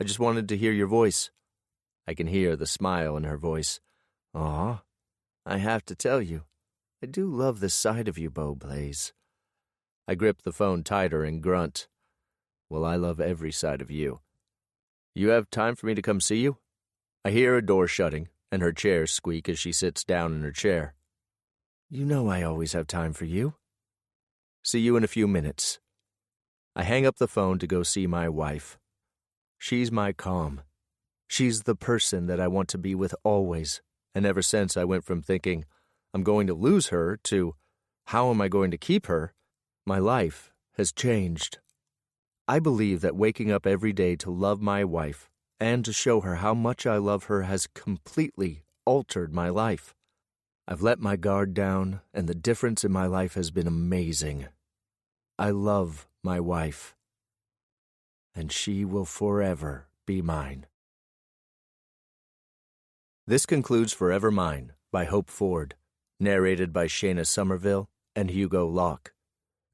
I just wanted to hear your voice. I can hear the smile in her voice. Aw, I have to tell you, I do love this side of you, Bo Blaze. I grip the phone tighter and grunt. Well, I love every side of you. You have time for me to come see you? I hear a door shutting, and her chair squeak as she sits down in her chair. You know I always have time for you. See you in a few minutes. I hang up the phone to go see my wife. She's my calm. She's the person that I want to be with always, and ever since I went from thinking, I'm going to lose her, to, how am I going to keep her, my life has changed. I believe that waking up every day to love my wife and to show her how much I love her has completely altered my life. I've let my guard down, and the difference in my life has been amazing. I love my wife, and she will forever be mine. This concludes Forever Mine by Hope Ford, narrated by Shayna Somerville and Hugo Locke.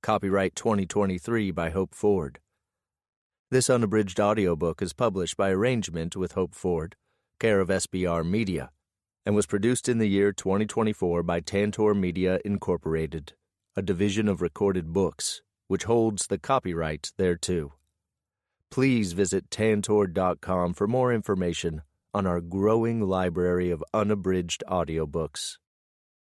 Copyright 2023 by Hope Ford. This unabridged audiobook is published by arrangement with Hope Ford, care of SBR Media, and was produced in the year 2024 by Tantor Media Incorporated, a division of Recorded Books, which holds the copyright thereto. Please visit tantor.com for more information on our growing library of unabridged audiobooks.